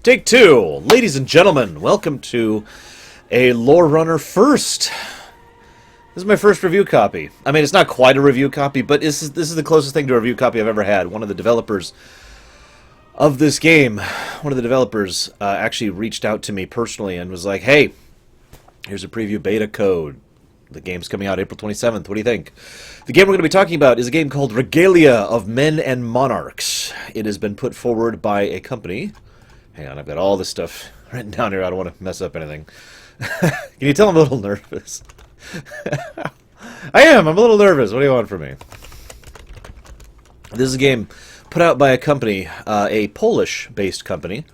Take two. Ladies and gentlemen, welcome to a Lore Runner First. This is my first review copy. I mean, it's not quite a review copy, but this is the closest thing to a review copy I've ever had. One of the developers of this game, actually reached out to me personally and was like, hey, here's a preview beta code. The game's coming out April 27th. What do you think? The game we're going to be talking about is a game called Regalia of Men and Monarchs. It has been put forward by a company. Hang on, I've got all this stuff written down here. I don't want to mess up anything. Can you tell I'm a little nervous? I'm a little nervous. What do you want from me? This is a game put out by a company, a Polish-based company.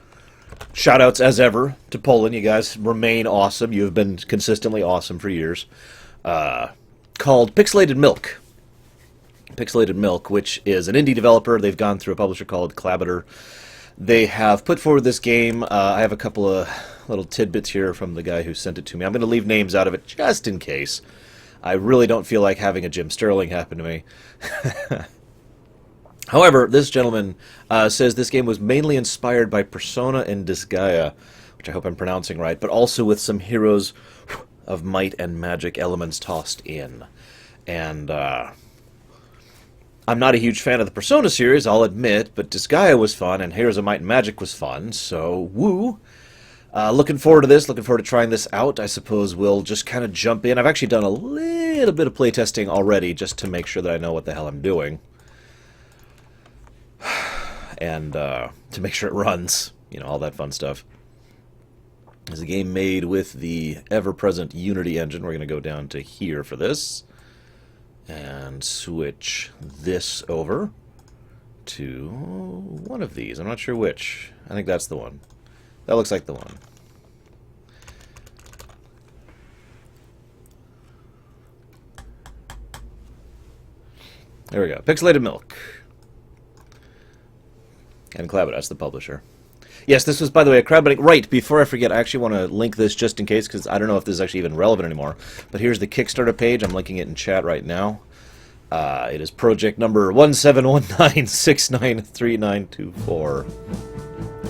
Shoutouts, as ever, to Poland. You guys remain awesome. You have been consistently awesome for years. Called Pixelated Milk. Pixelated Milk, which is an indie developer. They've gone through a publisher called Clabiter. They have put forward this game. I have a couple of little tidbits here from the guy who sent it to me. I'm going to leave names out of it just in case. I really don't feel like having a Jim Sterling happen to me. However, this gentleman says this game was mainly inspired by Persona and Disgaea, which I hope I'm pronouncing right, but also with some Heroes of Might and Magic elements tossed in. And I'm not a huge fan of the Persona series, I'll admit, but Disgaea was fun, and Heroes of Might and Magic was fun, so woo! Looking forward to this, looking forward to trying this out. I suppose we'll just kind of jump in. I've actually done a little bit of playtesting already, just to make sure that I know what the hell I'm doing. And to make sure it runs, you know, all that fun stuff. It's a game made with the ever-present Unity engine. We're going to go down to here for this. And switch this over to one of these. I'm not sure which. I think that's the one. That looks like the one. There we go. Pixelated Milk. And Clabber, that's the publisher. Yes, this was, by the way, a crowdfunding. Right, before I forget, I actually want to link this just in case, because I don't know if this is actually even relevant anymore. But here's the Kickstarter page. I'm linking it in chat right now. It is project number 1719693924.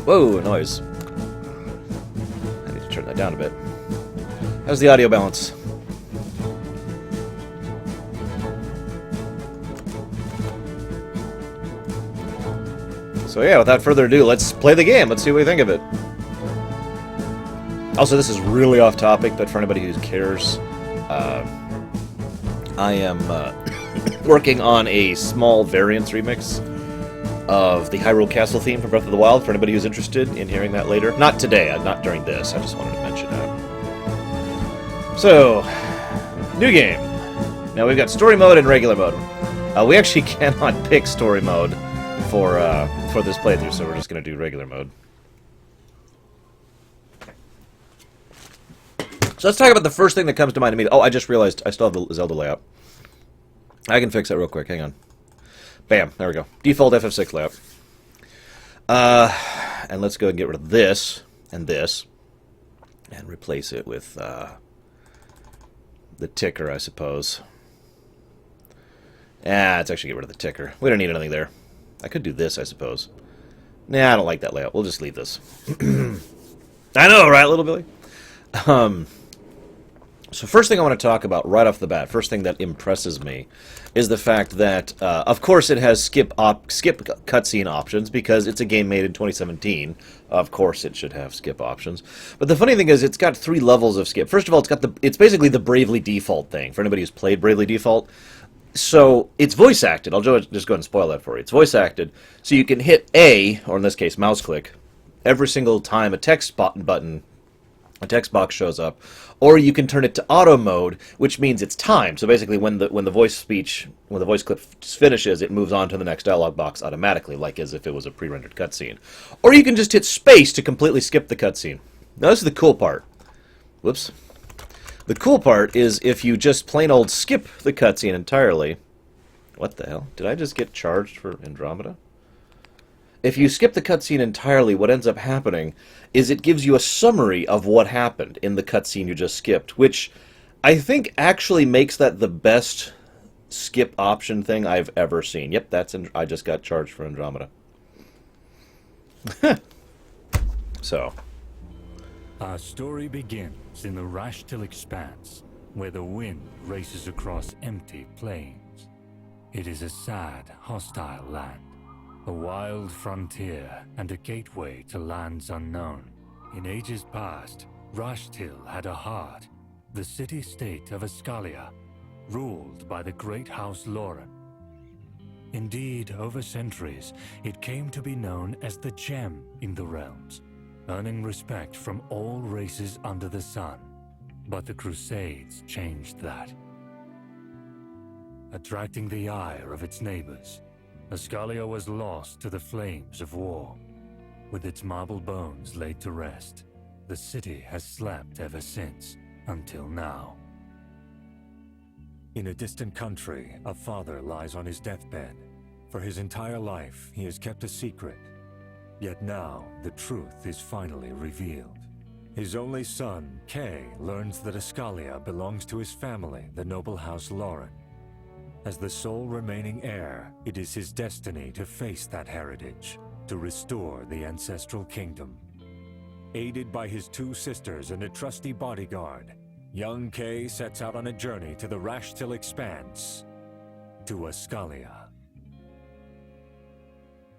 Whoa, noise. I need to turn that down a bit. How's the audio balance? So yeah, without further ado, let's play the game. Let's see what we think of it. Also, this is really off topic, but for anybody who cares, I am working on a small variance remix of the Hyrule Castle theme from Breath of the Wild, for anybody who's interested in hearing that later. Not today, not during this, I just wanted to mention that. So, new game. Now we've got story mode and regular mode. We actually cannot pick story mode for this playthrough, so we're just going to do regular mode. So let's talk about the first thing that comes to mind immediately. Oh, I just realized I still have the Zelda layout. I can fix that real quick. Hang on. Bam. There we go. Default FF6 layout. And let's go and get rid of this and replace it with the ticker, I suppose. Let's actually get rid of the ticker. We don't need anything there. I could do this, I suppose. Nah, I don't like that layout. We'll just leave this. I know, right, little Billy? So first thing I want to talk about right off the bat, first thing that impresses me, is the fact that, of course, it has skip cutscene options, because it's a game made in 2017. Of course it should have skip options. But the funny thing is, it's got 3 levels of skip. First of all, it's basically the Bravely Default thing, for anybody who's played Bravely Default. So, it's voice acted. I'll just go ahead and spoil that for you. It's voice acted, so you can hit A, or in this case, mouse click, every single time a text box shows up, or you can turn it to auto mode, which means it's timed. So basically, when the voice clip finishes, it moves on to the next dialog box automatically, like as if it was a pre-rendered cutscene. Or you can just hit space to completely skip the cutscene. Now, this is the cool part. Whoops. The cool part is if you just plain old skip the cutscene entirely. What the hell? Did I just get charged for Andromeda? If you skip the cutscene entirely, what ends up happening is it gives you a summary of what happened in the cutscene you just skipped, which I think actually makes that the best skip option thing I've ever seen. Yep, I just got charged for Andromeda. So, Our story begins in the Rashtil Expanse, where the wind races across empty plains. It is a sad, hostile land, a wild frontier and a gateway to lands unknown. In ages past, Rashtil had a heart, the city-state of Regalia, ruled by the great House Lauren. Indeed, over centuries, it came to be known as the Gem in the Realms, earning respect from all races under the sun. But the Crusades changed that. Attracting the ire of its neighbors, Regalia was lost to the flames of war. With its marble bones laid to rest, the city has slept ever since, until now. In a distant country, a father lies on his deathbed. For his entire life, he has kept a secret. Yet now, the truth is finally revealed. His only son, Kay, learns that Regalia belongs to his family, the noble House Lauren. As the sole remaining heir, it is his destiny to face that heritage, to restore the ancestral kingdom. Aided by his two sisters and a trusty bodyguard, young Kay sets out on a journey to the Rashtil Expanse, to Regalia.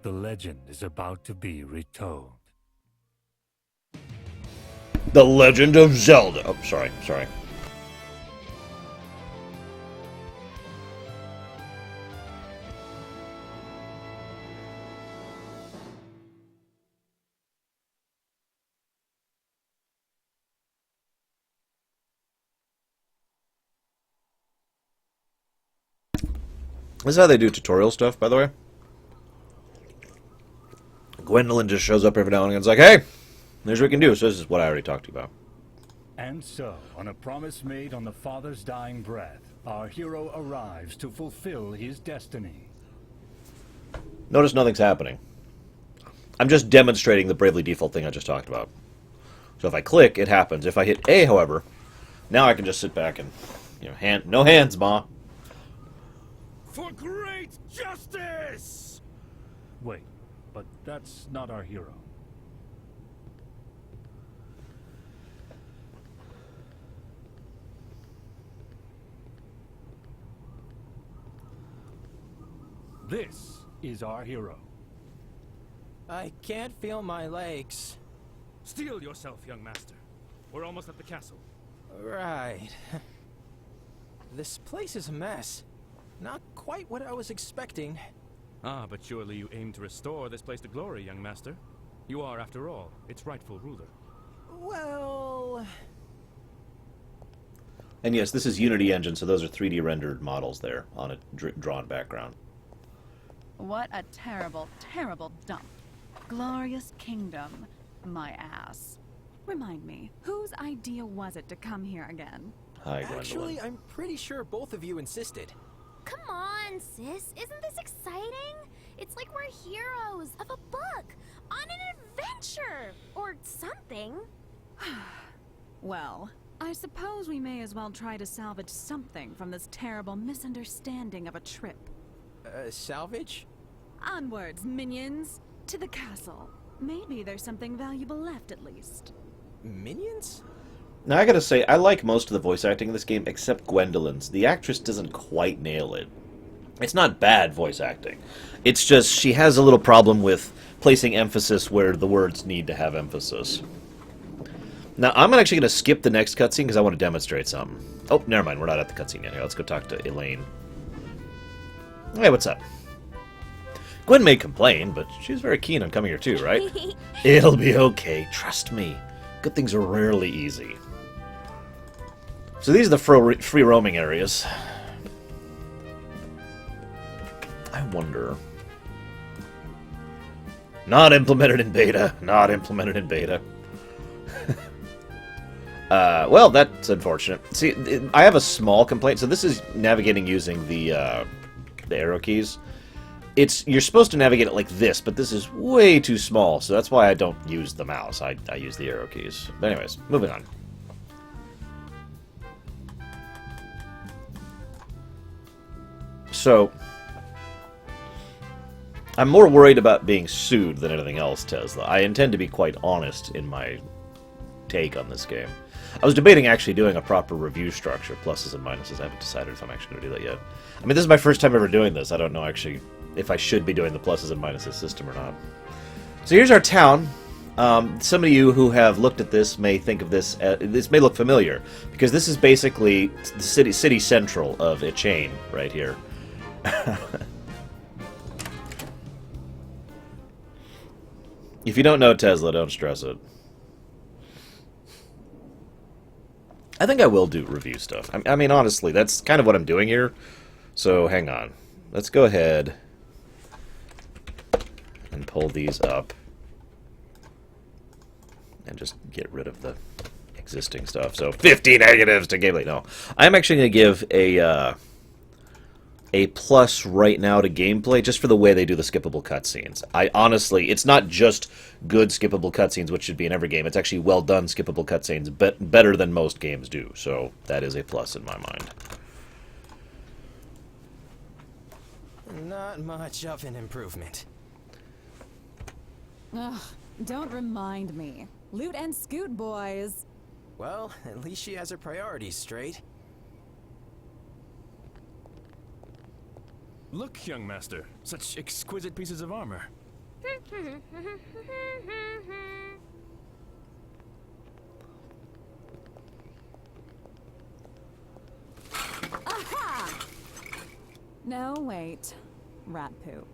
The legend is about to be retold. The Legend of Zelda. Oh, sorry. This is how they do tutorial stuff, by the way. Gwendolyn just shows up every now and again and is like, hey, here's what we can do. So this is what I already talked to you about. And so, on a promise made on the father's dying breath, our hero arrives to fulfill his destiny. Notice nothing's happening. I'm just demonstrating the Bravely Default thing I just talked about. So if I click, it happens. If I hit A, however, now I can just sit back and, no hands, Ma. For great justice! Wait, but that's not our hero. This is our hero. I can't feel my legs. Steel yourself, young master. We're almost at the castle. Right. This place is a mess. Not quite what I was expecting. Ah, but surely you aim to restore this place to glory, young master. You are, after all, its rightful ruler. Well... And yes, this is Unity Engine, so those are 3D rendered models there on a drawn background. What a terrible, terrible dump. Glorious kingdom. My ass. Remind me, whose idea was it to come here again? Hi, Gwendolyn. Actually, I'm pretty sure both of you insisted. Come on, sis. Isn't this exciting? It's like we're heroes of a book on an adventure or something. Well, I suppose we may as well try to salvage something from this terrible misunderstanding of a trip. Salvage? Onwards, minions! To the castle. Maybe there's something valuable left, at least. Minions? Now, I gotta say, I like most of the voice acting in this game, except Gwendolyn's. The actress doesn't quite nail it. It's not bad voice acting. It's just, she has a little problem with placing emphasis where the words need to have emphasis. Now, I'm actually gonna skip the next cutscene because I want to demonstrate something. Oh, never mind, we're not at the cutscene yet. Here, let's go talk to Elaine. Hey, what's up? Gwen may complain, but she's very keen on coming here too, right? It'll be okay, trust me. Good things are rarely easy. So these are the free roaming areas. I wonder... Not implemented in beta. Not implemented in beta. Well, that's unfortunate. See, I have a small complaint. So this is navigating using the arrow keys. You're supposed to navigate it like this, but this is way too small, so that's why I don't use the mouse. I use the arrow keys. But anyways, moving on. So, I'm more worried about being sued than anything else, Tesla. I intend to be quite honest in my take on this game. I was debating actually doing a proper review structure, pluses and minuses. I haven't decided if I'm actually going to do that yet. I mean, this is my first time ever doing this. I don't know actually if I should be doing the pluses and minuses system or not. So here's our town. Some of you who have looked at this may think of this, this may look familiar, because this is basically the city central of a chain right here. If you don't know Tesla, don't stress it. I think I will do review stuff. I mean, honestly, that's kind of what I'm doing here. So, hang on. Let's go ahead and pull these up. And just get rid of the existing stuff. So, 50 negatives to gameplay. No. I'm actually going to give a plus right now to gameplay just for the way they do the skippable cutscenes. I honestly, it's not just good skippable cutscenes, which should be in every game. It's actually well done skippable cutscenes, better than most games do. So that is a plus in my mind. Not much of an improvement. Ugh, don't remind me. Loot and scoot, boys. Well, at least she has her priorities straight. Look, young master, such exquisite pieces of armor. Aha! No, wait. Rat poop.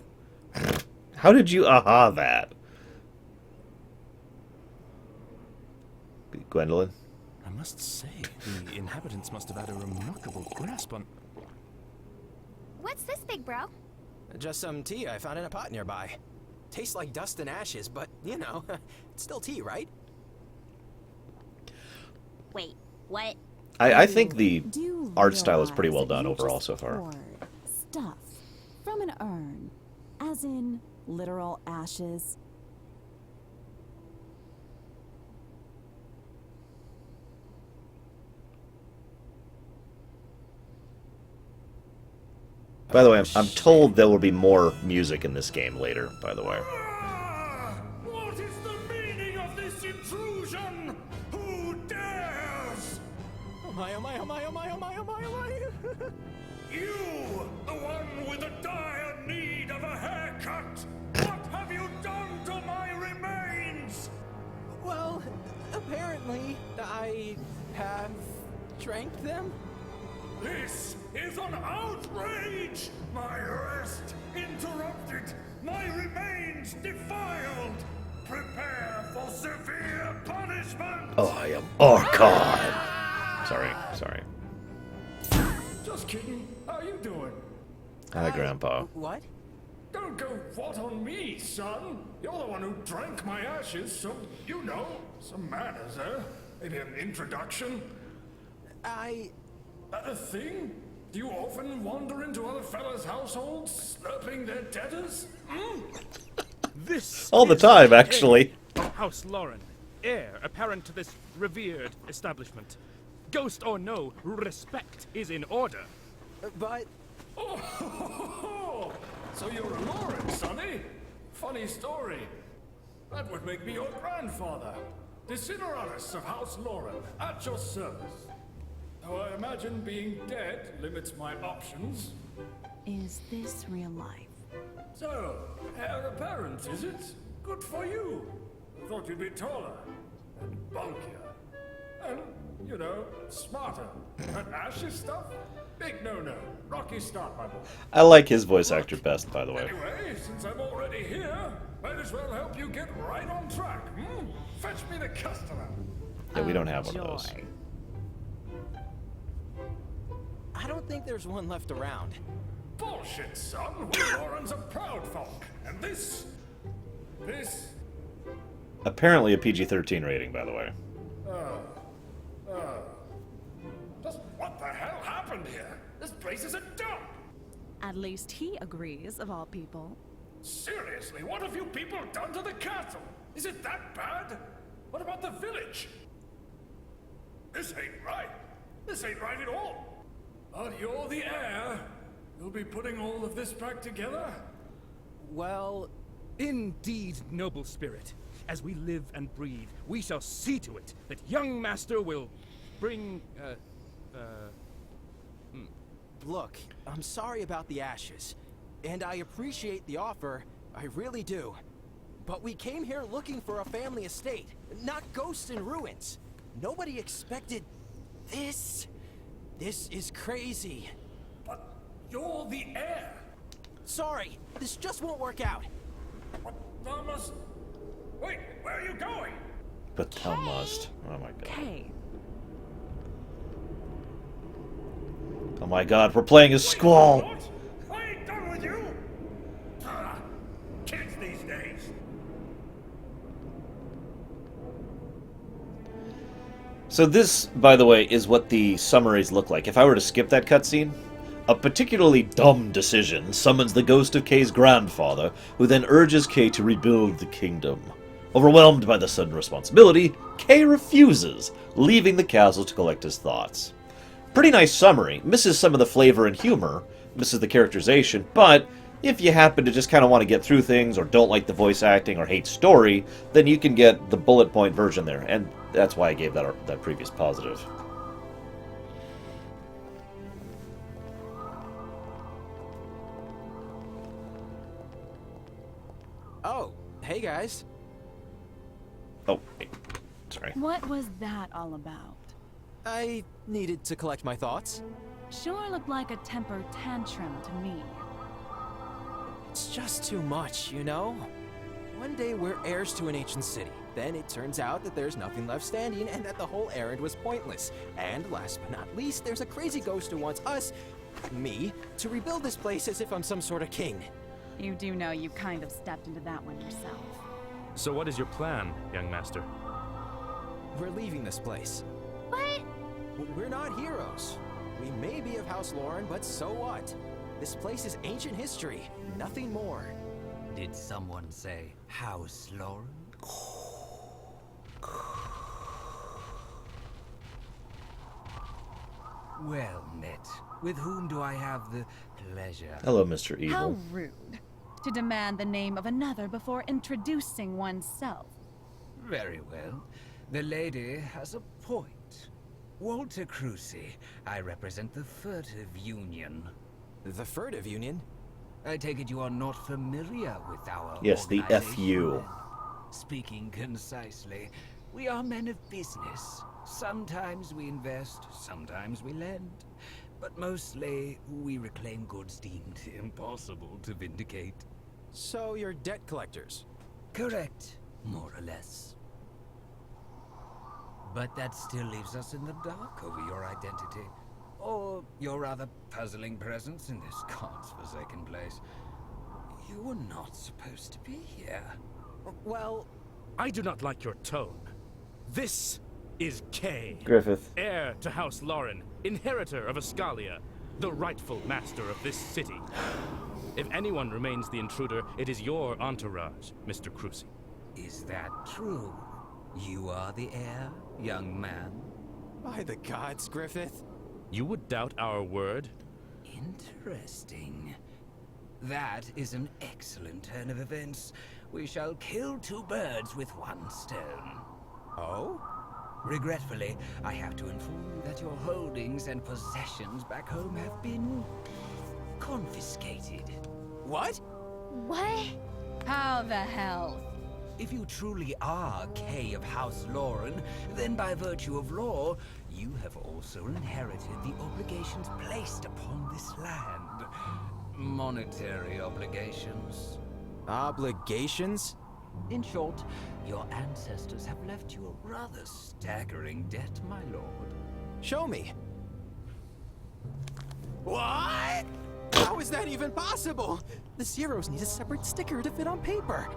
How did you aha that? Gwendolyn? I must say, the inhabitants must have had a remarkable grasp on... What's this, big bro? Just some tea I found in a pot nearby. Tastes like dust and ashes, but, you know, it's still tea, right? Wait, what? I think the Do art style is pretty realize well that done you overall just so far. poured stuff from an urn, as in literal ashes. By the way, I'm told there will be more music in this game later, by the way. What is the meaning of this intrusion? Who dares? Oh my, oh my, oh my, oh my, oh my, oh my, oh my. You, the one with the dire need of a haircut! What have you done to my remains? Well, apparently, I have drank them. This is an outrage! My rest interrupted, my remains defiled! Prepare for severe punishment! Oh, I am Archon! Sorry. Just kidding. How you doing? Hi, Grandpa. What? Don't go what on me, son. You're the one who drank my ashes, so you know. Some manners, eh? Maybe an introduction? That a thing? Do you often wander into other fellas' households, slurping their debtors? This All the is time, the actually. head of House Lauren, heir apparent to this revered establishment. Ghost or no, respect is in order. But... Oh, so you're a Lauren, sonny? Funny story. That would make me your grandfather. Desideratus of House Lauren, at your service. Though I imagine being dead limits my options. Is this real life? So, heir apparent, is it? Good for you. Thought you'd be taller, and bulkier, and, you know, smarter. That ashes stuff? Big no-no. Rocky start, my boy. I like his voice actor best, by the way. Anyway, since I'm already here, might as well help you get right on track, hmm? Fetch me the customer. Yeah, we don't have one of those. Joy. I don't think there's one left around. Bullshit, son. We Laurens are proud folk. And this... Apparently a PG-13 rating, by the way. Just what the hell happened here? This place is a dump! At least he agrees, of all people. Seriously, what have you people done to the castle? Is it that bad? What about the village? This ain't right. This ain't right at all. But you're the heir. You'll be putting all of this back together? Well, Indeed, noble spirit. As we live and breathe, we shall see to it that young master will bring, look, I'm sorry about the ashes. And I appreciate the offer, I really do. But we came here looking for a family estate, not ghosts and ruins. Nobody expected this. This is crazy. But you're the heir. Sorry, this just won't work out. But thou must... Wait, where are you going? But thou must. Oh my god. Kay, Oh my god, we're playing as Squall! What? I ain't done with you! Kids these days. So this, by the way, is what the summaries look like. If I were to skip that cutscene, a particularly dumb decision summons the ghost of Kay's grandfather, who then urges Kay to rebuild the kingdom. Overwhelmed by the sudden responsibility, Kay refuses, leaving the castle to collect his thoughts. Pretty nice summary. Misses some of the flavor and humor, misses the characterization, but if you happen to just kind of want to get through things, or don't like the voice acting, or hate story, then you can get the bullet point version there, and that's why I gave that previous positive. Oh, hey guys. Oh, wait. Sorry. what was that all about? I needed to collect my thoughts. Sure looked like a temper tantrum to me. It's just too much, you know? One day we're heirs to an ancient city. Then it turns out that there's nothing left standing and that the whole errand was pointless. And last but not least, there's a crazy ghost who wants us, me, to rebuild this place as if I'm some sort of king. You do know you kind of stepped into that one yourself. So what is your plan, young master? We're leaving this place. But We're not heroes. We may be of House Lauren, but so what? This place is ancient history, nothing more. Did someone say House Lauren? Well met. With whom do I have the pleasure? Hello, Mr. Evil. How rude. To demand the name of another before introducing oneself. Very well. The lady has a point. Walter Crucy. I represent the Furtive Union. The Furtive Union? I take it you are not familiar with our Yes, the organization, FU. then? Speaking concisely, we are men of business. Sometimes we invest, sometimes we lend. But mostly, we reclaim goods deemed impossible to vindicate. So you're debt collectors? Correct, more or less. But that still leaves us in the dark over your identity. Or your rather puzzling presence in this god's-forsaken place. You were not supposed to be here. Well, I do not like your tone. This is Kay, Griffith. heir to House Lauren, inheritor of Regalia, the rightful master of this city. If anyone remains the intruder, it is your entourage, Mr. Crucy. Is that true? You are the heir, young man? by the gods, Griffith. You would doubt our word? Interesting. That is an excellent turn of events. We shall kill two birds with one stone. Oh? Regretfully, I have to inform you that your holdings and possessions back home have been confiscated. What? What? How the hell? If you truly are Kay of House Lauren, then by virtue of law, you have also inherited the obligations placed upon this land. Monetary obligations. Obligations? In short, your ancestors have left you a rather staggering debt, my lord. Show me. What? How is that even possible? The zeros need a separate sticker to fit on paper.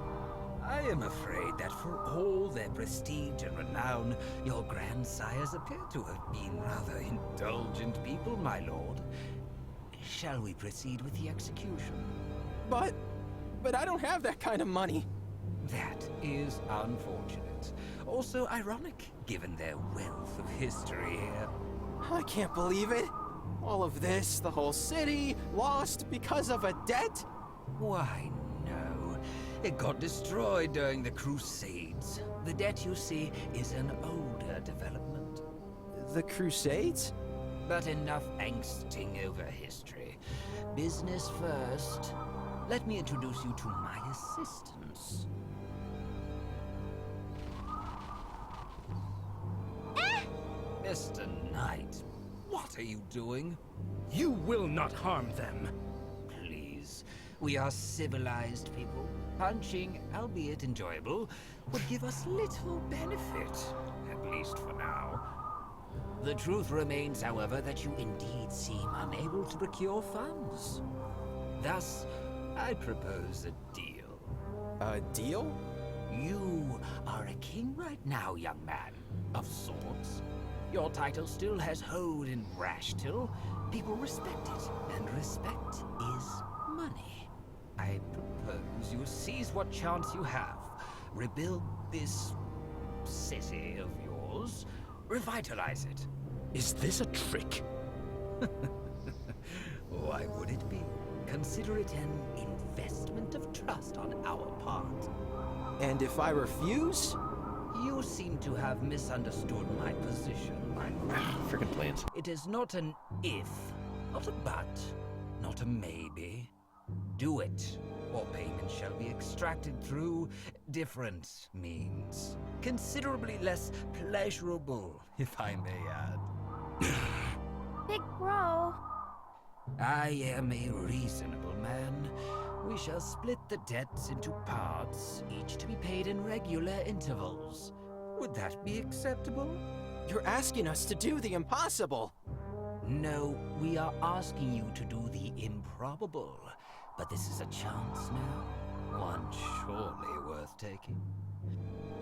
I am afraid that for all their prestige and renown, your grandsires appear to have been rather indulgent people, my lord. Shall we proceed with the execution? But I don't have that kind of money. That is unfortunate. Also ironic, given their wealth of history here. I can't believe it. All of this, the whole city, lost because of a debt? Why, no. It got destroyed during the Crusades. The debt, you see, is an older development. The Crusades? But enough angsting over history. Business first. Let me introduce you to my assistants. Mr. Knight, what are you doing? You will not harm them. Please, we are civilized people. Punching, albeit enjoyable, would give us little benefit, at least for now. The truth remains, however, that you indeed seem unable to procure funds. Thus, I propose a deal. A deal? You are a king right now, young man, of sorts. Your title still has hold in Rashtil. People respect it, and respect is money. I propose you seize what chance you have. Rebuild this city of yours. Revitalize it. Is this a trick? Why would it be? Consider it an investment of trust on our part. And if I refuse? You seem to have misunderstood my position, my lord. Freaking planes. It is not an if, not a but, not a maybe. Do it, or payment shall be extracted through different means. Considerably less pleasurable, if I may add. Big bro. I am a reasonable man. We shall split the debts into parts, each to be paid in regular intervals. Would that be acceptable? You're asking us to do the impossible. No, we are asking you to do the improbable. But this is a chance now, one surely worth taking.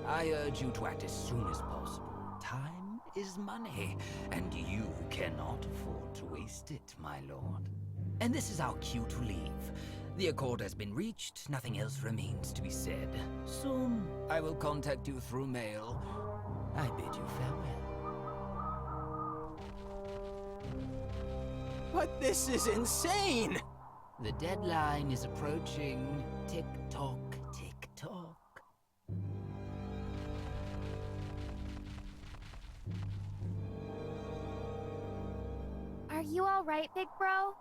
I urge you to act as soon as possible. Time is money, and you cannot afford to waste it, my lord. And this is our cue to leave. The accord has been reached, nothing else remains to be said. Soon, I will contact you through mail. I bid you farewell. But this is insane! The deadline is approaching. Tick-tock, tick-tock. Are you alright, big bro?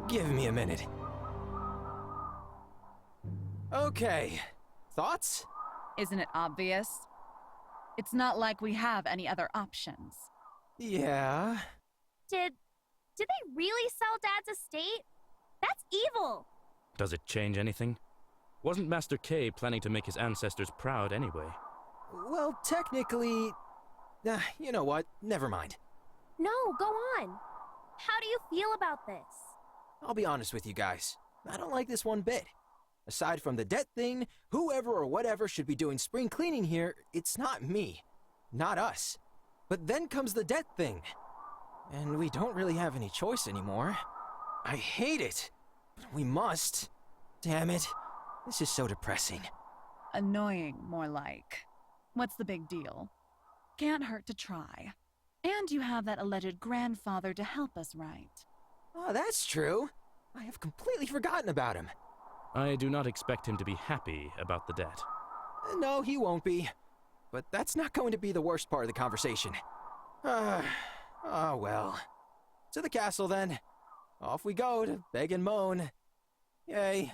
Give me a minute. Okay. Thoughts? Isn't it obvious? It's not like we have any other options. Yeah. Did they really sell Dad's estate? That's evil! Does it change anything? Wasn't Master K planning to make his ancestors proud anyway? Well, technically... you know what? Never mind. No, go on. How do you feel about this? I'll be honest with you guys. I don't like this one bit. Aside from the debt thing, whoever or whatever should be doing spring cleaning here, it's not me. Not us. But then comes the debt thing. And we don't really have any choice anymore. I hate it. But we must. Damn it. This is so depressing. Annoying, more like. What's the big deal? Can't hurt to try. And you have that alleged grandfather to help us, right? Oh, that's true. I have completely forgotten about him. I do not expect him to be happy about the debt. No, he won't be. But that's not going to be the worst part of the conversation. Oh, well. To the castle, then. Off we go to beg and moan. Yay.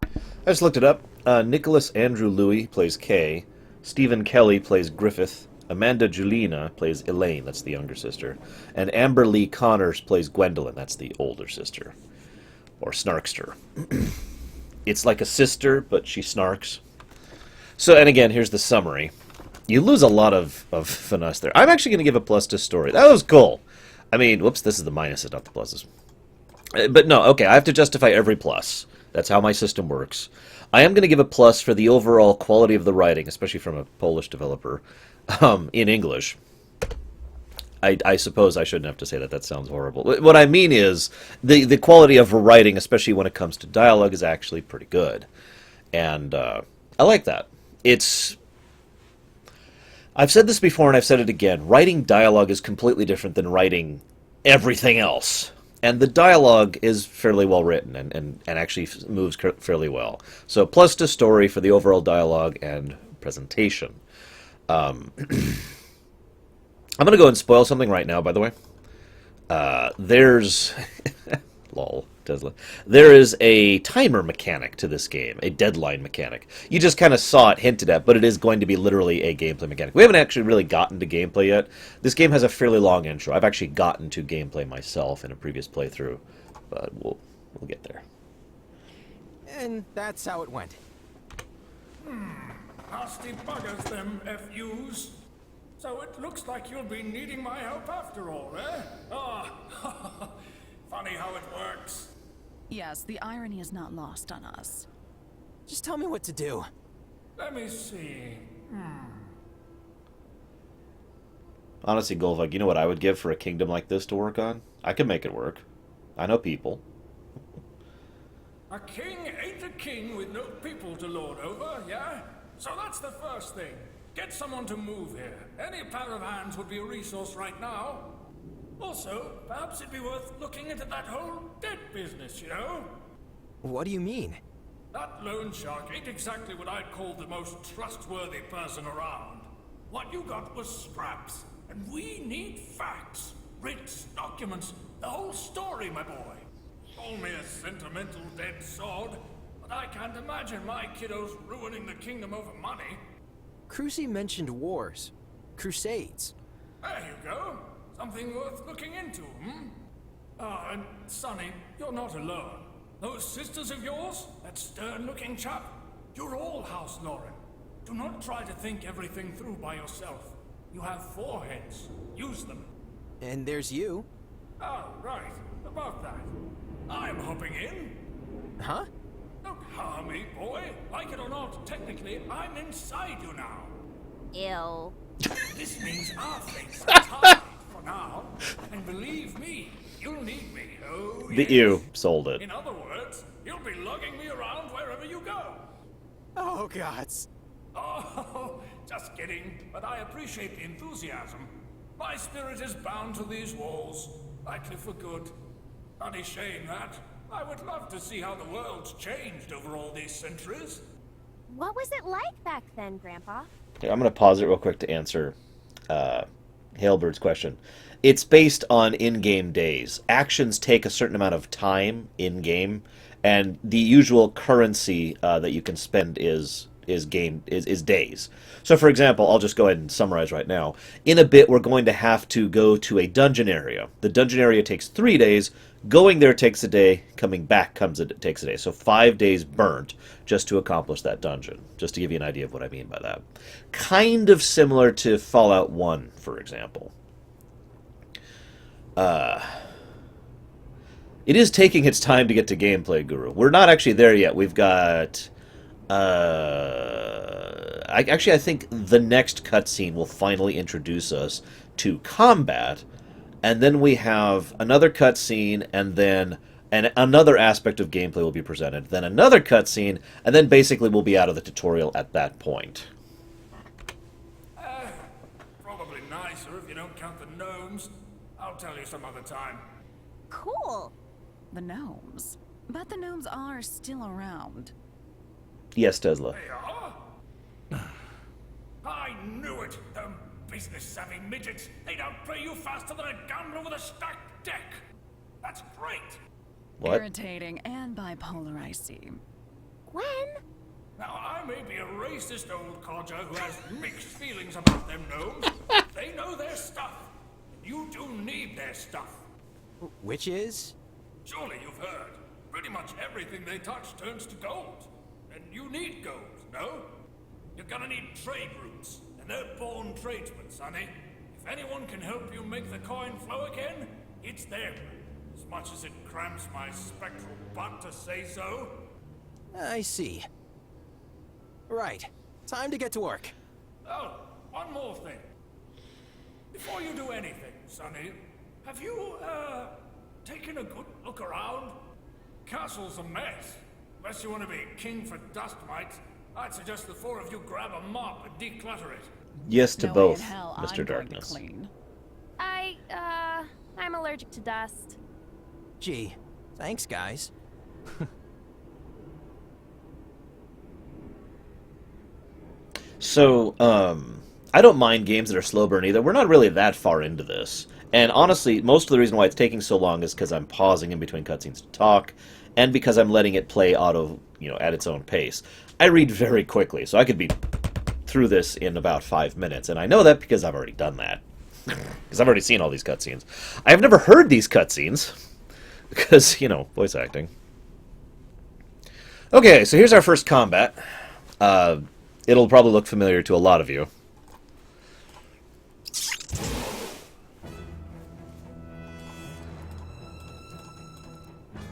I just looked it up. Nicholas Andrew Louis plays Kay. Stephen Kelly plays Griffith. Amanda Julina plays Elaine, that's the younger sister. And Amber Lee Connors plays Gwendolyn, that's the older sister. Or Snarkster. It's like a sister, but she snarks. So, and again, here's the summary. You lose a lot of finesse there. I'm actually going to give a plus to story. That was cool. I mean, whoops, this is the minuses, not the pluses. But no, okay, I have to justify every plus. That's how my system works. I am going to give a plus for the overall quality of the writing, especially from a Polish developer, in English. I suppose I shouldn't have to say that. That sounds horrible. What I mean is, the quality of writing, especially when it comes to dialogue, is actually pretty good. And I like that. I've said this before and I've said it again. Writing dialogue is completely different than writing everything else. And the dialogue is fairly well written and actually moves fairly well. So plus to story for the overall dialogue and presentation. I'm going to go and spoil something right now, by the way. There's... lol, Tesla. There is a timer mechanic to this game, a deadline mechanic. You just kind of saw it hinted at, but it is going to be literally a gameplay mechanic. We haven't actually really gotten to gameplay yet. This game has a fairly long intro. I've actually gotten to gameplay myself in a previous playthrough, but we'll get there. And that's how it went. Nasty buggers, them FUs. So it looks like you'll be needing my help after all, eh? Ah, funny how it works. Yes, the irony is not lost on us. Just tell me what to do. Let me see. Honestly, Golvug, you know what I would give for a kingdom like this to work on? I could make it work. I know people. A king ain't a king with no people to lord over, yeah? So that's the first thing. Get someone to move here. Any pair of hands would be a resource right now. Also, perhaps it'd be worth looking into that whole debt business, you know? What do you mean? That loan shark ain't exactly what I'd call the most trustworthy person around. What you got was scraps, and we need facts, writs, documents, the whole story, my boy. Call me a sentimental dead sod, but I can't imagine my kiddos ruining the kingdom over money. Crucy mentioned wars. Crusades. There you go. Something worth looking into, hmm? Ah, and Sonny, you're not alone. Those sisters of yours, that stern-looking chap, you're all House Lauren. Do not try to think everything through by yourself. You have 4 heads. Use them. And there's you. Ah, right. About that. I'm hopping in. Huh? Don't harm me, boy. Like it or not, technically, I'm inside you now. Ew. This means our fates are tied for now. And believe me, you'll need me. Oh, The yes. ew sold it. In other words, you'll be lugging me around wherever you go. Oh, gods. Oh, just kidding. But I appreciate the enthusiasm. My spirit is bound to these walls, likely for good. Bloody shame that. I would love to see how the world's changed over all these centuries. What was it like back then, Grandpa? Okay, I'm going to pause it real quick to answer Hailbird's question. It's based on in-game days. Actions take a certain amount of time in-game, and the usual currency that you can spend is days. So, for example, I'll just go ahead and summarize right now. In a bit, we're going to have to go to a dungeon area. The dungeon area takes 3 days. Going there takes a day. Coming back takes a day. So 5 days burnt just to accomplish that dungeon. Just to give you an idea of what I mean by that. Kind of similar to Fallout 1, for example. It is taking its time to get to gameplay, Guru. We're not actually there yet. We've got... I think the next cutscene will finally introduce us to combat, and then we have another cutscene, and then another aspect of gameplay will be presented, then another cutscene, and then basically we'll be out of the tutorial at that point. Probably nicer if you don't count the gnomes. I'll tell you some other time. Cool. The gnomes. But the gnomes are still around. Yes, Tesla. They are? I knew it! Them business-savvy midgets! They'd outplay you faster than a gambler with a stacked deck! That's great! What? Irritating and bipolar, I see. Gwen? Now, I may be a racist old codger who has mixed feelings about them gnomes. They know their stuff. You do need their stuff. Which is? Surely you've heard. Pretty much everything they touch turns to gold. And you need gold, no? You're gonna need trade routes, and they're born tradesmen, sonny. If anyone can help you make the coin flow again, it's them. As much as it cramps my spectral butt to say so. I see. Right. Time to get to work. Oh, one more thing. Before you do anything, sonny, have you, taken a good look around? Castle's a mess. Unless you want to be king for dust mites, I'd suggest the 4 of you grab a mop and declutter it. Yes to No way both, in hell Mr. I'm going to Darkness. clean. I'm allergic to dust. Gee, thanks, guys. So, I don't mind games that are slow burn either. We're not really that far into this. And honestly, most of the reason why it's taking so long is because I'm pausing in between cutscenes to talk, and because I'm letting it play auto, at its own pace. I read very quickly, so I could be through this in about 5 minutes, and I know that because I've already done that. Because I've already seen all these cutscenes. I've never heard these cutscenes, because, voice acting. Okay, so here's our first combat. It'll probably look familiar to a lot of you.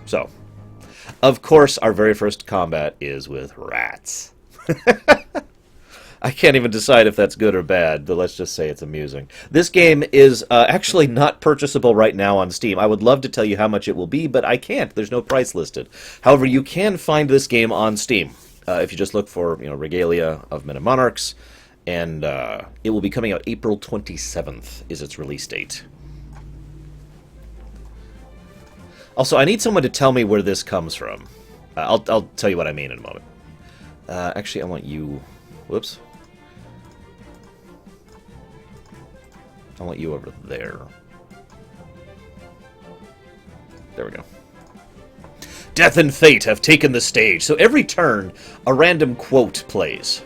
So, of course, our very first combat is with rats. I can't even decide if that's good or bad, but let's just say it's amusing. This game is actually not purchasable right now on Steam. I would love to tell you how much it will be, but I can't. There's no price listed. However, you can find this game on Steam if you just look for Regalia of Men and Monarchs, and it will be coming out April 27th is its release date. Also, I need someone to tell me where this comes from. I'll tell you what I mean in a moment. Actually, I want you... Whoops. I want you over there. There we go. Death and fate have taken the stage. So every turn, a random quote plays.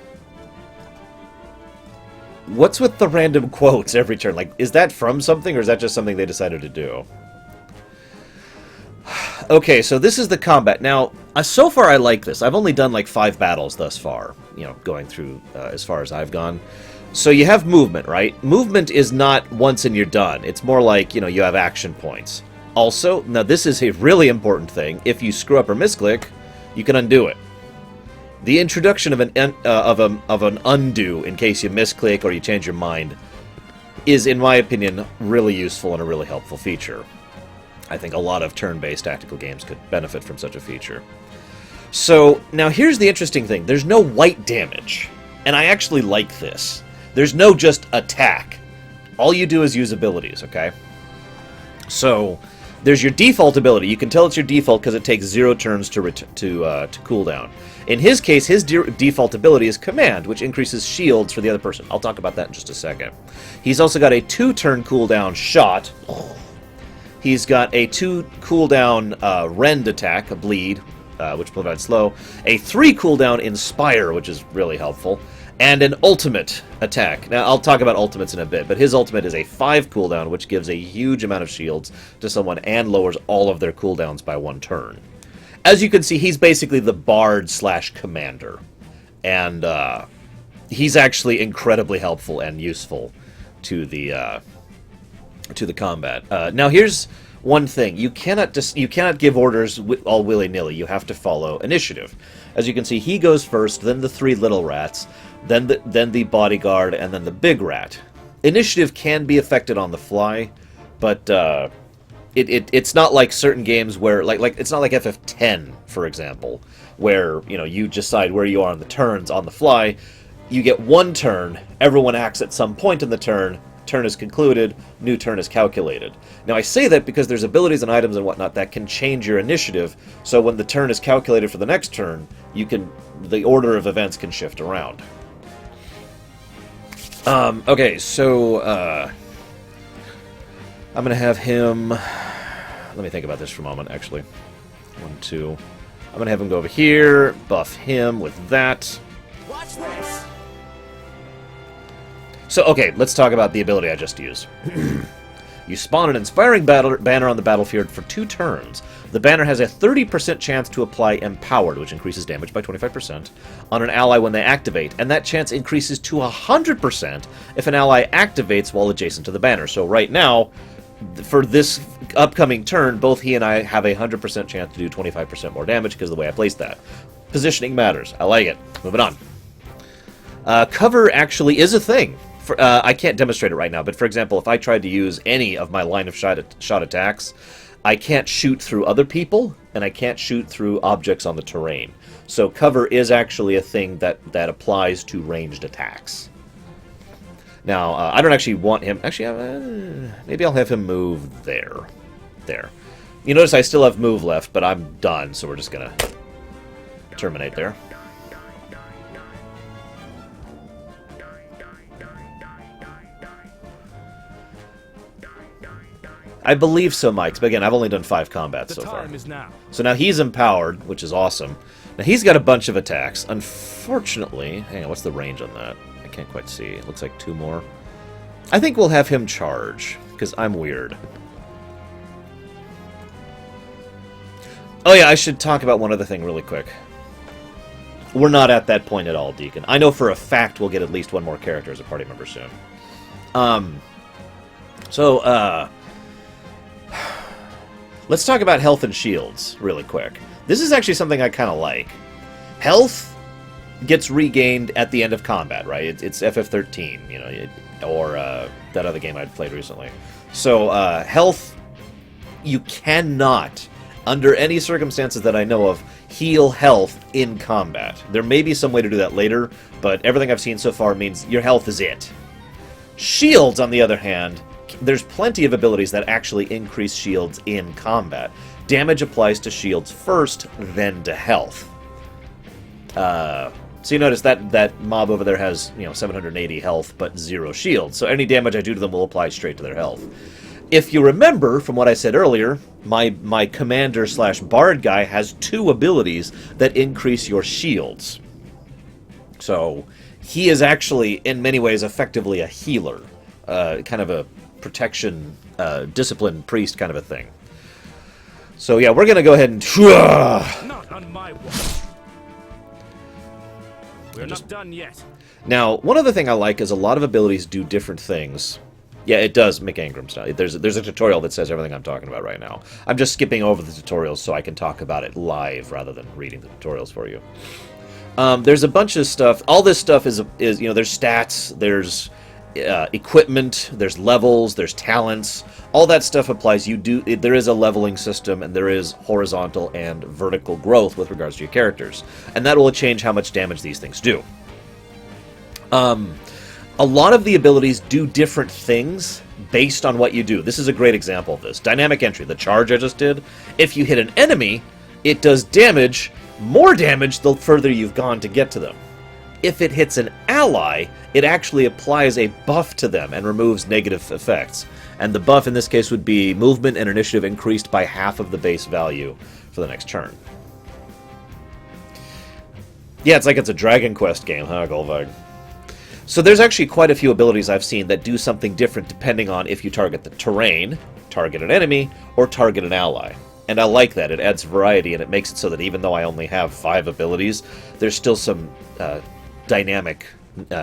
What's with the random quotes every turn? Like, is that from something, or is that just something they decided to do? Okay, so this is the combat. Now, so far I like this. I've only done like 5 battles thus far, going through as far as I've gone. So you have movement, right? Movement is not once and you're done. It's more like, you have action points. Also, now this is a really important thing. If you screw up or misclick, you can undo it. The introduction of an undo in case you misclick or you change your mind is, in my opinion, really useful and a really helpful feature. I think a lot of turn-based tactical games could benefit from such a feature. So, now here's the interesting thing. There's no white damage, and I actually like this. There's no just attack. All you do is use abilities, okay? So, there's your default ability. You can tell it's your default because it takes 0 turns to cool down. In his case, his default ability is Command, which increases shields for the other person. I'll talk about that in just a second. He's also got a 2-turn cooldown Shot. He's got a 2 cooldown Rend attack, a Bleed, which provides slow. A 3 cooldown Inspire, which is really helpful. And an ultimate attack. Now, I'll talk about ultimates in a bit, but his ultimate is a 5 cooldown, which gives a huge amount of shields to someone and lowers all of their cooldowns by 1 turn. As you can see, he's basically the bard / commander. And he's actually incredibly helpful and useful to the combat. Now, here's one thing: you cannot give orders all willy-nilly. You have to follow initiative. As you can see, he goes first, then the 3 little rats, then the bodyguard, and then the big rat. Initiative can be affected on the fly, but it's not like certain games where like it's not like FF10, for example, where you decide where you are on the turns on the fly. You get 1 turn. Everyone acts at some point in the turn. Turn is concluded, new turn is calculated. Now I say that because there's abilities and items and whatnot that can change your initiative, so when the turn is calculated for the next turn, the order of events can shift around. Okay, so I'm gonna have him... Let me think about this for a moment, actually. 1, 2... I'm gonna have him go over here, buff him with that. Watch this! So, okay, let's talk about the ability I just used. You spawn an inspiring banner on the battlefield for 2 turns. The banner has a 30% chance to apply Empowered, which increases damage by 25%, on an ally when they activate, and that chance increases to 100% if an ally activates while adjacent to the banner. So right now, for this upcoming turn, both he and I have a 100% chance to do 25% more damage because of the way I placed that. Positioning matters. I like it. Moving on. Cover actually is a thing. I can't demonstrate it right now, but for example, if I tried to use any of my line of shot attacks, I can't shoot through other people, and I can't shoot through objects on the terrain. So cover is actually a thing that applies to ranged attacks. Now, I don't actually want him... Actually, maybe I'll have him move there. There. You notice I still have move left, but I'm done, so we're just gonna terminate there. I believe so, Mike. But again, I've only done 5 combats so far. The time is now. So now he's empowered, which is awesome. Now he's got a bunch of attacks. Unfortunately, hang on, what's the range on that? I can't quite see. It looks like 2 more. I think we'll have him charge, because I'm weird. Oh yeah, I should talk about one other thing really quick. We're not at that point at all, Deacon. I know for a fact we'll get at least 1 more character as a party member soon. Let's talk about health and shields really quick. This is actually something I kind of like. Health gets regained at the end of combat, right? It's FF13, you know, or that other game I'd played recently. So health, you cannot, under any circumstances that I know of, heal health in combat. There may be some way to do that later, but everything I've seen so far means your health is it. Shields, on the other hand, there's plenty of abilities that actually increase shields in combat. Damage applies to shields first, then to health. So you notice that mob over there has, you know, 780 health, but 0 shields. So any damage I do to them will apply straight to their health. If you remember from what I said earlier, my commander/bard guy has 2 abilities that increase your shields. So he is actually, in many ways, effectively a healer. Kind of a protection, discipline priest kind of a thing. So yeah, we're going to go ahead and... Not on my watch. We're not done yet. Now, one other thing I like is a lot of abilities do different things. Yeah, it does make Ingram style. There's a tutorial that says everything I'm talking about right now. I'm just skipping over the tutorials so I can talk about it live rather than reading the tutorials for you. There's a bunch of stuff. All this stuff is you know, there's stats, there's equipment, there's levels, there's talents. All that stuff applies. There is a leveling system, and there is horizontal and vertical growth with regards to your characters, and that will change how much damage these things do. A lot of the abilities do different things based on what you do. This is a great example of this. Dynamic entry, the charge I just did. If you hit an enemy, it does damage, more damage the further you've gone to get to them. If it hits an ally, it actually applies a buff to them and removes negative effects. And the buff in this case would be movement and initiative increased by half of the base value for the next turn. Yeah, it's like it's a Dragon Quest game, huh, Golvag? So there's actually quite a few abilities I've seen that do something different depending on if you target the terrain, target an enemy, or target an ally. And I like that. It adds variety, and it makes it so that even though I only have 5 abilities, there's still some dynamic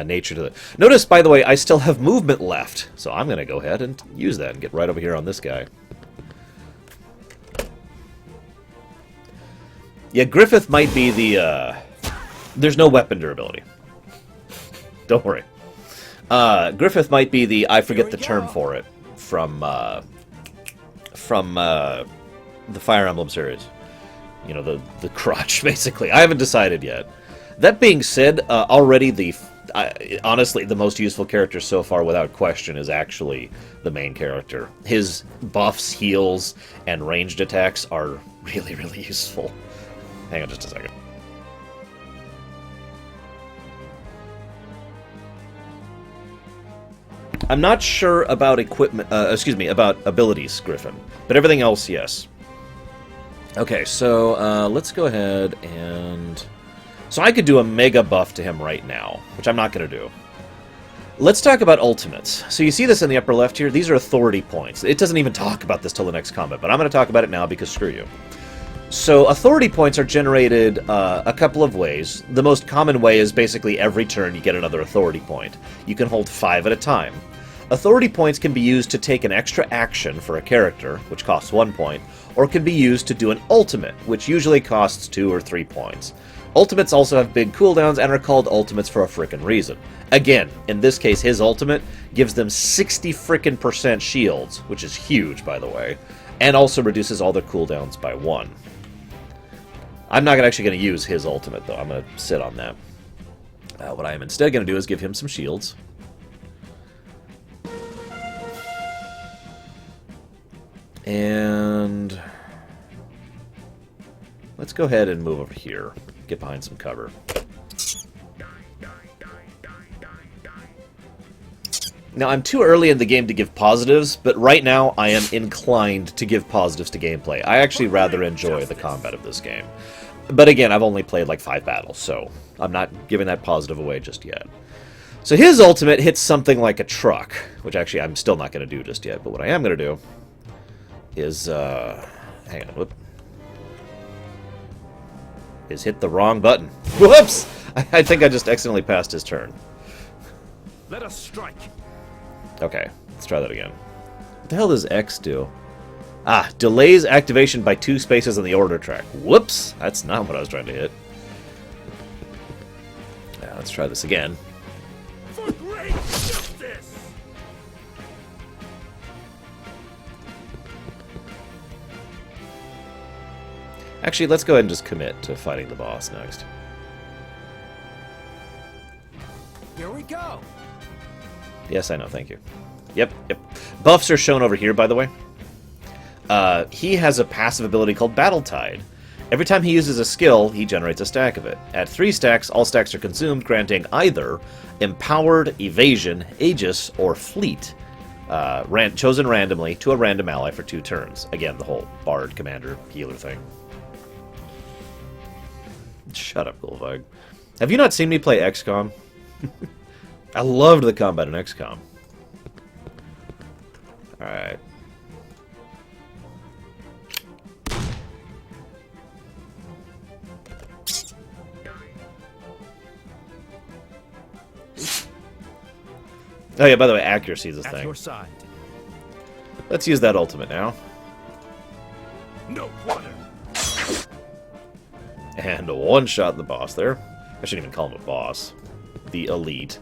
nature to it. Notice, by the way, I still have movement left, so I'm going to go ahead and use that and get right over here on this guy. Yeah, Griffith might be the... there's no weapon durability. Don't worry. Griffith might be the... I forget the term for it from the Fire Emblem series. You know, the crotch, basically. I haven't decided yet. That being said, already honestly, the most useful character so far, without question, is actually the main character. His buffs, heals, and ranged attacks are really, really useful. Hang on just a second. I'm not sure about about abilities, Griffin, but everything else, yes. Okay, so let's go ahead and... So I could do a mega buff to him right now, which I'm not going to do. Let's talk about ultimates. So you see this in the upper left here? These are authority points. It doesn't even talk about this till the next combat, but I'm going to talk about it now because screw you. So authority points are generated a couple of ways. The most common way is basically every turn you get another authority point. You can hold 5 at a time. Authority points can be used to take an extra action for a character, which costs 1 point, or can be used to do an ultimate, which usually costs 2 or 3 points. Ultimates also have big cooldowns and are called ultimates for a frickin' reason. Again, in this case, his ultimate gives them 60 frickin' % shields, which is huge, by the way, and also reduces all their cooldowns by 1. I'm not actually going to use his ultimate, though. I'm going to sit on that. What I am instead going to do is give him some shields. And let's go ahead and move over here. Get behind some cover. Now, I'm too early in the game to give positives, but right now I am inclined to give positives to gameplay. I actually rather enjoy the combat of this game. But again, I've only played like 5 battles, so I'm not giving that positive away just yet. So his ultimate hits something like a truck, which actually I'm still not going to do just yet, but what I am going to do is, hang on, whoop. Is hit the wrong button. Whoops! I think I just accidentally passed his turn. Let us strike. Okay, let's try that again. What the hell does X do? Ah, delays activation by 2 spaces on the order track. Whoops! That's not what I was trying to hit. Now, let's try this again. For great justice! Actually, let's go ahead and just commit to fighting the boss next. Here we go. Yes, I know, thank you. Yep. Buffs are shown over here, by the way. He has a passive ability called Battle Tide. Every time he uses a skill, he generates a stack of it. At 3 stacks, all stacks are consumed, granting either Empowered, Evasion, Aegis, or Fleet, chosen randomly to a random ally for 2 turns. Again, the whole Bard, Commander, Healer thing. Shut up, Gulvag. Have you not seen me play XCOM? I loved the combat in XCOM. Alright. Oh yeah, by the way, accuracy is a At thing. your side. Let's use that ultimate now. No quarter. And a one-shot in the boss there. I shouldn't even call him a boss. The elite.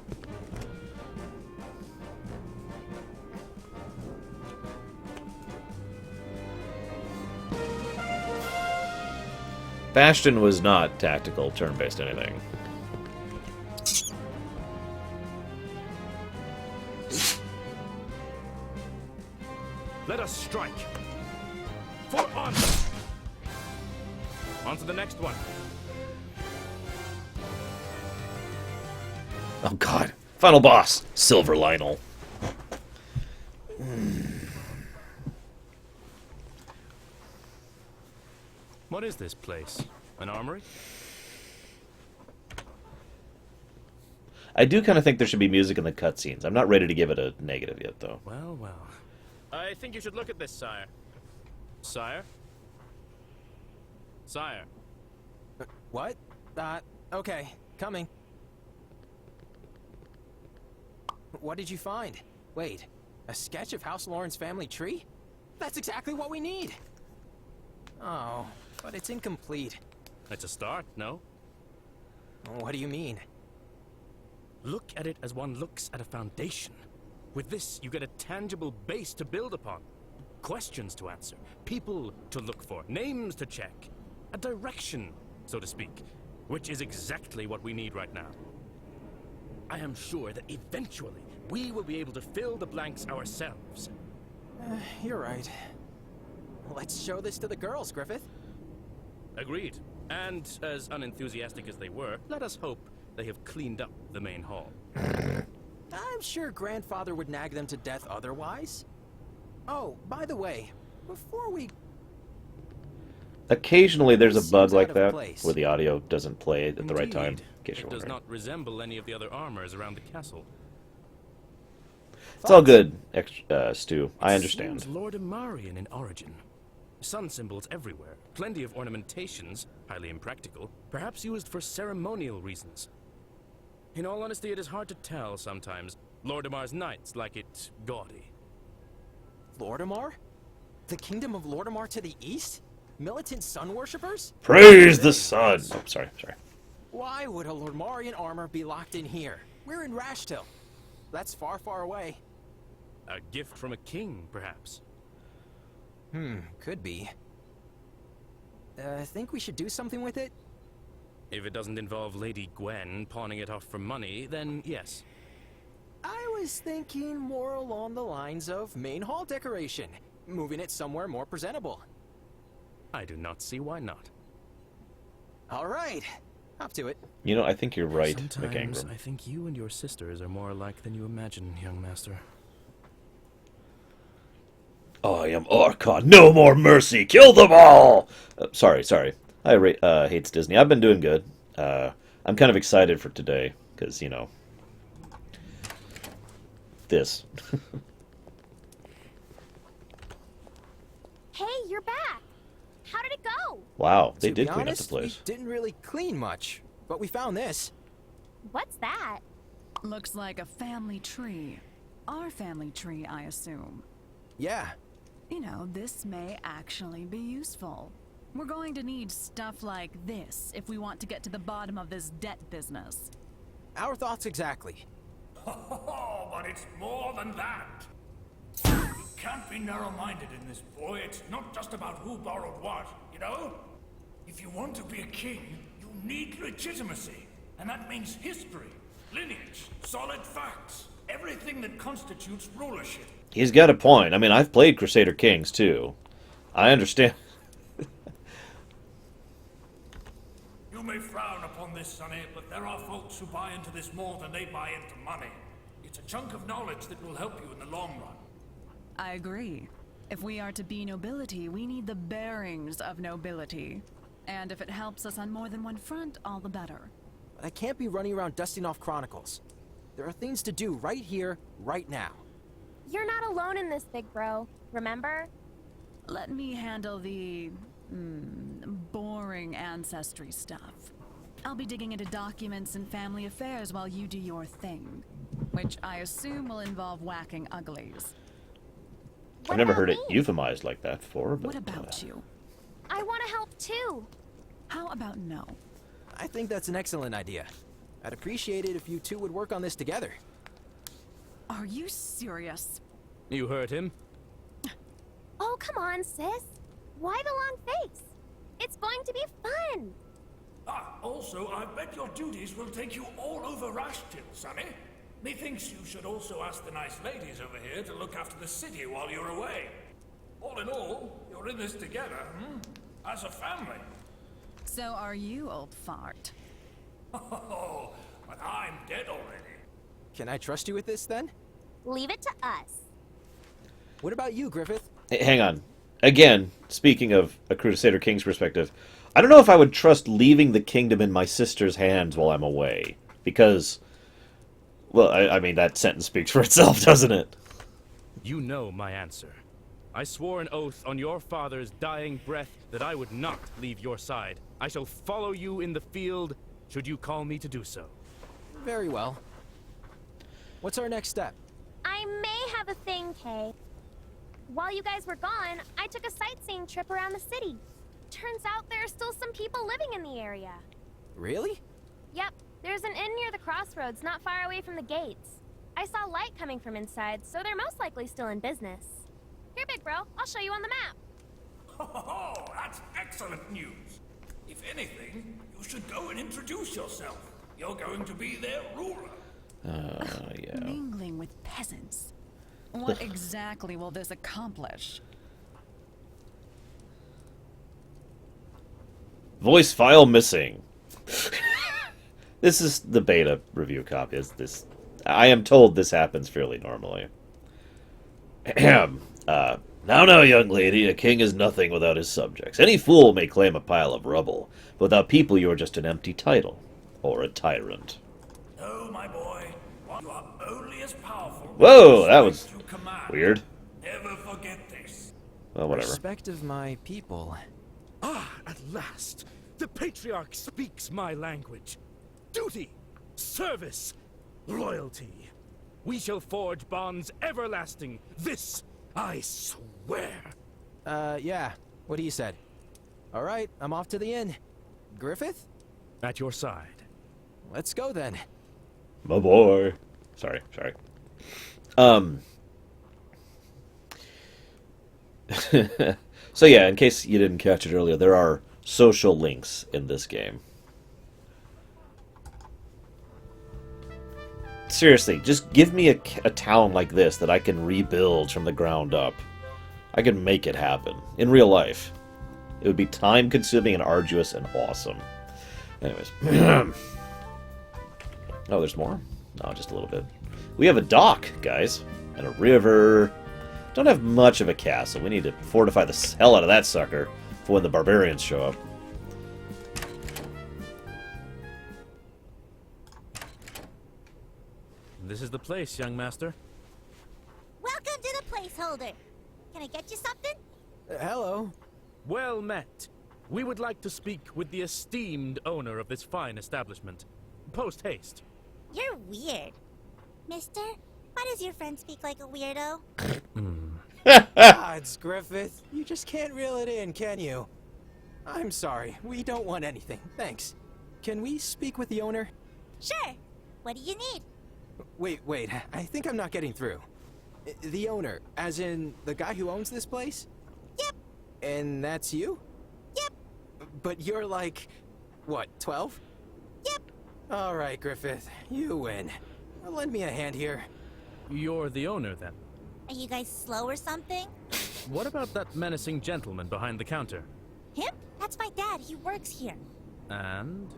Bastion was not tactical, turn-based anything. Let us strike. For honor. On to the next one. Oh god. Final boss. Silver Lionel. What is this place? An armory? I do kind of think there should be music in the cutscenes. I'm not ready to give it a negative yet, though. Well, well. I think you should look at this, sire. Sire? Sire. What? Okay, coming. What did you find? Wait, a sketch of House Lauren's family tree? That's exactly what we need! Oh, but it's incomplete. It's a start, no? What do you mean? Look at it as one looks at a foundation. With this, you get a tangible base to build upon. Questions to answer, people to look for, names to check. A direction, so to speak, which is exactly what we need right now. I am sure that eventually we will be able to fill the blanks ourselves. You're right. Let's show this to the girls, Griffith. Agreed. And as unenthusiastic as they were, let us hope they have cleaned up the main hall. I'm sure Grandfather would nag them to death otherwise. Oh, by the way, before we... Occasionally there's a bug Seems like out of that, place. where the audio doesn't play at the right time. Indeed. In case It you're does wondering. not resemble any of the other armors around the castle. It's all good, Stu. I understand. Seems Lord Amarian in origin. Sun symbols everywhere, plenty of ornamentations, highly impractical, perhaps used for ceremonial reasons. In all honesty, it is hard to tell sometimes. Lordamar's knights like it gaudy. Lordamar? The kingdom of Lordamar to the east? Militant sun worshippers? Praise the sun! Oh, sorry. Why would a Lordmarian armor be locked in here? We're in Rashtil. That's far, far away. A gift from a king, perhaps. Could be. Think we should do something with it? If it doesn't involve Lady Gwen pawning it off for money, then yes. I was thinking more along the lines of main hall decoration. Moving it somewhere more presentable. I do not see why not. All right, up to it. You know, I think you're right, Sometimes McAngrum. I think you and your sisters are more alike than you imagine, young master. I am Archon. No more mercy. Kill them all. Sorry. I hates Disney. I've been doing good. I'm kind of excited for today because you know this. Hey, you're back. How did it go? Wow, they To did be clean honest, up the place. we didn't really clean much, but we found this. What's that? Looks like a family tree. Our family tree, I assume. Yeah, You know, this may actually be useful. We're going to need stuff like this if we want to get to the bottom of this debt business. our thoughts exactly. Oh, but it's more than that. You can't be narrow-minded in this, boy. It's not just about who borrowed what, you know? If you want to be a king, you need legitimacy. And that means history, lineage, solid facts, everything that constitutes rulership. He's got a point. I mean, I've played Crusader Kings too. I understand. You may frown upon this, Sonny, but there are folks who buy into this more than they buy into money. It's a chunk of knowledge that will help you in the long run. I agree. If we are to be nobility, we need the bearings of nobility. And if it helps us on more than one front, all the better. But I can't be running around dusting off chronicles. There are things to do right here, right now. You're not alone in this, big bro. Remember? Let me handle the boring ancestry stuff. I'll be digging into documents and family affairs while you do your thing, which I assume will involve whacking uglies. I've never heard it about me? euphemized like that before. But, What about you? I want to help too. How about no? I think that's an excellent idea. I'd appreciate it if you two would work on this together. Are you serious? You heard him. Oh, come on, sis. Why the long face? It's going to be fun. Also, I bet your duties will take you all over Rashtil, Sonny. Methinks you should also ask the nice ladies over here to look after the city while you're away. All in all, you're in this together, as a family. So are you, old fart. Oh, but I'm dead already. Can I trust you with this then? Leave it to us. What about you, Griffith? Hey, hang on. Again, speaking of a Crusader King's perspective, I don't know if I would trust leaving the kingdom in my sister's hands while I'm away. Because, well, I mean, that sentence speaks for itself, doesn't it? You know my answer. I swore an oath on your father's dying breath that I would not leave your side. I shall follow you in the field, should you call me to do so. Very well. What's our next step? I may have a thing, Kay. While you guys were gone, I took a sightseeing trip around the city. Turns out there are still some people living in the area. Really? Yep, there's an inn near the crossroads not far away from the gates. I saw light coming from inside, so they're most likely still in business. Here, big bro, I'll show you on the map. Oh, that's excellent news. If anything, you should go and introduce yourself. You're going to be their ruler. Yeah. Mingling with peasants. What exactly will this accomplish? Voice file missing. This is the beta review copy. I am told this happens fairly normally. Ahem. Now, young lady, a king is nothing without his subjects. Any fool may claim a pile of rubble. But without people, you are just an empty title. Or a tyrant. No, my boy. You are only as powerful. Whoa, as that was you command. weird. Never forget this. Well, whatever. Respect of my people. Ah, at last! The Patriarch speaks my language. Duty, service, loyalty. We shall forge bonds everlasting. This I swear. Yeah. What do you said? All right, I'm off to the inn. Griffith? At your side. Let's go then. My boy. Sorry. So yeah, in case you didn't catch it earlier, there are social links in this game. Seriously, just give me a town like this that I can rebuild from the ground up. I can make it happen in real life. It would be time-consuming and arduous and awesome. Anyways. Oh, there's more? No, just a little bit. We have a dock, guys, and a river. Don't have much of a castle. We need to fortify the hell out of that sucker for when the barbarians show up. This is the place, young master. Welcome to the placeholder. Can I get you something? Hello. Well met. We would like to speak with the esteemed owner of this fine establishment. Post haste. You're weird. Mister, why does your friend speak like a weirdo? Gods, Griffith. You just can't reel it in, can you? I'm sorry. We don't want anything. Thanks. Can we speak with the owner? Sure. What do you need? Wait. I think I'm not getting through. The owner, as in the guy who owns this place? Yep. And that's you? Yep. But you're like, what, 12? Yep. All right, Griffith. You win. Lend me a hand here. You're the owner, then. Are you guys slow or something? What about that menacing gentleman behind the counter? Him? That's my dad. He works here. And?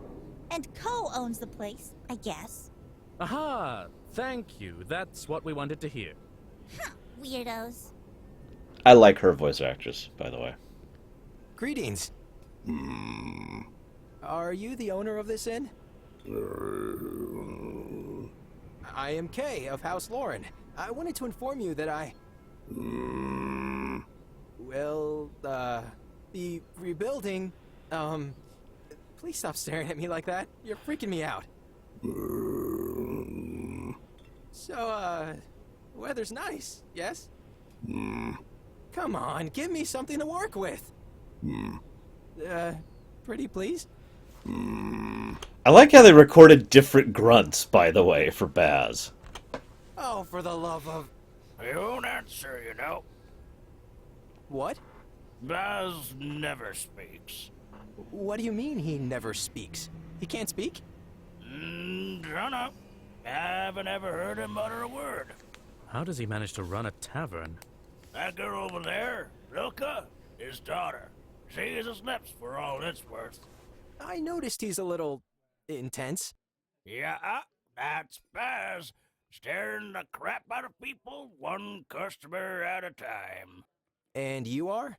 And co-owns the place, I guess. Aha! Thank you. That's what we wanted to hear. Huh. Weirdos. I like her voice actress, by the way. Greetings. Are you the owner of this inn? I am Kay of House Lauren. I wanted to inform you that well, the rebuilding, please stop staring at me like that. You're freaking me out. So, weather's nice, yes? Come on, give me something to work with. Pretty please? I like how they recorded different grunts, by the way, for Baz. Oh, for the love of... He won't answer, you know. What? Baz never speaks. What do you mean he never speaks? He can't speak? Dunno. Haven't ever heard him utter a word. How does he manage to run a tavern? That girl over there, Rilka, his daughter. She is his lips for all it's worth. I noticed he's a little... intense. Yeah, that's Baz. Staring the crap out of people, one customer at a time. And you are?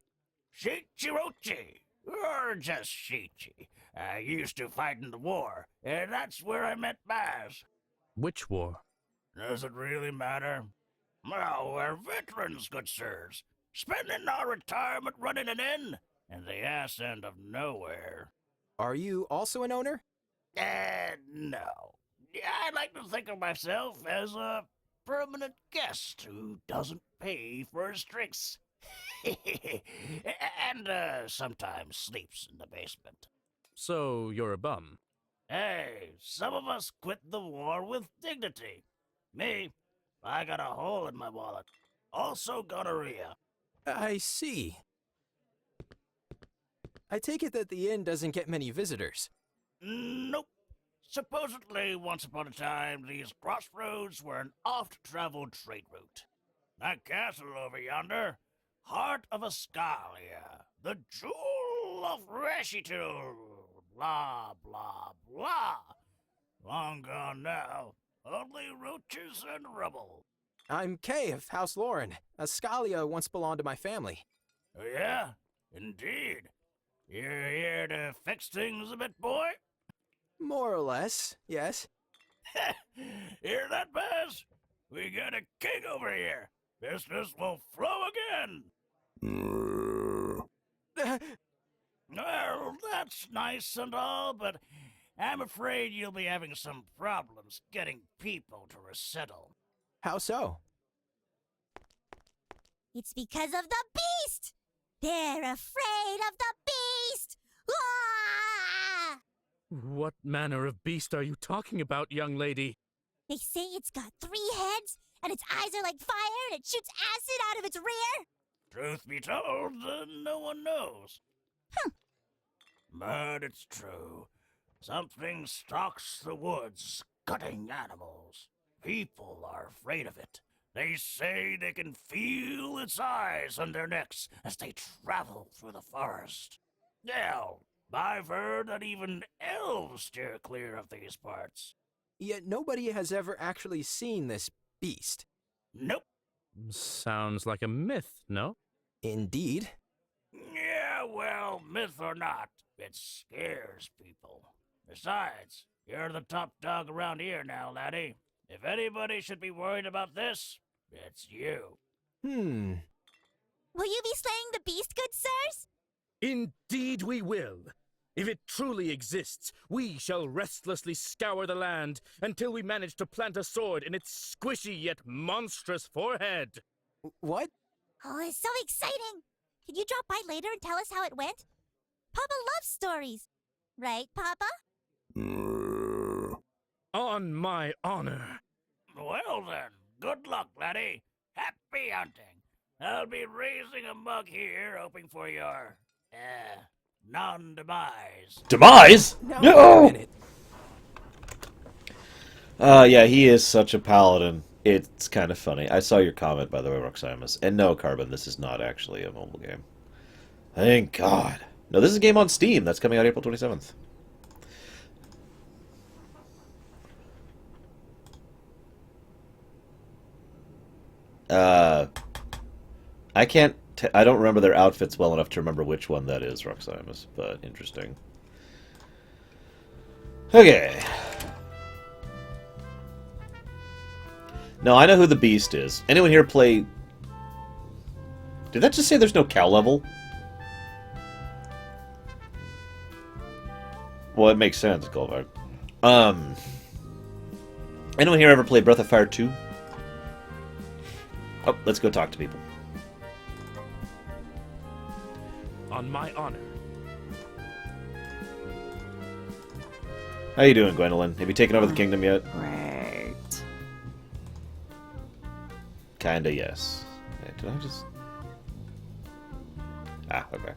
Shichirochi, or just Shichi. I used to fight in the war, and that's where I met Baz. Which war? Does it really matter? Well, we're veterans, good sirs. Spending our retirement running an inn, in the ass end of nowhere. Are you also an owner? No. I like to think of myself as a permanent guest who doesn't pay for his drinks. And sometimes sleeps in the basement. So, you're a bum. Hey, some of us quit the war with dignity. Me, I got a hole in my wallet. Also gonorrhea. I see. I take it that the inn doesn't get many visitors. Nope. Supposedly, once upon a time, these crossroads were an oft-traveled trade route. That castle over yonder, heart of Ascalia, the jewel of Reshitul, blah, blah, blah. Long gone now, only roaches and rubble. I'm Kay of House Lauren. Ascalia once belonged to my family. Oh, yeah? Indeed. You're here to fix things a bit, boy? More or less, yes. Hear that, Baz? We got a king over here. Business will flow again. Well, that's nice and all, but I'm afraid you'll be having some problems getting people to resettle. How so? It's because of the beast! They're afraid of the beast! Ah! What manner of beast are you talking about, young lady? They say it's got 3 heads, and its eyes are like fire, and it shoots acid out of its rear. Truth be told, no one knows. But it's true. Something stalks the woods, cutting animals. People are afraid of it. They say they can feel its eyes on their necks as they travel through the forest. Hell, I've heard that even elves steer clear of these parts. Yet nobody has ever actually seen this beast. Nope. Sounds like a myth, no? Indeed. Yeah, well, myth or not, it scares people. Besides, you're the top dog around here now, laddie. If anybody should be worried about this, it's you. Will you be slaying the beast, good sirs? Indeed we will. If it truly exists, we shall restlessly scour the land until we manage to plant a sword in its squishy yet monstrous forehead. What? Oh, it's so exciting. Can you drop by later and tell us how it went? Papa loves stories. Right, Papa? On my honor. Well then, good luck, laddie. Happy hunting. I'll be raising a mug here, hoping for your, non-demise. Demise? Now, No! wait a minute. Yeah, he is such a paladin. It's kind of funny. I saw your comment, by the way, Roximus. And no, Carbon, this is not actually a mobile game. Thank God. No, this is a game on Steam. That's coming out April 27th. I can't... I don't remember their outfits well enough to remember which one that is, Roximus, but interesting. Okay. No, I know who the Beast is. Anyone here play... Did that just say there's no cow level? Well, it makes sense, Goldberg. Anyone here ever play Breath of Fire 2? Oh, let's go talk to people. On my honor. How you doing, Gwendolyn? Have you taken over the kingdom yet? Great. Kinda, yes. Wait, did I just... Ah, okay.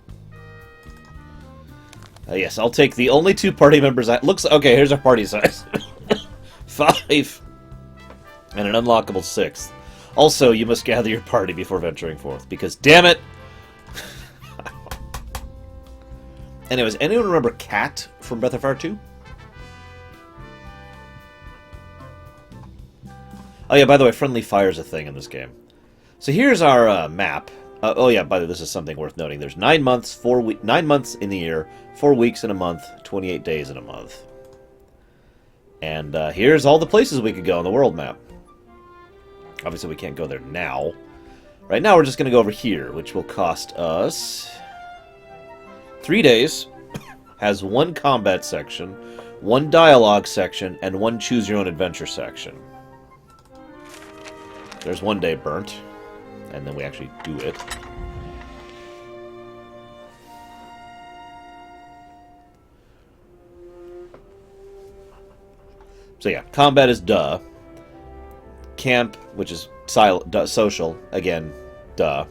Yes, I'll take the only 2 party members I... Looks... Okay, here's our party size. 5. And an unlockable 6th. Also, you must gather your party before venturing forth, because, damn it! Anyways, anyone remember Cat from Breath of Fire 2? Oh yeah, by the way, friendly fire's a thing in this game. So here's our map. Oh yeah, by the way, this is something worth noting. There's 9 months, 9 months in the year, 4 weeks in a month, 28 days in a month. And here's all the places we could go on the world map. Obviously, we can't go there now. Right now, we're just going to go over here, which will cost us 3 days. Has 1 combat section, 1 dialogue section, and 1 choose-your-own-adventure section. There's 1 day burnt, and then we actually do it. So yeah, combat is duh. Camp, which is social, again, duh.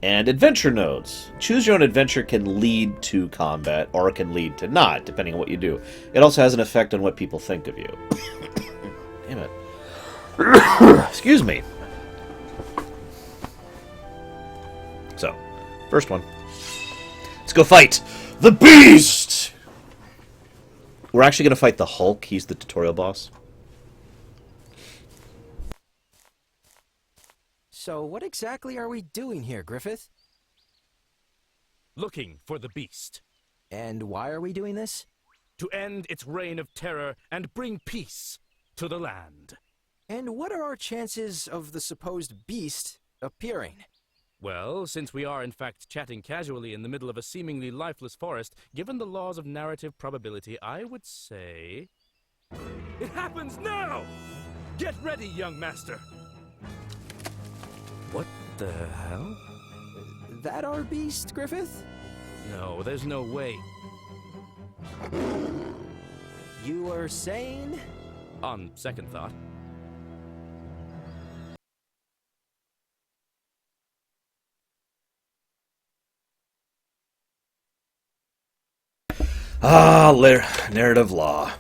And adventure nodes. Choose your own adventure can lead to combat, or it can lead to not, depending on what you do. It also has an effect on what people think of you. Damn it. Excuse me. So, first one. Let's go fight the Beast! We're actually going to fight the Hulk. He's the tutorial boss. So what exactly are we doing here, Griffith? Looking for the beast. And why are we doing this? To end its reign of terror and bring peace to the land. And what are our chances of the supposed beast appearing? Well, since we are in fact chatting casually in the middle of a seemingly lifeless forest, given the laws of narrative probability, I would say... It happens now! Get ready, young master! What the hell? That our beast, Griffith? No, there's no way. You were saying? On second thought. Ah, narrative law.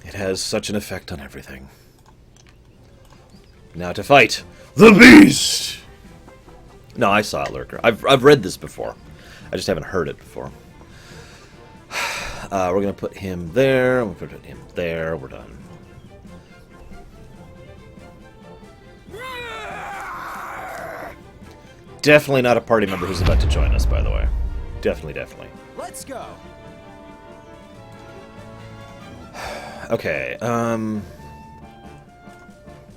It has such an effect on everything. Now to fight the Beast! No, I saw it, Lurker. I've read this before. I just haven't heard it before. We're going to put him there. We're going to put him there. We're done. Definitely not a party member who's about to join us, by the way. Definitely, definitely. Let's go. Okay,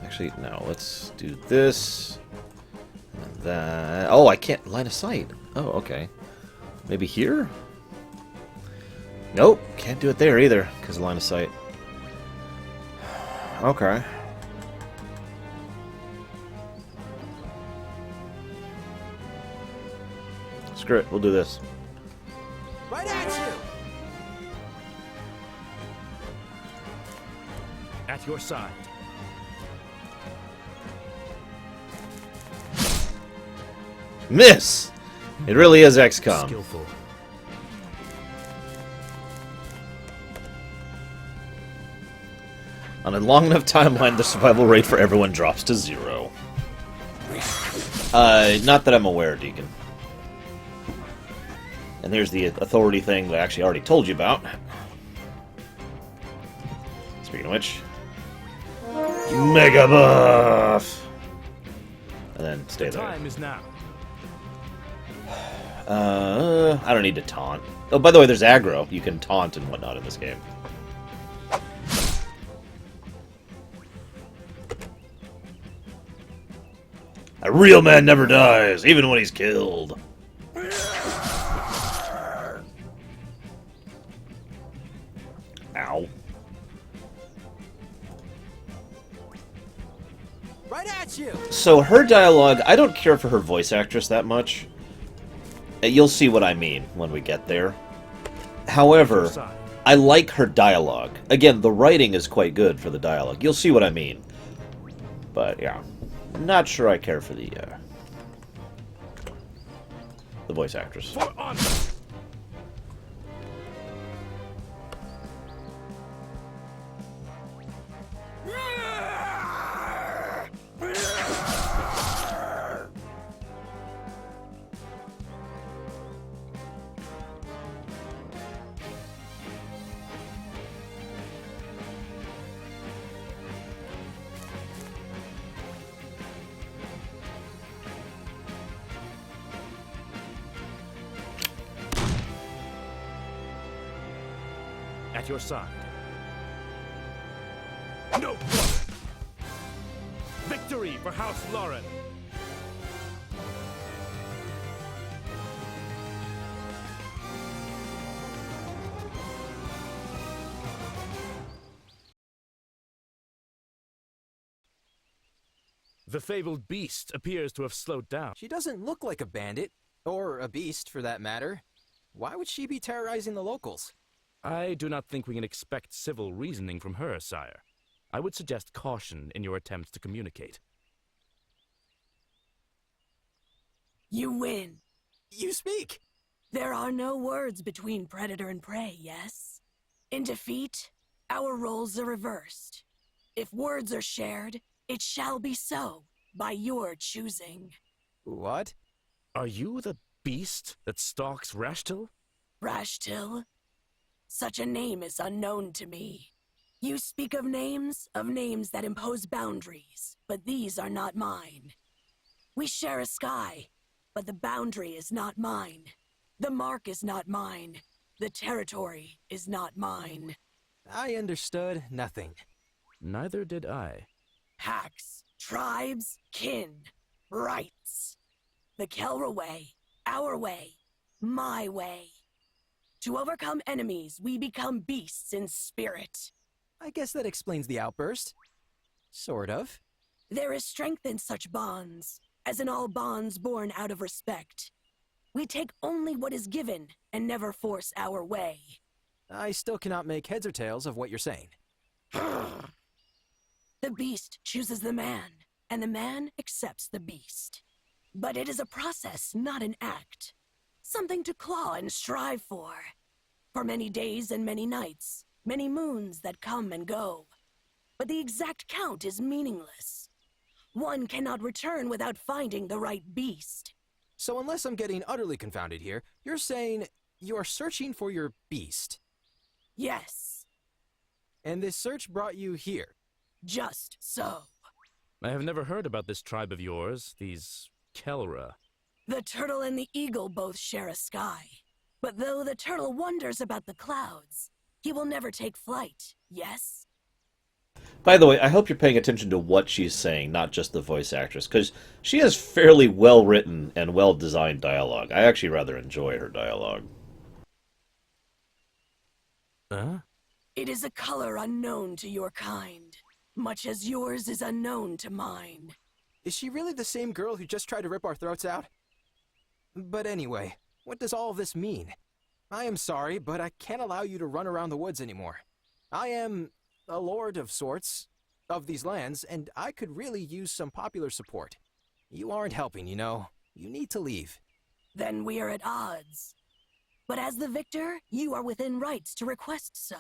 actually, no, let's do this. And that. Oh, I can't line of sight. Oh, okay. Maybe here? Nope, can't do it there either, because of line of sight. Okay. Screw it, we'll do this. Right at you. At your side. Miss! It really is XCOM. Skillful. On a long enough timeline, the survival rate for everyone drops to 0. Not that I'm aware, Deacon. And there's the authority thing that I actually already told you about. Speaking of which... Mega buff! And then stay there. Time is now. I don't need to taunt. Oh, by the way, there's aggro. You can taunt and whatnot in this game. A real man never dies, even when he's killed. Ow. Right at you. So her dialogue, I don't care for her voice actress that much. You'll see what I mean when we get there. However, I like her dialogue. Again, the writing is quite good for the dialogue. You'll see what I mean. But yeah, not sure I care for the voice actress. For honor. At your side. No problem. Victory for House Lauren. The fabled beast appears to have slowed down. She doesn't look like a bandit, or a beast for that matter. Why would she be terrorizing the locals? I do not think we can expect civil reasoning from her, sire. I would suggest caution in your attempts to communicate. You win. You speak. There are no words between predator and prey, yes? In defeat, our roles are reversed. If words are shared, it shall be so, by your choosing. What? Are you the beast that stalks Rashtil? Rashtil? Such a name is unknown to me. You speak of names that impose boundaries, but these are not mine. We share a sky, but the boundary is not mine. The mark is not mine. The territory is not mine. I understood nothing. Neither did I. Packs, tribes, kin, rights. The Kelra way, our way, my way. To overcome enemies, we become beasts in spirit. I guess that explains the outburst. Sort of. There is strength in such bonds, as in all bonds born out of respect. We take only what is given and never force our way. I still cannot make heads or tails of what you're saying. The beast chooses the man, and the man accepts the beast. But it is a process, not an act. Something to claw and strive for. For many days and many nights, many moons that come and go. But the exact count is meaningless. One cannot return without finding the right beast. So unless I'm getting utterly confounded here, you're saying you're searching for your beast. Yes, And this search brought you here. just so. I have never heard about this tribe of yours, these Kelra. The turtle and the eagle both share a sky. But though the turtle wonders about the clouds, he will never take flight, yes? By the way, I hope you're paying attention to what she's saying, not just the voice actress, because she has fairly well-written and well-designed dialogue. I actually rather enjoy her dialogue. Huh? It is a color unknown to your kind, much as yours is unknown to mine. Is she really the same girl who just tried to rip our throats out? But anyway, what does all of this mean? I am sorry, but I can't allow you to run around the woods anymore. I am a lord of sorts of these lands, and I could really use some popular support. You aren't helping, you know. You need to leave. Then we are at odds. But as the victor, you are within rights to request so.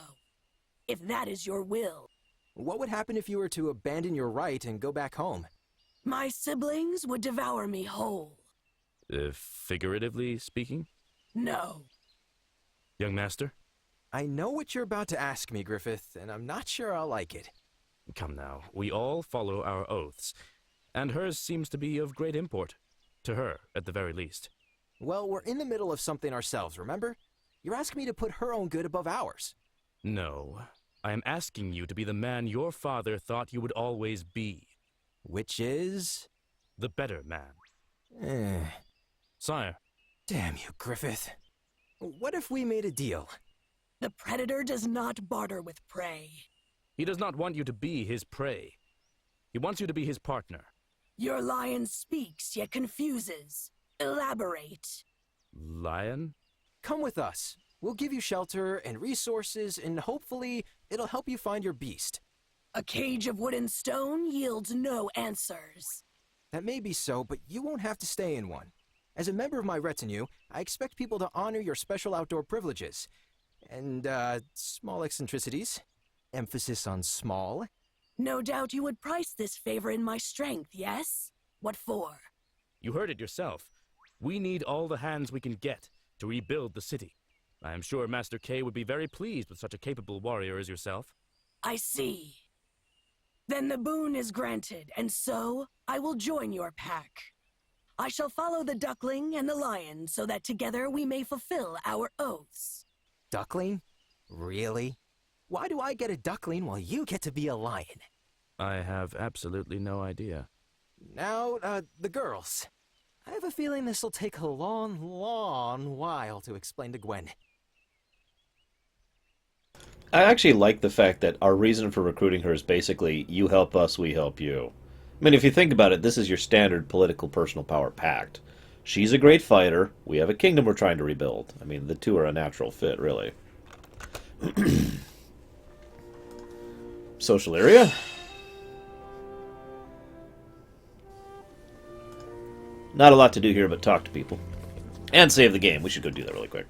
If that is your will. What would happen if you were to abandon your right and go back home? My siblings would devour me whole. Figuratively speaking? No. Young master? I know what you're about to ask me, Griffith, and I'm not sure I'll like it. Come now, we all follow our oaths, and hers seems to be of great import. To her, at the very least. Well, we're in the middle of something ourselves, remember? You're asking me to put her own good above ours. No, I am asking you to be the man your father thought you would always be. Which is? The better man. Eh. Sire. Damn you, Griffith. What if we made a deal? The predator does not barter with prey. He does not want you to be his prey. He wants you to be his partner. Your lion speaks, yet confuses. Elaborate. Lion? Come with us. We'll give you shelter and resources, and hopefully it'll help you find your beast. A cage of wood and stone yields no answers. That may be so, but you won't have to stay in one. As a member of my retinue, I expect people to honor your special outdoor privileges. And, small eccentricities. Emphasis on small. No doubt you would price this favor in my strength, yes? What for? You heard it yourself. We need all the hands we can get to rebuild the city. I am sure Master K would be very pleased with such a capable warrior as yourself. I see. Then the boon is granted, and so I will join your pack. I shall follow the duckling and the lion so that together we may fulfill our oaths. Duckling? Really? Why do I get a duckling while you get to be a lion? I have absolutely no idea. Now, the girls. I have a feeling this'll take a long, long while to explain to Gwen. I actually like the fact that our reason for recruiting her is basically, you help us, we help you. I mean, if you think about it, this is your standard political personal power pact. She's a great fighter. We have a kingdom we're trying to rebuild. I mean, the two are a natural fit, really. Social area? Not a lot to do here but talk to people. And save the game. We should go do that really quick.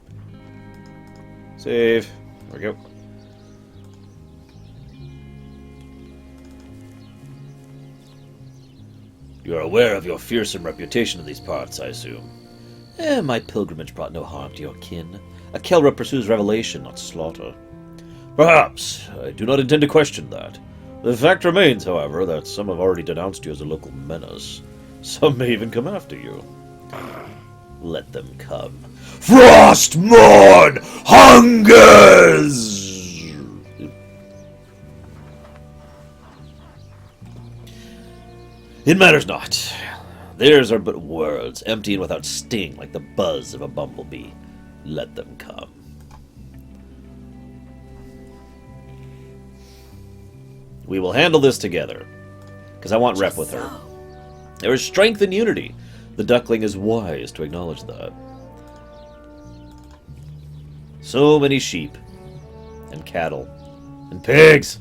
Save. There we go. You are aware of your fearsome reputation in these parts, I assume. My pilgrimage brought no harm to your kin. A Kelra pursues revelation, not slaughter. Perhaps. I do not intend to question that. The fact remains, however, that some have already denounced you as a local menace. Some may even come after you. Let them come. Frostmourne hungers! It matters not. Theirs are but words, empty and without sting, like the buzz of a bumblebee. Let them come. We will handle this together, because I want rep with her. There is strength in unity. The duckling is wise to acknowledge that. So many sheep, and cattle, and pigs!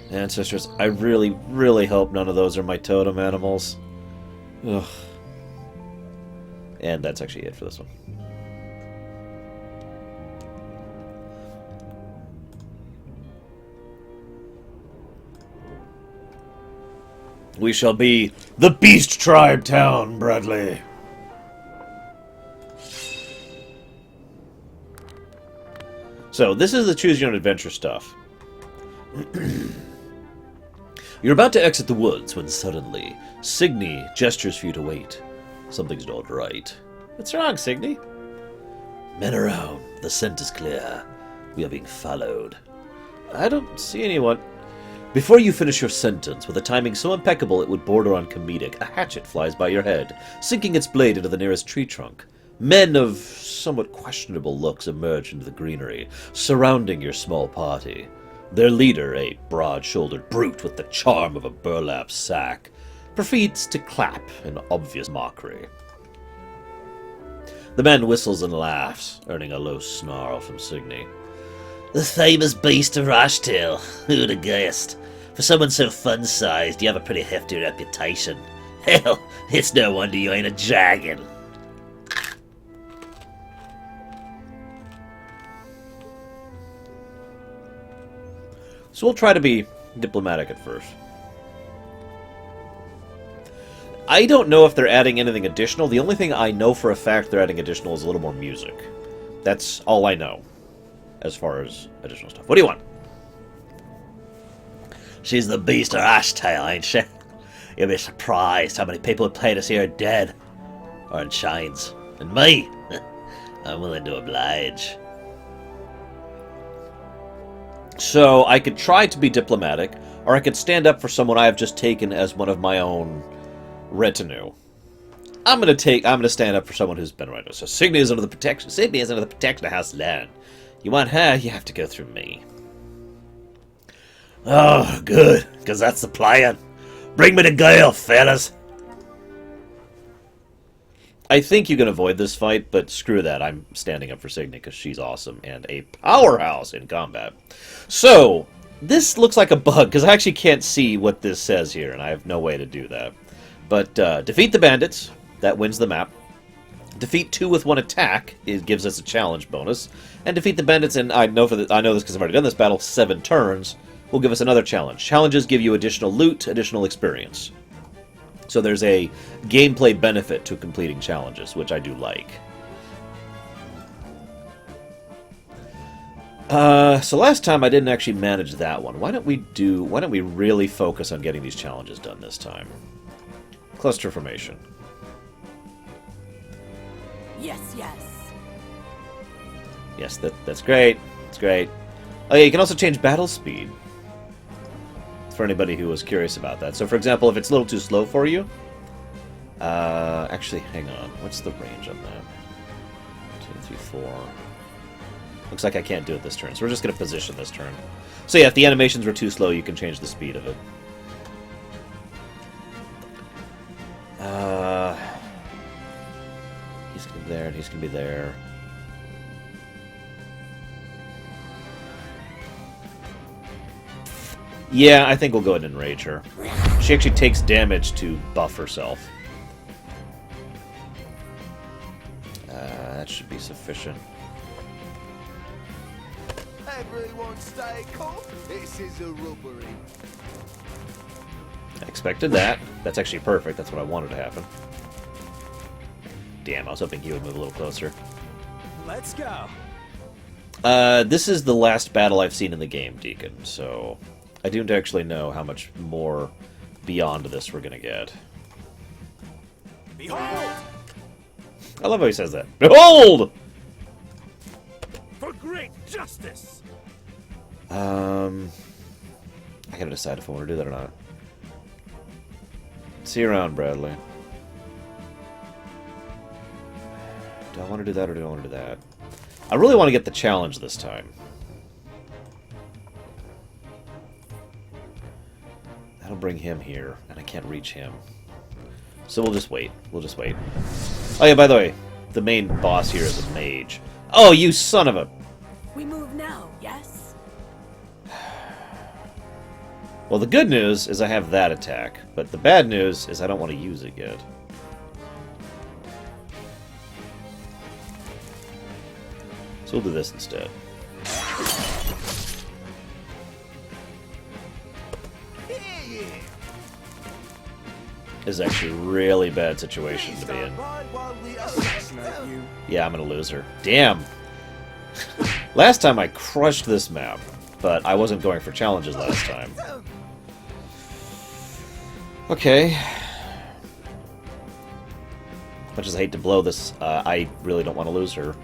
Ancestors, I really, really hope none of those are my totem animals. Ugh. And that's actually it for this one. We shall be the Beast Tribe Town, Bradley. So, this is the choose your own adventure stuff. You're about to exit the woods when suddenly, Signy gestures for you to wait. Something's not right. What's wrong, Signy? Men around. The scent is clear. We are being followed. I don't see anyone. Before you finish your sentence, with a timing so impeccable it would border on comedic, a hatchet flies by your head, sinking its blade into the nearest tree trunk. Men of somewhat questionable looks emerge into the greenery, surrounding your small party. Their leader, a broad-shouldered brute with the charm of a burlap sack, proceeds to clap in obvious mockery. The man whistles and laughs, earning a low snarl from Signy. The famous beast of Rashtail. Who'd have guessed? For someone so fun-sized, you have a pretty hefty reputation. Hell, it's no wonder you ain't a dragon. So we'll try to be diplomatic at first. I don't know if they're adding anything additional. The only thing I know for a fact they're adding additional is a little more music. That's all I know as far as additional stuff. What do you want? She's the beast of Ashtail, ain't she? You'll be surprised how many people who played us here are dead. Or in chains. And me? I'm willing to oblige. So, I could try to be diplomatic, or I could stand up for someone I have just taken as one of my own retinue. I'm gonna stand up for someone who's been right. So Signy is under the protection. Signy is under the protection of House Land. You want her, you have to go through me. Oh, good, because that's the plan. Bring me the girl, fellas. I think you can avoid this fight, but screw that. I'm standing up for Signy because she's awesome and a powerhouse in combat. So, this looks like a bug because I actually can't see what this says here, and I have no way to do that. But defeat the bandits. That wins the map. Defeat 2 with 1 attack. It gives us a challenge bonus. And defeat the bandits, and I know this because I've already done this battle, 7 turns, will give us another challenge. Challenges give you additional loot, additional experience. So there's a gameplay benefit to completing challenges, which I do like. So last time I didn't actually manage that one. Why don't we really focus on getting these challenges done this time? Cluster formation. Yes. Yes, that's great. That's great. Oh yeah, you can also change battle speed. For anybody who was curious about that. So for example, if it's a little too slow for you... actually, hang on. What's the range on that? 2, 3, 4... Looks like I can't do it this turn, so we're just going to position this turn. So yeah, if the animations were too slow, you can change the speed of it. He's going to be there, and he's going to be there. Yeah, I think we'll go ahead and enrage her. She actually takes damage to buff herself. That should be sufficient. Everyone stay calm. This is a robbery. I expected that. That's actually perfect. That's what I wanted to happen. Damn, I was hoping he would move a little closer. Let's go. This is the last battle I've seen in the game, Deacon, so I don't actually know how much more beyond this we're gonna get. Behold! I love how he says that. Behold! For great justice! I gotta decide if I want to do that or not. See you around, Bradley. Do I want to do that or do I want to do that? I really want to get the challenge this time. That'll bring him here, and I can't reach him. So we'll just wait. We'll just wait. Oh yeah, by the way, the main boss here is a mage. Oh, you son of a... We move now, yes? Well, the good news is I have that attack, but the bad news is I don't want to use it yet. So we'll do this instead. This is actually a really bad situation to be in. Yeah, I'm gonna lose her. Damn! Last time I crushed this map, but I wasn't going for challenges last time. Okay. Much as I hate to blow this, I really don't want to lose her.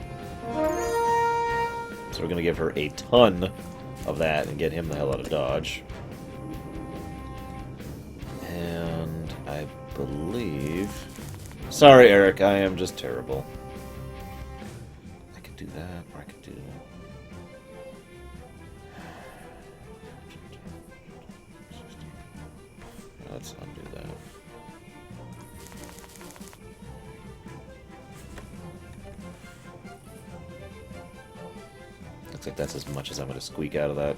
So we're going to give her a ton of that and get him the hell out of Dodge. And I believe... Sorry, Eric, I am just terrible. I could do that, or I could do... Let's undo that. Looks like that's as much as I'm going to squeak out of that.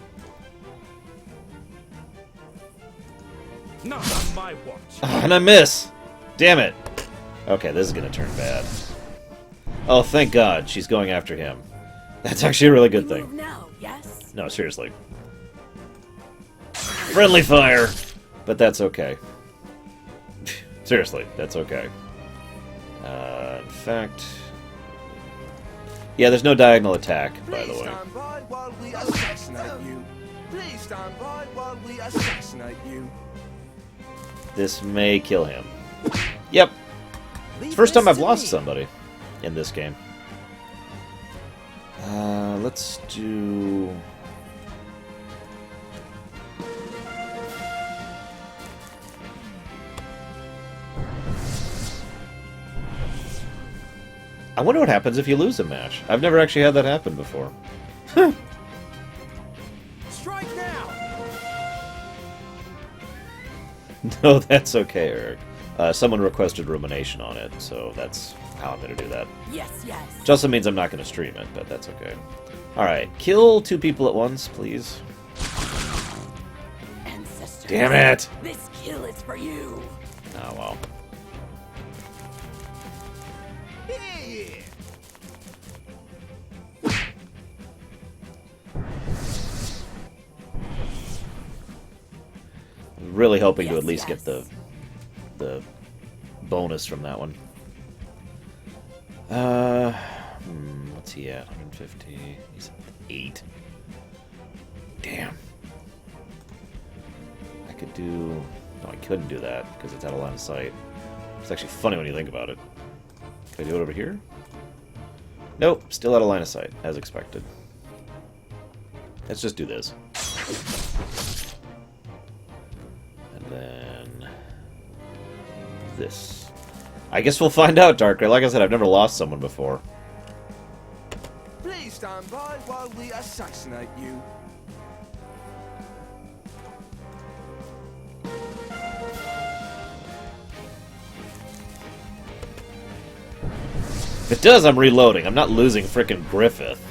Not on my watch. Oh, and I miss! Damn it! Okay, this is going to turn bad. Oh, thank God, she's going after him. That's actually a really good thing. Move now, yes? No, seriously. Friendly fire! But that's okay. Seriously, that's okay. In fact... Yeah, there's no diagonal attack, by the way. Stand by while we assassinate you. Please stand by while we assassinate you. This may kill him. Yep. It's the first time I've lost somebody in this game. Let's do... I wonder what happens if you lose a match. I've never actually had that happen before. Strike now! No, that's okay, Eric. Someone requested rumination on it, so that's how I'm going to do that. Yes, yes. Which also means I'm not going to stream it, but that's okay. Alright, kill 2 people at once, please. Ancestors. Damn it! This kill is for you. Oh, well. Yeah. Really hoping to Yes, at least yes. get the bonus from that one. What's he at? 150. He's at 8. Damn. I could do... No, I couldn't do that because it's out of line of sight. It's actually funny when you think about it. Can I do it over here? Nope, still out of line of sight, as expected. Let's just do this. And then... this. I guess we'll find out, Darkrai. Like I said, I've never lost someone before. Please stand by while we assassinate you. If it does, I'm reloading. I'm not losing frickin' Griffith.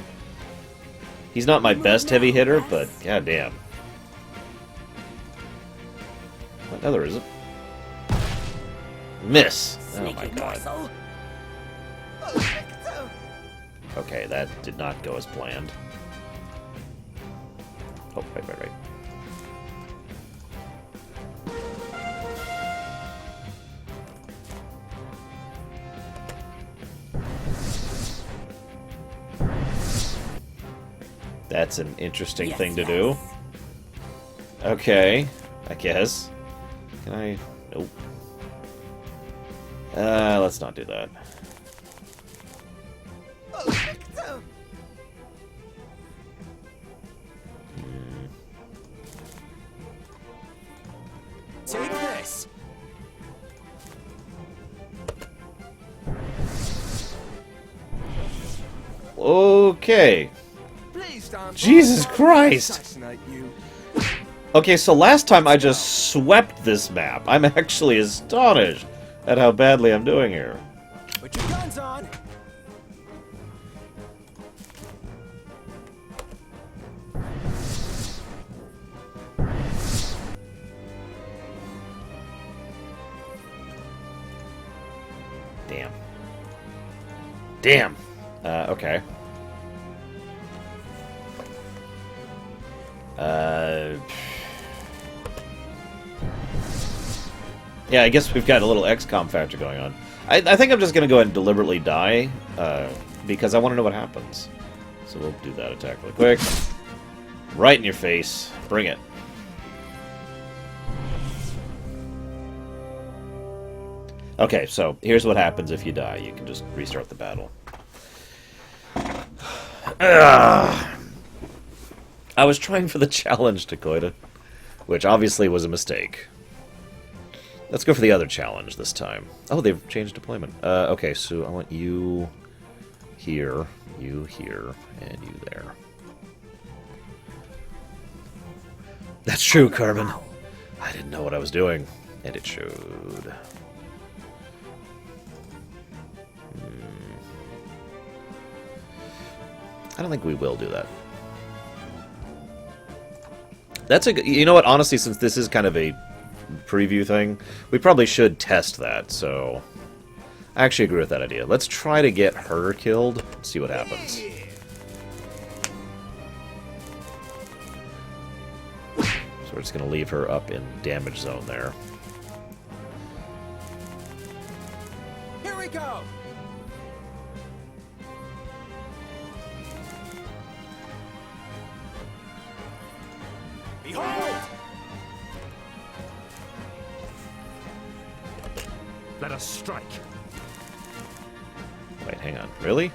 He's not my best heavy hitter, but goddamn. What other is it? Miss. Oh my Sneaky god. morsel. Okay, that did not go as planned. Oh, right. That's an interesting Yes, thing to yes. do. Okay, I guess. Can I... Nope. Let's not do that. Take this! Okay. Please stand by Jesus while we Christ! assassinate you. Okay, so last time I just swept this map. I'm actually astonished at how badly I'm doing here. Put your guns on! Damn. Damn. Okay. Yeah, I guess we've got a little XCOM factor going on. I think I'm just going to go ahead and deliberately die, because I want to know what happens. So we'll do that attack really quick. Right in your face. Bring it. Okay, so here's what happens if you die. You can just restart the battle. I was trying for the challenge, Dakota, which obviously was a mistake. Let's go for the other challenge this time. Oh, they've changed deployment. Okay, so I want you here, and you there. That's true, Carmen. I didn't know what I was doing, and it showed. I don't think we will do that. That's a... You know what? Honestly, since this is kind of a preview thing, we probably should test that, so... I actually agree with that idea. Let's try to get her killed, see what happens. So we're just going to leave her up in damage zone there. Here we go! Behold! Let us strike. Wait, hang on. Really?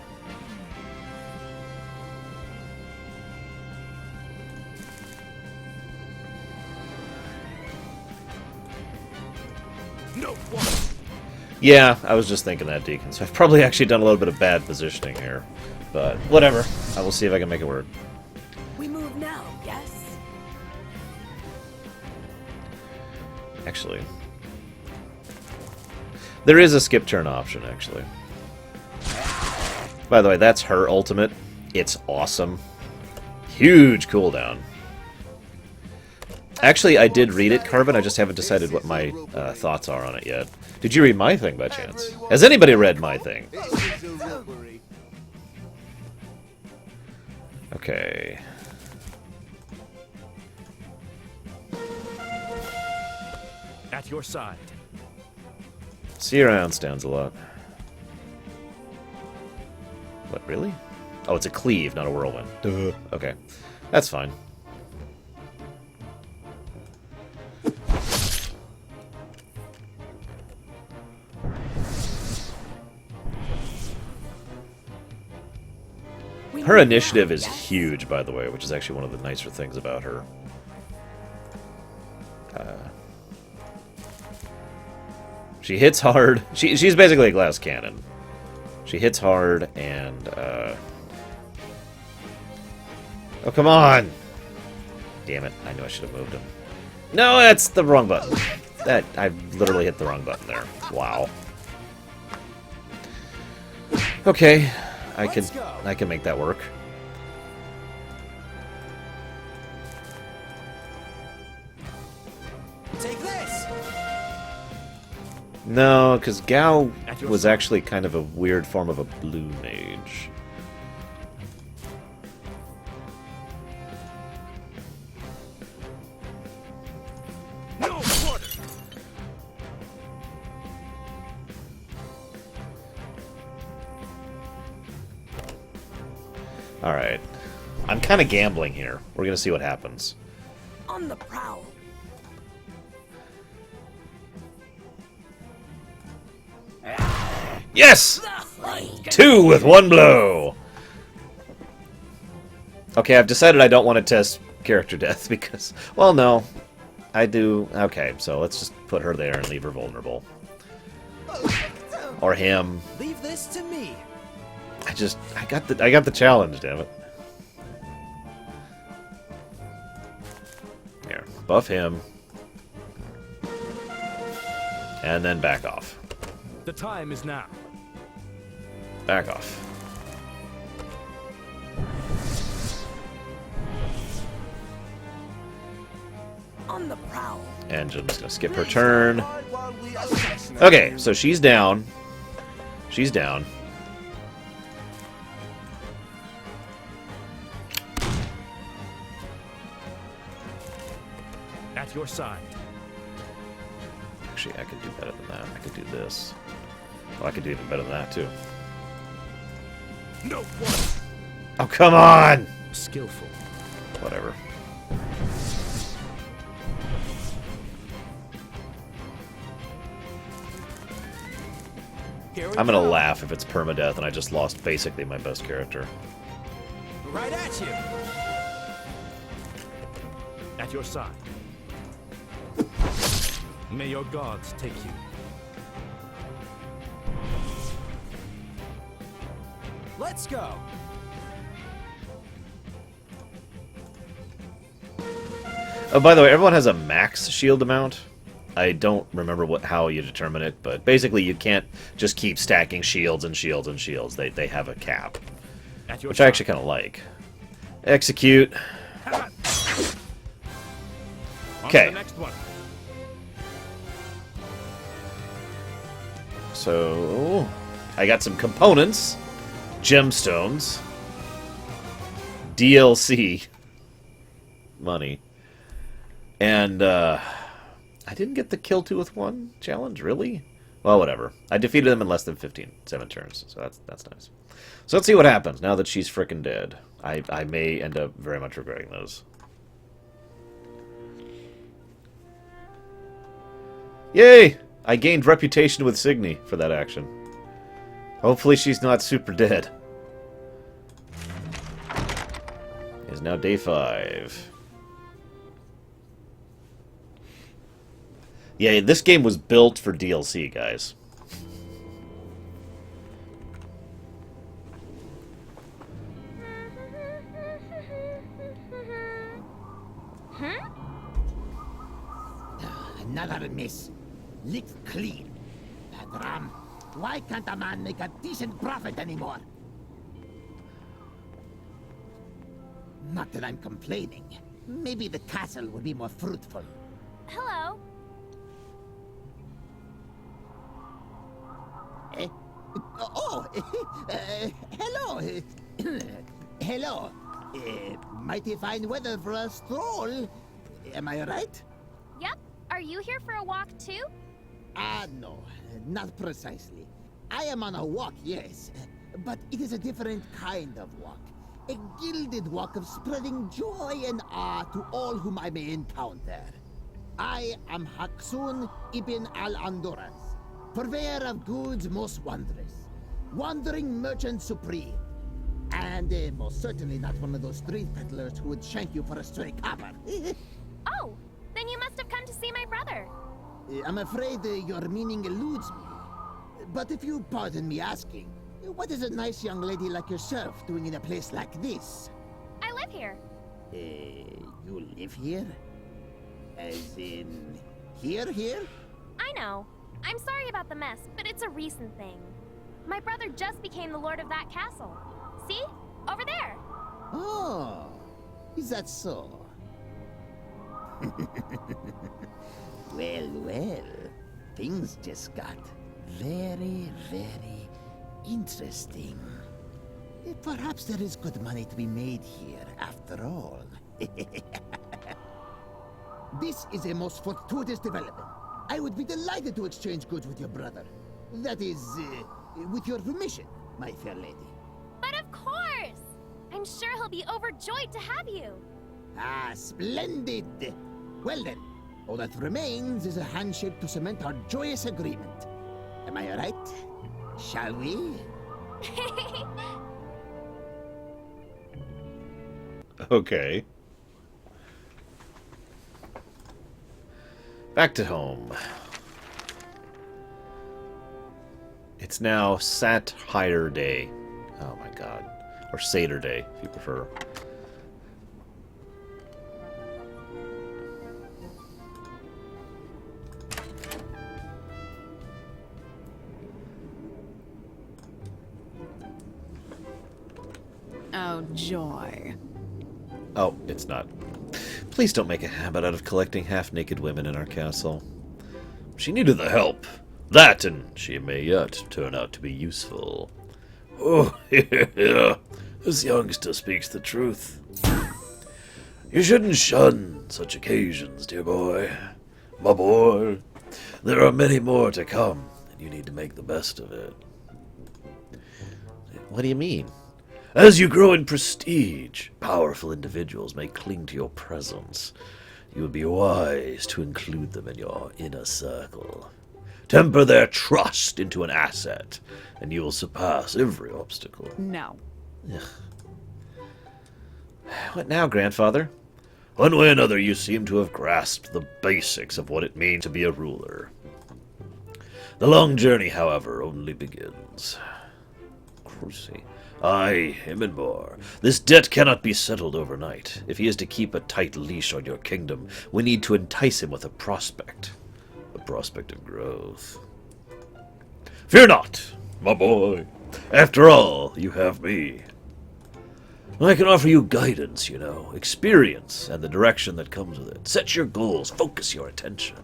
No one. Yeah, I was just thinking that, Deacon. So I've probably actually done a little bit of bad positioning here. But whatever. I will see if I can make it work. We move now, yes? Actually, there is a skip turn option, actually. By the way, that's her ultimate. It's awesome. Huge cooldown. Actually, I did read it, Carbon. I just haven't decided what my thoughts are on it yet. Did you read my thing by chance? Has anybody read my thing? Okay. At your side. See you around, stands a lot. What, really? Oh, it's a cleave, not a whirlwind. Duh. Okay. That's fine. Her initiative is huge, by the way, which is actually one of the nicer things about her. She hits hard. She's basically a glass cannon. She hits hard and... Oh, come on! Damn it. I knew I should have moved him. No, that's the wrong button. I literally hit the wrong button there. Wow. Okay. I can make that work. Take this! No, because Gao was actually kind of a weird form of a blue mage. No quarter. Alright. I'm kind of gambling here. We're going to see what happens. On the prowl. Yes! 2 with 1 blow! Okay, I've decided I don't want to test character death because... Well, no. I do... Okay, so let's just put her there and leave her vulnerable. Or him. Leave this to me. I got the challenge, damn it. Here, buff him. And then back off. The time is now. Back off. On the prowl. And Jim's gonna skip her turn. Okay, so she's down. She's down. At your side. Actually, I could do better than that. I could do this. Oh, I could do even better than that, too. No one. Oh, come on! Skillful. Whatever. I'm gonna laugh if it's permadeath and I just lost basically my best character. Right at you. At your side. May your gods take you. Let's go. Oh, by the way, everyone has a max shield amount. I don't remember how you determine it, but basically you can't just keep stacking shields and shields and shields. They have a cap, which I actually kind of like. Execute. Okay. So I got some components, gemstones, DLC, money, and I didn't get the kill 2 with 1 challenge, really? Well, whatever. I defeated them in less than 7 turns, so that's nice. So let's see what happens now that she's frickin' dead. I may end up very much regretting those. Yay! I gained reputation with Signy for that action. Hopefully she's not super dead. It is now day 5. Yeah, this game was built for DLC, guys. Another miss. Licked clean. Padram, why can't a man make a decent profit anymore? Not that I'm complaining. Maybe the castle would be more fruitful. Hello. Oh, hello. Hello. Mighty fine weather for a stroll. Am I right? Yep. Are you here for a walk too? No, not precisely. I am on a walk, yes, but it is a different kind of walk. A gilded walk of spreading joy and awe to all whom I may encounter. I am Haksun ibn al-Andoras, purveyor of goods most wondrous, wandering merchant supreme, and most certainly not one of those street peddlers who would shank you for a stray copper. Oh, then you must have come to see my brother. I'm afraid your meaning eludes me. But if you pardon me asking, what is a nice young lady like yourself doing in a place like this? I live here. You live here? As in, here? I know. I'm sorry about the mess, but it's a recent thing. My brother just became the lord of that castle. See? Over there. Oh, is that so? Well, things just got very, very interesting. Perhaps there is good money to be made here, after all. This is a most fortuitous development. I would be delighted to exchange goods with your brother. That is, with your permission, my fair lady. But of course! I'm sure he'll be overjoyed to have you. Ah, splendid! Well then, all that remains is a handshake to cement our joyous agreement. Am I right? Shall we? Okay. Back to home. It's now Satire Day. Oh my god. Or Seder Day, if you prefer. Oh, joy. Oh, it's not. Please don't make a habit out of collecting half-naked women in our castle. She needed the help. That, and she may yet turn out to be useful. Oh, yeah. This youngster speaks the truth. You shouldn't shun such occasions, dear boy. My boy. There are many more to come, and you need to make the best of it. What do you mean? As you grow in prestige, powerful individuals may cling to your presence. You would be wise to include them in your inner circle. Temper their trust into an asset, and you will surpass every obstacle. No. Ugh. What now, grandfather? One way or another, you seem to have grasped the basics of what it means to be a ruler. The long journey, however, only begins. Cruci. Aye, him and more. This debt cannot be settled overnight. If he is to keep a tight leash on your kingdom, we need to entice him with a prospect. A prospect of growth. Fear not, my boy. After all, you have me. I can offer you guidance, you know, experience, and the direction that comes with it. Set your goals, focus your attention.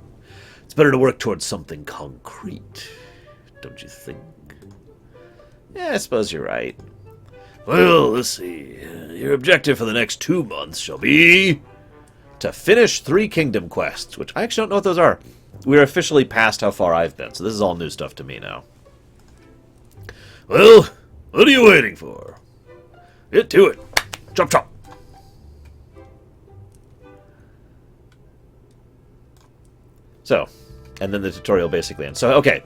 It's better to work towards something concrete, don't you think? Yeah, I suppose you're right. Well, let's see. Your objective for the next 2 months shall be to finish 3 kingdom quests, which I actually don't know what those are. We're officially past how far I've been, so this is all new stuff to me now. Well, what are you waiting for? Get to it. Chop chop. So, and then the tutorial basically ends. So, okay.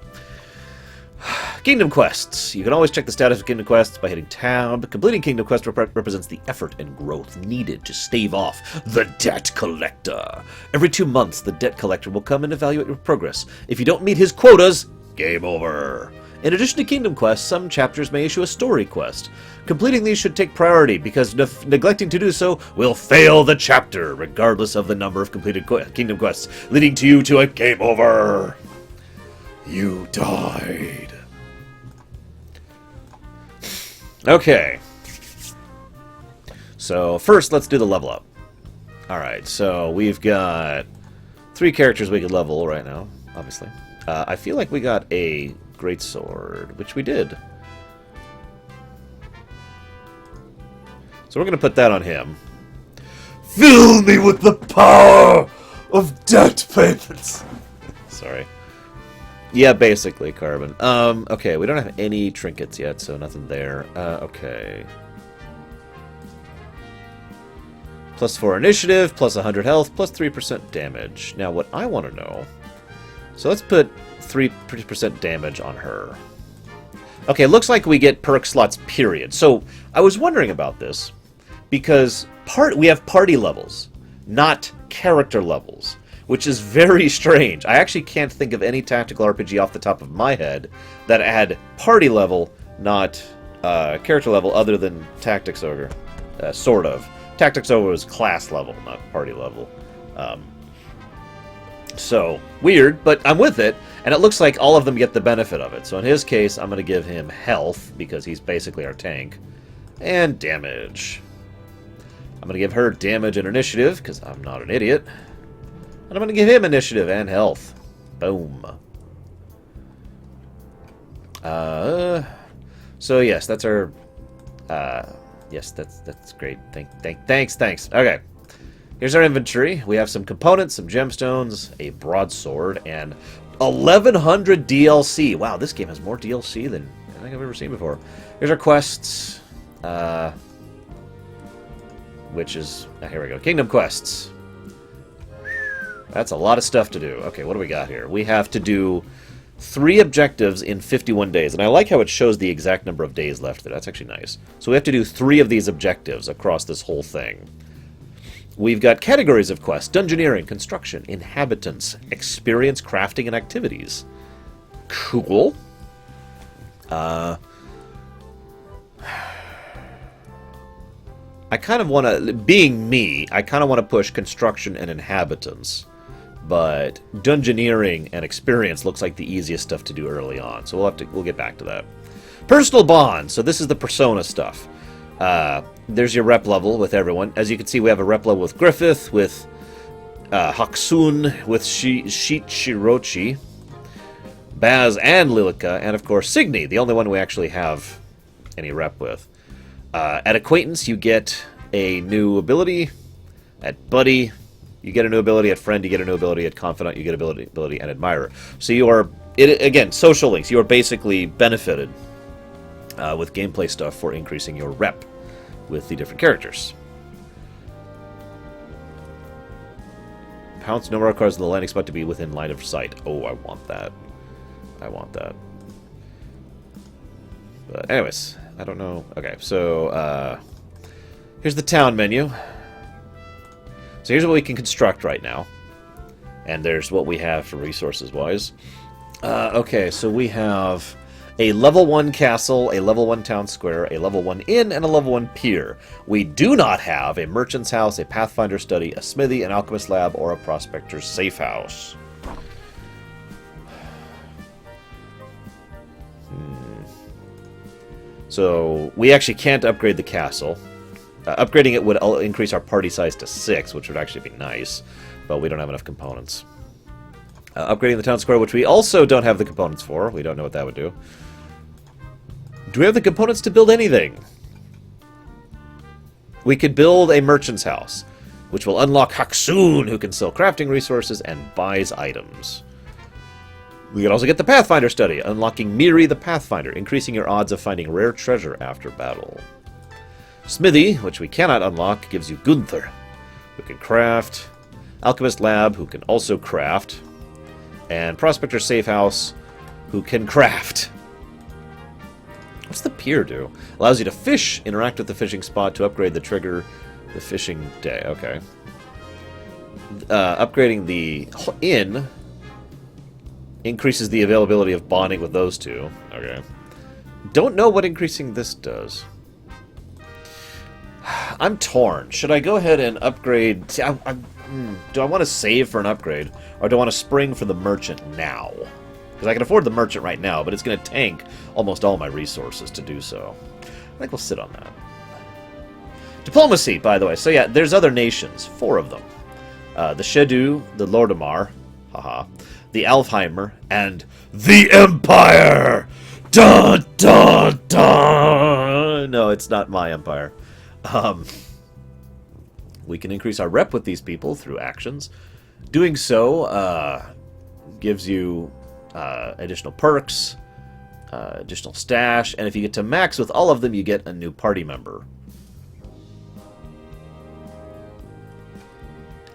Kingdom quests. You can always check the status of kingdom quests by hitting tab. Completing kingdom quest represents the effort and growth needed to stave off the debt collector. Every 2 months, the debt collector will come and evaluate your progress. If you don't meet his quotas, game over. In addition to kingdom quests, some chapters may issue a story quest. Completing these should take priority, because neglecting to do so will fail the chapter, regardless of the number of completed kingdom quests, leading to you to a game over. You died. Okay. So, first, let's do the level up. Alright, so we've got 3 characters we could level right now, obviously. I feel like we got a greatsword, which we did. So we're going to put that on him. Fill me with the power of debt payments. Sorry. Yeah, basically, Carbon. Okay, we don't have any trinkets yet, so nothing there. Okay. Plus 4 initiative, plus 100 health, plus 3% damage. Now, what I want to know... So let's put 3% damage on her. Okay, looks like we get perk slots, period. So, I was wondering about this, because we have party levels, not character levels, which is very strange. I actually can't think of any tactical RPG off the top of my head that had party level, not character level, other than Tactics Ogre. Sort of. Tactics Ogre was class level, not party level. So, weird, but I'm with it, and it looks like all of them get the benefit of it. So in his case, I'm going to give him health, because he's basically our tank, and damage. I'm going to give her damage and initiative, because I'm not an idiot. And I'm going to give him initiative and health. Boom. So yes, that's our... yes, that's great. Thanks. Okay. Here's our inventory. We have some components, some gemstones, a broadsword, and 1,100 DLC. Wow, this game has more DLC than I think I've ever seen before. Here's our quests. Which is... here we go. Kingdom quests. That's a lot of stuff to do. Okay, what do we got here? We have to do 3 objectives in 51 days. And I like how it shows the exact number of days left there. That's actually nice. So we have to do 3 of these objectives across this whole thing. We've got categories of quests: dungeoneering, construction, inhabitants, experience, crafting, and activities. Cool. I kind of want to, being me, I kind of want to push construction and inhabitants. But dungeoneering and experience looks like the easiest stuff to do early on. So we'll get back to that. Personal bond. So this is the persona stuff. There's your rep level with everyone. As you can see, we have a rep level with Griffith, with Hakusun, with Shichirochi, Baz and Lilica, and of course Signy, the only one we actually have any rep with. At Acquaintance, you get a new ability. At Buddy, you get a new ability. At Friend, you get a new ability. At Confidant, you get ability, and Admirer. So you are, again, social links. You are basically benefited with gameplay stuff for increasing your rep. with the different characters. Pounce no more cars in the landing spot to be within line of sight. Oh, I want that. I want that. But anyways, I don't know. Okay, so here's the town menu. So here's what we can construct right now. And there's what we have for resources-wise. Okay, so we have a level 1 castle, a level 1 town square, a level 1 inn, and a level 1 pier. We do not have a merchant's house, a pathfinder study, a smithy, an alchemist lab, or a prospector's safe house. So we actually can't upgrade the castle. Upgrading it would increase our party size to 6, which would actually be nice, but we don't have enough components. Upgrading the town square, which we also don't have the components for. We don't know what that would do. Do we have the components to build anything? We could build a merchant's house, which will unlock Haksoon, who can sell crafting resources and buys items. We could also get the Pathfinder study, unlocking Miri the Pathfinder, increasing your odds of finding rare treasure after battle. Smithy, which we cannot unlock, gives you Gunther, who can craft. Alchemist Lab, who can also craft. And Prospector Safe House, who can craft. What's the pier do? Allows you to fish, interact with the fishing spot to upgrade the trigger, the fishing day. Okay. Upgrading the inn increases the availability of bonding with those two. Okay. Don't know what increasing this does. I'm torn. Should I go ahead and upgrade? See, do I want to save for an upgrade, or do I want to spring for the merchant now? Because I can afford the merchant right now, but it's going to tank almost all my resources to do so. I think we'll sit on that. Diplomacy, by the way. So yeah, there's other nations. 4 of them. The Shedu, the Lordamar, haha, the Alfheimer, and the Empire! Dun, dun, dun! No, it's not my empire. We can increase our rep with these people through actions. Doing so gives you additional perks, additional stash, and if you get to max with all of them, you get a new party member.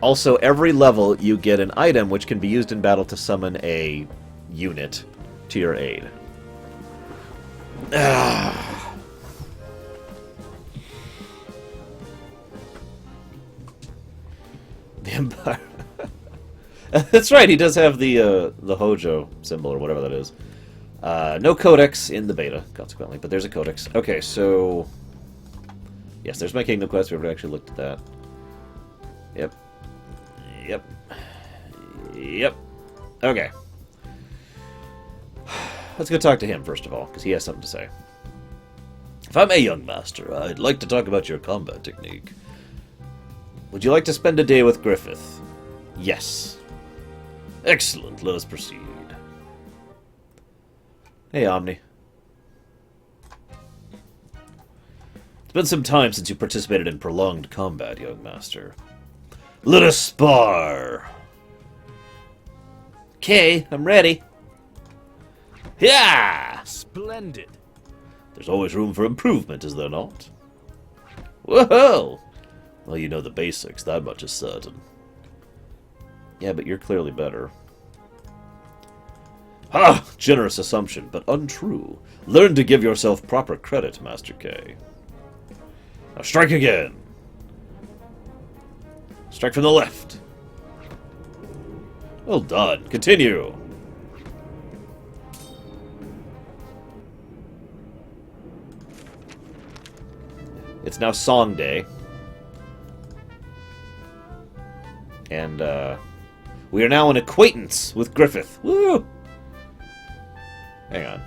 Also, every level you get an item which can be used in battle to summon a unit to your aid. The Empire. That's right, he does have the Hojo symbol, or whatever that is. No codex in the beta, consequently, but there's a codex. Okay, so... Yes, there's my Kingdom Quest. We haven't actually looked at that. Yep. Yep. Yep. Okay. Let's go talk to him, first of all, because he has something to say. If I may, young master, I'd like to talk about your combat technique. Would you like to spend a day with Griffith? Yes. Excellent, let us proceed. Hey, Omni. It's been some time since you participated in prolonged combat, young master. Let us spar! Okay, I'm ready. Yeah! Splendid. There's always room for improvement, is there not? Whoa! Well, you know the basics, that much is certain. Yeah, but you're clearly better. Ha! Generous assumption, but untrue. Learn to give yourself proper credit, Master K. Now strike again! Strike from the left. Well done. Continue. It's now Song Day. And, we are now an acquaintance with Griffith. Woo! Hang on.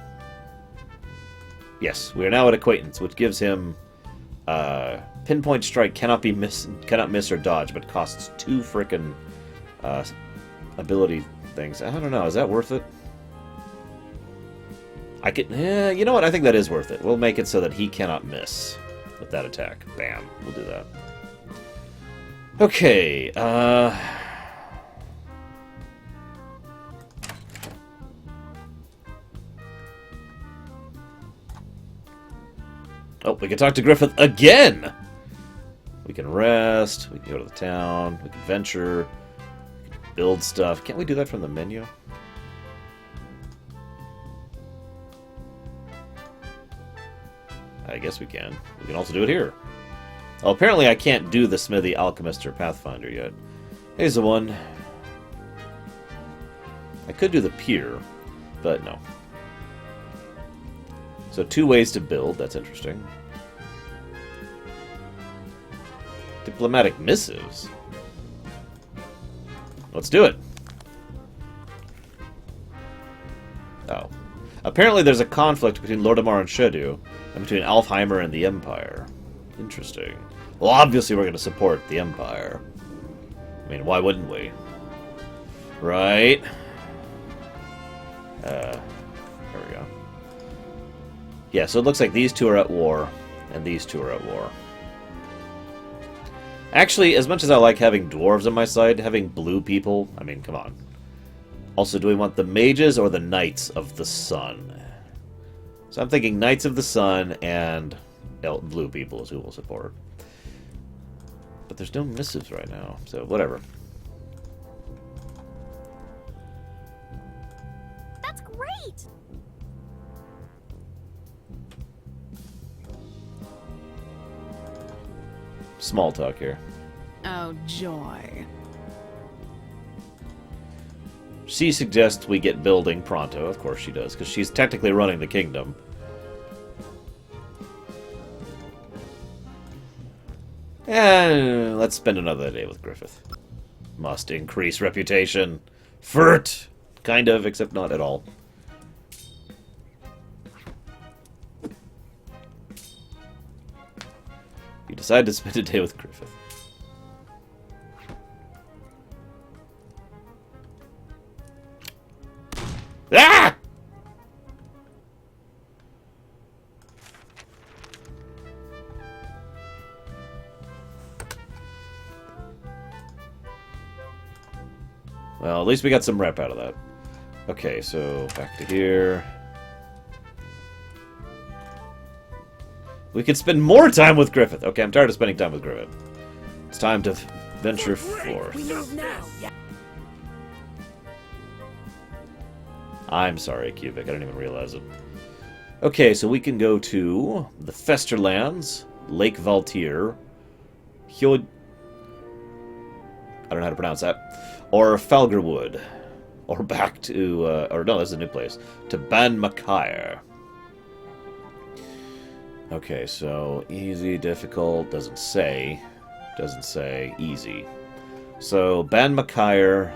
Yes, we are now an acquaintance, which gives him, pinpoint strike cannot miss or dodge, but costs 2 frickin' ability things. I don't know, is that worth it? I could, you know what, I think that is worth it. We'll make it so that he cannot miss with that attack. Bam, we'll do that. Okay, oh, we can talk to Griffith again! We can rest. We can go to the town. We can venture. We can build stuff. Can't we do that from the menu? I guess we can. We can also do it here. Oh, apparently I can't do the Smithy, Alchemist, or Pathfinder yet. Here's the one. I could do the pier, but no. So 2 ways to build. That's interesting. Diplomatic missives. Let's do it. Oh. Apparently there's a conflict between Lordamar and Shedu, and between Alfheimer and the Empire. Interesting. Well, obviously we're going to support the Empire. I mean, why wouldn't we? Right? There we go. Yeah, so it looks like these 2 are at war, and these 2 are at war. Actually, as much as I like having dwarves on my side, having blue people, I mean, come on. Also, do we want the mages or the knights of the sun? So I'm thinking knights of the sun and blue people is who we'll support. But there's no missives right now, so whatever. That's great! Small talk here. Oh, joy. She suggests we get building pronto. Of course she does, because she's technically running the kingdom. And let's spend another day with Griffith. Must increase reputation. Furt! Kind of, except not at all. You decide to spend a day with Griffith. Ah! Well, at least we got some rep out of that. Okay, so back to here. We could spend more time with Griffith. Okay, I'm tired of spending time with Griffith. It's time to venture forth. We move now. Yeah. I'm sorry, Cubic. I didn't even realize it. Okay, so we can go to the Festerlands, Lake Valtier, Hjod... I don't know how to pronounce that. Or Falgerwood. Or back to... or no, that's a new place. To Ban Macaire. Okay, so easy, difficult, doesn't say. Doesn't say easy. So, Ban Macaire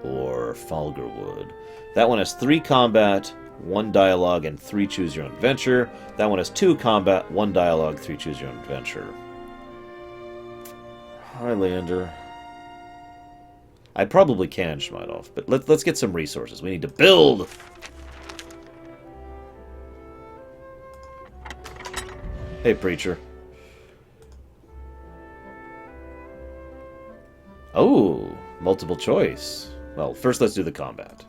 or Falgerwood. That one has 3 combat, 1 dialogue, and 3 choose your own adventure. That one has 2 combat, 1 dialogue, 3 choose your own adventure. Highlander. I probably can Schmidt off, but let's get some resources. We need to build! Hey, Preacher. Oh, multiple choice. Well, first let's do the combat.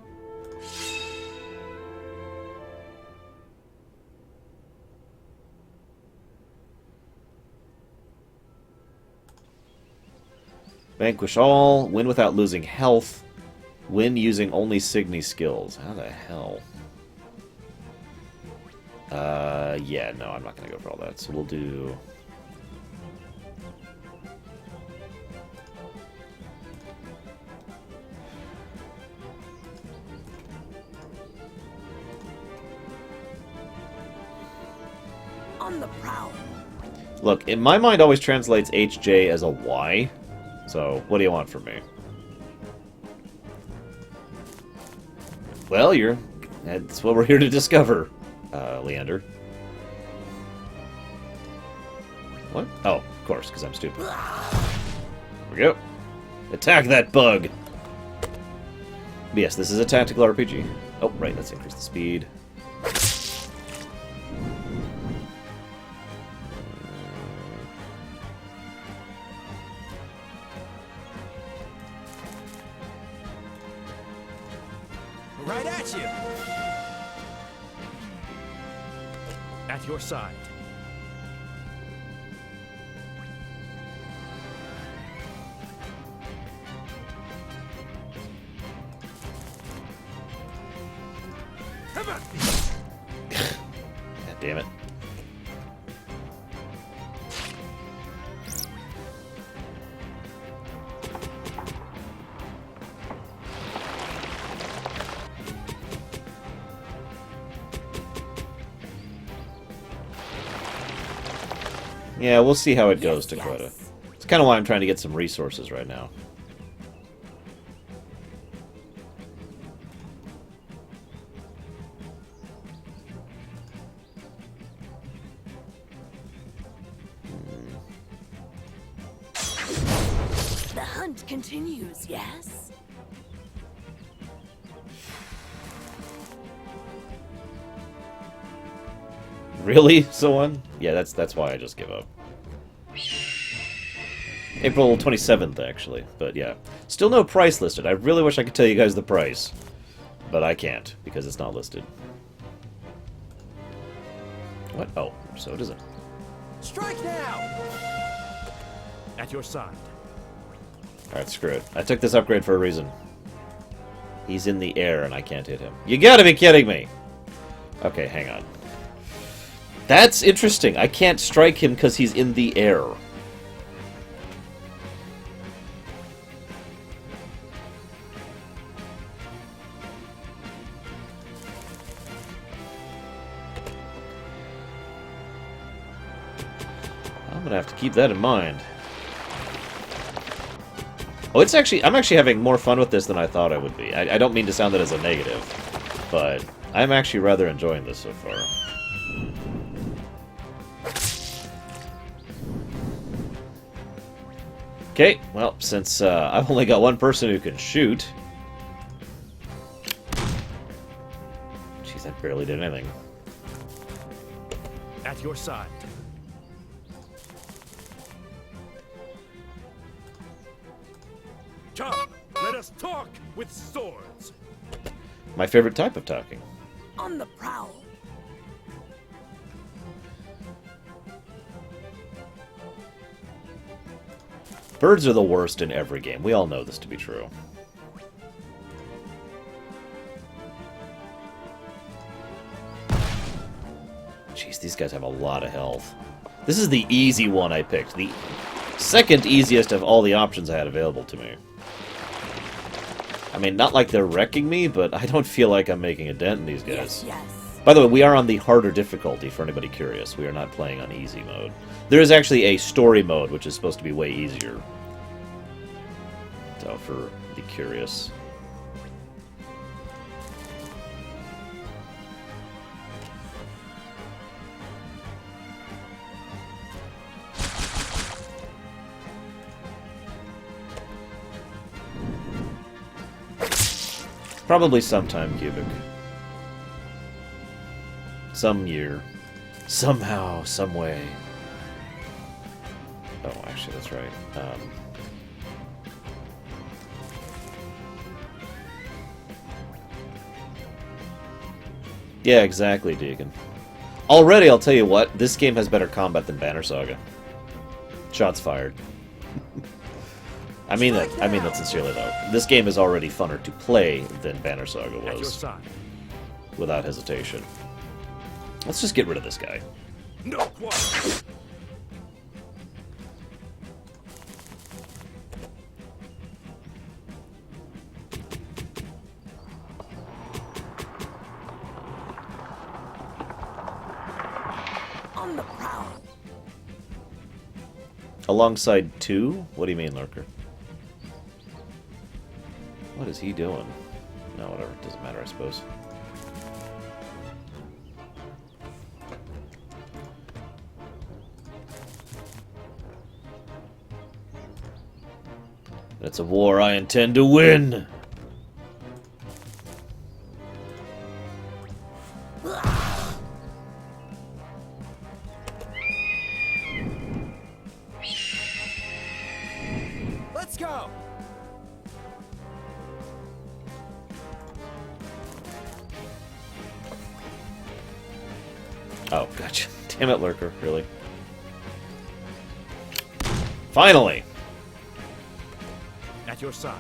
Vanquish all, win without losing health, win using only Signy skills. How the hell? Yeah, no, I'm not going to go for all that. So we'll do... On the prowl. Look, in my mind always translates HJ as a Y. So, what do you want from me? Well, that's what we're here to discover, Leander. What? Oh, of course, because I'm stupid. Here we go. Attack that bug! But yes, this is a tactical RPG. Oh, right, let's increase the speed. Right at you! At your side. damn it. Yeah, we'll see how it goes, Dakota. It's kind of why I'm trying to get some resources right now. The hunt continues, yes? Really, someone? Yeah, that's why I just give up. April 27th, actually. But yeah. Still no price listed. I really wish I could tell you guys the price. But I can't, because it's not listed. What? Oh, so it isn't. Strike now! At your side. Alright, screw it. I took this upgrade for a reason. He's in the air and I can't hit him. You gotta be kidding me! Okay, hang on. That's interesting. I can't strike him because he's in the air. I'm gonna have to keep that in mind. Oh, it's actually... I'm actually having more fun with this than I thought I would be. I don't mean to sound that as a negative, but I'm actually rather enjoying this so far. Okay, well, since I've only got one person who can shoot... Jeez, I barely did anything. At your side. Come, let us talk with swords. My favorite type of talking. On the prowl. Birds are the worst in every game. We all know this to be true. Jeez, these guys have a lot of health. This is the easy one I picked. The second easiest of all the options I had available to me. I mean, not like they're wrecking me, but I don't feel like I'm making a dent in these guys. Yes. By the way, we are on the harder difficulty, for anybody curious. We are not playing on easy mode. There is actually a story mode, which is supposed to be way easier. So, for the curious. Probably sometime, Cubic. Some year. Somehow, some way. Oh, actually, that's right. Yeah, exactly, Deacon. Already, I'll tell you what, this game has better combat than Banner Saga. Shots fired. I mean that sincerely, though. This game is already funner to play than Banner Saga was. At your side. Without hesitation. Let's just get rid of this guy. No quarter. On the prowl. Alongside 2? What do you mean, Lurker? What is he doing? No, whatever. Doesn't matter, I suppose. It's a war I intend to win! Let's go! Oh, gotcha. Damn it, Lurker. Really? Finally! At your side.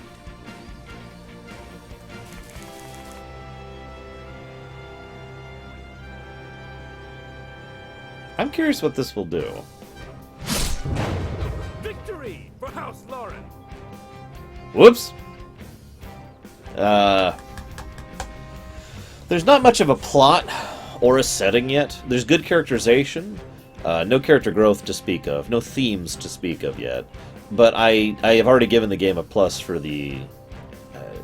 I'm curious what this will do. Victory for House Lauren. Whoops. There's not much of a plot or a setting yet. There's good characterization, no character growth to speak of, no themes to speak of yet. But I have already given the game a plus for the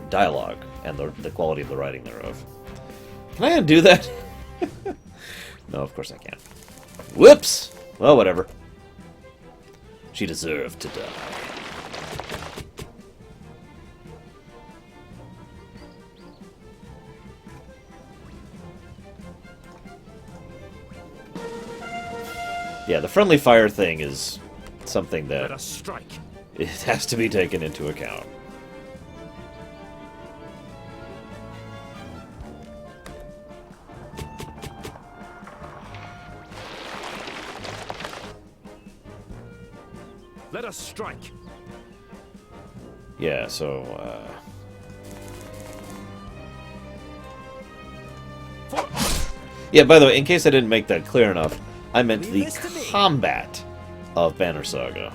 dialogue and the quality of the writing thereof. Can I undo that? No, of course I can't. Whoops! Well, whatever. She deserved to die. Yeah, the friendly fire thing is something that Let us strike. it has to be taken into account. Let us strike. Yeah, so, yeah, by the way, in case I didn't make that clear enough, I meant the combat of Banner Saga.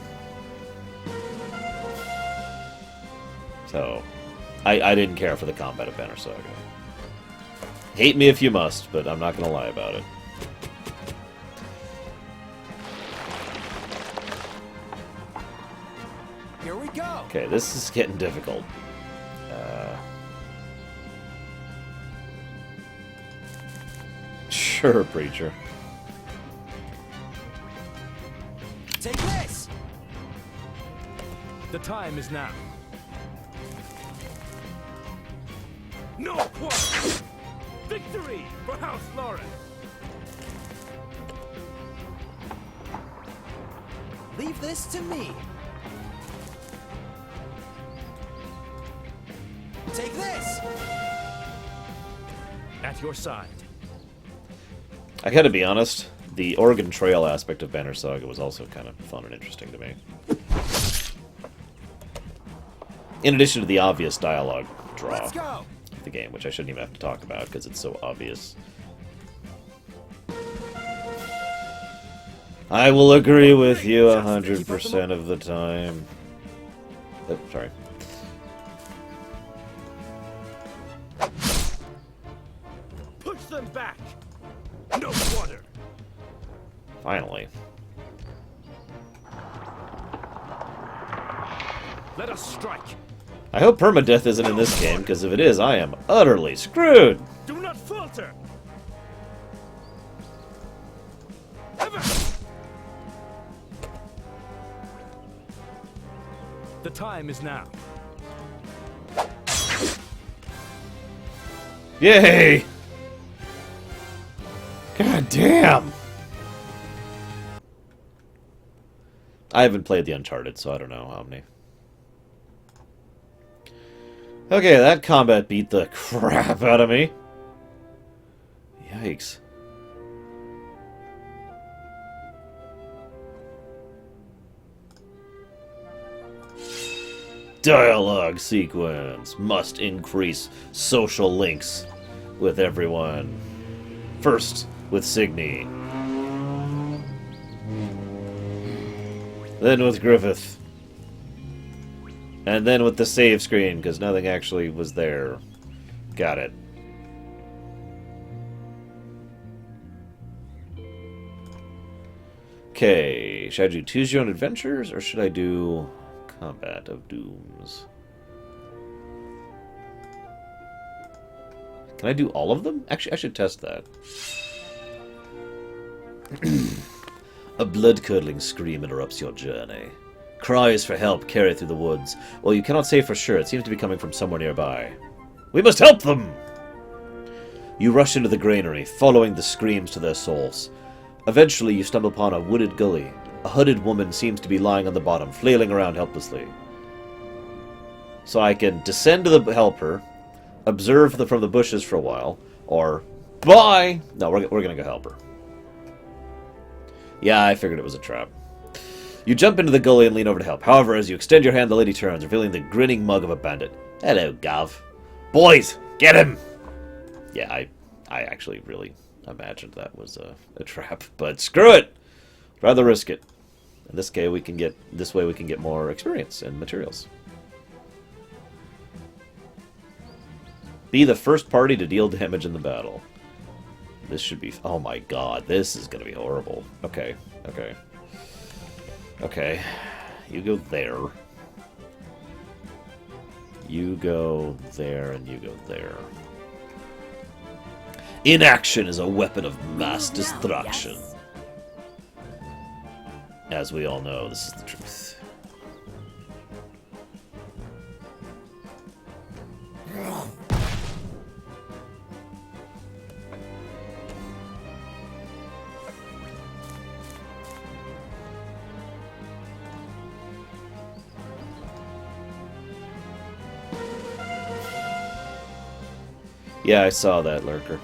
So, I didn't care for the combat of Banner Saga. Hate me if you must, but I'm not going to lie about it. Here we go. Okay, this is getting difficult. Sure, Preacher. Take this. The time is now. No quarter. Victory for House Lauren. Leave this to me. Take this. At your side. I gotta be honest, the Oregon Trail aspect of Banner Saga was also kind of fun and interesting to me. In addition to the obvious dialogue draw of the game, which I shouldn't even have to talk about because it's so obvious. I will agree with you 100% of the time. Oh, sorry. Push them back. No quarter. Finally. Let us strike. I hope permadeath isn't in this game, because if it is, I am utterly screwed! Do not falter. The time is now. Yay! God damn! I haven't played the Uncharted, so I don't know how many. Okay, that combat beat the crap out of me. Yikes. Dialogue sequence must increase social links with everyone. First, with Signy. Then with Griffith. And then with the save screen, because nothing actually was there. Got it. Okay, should I do Choose Your Own Adventures, or should I do Combat of Dooms? Can I do all of them? Actually, I should test that. A blood-curdling scream interrupts your journey. Cries for help carry through the woods. Well, you cannot say for sure. It seems to be coming from somewhere nearby. We must help them! You rush into the granary, following the screams to their source. Eventually, you stumble upon a wooded gully. A hooded woman seems to be lying on the bottom, flailing around helplessly. So I can descend to help her, observe from the bushes for a while, or bye! No, we're gonna go help her. Yeah, I figured it was a trap. You jump into the gully and lean over to help. However, as you extend your hand, the lady turns, revealing the grinning mug of a bandit. Hello, Gav. Boys, get him! Yeah, I actually really imagined that was a trap, but screw it! Rather risk it. In this way we can get more experience and materials. Be the first party to deal damage in the battle. This should be... Oh my god, this is going to be horrible. Okay, okay. Okay. You go there. You go there, and you go there. Inaction is a weapon of mass destruction. Yes. As we all know, this is the truth. Yeah, I saw that, Lurker.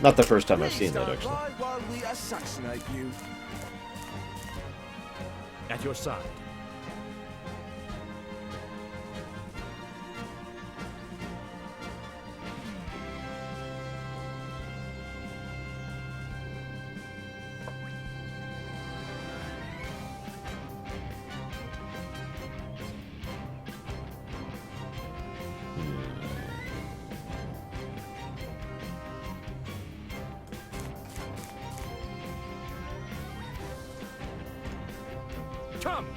Not the first time I've seen that, actually. While we assassinate you. At your side. Come,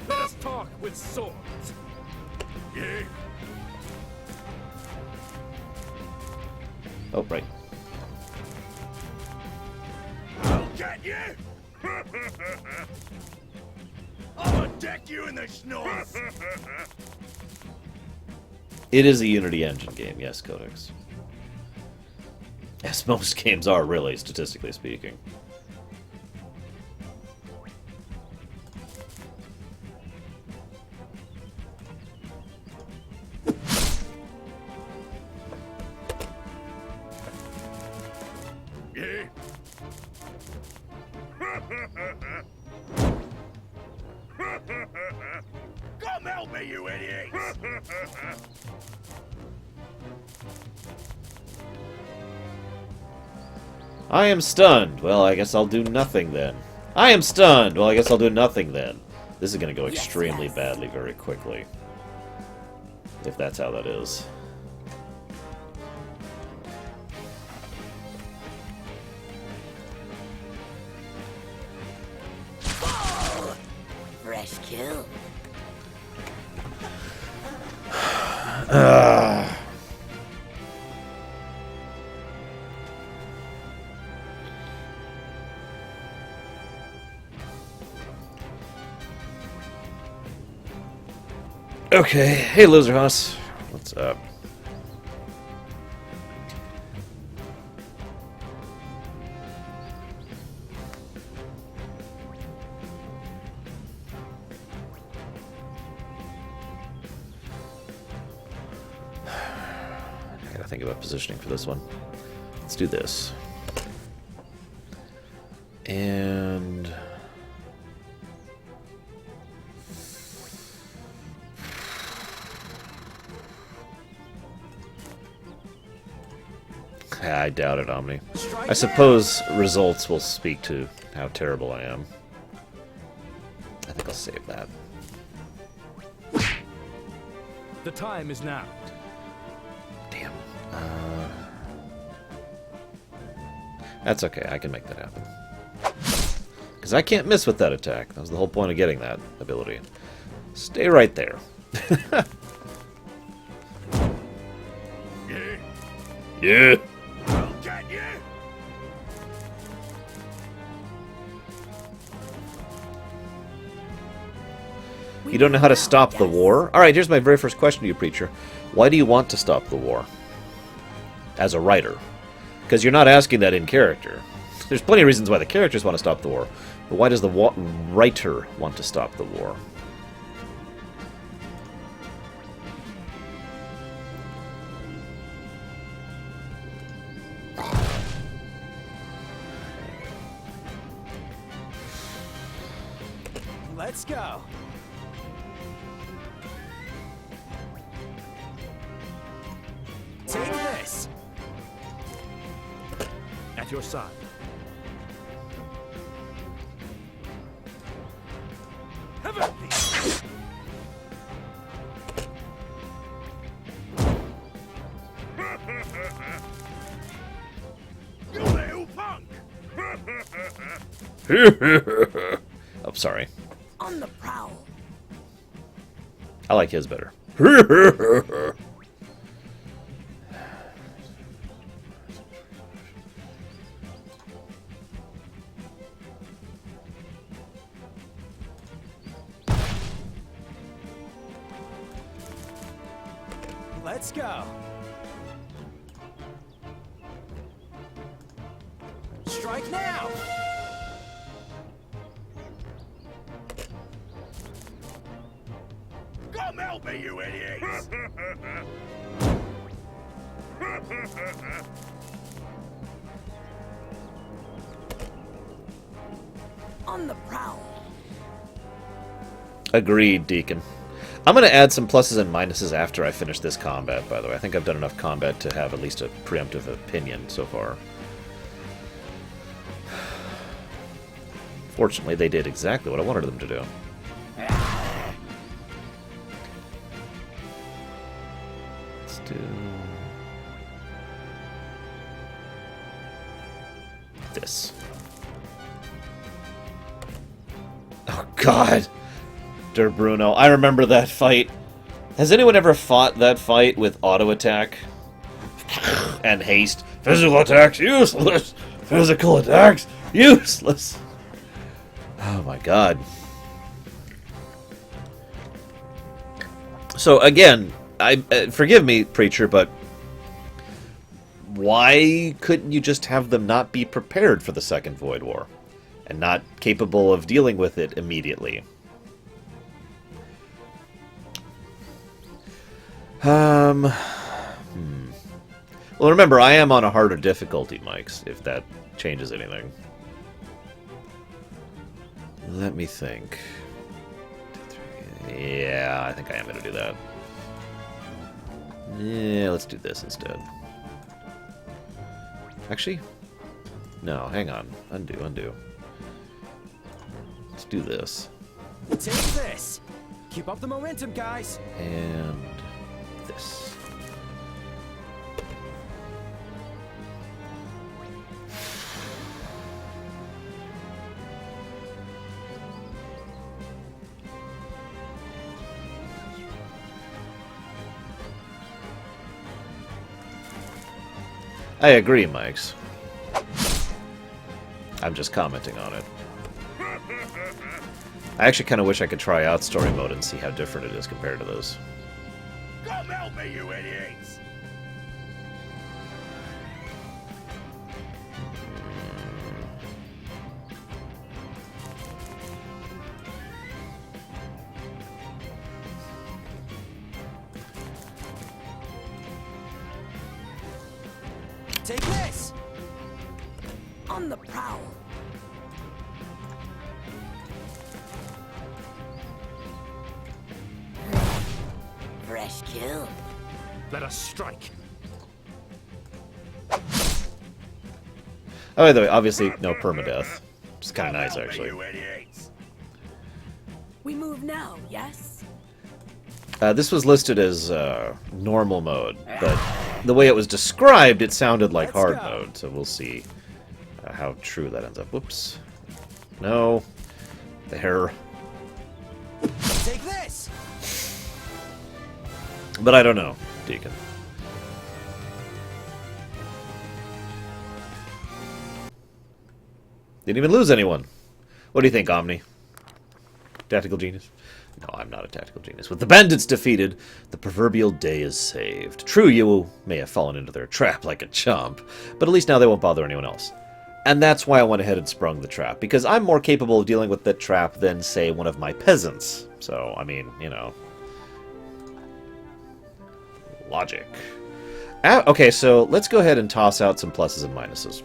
let us talk with swords. Yeah. Oh, right. I'll get you! I'll deck you in the schnoz! It is a Unity engine game, yes, Codex. As most games are, really, statistically speaking. Yeah. Come help me, you idiots! I am stunned. Well, I guess I'll do nothing then. I am stunned. Well, I guess I'll do nothing then. This is going to go extremely badly very quickly. If that's how that is. Fresh kill. Okay, hey Loserhouse. What's up? I gotta think about positioning for this one. Let's do this. And... I doubt it, Omni. I suppose results will speak to how terrible I am. I think I'll save that. The time is now. Damn. That's okay, I can make that happen. Because I can't miss with that attack. That was the whole point of getting that ability. Stay right there. Yeah. Yeah. I'll get you! You don't know how to stop the war? Alright, here's my very first question to you, Preacher. Why do you want to stop the war? As a writer. Because you're not asking that in character. There's plenty of reasons why the characters want to stop the war. But why does the writer want to stop the war? Let's go. Take this. your side. You little punk! Oh, sorry. On the prowl. I like his better. Let's go. Strike now. Come help me, you idiots! On the prowl. Agreed, Deacon. I'm going to add some pluses and minuses after I finish this combat, by the way. I think I've done enough combat to have at least a preemptive opinion so far. Fortunately, they did exactly what I wanted them to do. Let's do this. Oh, God! Der Bruno, I remember that fight. Has anyone ever fought that fight with auto attack and haste? Physical attacks useless. Physical attacks useless. Oh my God. So again, forgive me, preacher, but why couldn't you just have them not be prepared for the Second Void War and not capable of dealing with it immediately? Well, remember, I am on a harder difficulty, Mike's, if that changes anything. Let me think. Yeah, I think I am going to do that. Yeah, let's do this instead. Actually, no, hang on. Undo. Let's do this. Take this. Keep up the momentum, guys. And this. I agree, Mike's. I'm just commenting on it. I actually kind of wish I could try out story mode and see how different it is compared to those. Come help me, you idiots! Take this. On the prowl. Fresh kill. Let us strike. Oh, by the way, obviously, no permadeath. It's kind of nice, actually. We move now, yes? This was listed as normal mode, but the way it was described, it sounded like hard mode, so we'll see how true that ends up. Whoops. No. There. Take this. But I don't know, Deacon. Didn't even lose anyone. What do you think, Omni? Tactical genius? No, I'm not a tactical genius. With the bandits defeated, the proverbial day is saved. True, you may have fallen into their trap like a chump, but at least now they won't bother anyone else. And that's why I went ahead and sprung the trap, because I'm more capable of dealing with that trap than, say, one of my peasants. So, I mean, you know. Logic. Okay, so let's go ahead and toss out some pluses and minuses.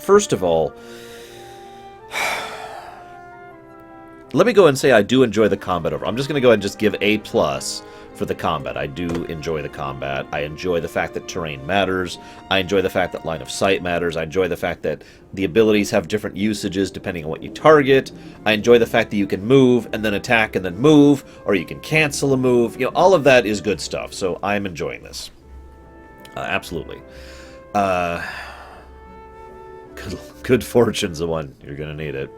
First of all, let me go and say I do enjoy the combat over. I'm just going to go ahead and just give A+ for the combat. I do enjoy the combat. I enjoy the fact that terrain matters. I enjoy the fact that line of sight matters. I enjoy the fact that the abilities have different usages depending on what you target. I enjoy the fact that you can move and then attack and then move, or you can cancel a move. You know, all of that is good stuff, so I'm enjoying this. Absolutely. Good fortune's the one. You're going to need it.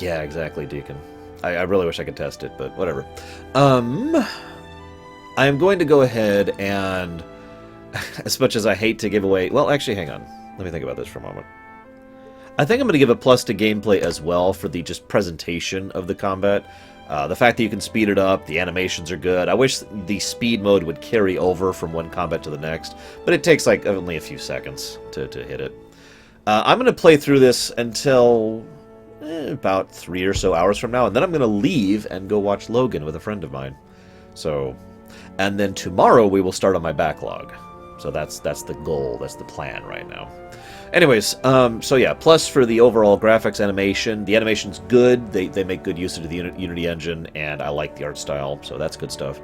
Yeah, exactly, Deacon. I really wish I could test it, but whatever. I'm going to go ahead and, as much as I hate to give away... Well, actually, hang on. Let me think about this for a moment. I think I'm going to give a plus to gameplay as well for the just presentation of the combat. The fact that you can speed it up, the animations are good. I wish the speed mode would carry over from one combat to the next, but it takes like only a few seconds to hit it. I'm going to play through this until about 3 or so hours from now, and then I'm going to leave and go watch Logan with a friend of mine. So, and then tomorrow we will start on my backlog. So that's the goal, that's the plan right now. Anyways, so yeah, plus for the overall graphics animation. The animation's good. They make good use of the Unity engine, and I like the art style, so that's good stuff.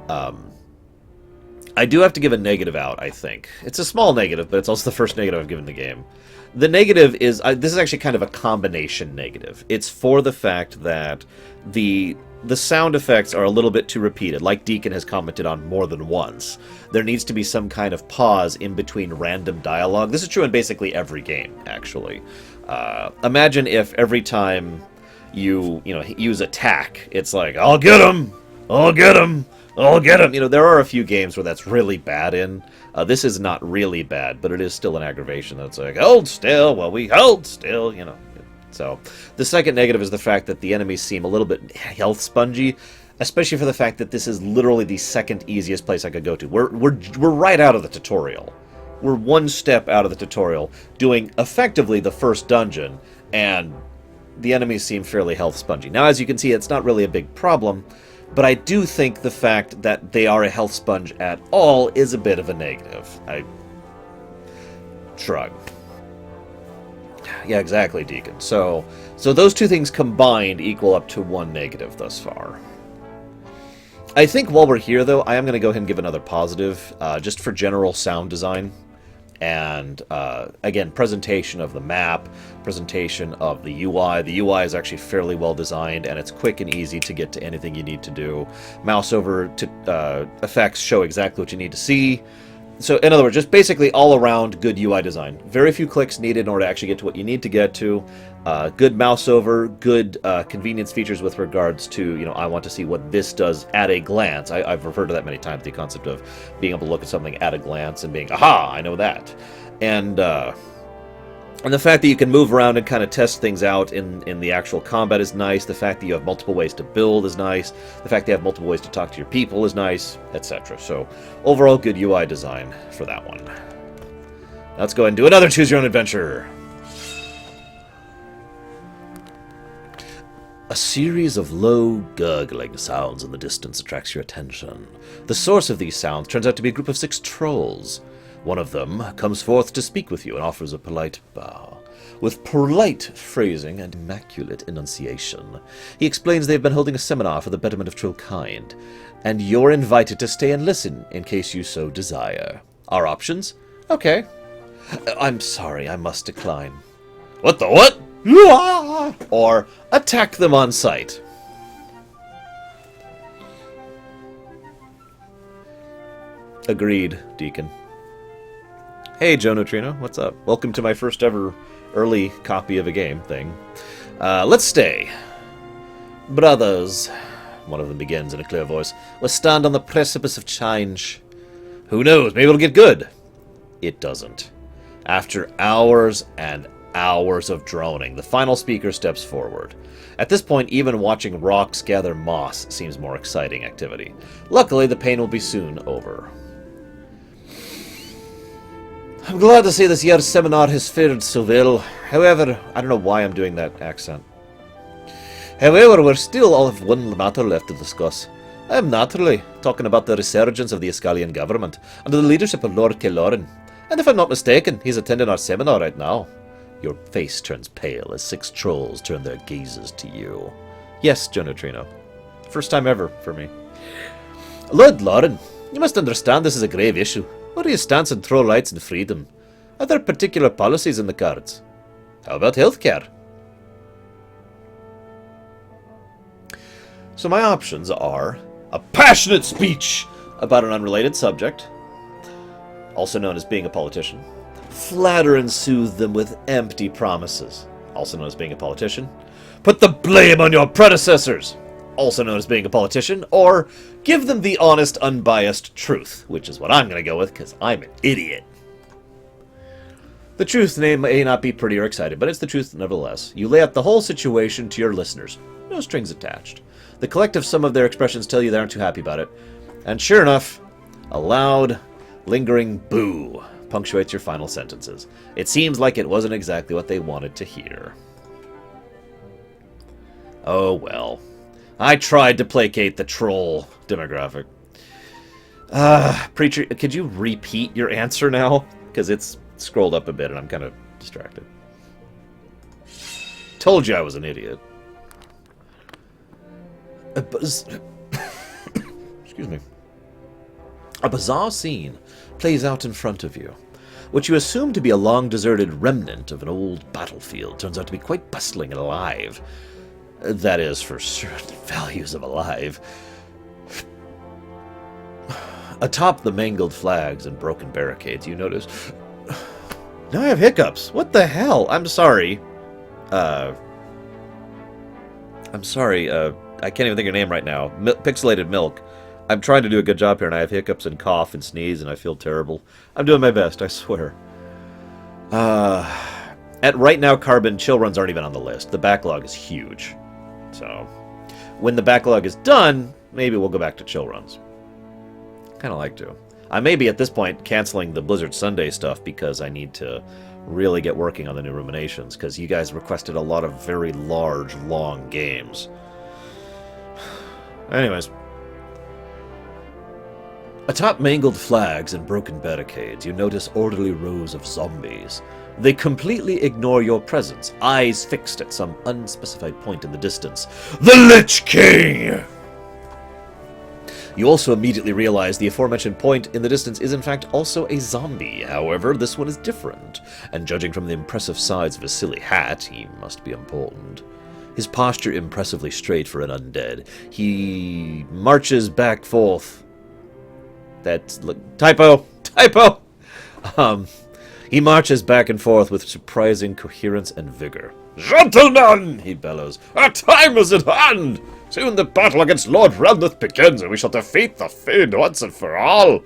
I do have to give a negative out, I think. It's a small negative, but it's also the first negative I've given the game. The negative is, this is actually kind of a combination negative. It's for the fact that the sound effects are a little bit too repeated, like Deacon has commented on more than once. There needs to be some kind of pause in between random dialogue. This is true in basically every game, actually. Imagine if every time you use attack, it's like, I'll get him! I'll get him! I'll get him! You know, there are a few games where that's really bad in. This is not really bad, but it is still an aggravation. That's like, hold still while we hold still, you know. So, the second negative is the fact that the enemies seem a little bit health spongy, especially for the fact that this is literally the second easiest place I could go to. We're right out of the tutorial. We're one step out of the tutorial, doing effectively the first dungeon, and the enemies seem fairly health spongy. Now, as you can see, it's not really a big problem, but I do think the fact that they are a health sponge at all is a bit of a negative. I shrug. Yeah, exactly, Deacon. So those two things combined equal up to one negative thus far. I think while we're here, though, I am going to go ahead and give another positive, just for general sound design. And, again, presentation of the map, presentation of the UI. The UI is actually fairly well designed, and it's quick and easy to get to anything you need to do. Mouse over to effects show exactly what you need to see. So, in other words, just basically all-around good UI design. Very few clicks needed in order to actually get to what you need to get to. Good mouse over, good convenience features with regards to, I want to see what this does at a glance. I've referred to that many times, the concept of being able to look at something at a glance and being, aha, I know that. And the fact that you can move around and kind of test things out in the actual combat is nice. The fact that you have multiple ways to build is nice. The fact that you have multiple ways to talk to your people is nice, etc. So, overall, good UI design for that one. Let's go ahead and do another Choose Your Own Adventure. A series of low, gurgling sounds in the distance attracts your attention. The source of these sounds turns out to be a group of 6 trolls. One of them comes forth to speak with you and offers a polite bow. With polite phrasing and immaculate enunciation, he explains they've been holding a seminar for the betterment of trollkind, and you're invited to stay and listen in case you so desire. Our options? Okay. I'm sorry, I must decline. What the what? Or attack them on sight. Agreed, Deacon. Hey, Joe Neutrino, what's up? Welcome to my first ever early copy of a game thing. Let's stay. Brothers, one of them begins in a clear voice, we stand on the precipice of change. Who knows, maybe it'll get good. It doesn't. After hours and hours of droning, the final speaker steps forward. At this point, even watching rocks gather moss seems more exciting activity. Luckily, the pain will be soon over. I'm glad to say this year's seminar has fared so well. However, I don't know why I'm doing that accent. However, we're still all of one matter left to discuss. I am naturally talking about the resurgence of the Iskalian government under the leadership of Lord Kelorin. And if I'm not mistaken, he's attending our seminar right now. Your face turns pale as 6 trolls turn their gazes to you. Yes, Joe Neutrino. First time ever for me. Lord Lauren, you must understand this is a grave issue. What do you stance on throw rights and freedom? Are there particular policies in the cards? How about healthcare? So my options are a passionate speech about an unrelated subject, also known as being a politician. Flatter and soothe them with empty promises, also known as being a politician. Put the blame on your predecessors, also known as being a politician. Or give them the honest, unbiased truth, which is what I'm going to go with because I'm an idiot. The truth may not be pretty or exciting, but it's the truth nevertheless. You lay out the whole situation to your listeners. No strings attached. The collective sum of their expressions tell you they aren't too happy about it. And sure enough, a loud, lingering boo punctuates your final sentences. It seems like it wasn't exactly what they wanted to hear. Oh well. I tried to placate the troll demographic. Preacher, could you repeat your answer now? Because it's scrolled up a bit and I'm kind of distracted. Told you I was an idiot. Excuse me. A bizarre scene plays out in front of you. What you assume to be a long-deserted remnant of an old battlefield turns out to be quite bustling and alive. That is, for certain values of alive. Atop the mangled flags and broken barricades, you notice... Now I have hiccups. What the hell? I'm sorry. I can't even think of your name right now. Pixelated Milk. I'm trying to do a good job here, and I have hiccups and cough and sneeze, and I feel terrible. I'm doing my best, I swear. At right now, Carbon chill runs aren't even on the list. The backlog is huge. So, when the backlog is done, maybe we'll go back to chill runs. Kind of like to. I may be, at this point, canceling the Blizzard Sunday stuff because I need to really get working on the new Ruminations, because you guys requested a lot of very large, long games. Anyways. Atop mangled flags and broken barricades, you notice orderly rows of zombies. They completely ignore your presence, eyes fixed at some unspecified point in the distance. The Lich King! You also immediately realize the aforementioned point in the distance is in fact also a zombie. However, this one is different, and judging from the impressive size of his silly hat, he must be important. His posture impressively straight for an undead. He marches back forth. That's... typo! He marches back and forth with surprising coherence and vigor. Gentlemen, he bellows, our time is at hand! Soon the battle against Lord Relnith begins, and we shall defeat the Fiend once and for all!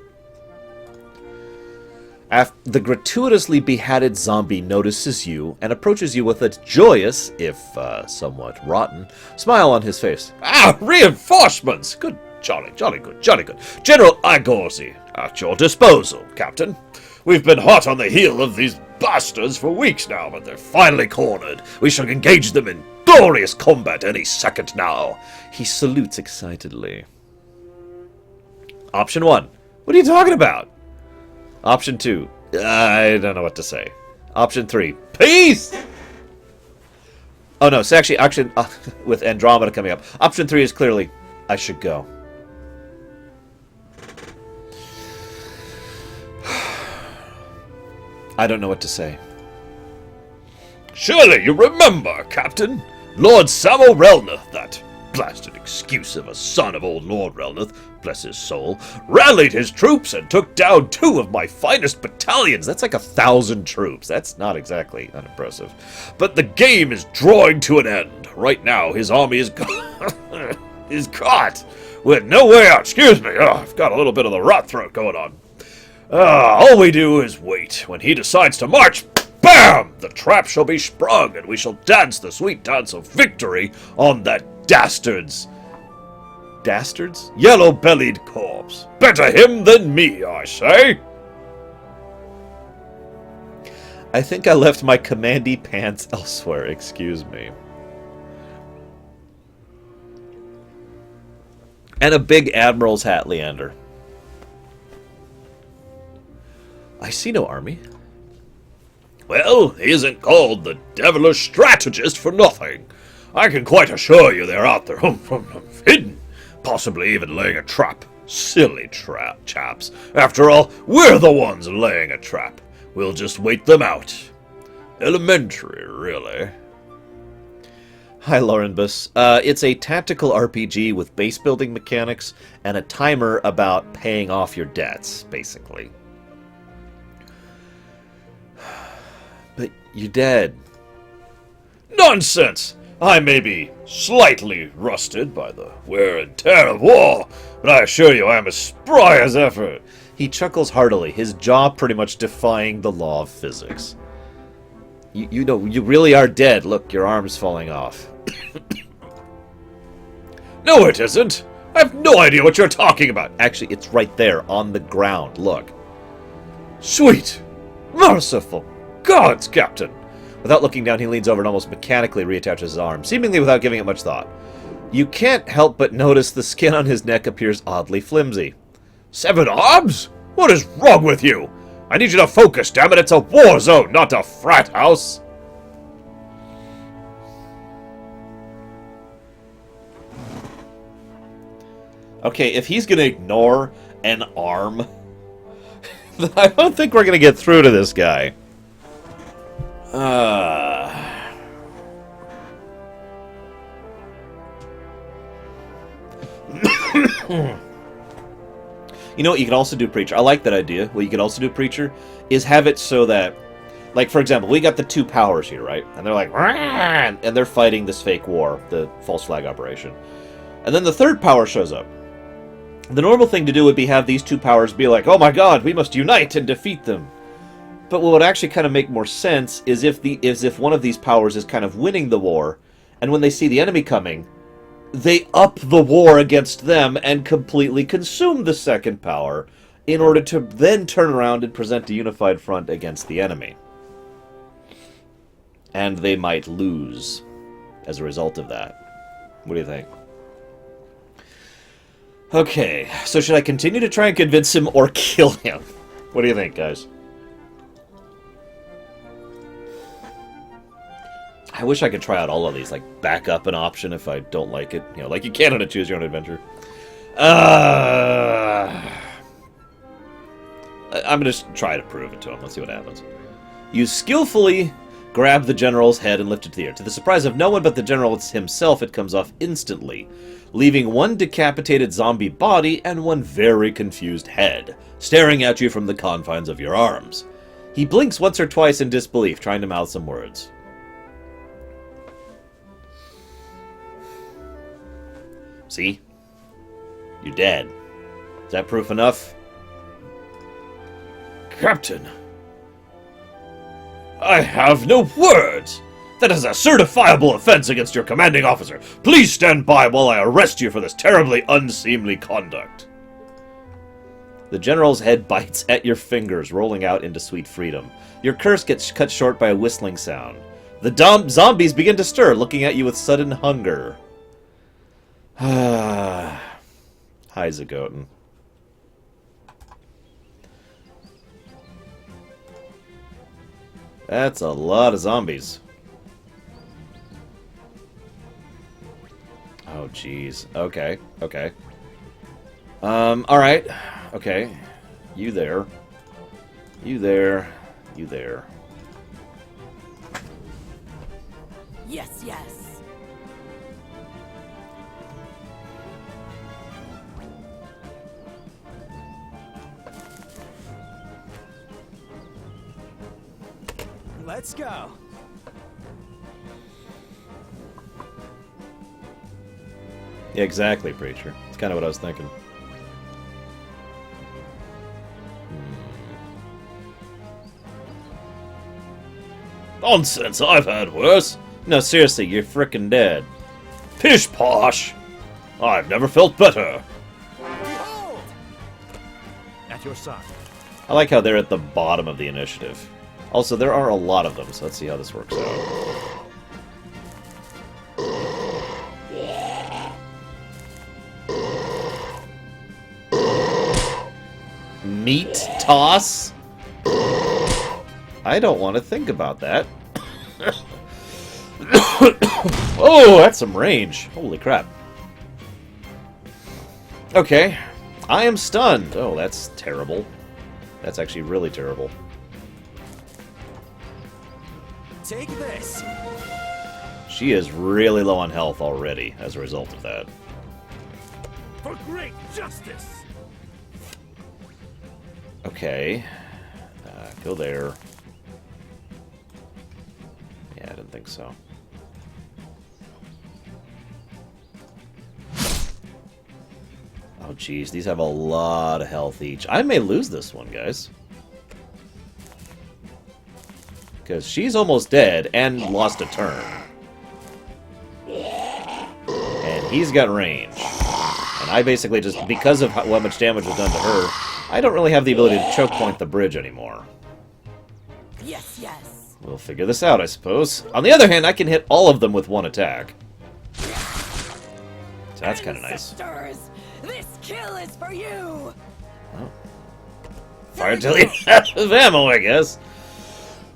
The gratuitously beheaded zombie notices you and approaches you with a joyous, if somewhat rotten, smile on his face. Ah, reinforcements! Good, jolly good. General Igorzi, at your disposal, Captain. We've been hot on the heel of these bastards for weeks now, but they're finally cornered. We shall engage them in glorious combat any second now. He salutes excitedly. Option 1. What are you talking about? Option 2. I don't know what to say. Option 3. Peace! Oh no, so actually, with Andromeda coming up, option 3 is clearly, I should go. I don't know what to say. Surely you remember, Captain? Lord Samuel Relnith, that blasted excuse of a son of old Lord Relnith, bless his soul, rallied his troops and took down 2 of my finest battalions. That's like 1,000 troops. That's not exactly unimpressive. But the game is drawing to an end. Right now, his army is is caught with no way out. Excuse me, I've got a little bit of the rot throat going on. All we do is wait. When he decides to march, BAM! The trap shall be sprung, and we shall dance the sweet dance of victory on that dastard's... Dastards? Yellow-bellied corpse. Better him than me, I say! I think I left my commandy pants elsewhere, excuse me. And a big admiral's hat, Leander. I see no army. Well, he isn't called the devilish strategist for nothing. I can quite assure you they're out there, hidden, possibly even laying a trap. Silly chaps. After all, we're the ones laying a trap. We'll just wait them out. Elementary, really. Hi, Laurenbus. It's a tactical RPG with base building mechanics and a timer about paying off your debts, basically. But you're dead. Nonsense! I may be slightly rusted by the wear and tear of war, but I assure you I am as spry as ever. He chuckles heartily, his jaw pretty much defying the law of physics. You know, you really are dead. Look, your arm's falling off. No, it isn't. I have no idea what you're talking about. Actually, it's right there on the ground. Look. Sweet. Merciful gods, Captain. Without looking down, he leans over and almost mechanically reattaches his arm, seemingly without giving it much thought. You can't help but notice the skin on his neck appears oddly flimsy. 7 arms? What is wrong with you? I need you to focus, damn it! It's a war zone, not a frat house! Okay, if he's gonna ignore an arm, then I don't think we're gonna get through to this guy. You know what you can also do, Preacher? I like that idea. What you can also do, Preacher, is have it so that, like, for example, we got the 2 powers here, right? And they're like, and they're fighting this fake war, the false flag operation. And then the 3rd power shows up. The normal thing to do would be have these 2 powers be like, oh my god, we must unite and defeat them. But what would actually kind of make more sense is if one of these powers is kind of winning the war, and when they see the enemy coming, they up the war against them and completely consume the 2nd power in order to then turn around and present a unified front against the enemy. And they might lose as a result of that. What do you think? Okay, so should I continue to try and convince him or kill him? What do you think, guys? I wish I could try out all of these, like back up an option if I don't like it. You know, like you can on a choose your own adventure. I'm gonna just try to prove it to him. Let's see what happens. You skillfully grab the general's head and lift it to the air. To the surprise of no one but the general himself, it comes off instantly, leaving one decapitated zombie body and one very confused head, staring at you from the confines of your arms. He blinks once or twice in disbelief, trying to mouth some words. See? You're dead. Is that proof enough? Captain! I have no words! That is a certifiable offense against your commanding officer. Please stand by while I arrest you for this terribly unseemly conduct. The general's head bites at your fingers, rolling out into sweet freedom. Your curse gets cut short by a whistling sound. The zombies begin to stir, looking at you with sudden hunger. Hi, Zagoten. That's a lot of zombies. Oh, jeez. Okay, okay. Alright. Okay. You there. You there. You there. Yes, yes. Let's go. Yeah, exactly, Preacher. It's kind of what I was thinking. Nonsense, I've had worse. No, seriously, you're frickin' dead. Pish posh! I've never felt better. Behold! At your side. I like how they're at the bottom of the initiative. Also, there are a lot of them, so let's see how this works out. Meat toss? I don't want to think about that. Oh, that's some range. Holy crap. Okay. I am stunned. Oh, that's terrible. That's actually really terrible. Take this. She is really low on health already as a result of that. For great justice! Okay. Go there. Yeah, I didn't think so. Oh, geez. These have a lot of health each. I may lose this one, guys. Because she's almost dead and lost a turn. And he's got range. And I basically just, because of how much damage was done to her, I don't really have the ability to choke point the bridge anymore. Yes, yes. We'll figure this out, I suppose. On the other hand, I can hit all of them with one attack. So that's kind of nice. Ancestors, this kill is for you. Oh. Fire till you out of ammo, I guess.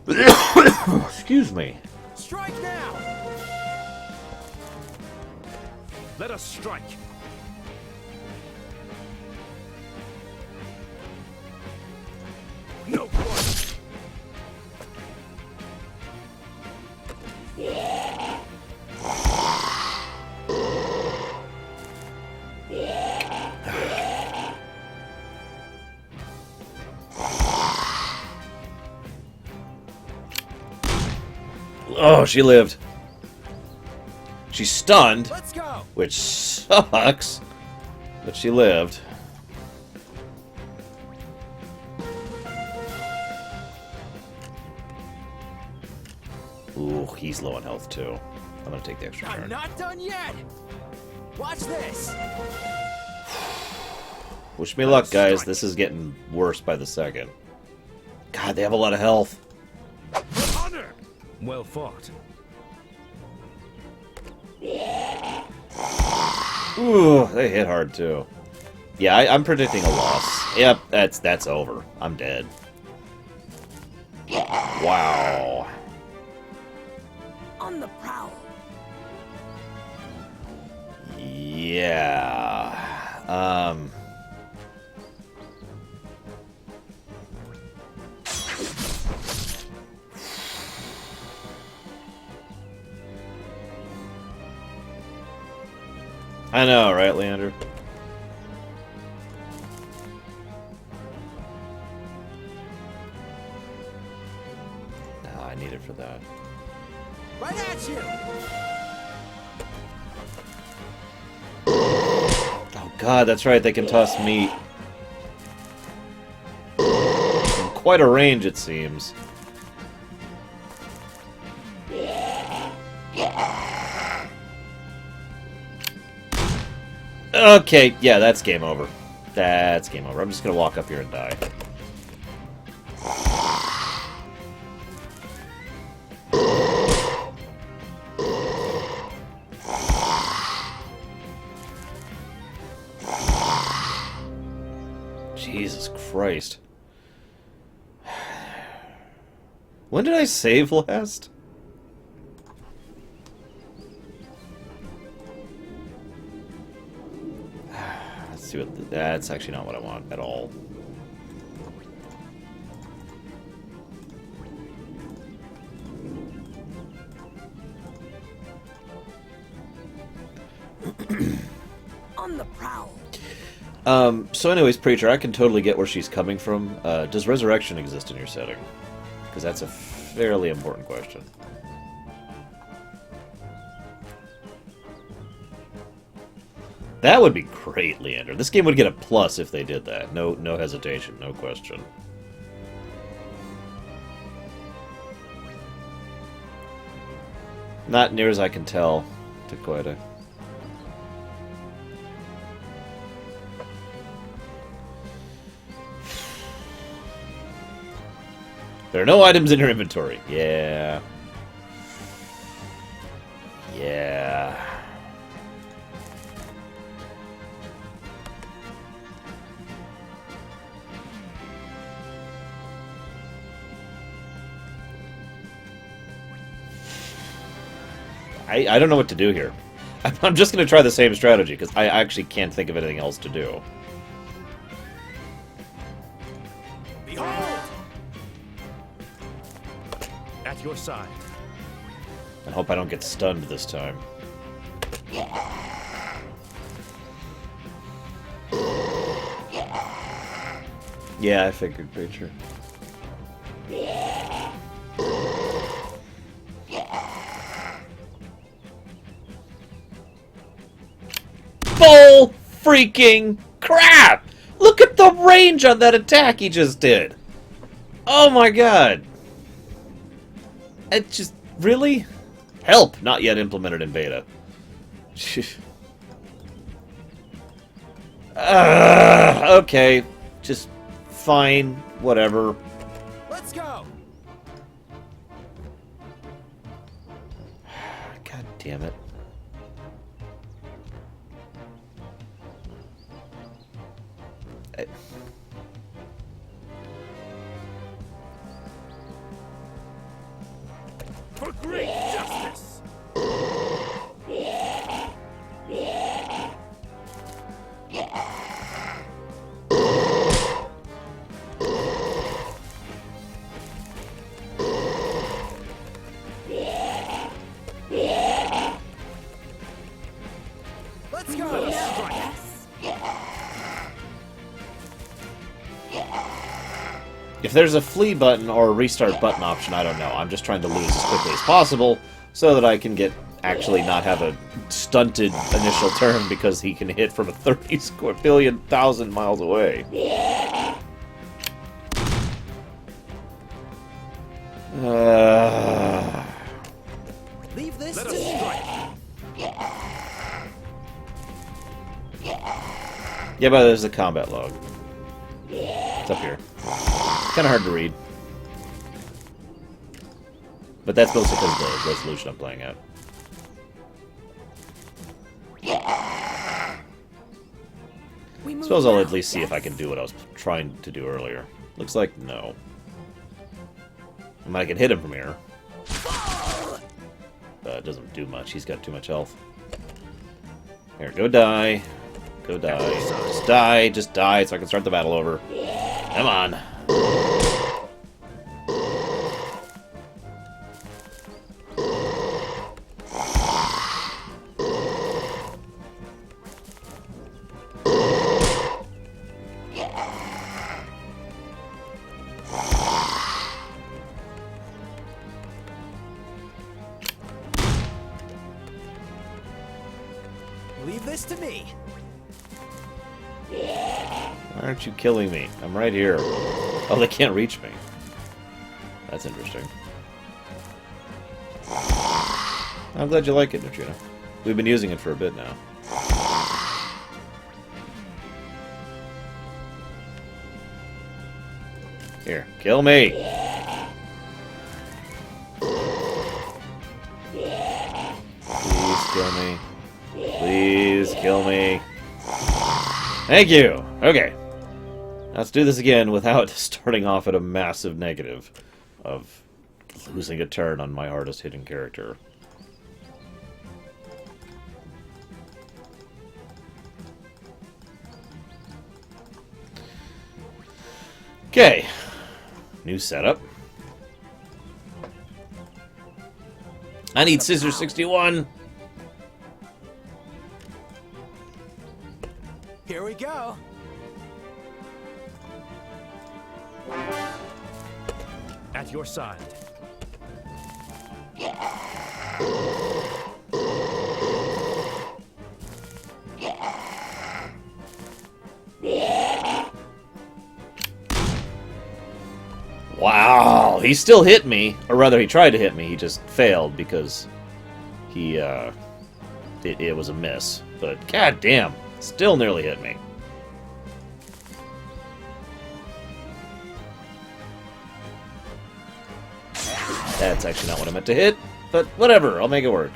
Excuse me. Strike now. Let us strike. No point. Oh, she lived. She's stunned, Let's go. which sucks, but she lived. Ooh, he's low on health too. I'm gonna take the extra I'm turn. not done yet. Watch this. Wish me luck, guys. This is getting worse by the second. God, they have a lot of health. For honor! Well fought. Ooh, they hit hard too. Yeah, I'm predicting a loss. Yep, that's over. I'm dead. Wow. On the prowl. Yeah. I know, right, Leander? No, I need it for that. Right at you. Oh god, that's right, they can toss meat. From quite a range, it seems. Okay, yeah, that's game over. That's game over. I'm just gonna walk up here and die. Jesus Christ. When did I save last? Let's see what... That's actually not what I want at all. On the prowl. So anyways, Preacher, I can totally get where she's coming from. Does resurrection exist in your setting? Because that's a fairly important question. That would be great, Leander. This game would get a plus if they did that. No hesitation, no question. Not near as I can tell, Taqueta. There are no items in your inventory. Yeah. Yeah. I don't know what to do here. I'm just going to try the same strategy, because I actually can't think of anything else to do. Behold! At your side. I hope I don't get stunned this time. Yeah, I figured, creature. Bull freaking crap! Look at the range on that attack he just did! Oh my god! It just... really? Help! Not yet implemented in beta. Okay. Just fine. Whatever. Let's go! God damn it. For great justice! Let's go! Let us strike. If there's a flee button or a restart button option, I don't know. I'm just trying to lose as quickly as possible so that I can actually not have a stunted initial turn because he can hit from a 30 billion thousand miles away. Leave this Let to us me. strike. Yeah, but there's a combat log. It's up here. Kind of hard to read. But that's mostly because of the resolution I'm playing at. We move Suppose I'll now, at least see if I yes? can do what I was trying to do earlier. Looks like no. I mean, I can hit him from here. But it doesn't do much. He's got too much health. Here, go die. Go die. Just die. Just die so I can start the battle over. Come on. Leave this to me. Why aren't you killing me? I'm right here. Oh, they can't reach me. That's interesting. I'm glad you like it, Neutrino. We've been using it for a bit now. Here, kill me! Please kill me. Please kill me. Thank you! Okay. Let's do this again without starting off at a massive negative of losing a turn on my hardest hitting character. Okay. New setup. I need Scissor 61! Here we go. At your side. Wow, he still hit me, or rather he tried to hit me, he just failed because he, it was a miss. But goddamn, still nearly hit me. That's actually not what I meant to hit, but whatever, I'll make it work.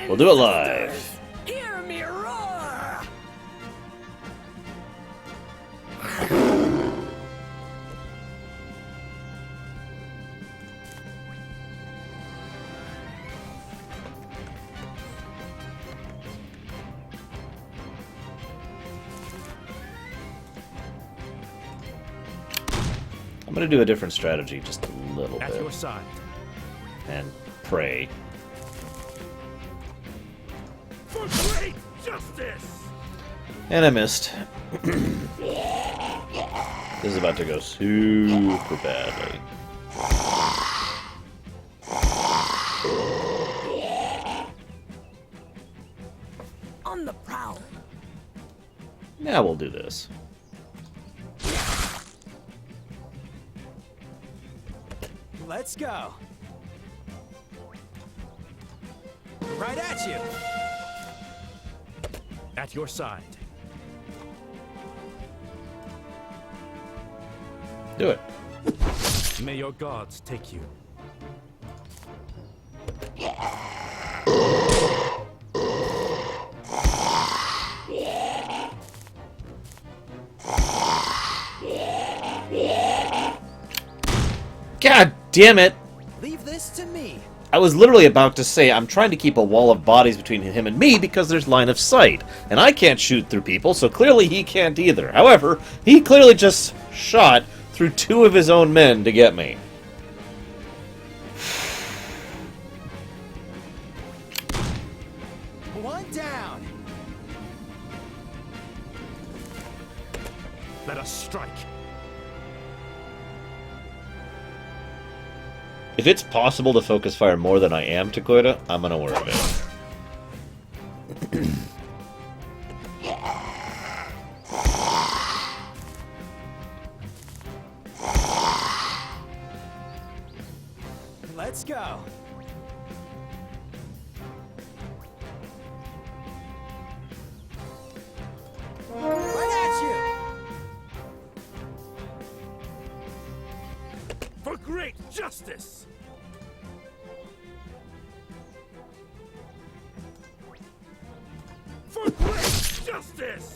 We'll do it live. Hear me roar! going to do a different strategy just a little At bit. your side. And pray. For great justice! And I missed. This is about to go super badly. On the prowl. Now we'll do this. Let's go. Right at you. At your side. Do it. May your gods take you. God damn it! Leave this to me. I was literally about to say I'm trying to keep a wall of bodies between him and me because there's line of sight. And I can't shoot through people, so clearly he can't either. However, he clearly just shot through 2 of his own men to get me. One down. Let us strike. If it's possible to focus fire more than I am, Takoida, I'm gonna worry about it. Let's go. Right at you. For great justice! For great justice!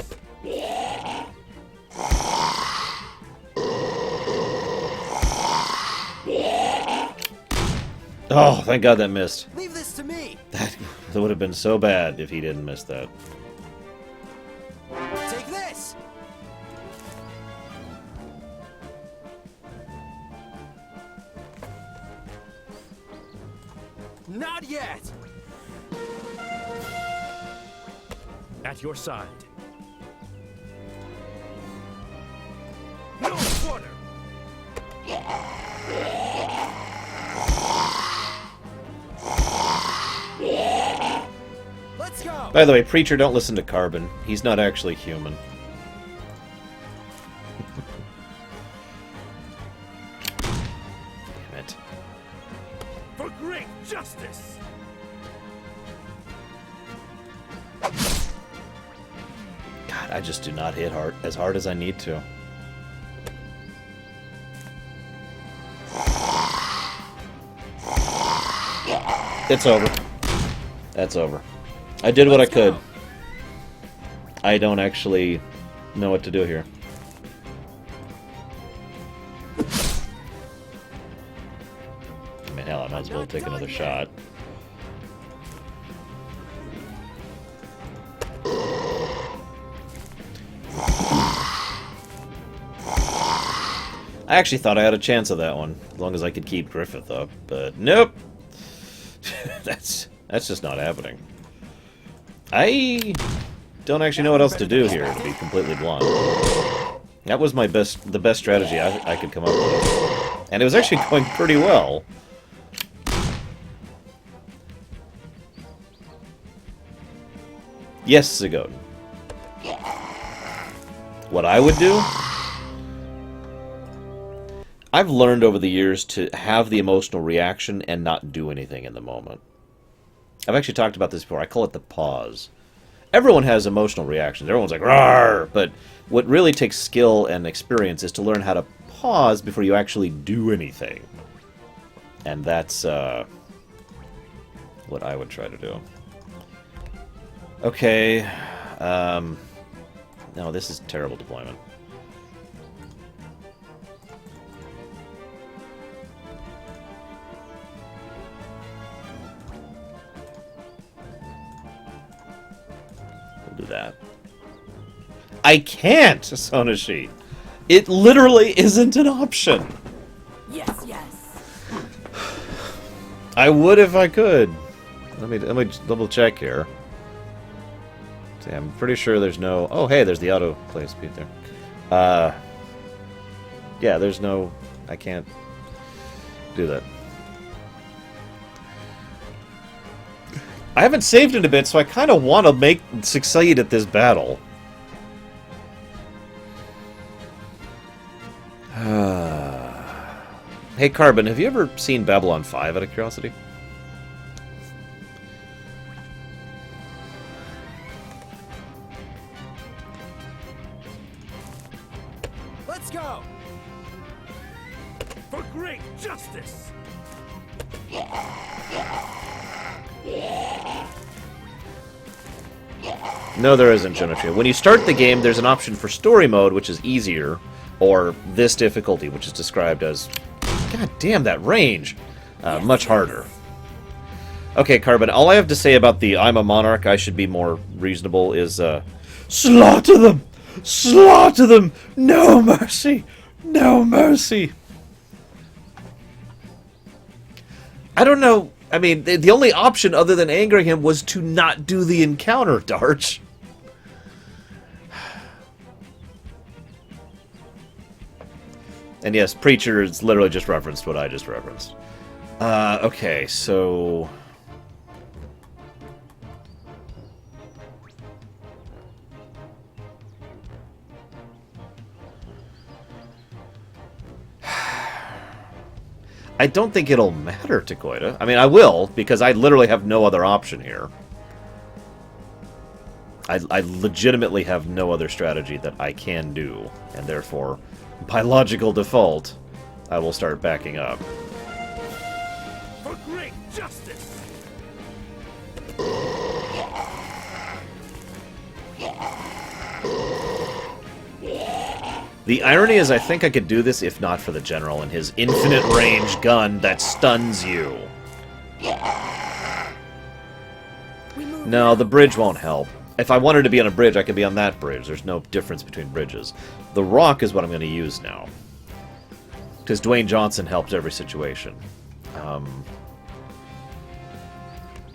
Oh, thank God that missed. Leave this to me. That would have been so bad if he didn't miss that. Take this. Not yet. At your side. No quarter! Let's go. By the way, Preacher, don't listen to Carbon. He's not actually human. Damn it. For great justice! God, I just do not hit as hard as I need to. It's over. That's over. I did what I could. I don't actually know what to do here. I mean, hell, I might as well take another shot. I actually thought I had a chance of that one, as long as I could keep Griffith up, but nope. That's just not happening. I don't actually know what else to do here, to be completely blunt. That was the best strategy I could come up with. And it was actually going pretty well. Yes, Zagoden. What I would do? I've learned over the years to have the emotional reaction and not do anything in the moment. I've actually talked about this before. I call it the pause. Everyone has emotional reactions. Everyone's like, "Rawr!" But what really takes skill and experience is to learn how to pause before you actually do anything. And that's what I would try to do. Okay. No, this is terrible deployment. We'll do that. I can't, Sonashi. It literally isn't an option. Yes, yes. I would if I could. Let me double check here. See, I'm pretty sure there's no... Oh, hey, there's the autoplay speed there. Yeah, there's no... I can't do that. I haven't saved in a bit, so I kind of want to succeed at this battle. Hey, Carbon, have you ever seen Babylon 5 out of curiosity? Let's go! For great justice! No, there isn't, Jonathan. When you start the game, there's an option for story mode, which is easier, or this difficulty, which is described as... God damn, that range! Much harder. Okay, Carbon, all I have to say about the I'm a monarch, I should be more reasonable, is, slaughter them! Slaughter them! No mercy! No mercy! I don't know... I mean, the only option other than angering him was to not do the encounter, Darch. And yes, Preacher is literally just referenced what I just referenced. Okay, so... I don't think it'll matter to Koida. I mean, I will, because I literally have no other option here. I legitimately have no other strategy that I can do, and therefore, by logical default, I will start backing up. For great justice! The irony is I think I could do this if not for the General and his infinite range gun that stuns you. No, the bridge won't help. If I wanted to be on a bridge, I could be on that bridge. There's no difference between bridges. The rock is what I'm going to use now. Because Dwayne Johnson helps every situation.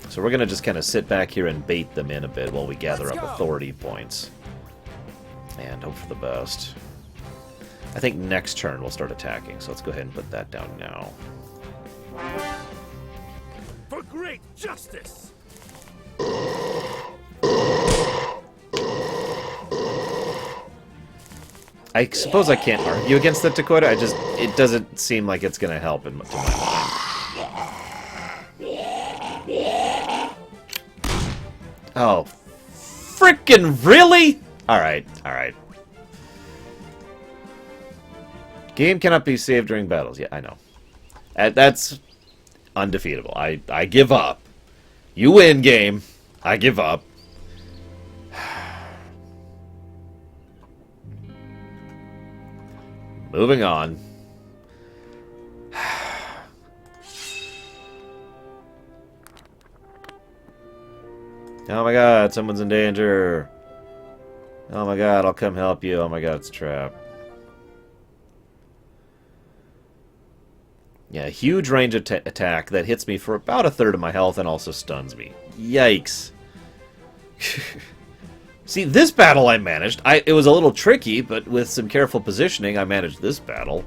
So we're going to just kind of sit back here and bait them in a bit while we gather up authority points. And hope for the best. I think next turn we'll start attacking, so let's go ahead and put that down now. For great justice! I suppose I can't argue against that, Dakota. It doesn't seem like it's going to help to my mind. Oh, frickin' really? Alright, alright. Game cannot be saved during battles. Yeah, I know. That's undefeatable. I give up. You win, game. I give up. Moving on. Oh my god, someone's in danger. Oh my god, I'll come help you. Oh my god, it's a trap. Yeah, huge range attack that hits me for about a third of my health and also stuns me. Yikes. See, this battle I managed. It was a little tricky, but with some careful positioning, I managed this battle.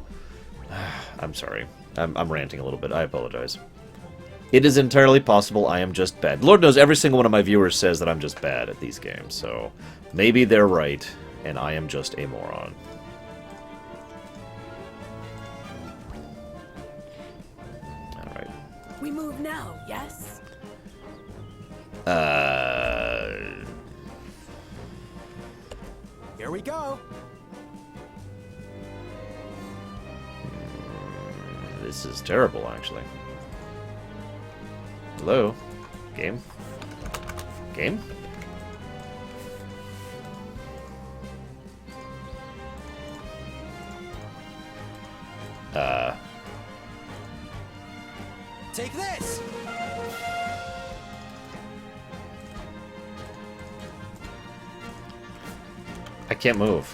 I'm sorry. I'm ranting a little bit. I apologize. It is entirely possible I am just bad. Lord knows every single one of my viewers says that I'm just bad at these games, so maybe they're right, and I am just a moron. Alright. We move now, yes? Here we go. This is terrible, actually. Hello? Game? Game? Take this! I can't move.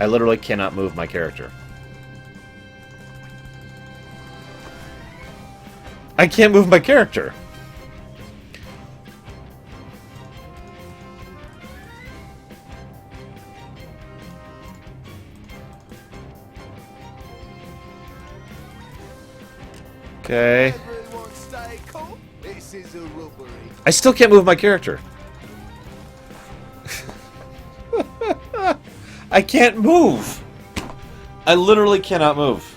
I literally cannot move my character. I can't move my character. Okay. Everyone stay cool. This is a robbery. I still can't move my character. I can't move. I literally cannot move.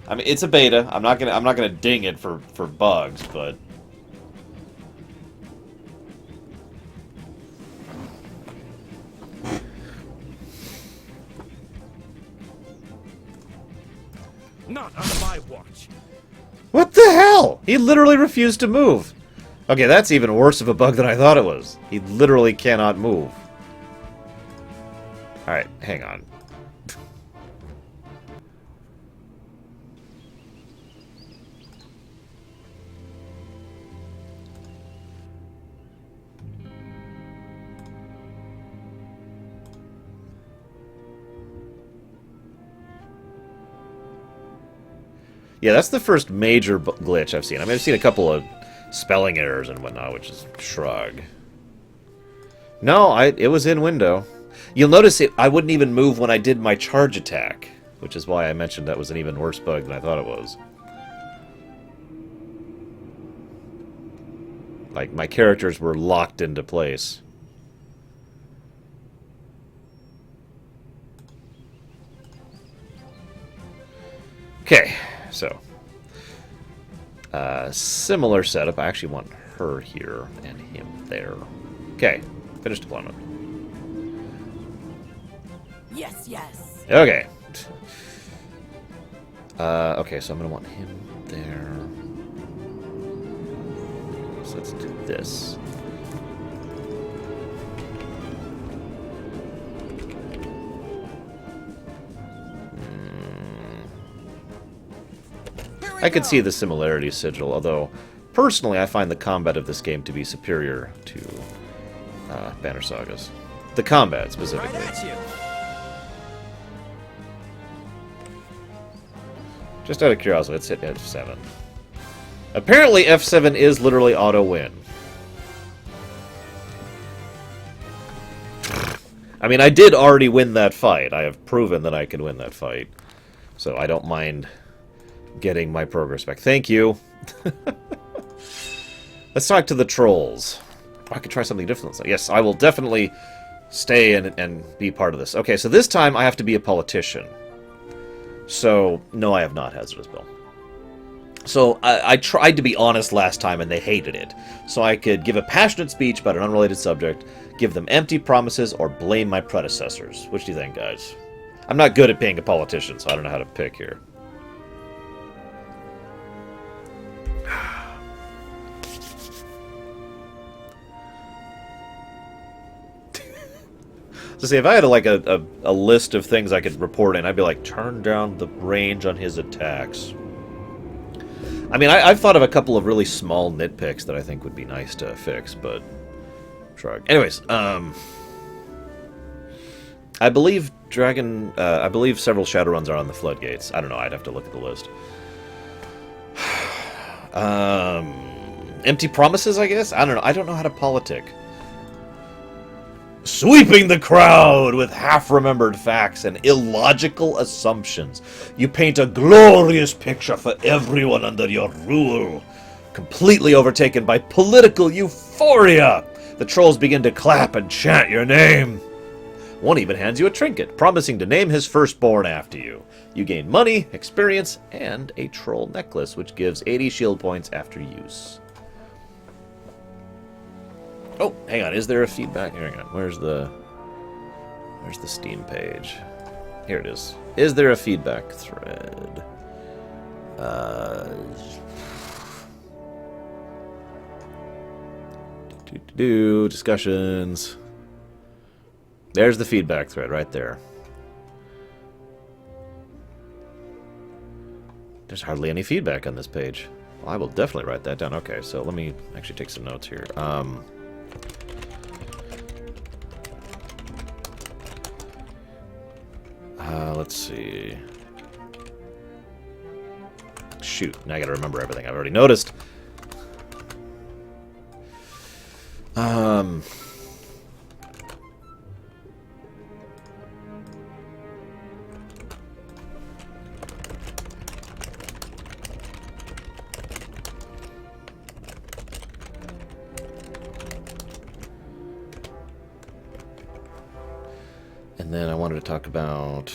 I mean, it's a beta. I'm not gonna ding it for bugs, but Not on my watch. what the hell? He literally refused to move. Okay, that's even worse of a bug than I thought it was. He literally cannot move. Alright, hang on. Yeah, that's the first major glitch I've seen. I mean, I've seen a couple of spelling errors and whatnot, which is shrug. No, it was in window. You'll notice I wouldn't even move when I did my charge attack, which is why I mentioned that was an even worse bug than I thought it was. Like, my characters were locked into place. Okay, so similar setup. I actually want her here and him there. Okay, finish deployment. Yes, yes. Okay. Okay, so I'm gonna want him there. So let's do this. I could see the similarities, Sigil, although personally I find the combat of this game to be superior to Banner Saga's. The combat, specifically. Right at you. Just out of curiosity, let's hit F7. Apparently F7 is literally auto-win. I mean, I did already win that fight. I have proven that I can win that fight. So I don't mind getting my progress back. Thank you. Let's talk to the trolls. Oh, I could try something different. Yes, I will definitely stay and be part of this. Okay, so this time I have to be a politician. So, no, I have not Hazardous Bill. So, I tried to be honest last time and they hated it. So I could give a passionate speech about an unrelated subject, give them empty promises, or blame my predecessors. Which do you think, guys? I'm not good at being a politician, so I don't know how to pick here. So see, if I had like a list of things I could report in, I'd be like, turn down the range on his attacks. I mean, I've thought of a couple of really small nitpicks that I think would be nice to fix, but shrug. Anyways, I believe I believe several Shadowruns are on the floodgates. I don't know. I'd have to look at the list. Empty promises, I guess. I don't know. I don't know how to politic. Sweeping the crowd with half-remembered facts and illogical assumptions, you paint a glorious picture for everyone under your rule. Completely overtaken by political euphoria, the trolls begin to clap and chant your name. One even hands you a trinket, promising to name his firstborn after you. You gain money, experience, and a troll necklace, which gives 80 shield points after use. Oh, hang on. Is there a feedback? Hang on. Where's the Steam page? Here it is. Is there a feedback thread? Discussions. There's the feedback thread right there. There's hardly any feedback on this page. Well, I will definitely write that down. Okay, so let me actually take some notes here. Let's see. shoot. Now I gotta remember everything I've already noticed. And then I wanted to talk about...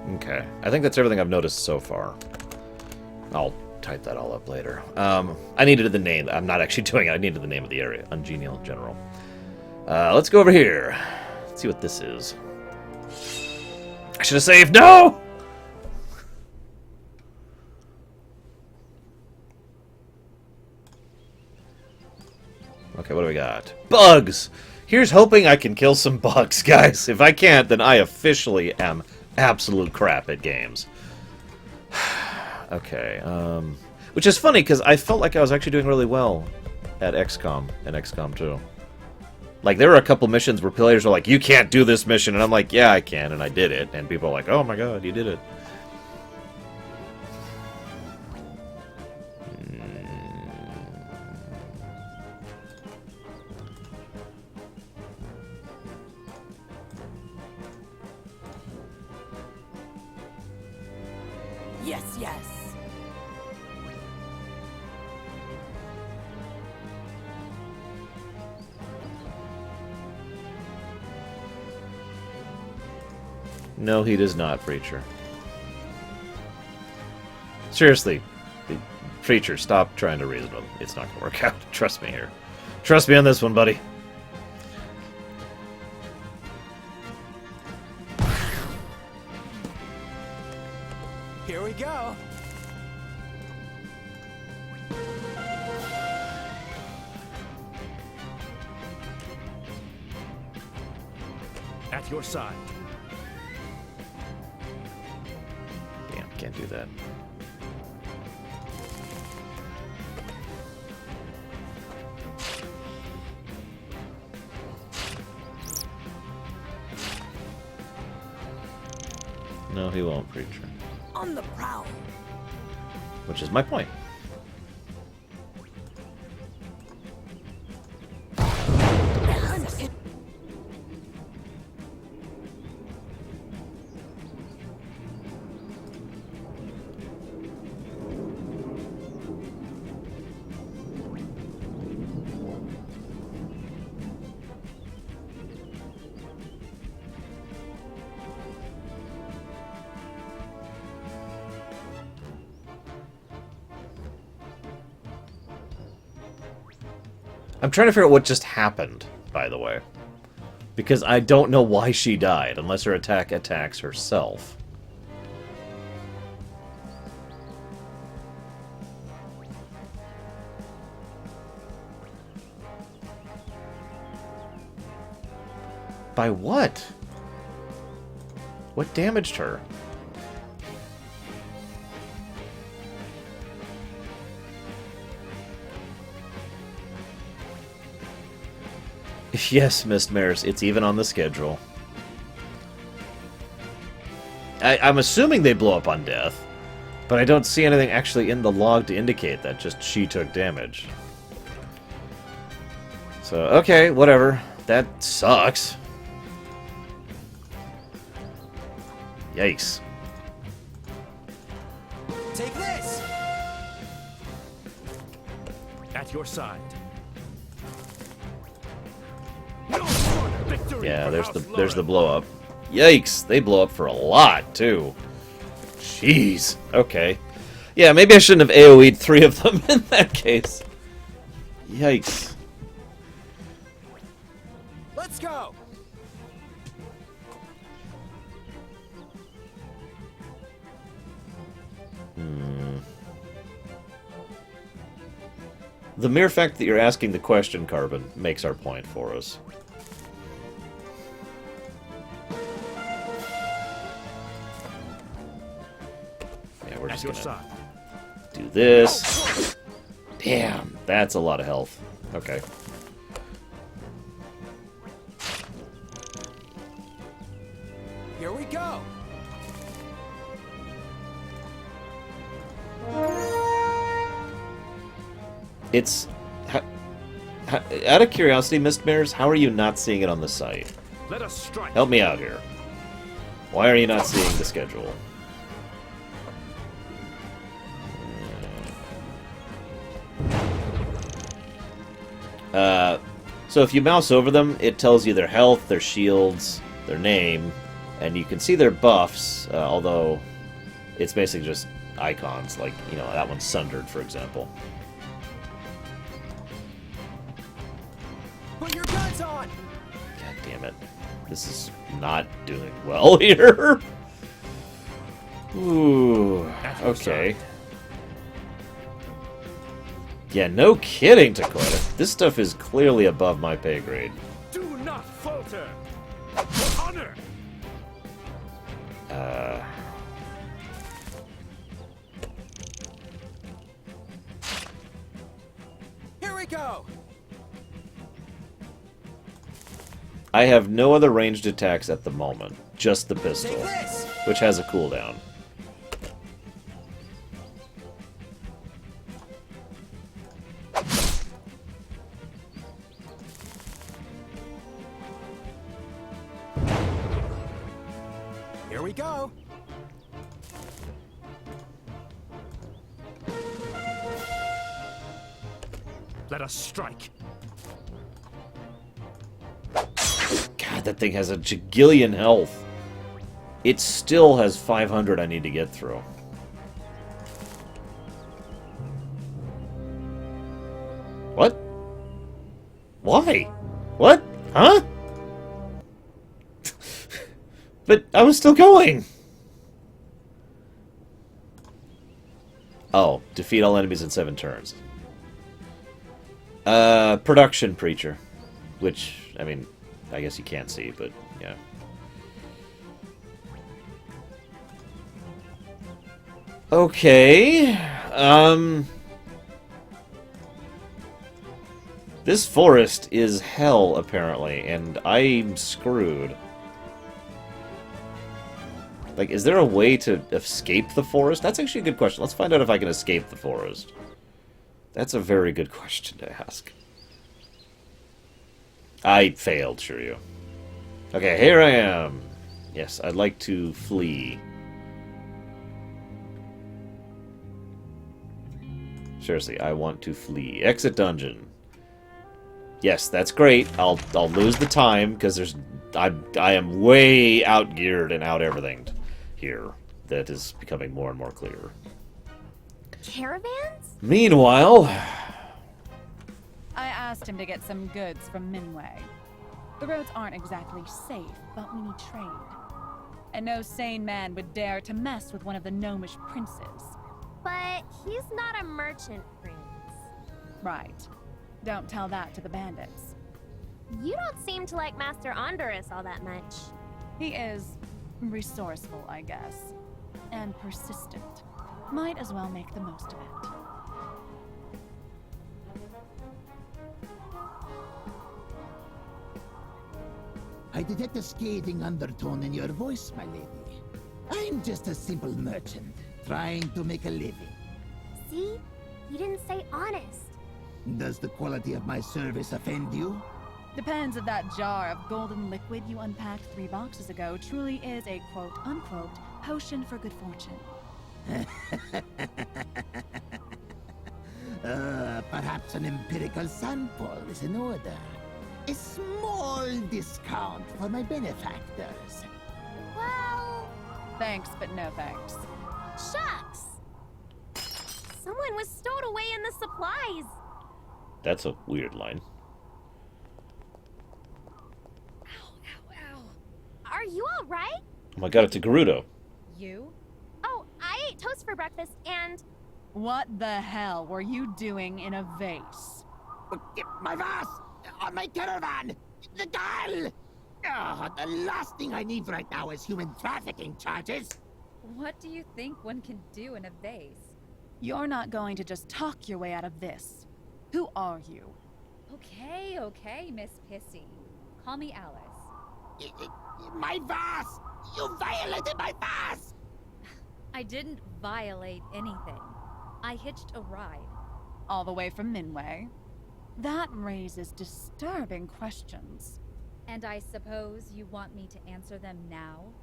Okay, I think that's everything I've noticed so far. I'll type that all up later. I needed the name. I'm not actually doing it. I needed the name of the area. Ungenial General. Let's go over here. Let's see what this is. I should have saved. No! Okay, what do we got? Bugs! Here's hoping I can kill some bugs, guys. If I can't, then I officially am absolute crap at games. Okay, which is funny, because I felt like I was actually doing really well at XCOM and XCOM 2. Like, there were a couple missions where players were like, you can't do this mission, and I'm like, yeah, I can, and I did it. And people are like, oh my god, you did it. Yes, yes. No, he does not, Preacher. Seriously, Preacher, stop trying to reason with him. It's not going to work out. Trust me here. Trust me on this one, buddy. Here we go. At your side. Damn, can't do that. No, he won't, Preacher. On the prowl. Which is my point. I'm trying to figure out what just happened, by the way. Because I don't know why she died, unless her attack attacks herself. By what? What damaged her? Yes, Mist Mares, it's even on the schedule. I'm assuming they blow up on death, but I don't see anything actually in the log to indicate that, just she took damage. So, okay, whatever. That sucks. Yikes. Take this! At your side. Yeah, there's the blow up. Yikes, they blow up for a lot too. Jeez. Okay. Yeah, maybe I shouldn't have AoE'd 3 of them in that case. Yikes. Let's go! The mere fact that you're asking the question, Carbon, makes our point for us. Yeah, we're At just your gonna side. do this. Damn, that's a lot of health. Okay. Here we go. It's... out of curiosity, Mistmares, how are you not seeing it on the site? Let us strike. Help me out here. Why are you not seeing the schedule? So if you mouse over them, it tells you their health, their shields, their name, and you can see their buffs, although it's basically just icons, like, you know, that one's Sundered, for example. Put your guns on. God damn it. This is not doing well here. Ooh, okay. Yeah, no kidding, Dakota. This stuff is clearly above my pay grade. Do not falter. For honor. Here we go. I have no other ranged attacks at the moment. Just the pistol, Take this. which has a cooldown. Here we go. Let us strike. God, that thing has a jagillion health. It still has 500 I need to get through. What? Why? What? Huh? But I was still going! Oh, defeat all enemies in 7 turns. Production Preacher. Which, I mean, I guess you can't see, but yeah. Okay. This forest is hell, apparently, and I'm screwed. Like, is there a way to escape the forest? That's actually a good question. Let's find out if I can escape the forest. That's a very good question to ask. I failed, Shiryu. Okay, here I am. Yes, I'd like to flee. Seriously, I want to flee. Exit dungeon. Yes, that's great. I'll lose the time because I am way outgeared and out everything here. That is becoming more and more clear. Caravans? Meanwhile, I asked him to get some goods from Minway. The roads aren't exactly safe, but we need trade. And no sane man would dare to mess with one of the gnomish princes. But he's not a merchant prince. Right. Don't tell that to the bandits. You don't seem to like Master Honduras all that much. He is resourceful, I guess. And persistent. Might as well make the most of it. I detect a scathing undertone in your voice, my lady. I'm just a simple merchant, trying to make a living. See? You didn't say honest. Does the quality of my service offend you? Depends if that jar of golden liquid you unpacked 3 boxes ago truly is a quote-unquote potion for good fortune. Perhaps an empirical sample is in order. A small discount for my benefactors. Well, Thanks, but no thanks. shucks. Someone was stowed away in the supplies. that's a weird line. Are you all right? Oh my god, it's a Gerudo. You? Oh, I ate toast for breakfast and What the hell were you doing in a vase? My vase! On my caravan! The girl! Oh, the last thing I need right now is human trafficking charges. What do you think one can do in a vase? You're not going to just talk your way out of this. Who are you? Okay, Miss Pissy. Call me Alice. My vase! You violated my vase! I didn't violate anything. I hitched a ride. All the way from Minway? That raises disturbing questions. And I suppose you want me to answer them now?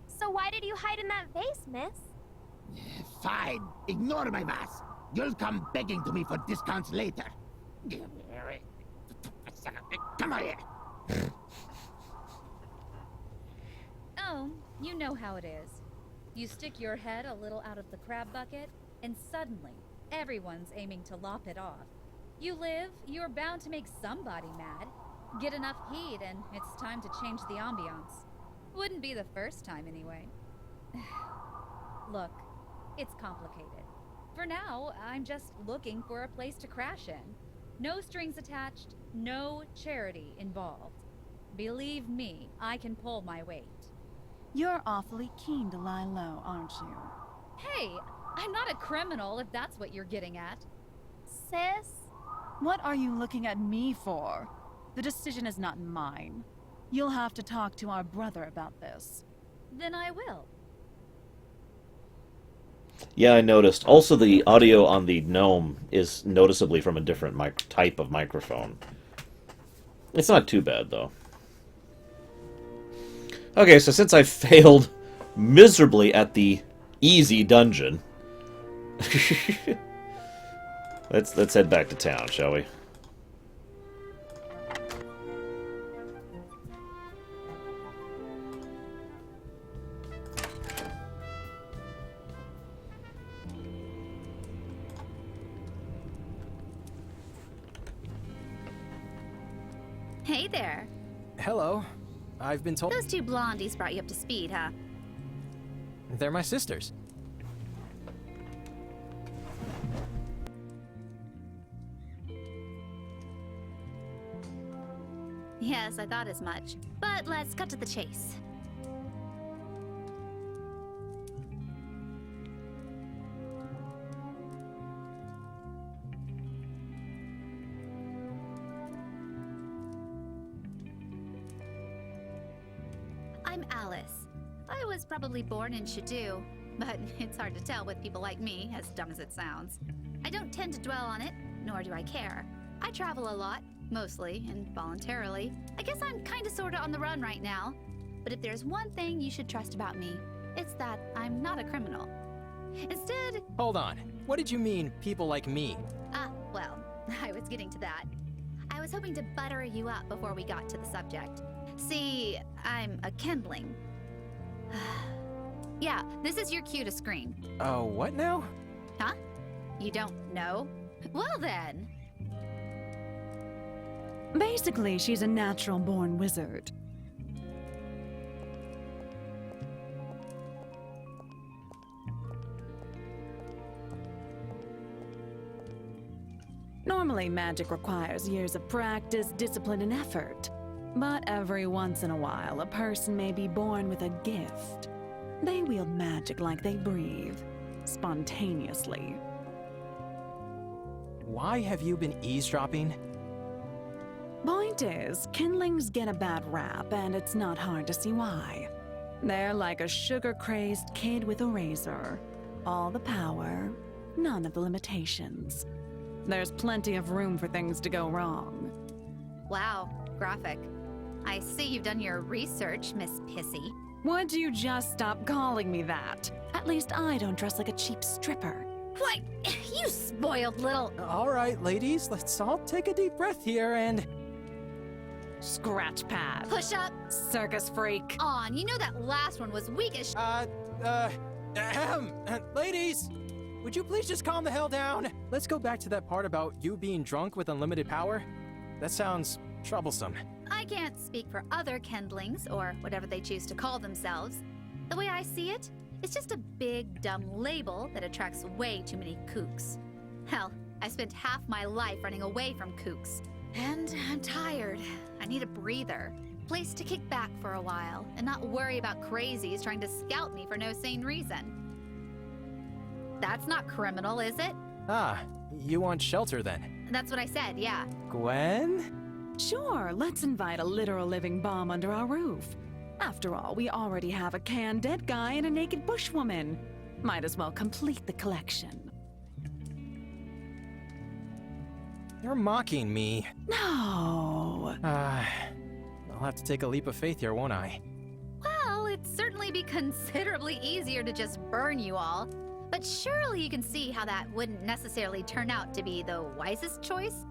So why did you hide in that vase, miss? Fine. Ignore my vase. You'll come begging to me for discounts later. Come on here. Oh, you know how it is. You stick your head a little out of the crab bucket, and suddenly, everyone's aiming to lop it off. You live, you're bound to make somebody mad. Get enough heat, and it's time to change the ambiance. Wouldn't be the first time, anyway. Look, it's complicated. For now, I'm just looking for a place to crash in. No strings attached, no charity involved. Believe me, I can pull my weight. You're awfully keen to lie low, aren't you? Hey, I'm not a criminal if that's what you're getting at. Sis? What are you looking at me for? The decision is not mine. You'll have to talk to our brother about this. Then I will. Yeah, I noticed. Also, the audio on the gnome is noticeably from a different type of microphone. It's not too bad, though. Okay, so since I failed miserably at the easy dungeon, let's head back to town, shall we? Hey there. Hello. I've been told Those two blondies brought you up to speed, huh? they're my sisters. Yes, I thought as much. But let's cut to the chase. I'm Alice. I was probably born in Shadu, but it's hard to tell with people like me, as dumb as it sounds. I don't tend to dwell on it, nor do I care. I travel a lot, mostly and voluntarily. I guess I'm kinda sorta on the run right now. But if there's one thing you should trust about me, it's that I'm not a criminal. Instead... Hold on. What did you mean, people like me? Well, I was getting to that. I was hoping to butter you up before we got to the subject. See, I'm a kindling. Yeah, this is your cue to scream. Oh, what now? Huh? You don't know? Well then. Basically, she's a natural-born wizard. Normally, magic requires years of practice, discipline, and effort. But every once in a while, a person may be born with a gift. They wield magic like they breathe, spontaneously. Why have you been eavesdropping? Point is, kindlings get a bad rap, and it's not hard to see why. They're like a sugar-crazed kid with a razor. All the power, none of the limitations. There's plenty of room for things to go wrong. Wow, graphic. I see you've done your research, Miss Pissy. Would you just stop calling me that? At least I don't dress like a cheap stripper. What? You spoiled little... All right, ladies, let's all take a deep breath here and... Scratch pad. Push up. Circus freak. On, you know that last one was weak as ladies, would you please just calm the hell down? Let's go back to that part about you being drunk with unlimited power. That sounds troublesome. I can't speak for other kindlings, or whatever they choose to call themselves. The way I see it, It's just a big, dumb label that attracts way too many kooks. Hell, I spent half my life running away from kooks. And I'm tired. I need a breather. Place to kick back for a while and not worry about crazies trying to scout me for no sane reason. That's not criminal, is it? Ah, you want shelter then? That's what I said, yeah. Gwen? Sure, let's invite a literal living bomb under our roof. After all, we already have a canned dead guy and a naked bushwoman. Might as well complete the collection. You're mocking me. No. I'll have to take a leap of faith here, won't I? Well, it'd certainly be considerably easier to just burn you all. But surely you can see how that wouldn't necessarily turn out to be the wisest choice?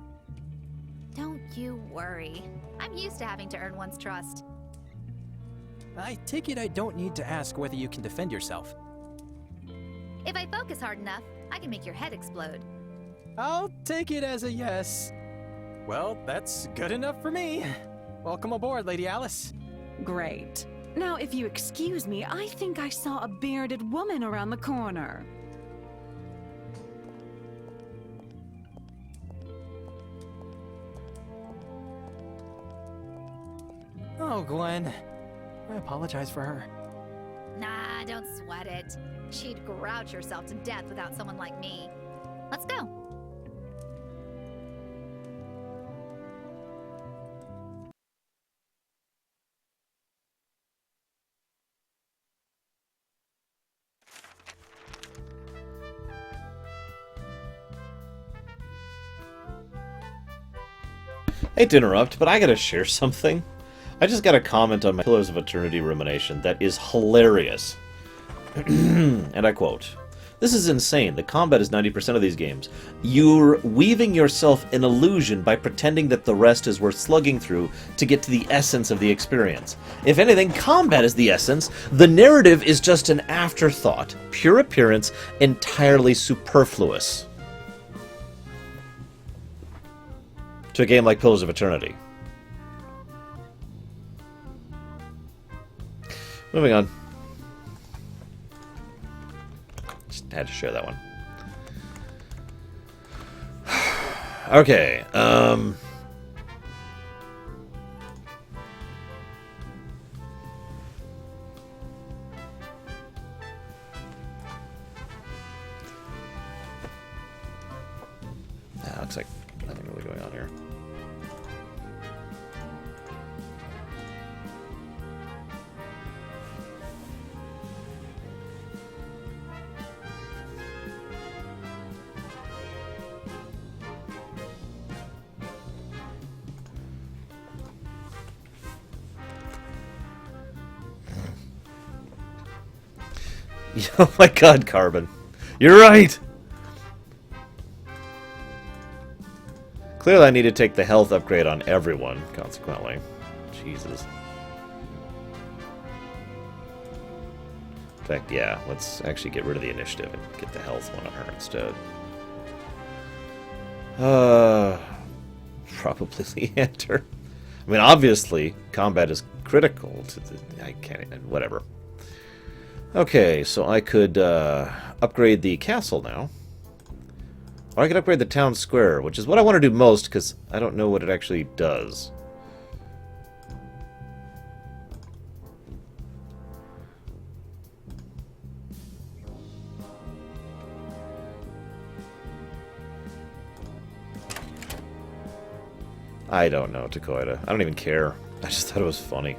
Don't you worry. I'm used to having to earn one's trust. I take it I don't need to ask whether you can defend yourself. If I focus hard enough, I can make your head explode. I'll take it as a yes. Well, that's good enough for me. Welcome aboard, Lady Alice. Great. Now, if you excuse me, I think I saw a bearded woman around the corner. Oh, Gwen. I apologize for her. Nah, don't sweat it. She'd grouch herself to death without someone like me. Let's go. I hate to interrupt, but I gotta share something. I just got a comment on my Pillars of Eternity rumination that is hilarious. And I quote, "This is insane. The combat is 90% of these games. You're weaving yourself an illusion by pretending that the rest is worth slugging through to get to the essence of the experience. If anything, combat is the essence. The narrative is just an afterthought. Pure appearance, entirely superfluous." To a game like Pillars of Eternity. Moving on. Just had to share that one. Okay, looks like nothing really going on here. Oh my god, Carbon. You're right! Clearly I need to take the health upgrade on everyone, consequently. Jesus. In fact, yeah, let's actually get rid of the initiative and get the health one on her instead. Probably Leander. I mean, obviously, combat is critical to the... I can't even... whatever. Okay, so I could upgrade the castle now. Or I could upgrade the town square, which is what I want to do most, because I don't know what it actually does. I don't know, Takoida. I don't even care. I just thought it was funny.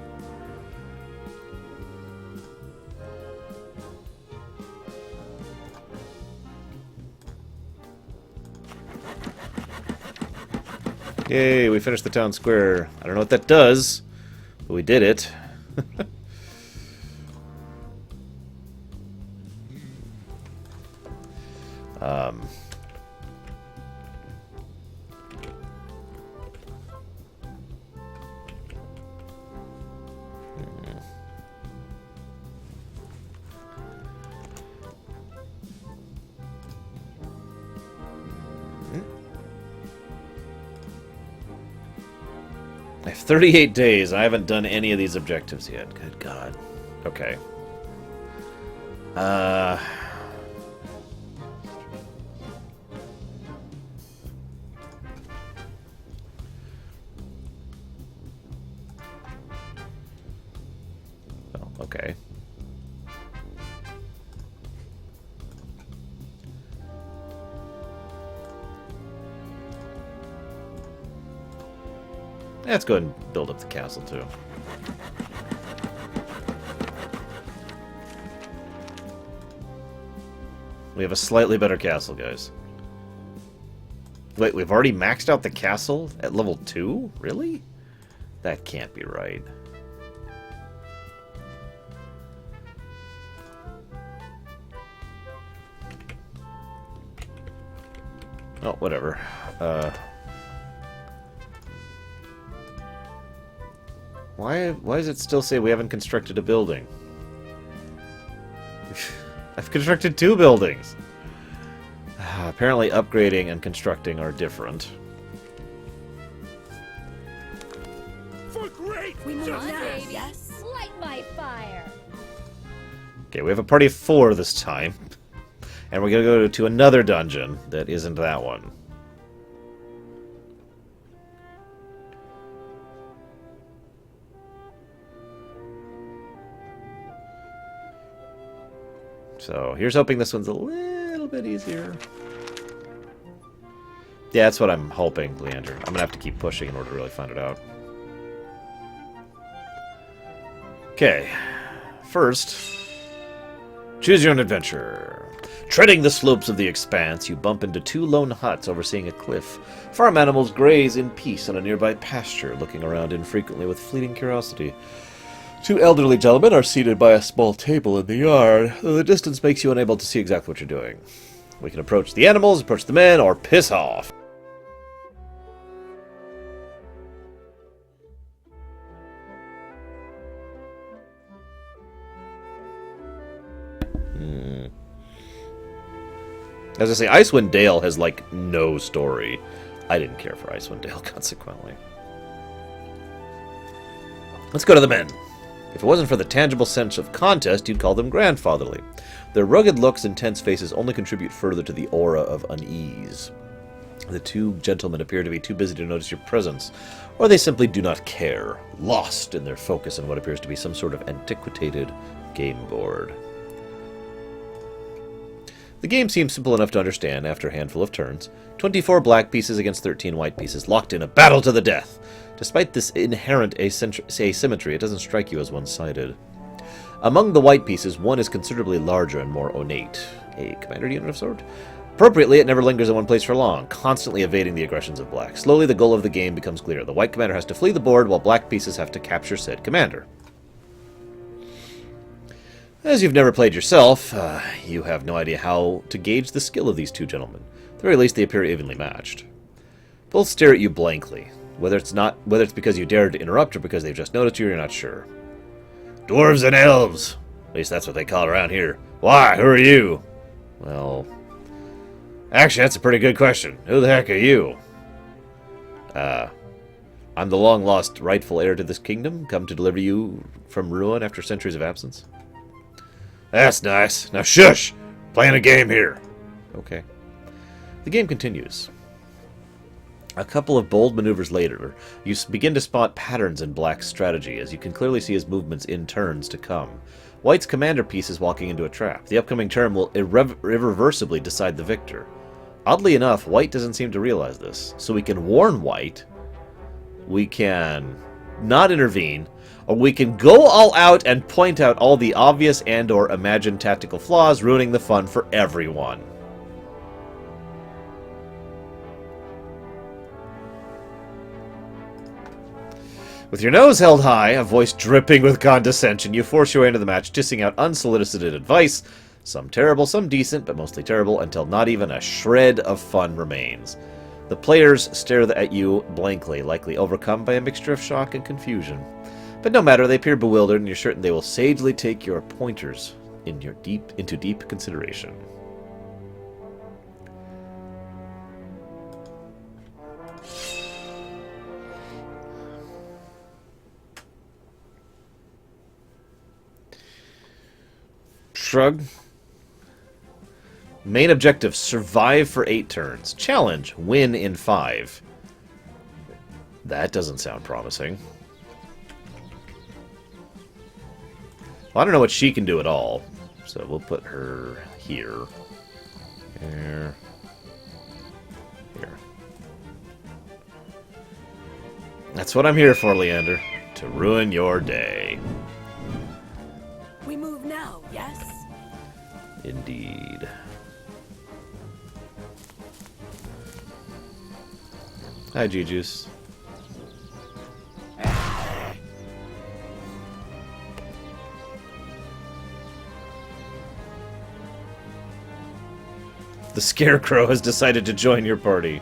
Yay, we finished the town square. I don't know what that does, but we did it. I have 38 days. I haven't done any of these objectives yet. Good God. Okay. Uh... Oh, okay. Let's go ahead and build up the castle, too. We have a slightly better castle, guys. Wait, we've already maxed out the castle at level 2? Really? That can't be right. Oh, whatever. Why does it still say we haven't constructed a building? I've constructed 2 buildings! Apparently upgrading and constructing are different. For great We move justice. now, yes? Light my fire. Okay, we have a party of 4 this time. And we're gonna go to another dungeon that isn't that one. So, here's hoping this one's a little bit easier. Yeah, that's what I'm hoping, Leander. I'm gonna have to keep pushing in order to really find it out. Okay. First, choose your own adventure. Treading the slopes of the expanse, you bump into 2 lone huts overseeing a cliff. Farm animals graze in peace on a nearby pasture, looking around infrequently with fleeting curiosity. 2 elderly gentlemen are seated by a small table in the yard, though the distance makes you unable to see exactly what you're doing. We can approach the animals, approach the men, or piss off. As I say, Icewind Dale has, like, no story. I didn't care for Icewind Dale, consequently. Let's go to the men. If it wasn't for the tangible sense of contest, you'd call them grandfatherly. Their rugged looks and tense faces only contribute further to the aura of unease. The 2 gentlemen appear to be too busy to notice your presence, or they simply do not care, lost in their focus on what appears to be some sort of antiquated game board. The game seems simple enough to understand after a handful of turns. 24 black pieces against 13 white pieces, locked in a battle to the death. Despite this inherent asymmetry, it doesn't strike you as one-sided. Among the white pieces, one is considerably larger and more ornate. A commander unit of sort? Appropriately, it never lingers in one place for long, constantly evading the aggressions of black. Slowly, the goal of the game becomes clear. The white commander has to flee the board, while black pieces have to capture said commander. As you've never played yourself, you have no idea how to gauge the skill of these 2 gentlemen. At the very least, they appear evenly matched. Both stare at you blankly. Whether it's because you dared to interrupt or because they've just noticed you, you're not sure. Dwarves and elves! At least that's what they call it around here. Why? Who are you? Well, actually, that's a pretty good question. Who the heck are you? I'm the long-lost rightful heir to this kingdom, come to deliver you from ruin after centuries of absence. That's nice. Now shush! Playing a game here. Okay. The game continues. A couple of bold maneuvers later, you begin to spot patterns in Black's strategy, as you can clearly see his movements in turns to come. White's commander piece is walking into a trap. The upcoming turn will irreversibly decide the victor. Oddly enough, White doesn't seem to realize this, so we can warn White, we can not intervene, or we can go all out and point out all the obvious and or imagined tactical flaws, ruining the fun for everyone. With your nose held high, a voice dripping with condescension, you force your way into the match, dishing out unsolicited advice, some terrible, some decent, but mostly terrible, until not even a shred of fun remains. The players stare at you blankly, likely overcome by a mixture of shock and confusion. But no matter, they appear bewildered, and you're certain they will sagely take your pointers into deep consideration. Shrug. Main objective, survive for 8 turns. Challenge, win in 5. That doesn't sound promising. Well, I don't know what she can do at all. So we'll put her here. Here. Here. That's what I'm here for, Leander. To ruin your day. We move now, yes? Indeed. Hi, Juju's. The Scarecrow has decided to join your party.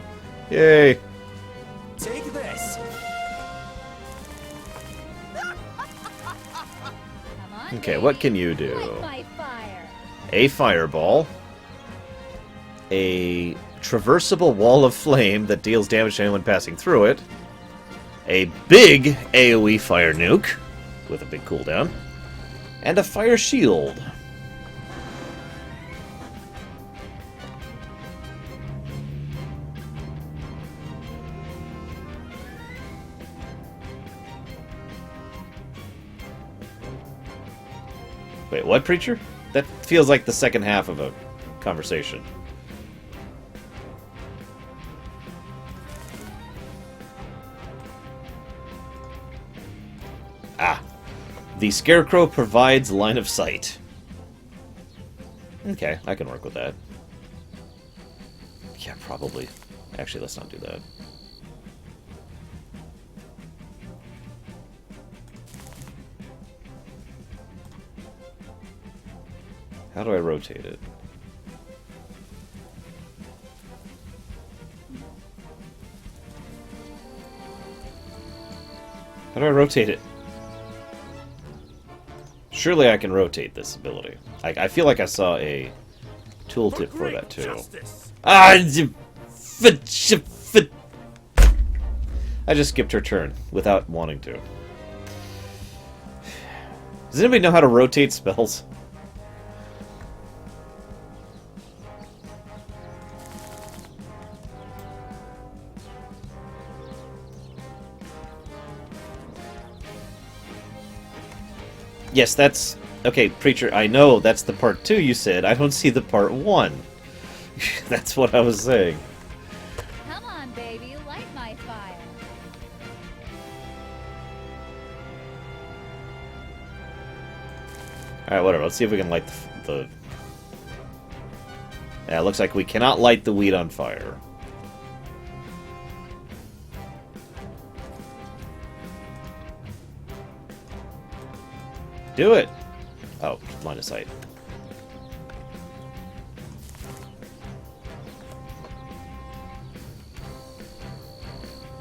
Yay! Take this. Okay, what can you do? Light my fire. A fireball. A traversable wall of flame that deals damage to anyone passing through it. A big AoE fire nuke with a big cooldown. And a fire shield. Wait, what, Preacher? That feels like the second half of a conversation. Ah. The Scarecrow provides line of sight. Okay, I can work with that. Yeah, probably. Actually, let's not do that. How do I rotate it? How do I rotate it? Surely I can rotate this ability. I feel like I saw a tooltip for that too. I just skipped her turn without wanting to. Does anybody know how to rotate spells? Yes, that's... Okay, Preacher, I know that's the part 2 you said. I don't see the part 1. That's what I was saying. Come on, baby, light my fire. Alright, whatever. Let's see if we can light the... Yeah, it looks like we cannot light the weed on fire. Do it! Oh, line of sight.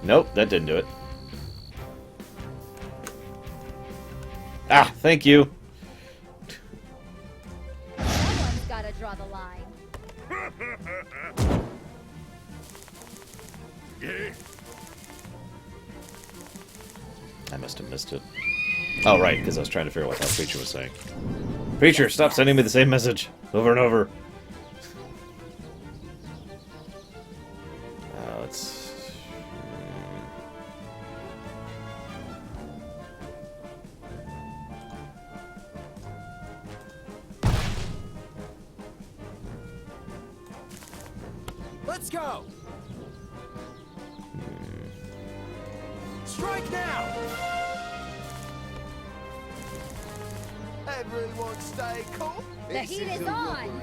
Nope, that didn't do it. Ah, thank you! Someone's gotta draw the line. I must have missed it. Oh, right, because I was trying to figure out what that Preacher was saying. Preacher, stop sending me the same message over and over. Let's... Let's go. Strike now. Everyone stay cool. The heat is on.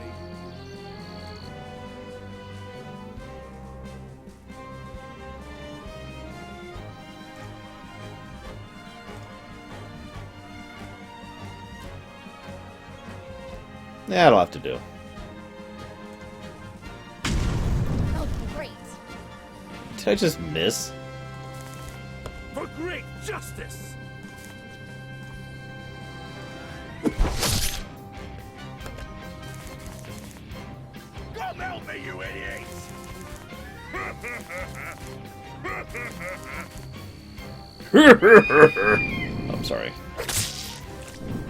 Yeah, that'll have to do. Oh, great. Did I just miss? For great justice! Come help me, you idiots! I'm sorry.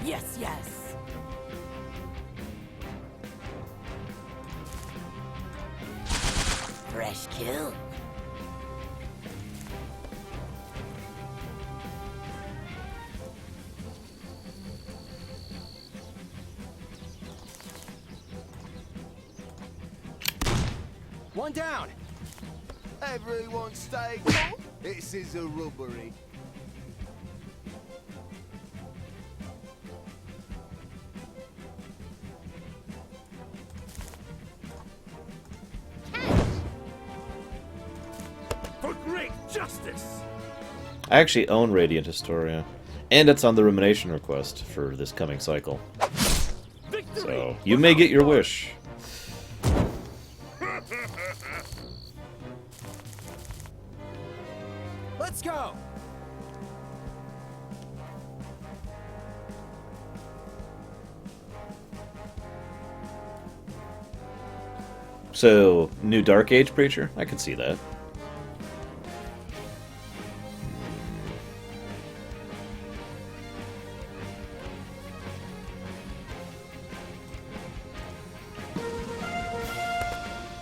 Yes, yes. fresh kill. One down. Everyone stay cool. This is a robbery. For great justice! I actually own Radiant Historia, and it's on the Rumination request for this coming cycle. So, you may get your wish. Let's go! So, new Dark Age Preacher? I could see that.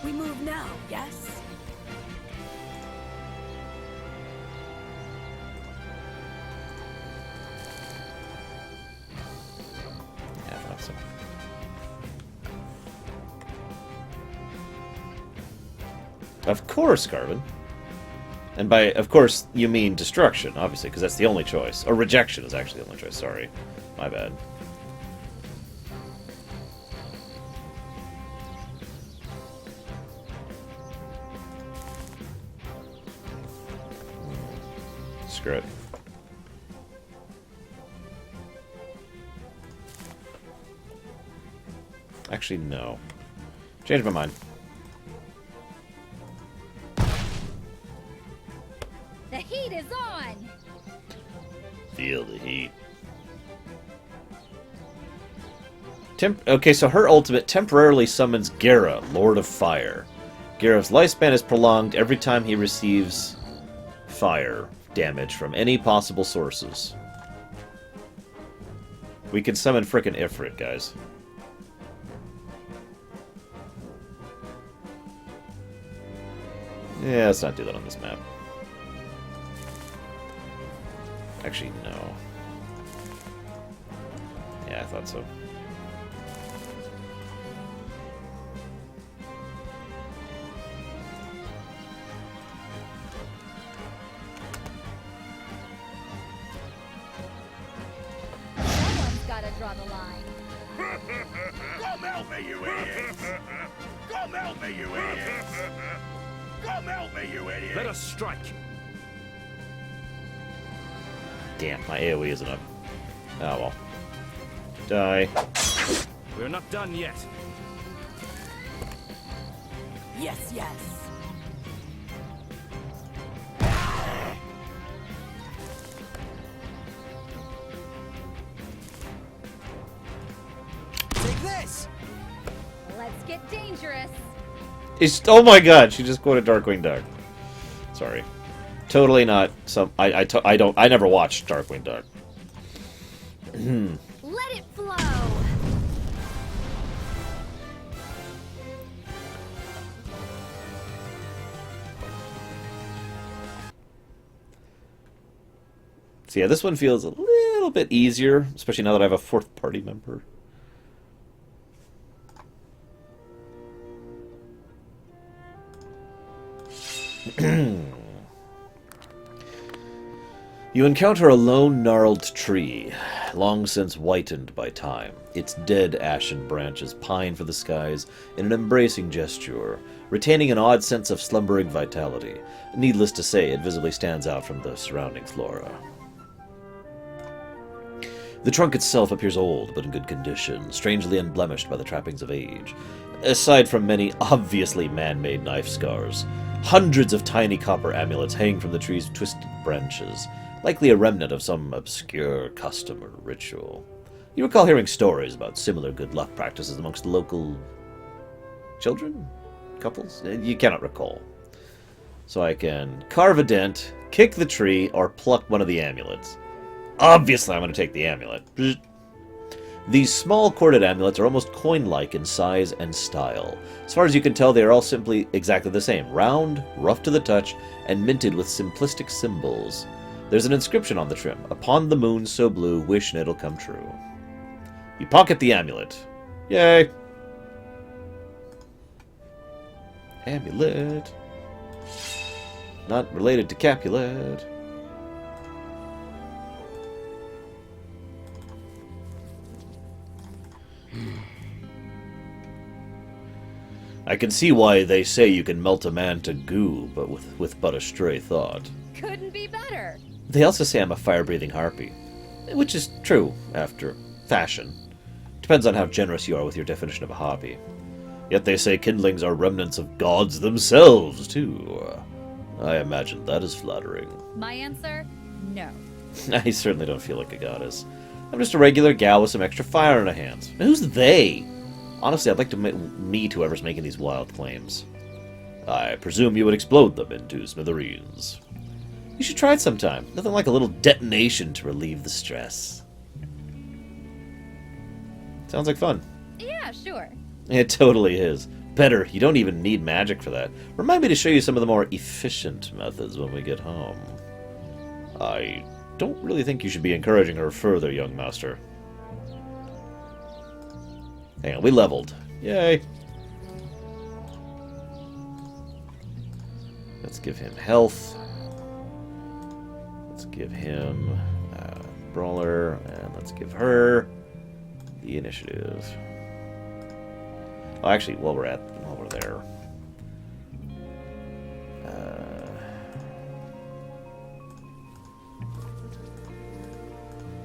We move now, yes? Yeah, I thought so. Of course, Garvin. And by of course, you mean destruction, obviously, because that's the only choice. Or rejection is actually the only choice, sorry. My bad. Screw it. Actually, no. Changed my mind. The heat is on! Feel the heat. Okay, so her ultimate temporarily summons Gera, Lord of Fire. Gera's lifespan is prolonged every time he receives fire damage from any possible sources. We can summon frickin' Ifrit, guys. Yeah, let's not do that on this map. Actually, no. Yeah, I thought so. Someone's gotta draw the line. Come help me, you idiots! Come help me, you idiots! Come help me, you idiots! Let us strike. Damn, my AoE isn't up. Oh well. Die. We're not done yet. Yes, yes. Take this! Let's get dangerous. Oh my god, she just quoted Darkwing Duck. Sorry. Totally not some. I never watched Darkwing Duck. Let it flow. So yeah, this one feels a little bit easier, especially now that I have a fourth party member. You encounter a lone, gnarled tree, long since whitened by time. Its dead, ashen branches pine for the skies in an embracing gesture, retaining an odd sense of slumbering vitality. Needless to say, it visibly stands out from the surrounding flora. The trunk itself appears old, but in good condition, strangely unblemished by the trappings of age. Aside from many obviously man-made knife scars, hundreds of tiny copper amulets hang from the tree's twisted branches, likely a remnant of some obscure custom or ritual. You recall hearing stories about similar good luck practices amongst local children? Couples? You cannot recall. So I can carve a dent, kick the tree, or pluck one of the amulets. Obviously I'm going to take the amulet. These small corded amulets are almost coin-like in size and style. As far as you can tell, they are all simply exactly the same. Round, rough to the touch, and minted with simplistic symbols. There's an inscription on the trim. Upon the moon so blue, wish and it'll come true. You pocket the amulet. Yay! Amulet. Not related to Capulet. I can see why they say you can melt a man to goo, but with but a stray thought. Couldn't be better. They also say I'm a fire-breathing harpy. Which is true, after fashion. Depends on how generous you are with your definition of a hobby. Yet they say kindlings are remnants of gods themselves, too. I imagine that is flattering. My answer? No. I certainly don't feel like a goddess. I'm just a regular gal with some extra fire in her hands. And who's they? Honestly, I'd like to meet whoever's making these wild claims. I presume you would explode them into smithereens. You should try it sometime. Nothing like a little detonation to relieve the stress. Sounds like fun. Yeah, sure. It totally is. Better, you don't even need magic for that. Remind me to show you some of the more efficient methods when we get home. I don't really think you should be encouraging her further, young master. Hang on, we leveled. Yay! Let's give him health. Let's give him brawler, and let's give her the initiative. Oh, actually, while we're there,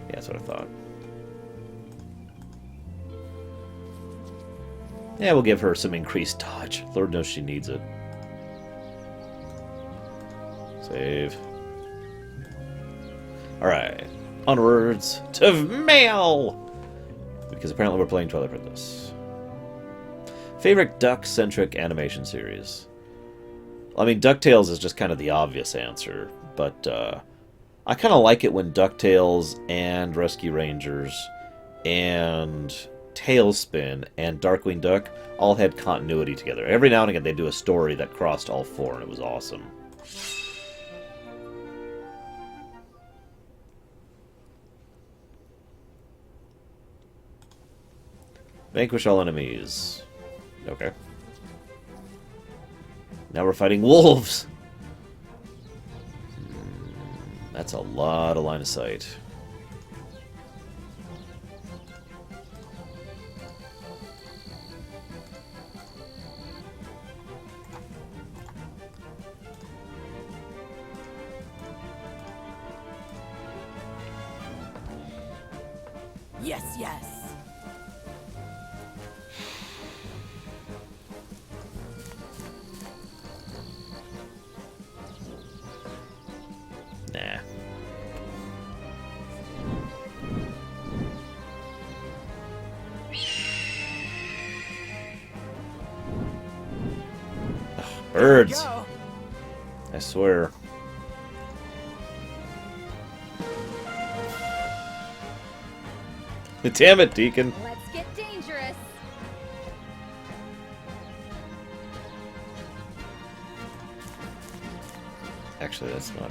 yeah, that's what I thought. Yeah, we'll give her some increased dodge. Lord knows she needs it. Save. Alright. Onwards to mail! Because apparently we're playing Twilight Princess. Favorite duck-centric animation series? I mean, DuckTales is just kind of the obvious answer, but I kind of like it when DuckTales and Rescue Rangers and Tailspin and Darkwing Duck all had continuity together. Every now and again they'd do a story that crossed all four, and it was awesome. Vanquish all enemies. Okay. Now we're fighting wolves! That's a lot of line of sight. Yes, yes. Nah. Ugh, birds. I swear. Damn it, Deacon. Let's get dangerous. Actually, that's not...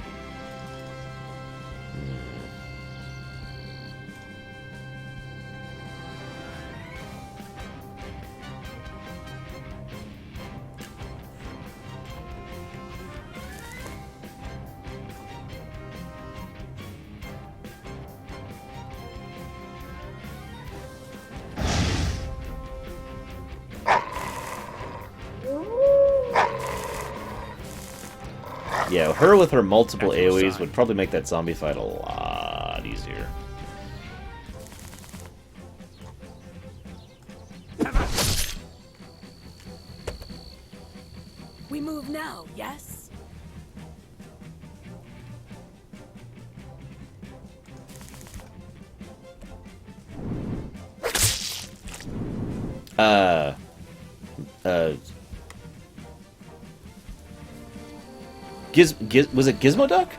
Yeah, her with her multiple AoEs would probably make that zombie fight a lot easier. We move now, yes? Was it Gizmo Duck?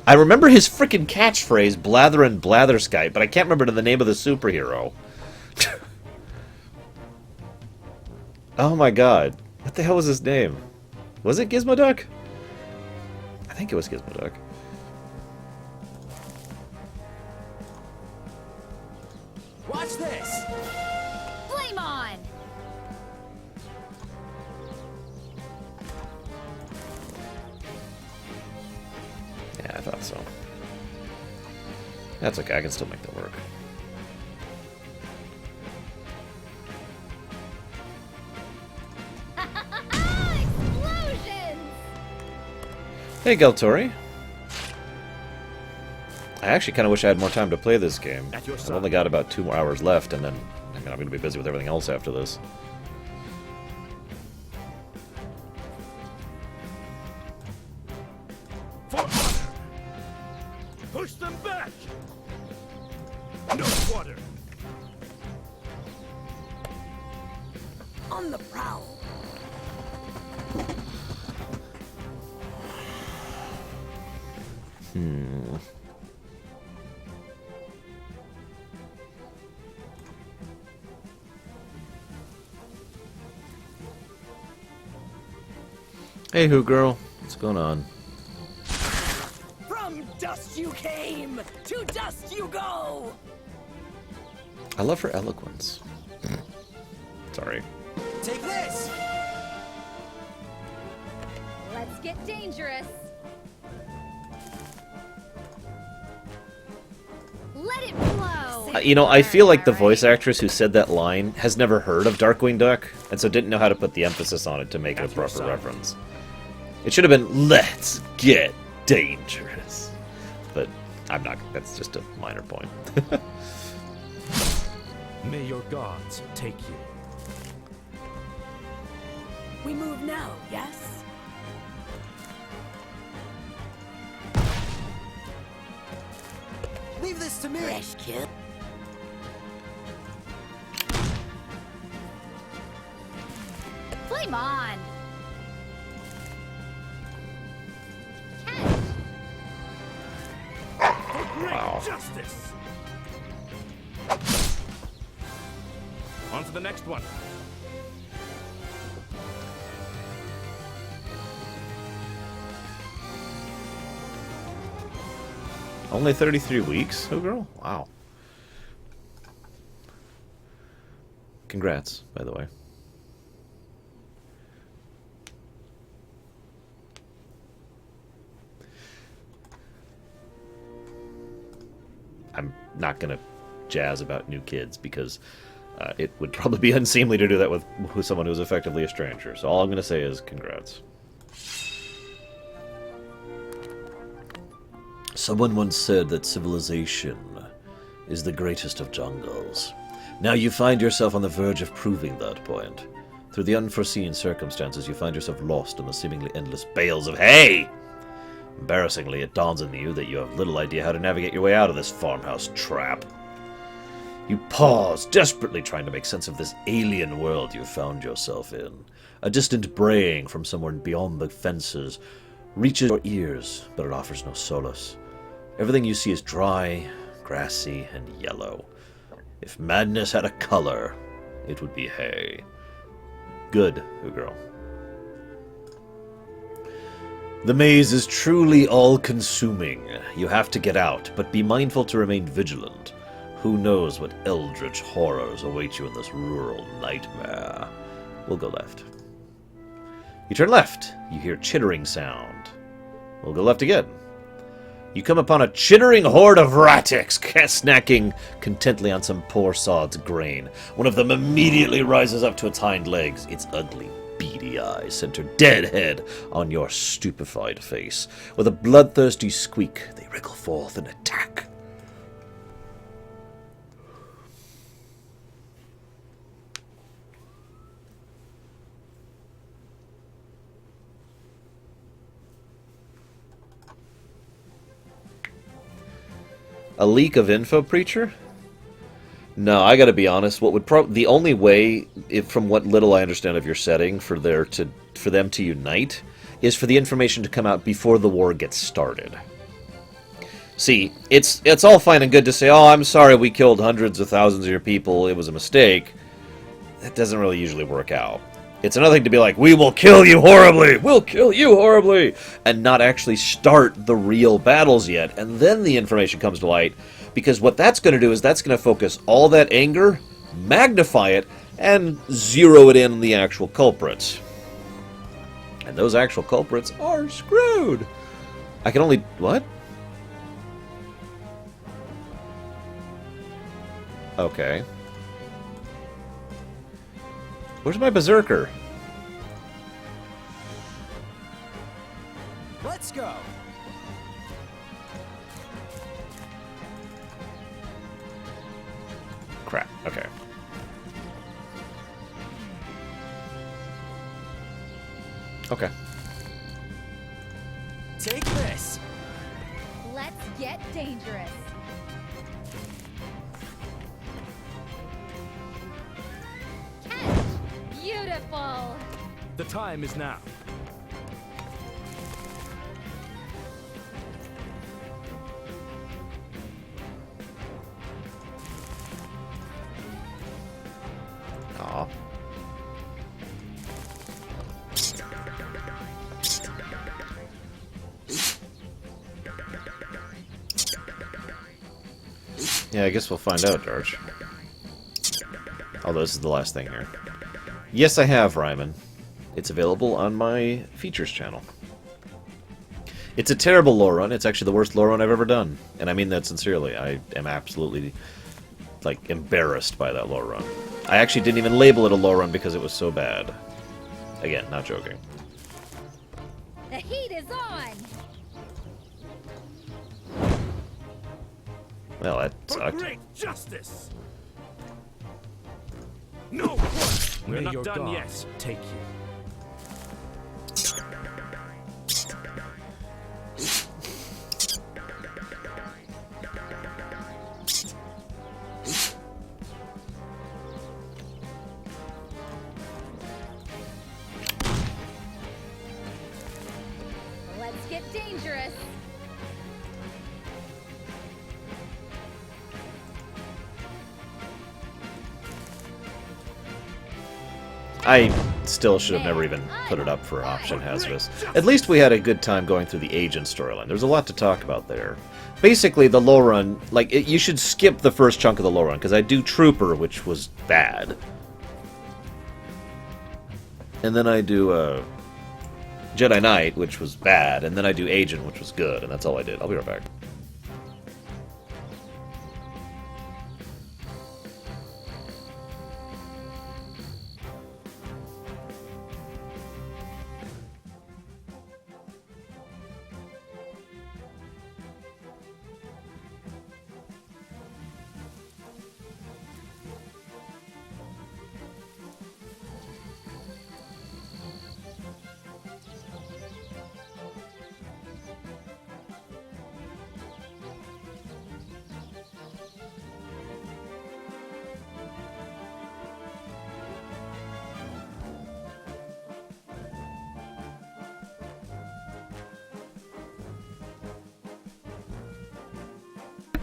I remember his frickin' catchphrase, Blather and Blatherskite, but I can't remember the name of the superhero. Oh my god. What the hell was his name? Was it Gizmoduck? I think it was Gizmoduck. Watch this! Flame on! Yeah, I thought so. That's okay, I can still make that work. Explosions! Hey, Galtori. I actually kind of wish I had more time to play this game. I've only got about 2 more hours left, and then I'm going to be busy with everything else after this. Push them back! No water! On the prowl. Hey, Who Girl. What's going on? From dust you came, to dust you go! I love her eloquence. Sorry. Take this! Let's get dangerous. Let it flow. You know, I feel like the voice actress who said that line has never heard of Darkwing Duck, and so didn't know how to put the emphasis on it to make it a proper reference. It should have been, let's get dangerous. But I'm not, that's just a minor point. May your gods take you. We move now, yes? Leave this to me! Rescue. Flame on. Wow. Justice! On to the next one. Only 33 weeks, Who Girl? Wow. Congrats, by the way. I'm not going to jazz about new kids because it would probably be unseemly to do that with someone who's effectively a stranger. So all I'm going to say is congrats. Someone once said that civilization is the greatest of jungles. Now you find yourself on the verge of proving that point. Through the unforeseen circumstances, you find yourself lost in the seemingly endless bales of hay. Embarrassingly, it dawns on you that you have little idea how to navigate your way out of this farmhouse trap. You pause, desperately trying to make sense of this alien world you've found yourself in. A distant braying from somewhere beyond the fences reaches your ears, but it offers no solace. Everything you see is dry, grassy, and yellow. If madness had a color, it would be hay. Good, Who Girl. The maze is truly all-consuming. You have to get out, but be mindful to remain vigilant. Who knows what eldritch horrors await you in this rural nightmare. We'll go left. You turn left. You hear chittering sound. We'll go left again. You come upon a chittering horde of ratics snacking contently on some poor sod's grain. One of them immediately rises up to its hind legs, its ugly, beady eyes center dead head on your stupefied face. With a bloodthirsty squeak, they wriggle forth and attack. A leak of info, Preacher? No, I gotta be honest. What would the only way, from what little I understand of your setting, for them to unite, is for the information to come out before the war gets started. See, it's all fine and good to say, oh, I'm sorry we killed hundreds of thousands of your people, it was a mistake. That doesn't really usually work out. It's another thing to be like, we will kill you horribly, we'll kill you horribly, and not actually start the real battles yet, and then the information comes to light, because what that's going to do is that's going to focus all that anger, magnify it, and zero it in on the actual culprits. And those actual culprits are screwed. I can only... what? Okay. Where's my berserker? Let's go. Crap. Okay. Okay. Take this. Let's get dangerous. Catch! Beautiful! The time is now. Aw. Yeah, I guess we'll find out, George. Although this is the last thing here. Yes, I have Ryman. It's available on my features channel. It's a terrible lore run. It's actually the worst lore run I've ever done. And I mean that sincerely. I am absolutely, like, embarrassed by that lore run. I actually didn't even label it a lore run because it was so bad. Again, not joking. The heat is on! Well, that For sucked. great justice! No! We're not done yet. Take you. Let's get dangerous! I still should have never even put it up for option hazardous. At least we had a good time going through the agent storyline. There's a lot to talk about there. Basically, the low run, like, you should skip the first chunk of the low run, because I do Trooper, which was bad. And then I do Jedi Knight, which was bad, and then I do Agent, which was good, and that's all I did. I'll be right back.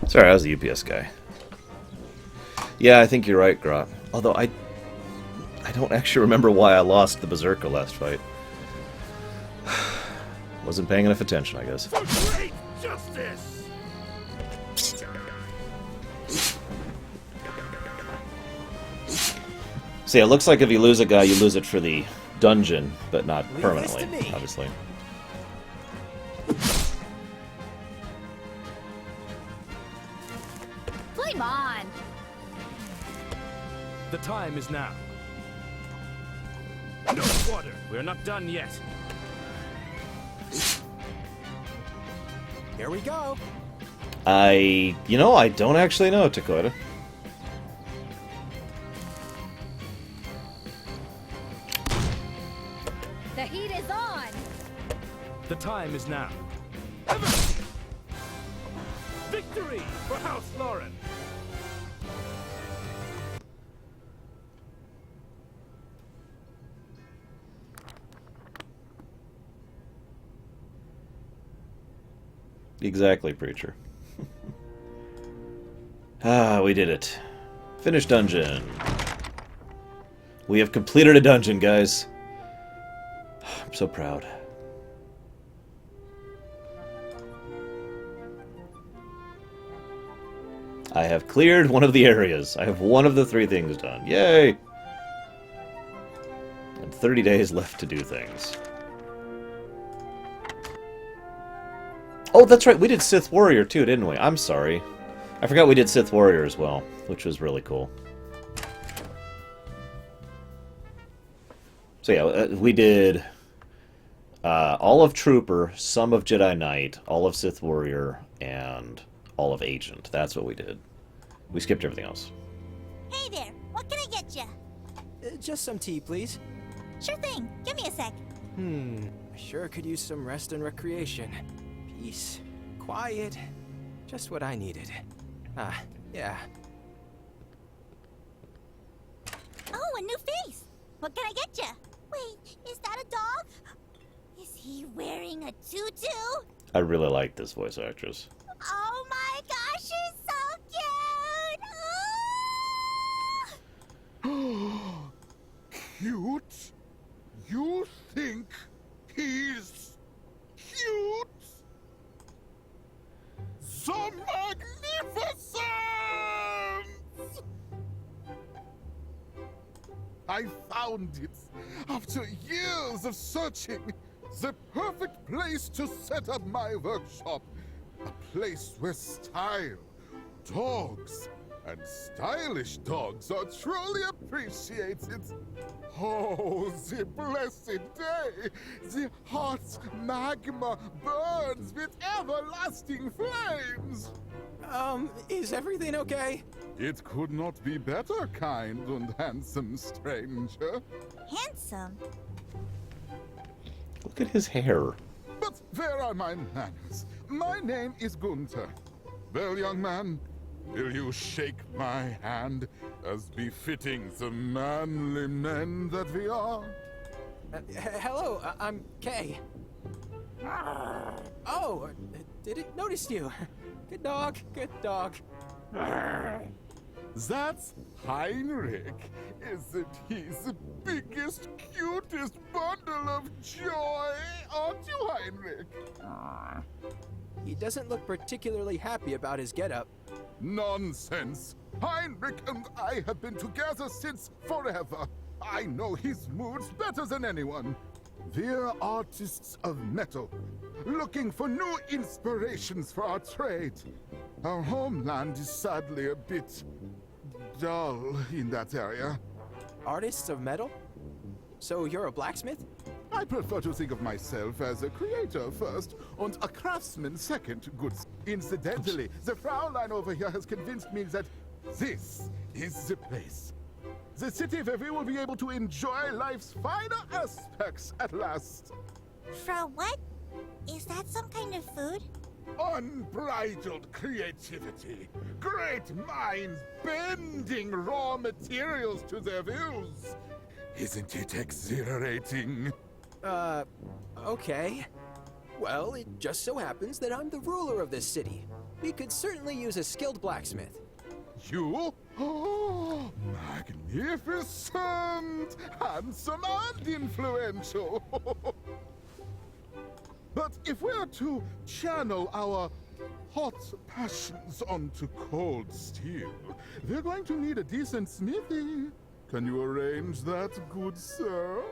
Sorry, I was the UPS guy. Yeah, I think you're right, Grot. Although I don't actually remember why I lost the Berserker last fight. Wasn't paying enough attention, I guess. For great justice! See, it looks like if you lose a guy, you lose it for the dungeon, but not permanently, obviously. Flame on! The time is now. No water! We're not done yet. Here we go. I don't actually know, Dakota. The heat is on! The time is now. Victory for House Lauren! Exactly, Preacher. Ah, we did it. Finished dungeon. We have completed a dungeon, guys. I'm so proud. I have cleared one of the areas. I have one of the 3 things done. Yay! And 30 days left to do things. Oh, that's right. We did Sith Warrior too, didn't we? I'm sorry. I forgot we did Sith Warrior as well, which was really cool. So yeah, we did all of Trooper, some of Jedi Knight, all of Sith Warrior, and all of Agent. That's what we did. We skipped everything else. Hey there, what can I get you? Just some tea, please. Sure thing. Give me a sec. I sure could use some rest and recreation. Peace, quiet, just what I needed. Yeah. Oh, a new face. What can I get you? Wait, is that a dog? Is he wearing a tutu? I really like this voice actress. Oh my gosh, she's so cute! Cute? You think he's cute? So magnificent! I found it after years of searching. The perfect place to set up my workshop. A place where style, dogs, and stylish dogs are truly appreciated. Oh, the blessed day! The hot magma burns with everlasting flames! Is everything okay? It could not be better, kind and handsome stranger. Handsome? Look at his hair. But where are my manners? My name is Gunther. Well, young man, will you shake my hand as befitting the manly men that we are? Hello, I'm Kay. Oh, didn't notice you. Good dog, good dog. That's Heinrich. Isn't he the biggest, cutest bundle of joy? Aren't you, Heinrich? He doesn't look particularly happy about his getup. Nonsense. Heinrich and I have been together since forever. I know his moods better than anyone. We're artists of metal, looking for new inspirations for our trade. Our homeland is sadly a bit dull in that area. Artists of metal? So you're a blacksmith? I prefer to think of myself as a creator first, and a craftsman second, goods. Incidentally, the Fraulein over here has convinced me that this is the place. The city where we will be able to enjoy life's finer aspects at last. For what? Is that some kind of food? Unbridled creativity. Great minds bending raw materials to their wills. Isn't it exhilarating? Okay. Well, it just so happens that I'm the ruler of this city. We could certainly use a skilled blacksmith. You? Oh, magnificent! Handsome and influential! But if we're to channel our hot passions onto cold steel, we're going to need a decent smithy. Can you arrange that, good sir?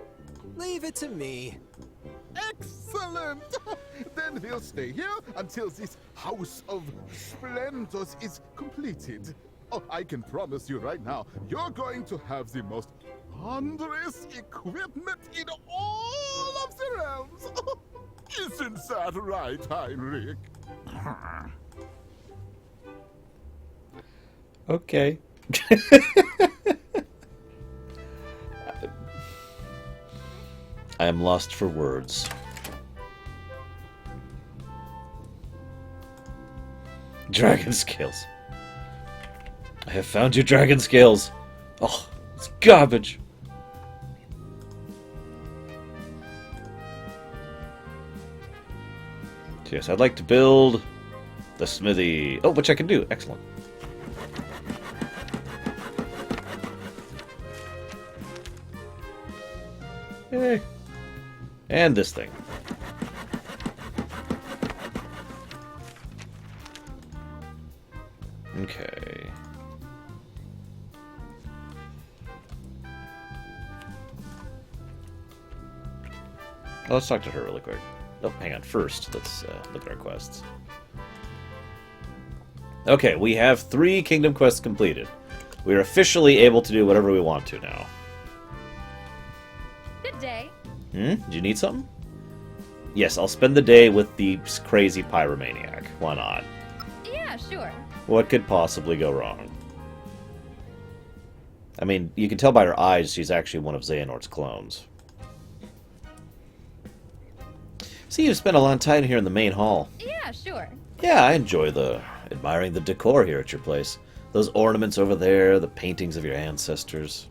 Leave it to me. Excellent! Then we'll stay here until this house of splendors is completed. Oh, I can promise you right now, you're going to have the most wondrous equipment in all of the realms. Isn't that right, Heinrich? Okay. I am lost for words. Dragon scales. I have found your dragon scales. Oh, it's garbage. Yes, I'd like to build the smithy. Oh, which I can do. Excellent. Yay. And this thing. Okay. Well, let's talk to her really quick. Oh, hang on. First, let's look at our quests. Okay, we have 3 kingdom quests completed. We are officially able to do whatever we want to now. Good day. Do you need something? Yes, I'll spend the day with the crazy pyromaniac. Why not? Yeah, sure. What could possibly go wrong? I mean, you can tell by her eyes she's actually one of Xehanort's clones. See, you've spent a long time here in the main hall. Yeah, sure. Yeah, I enjoy admiring the decor here at your place. Those ornaments over there, the paintings of your ancestors.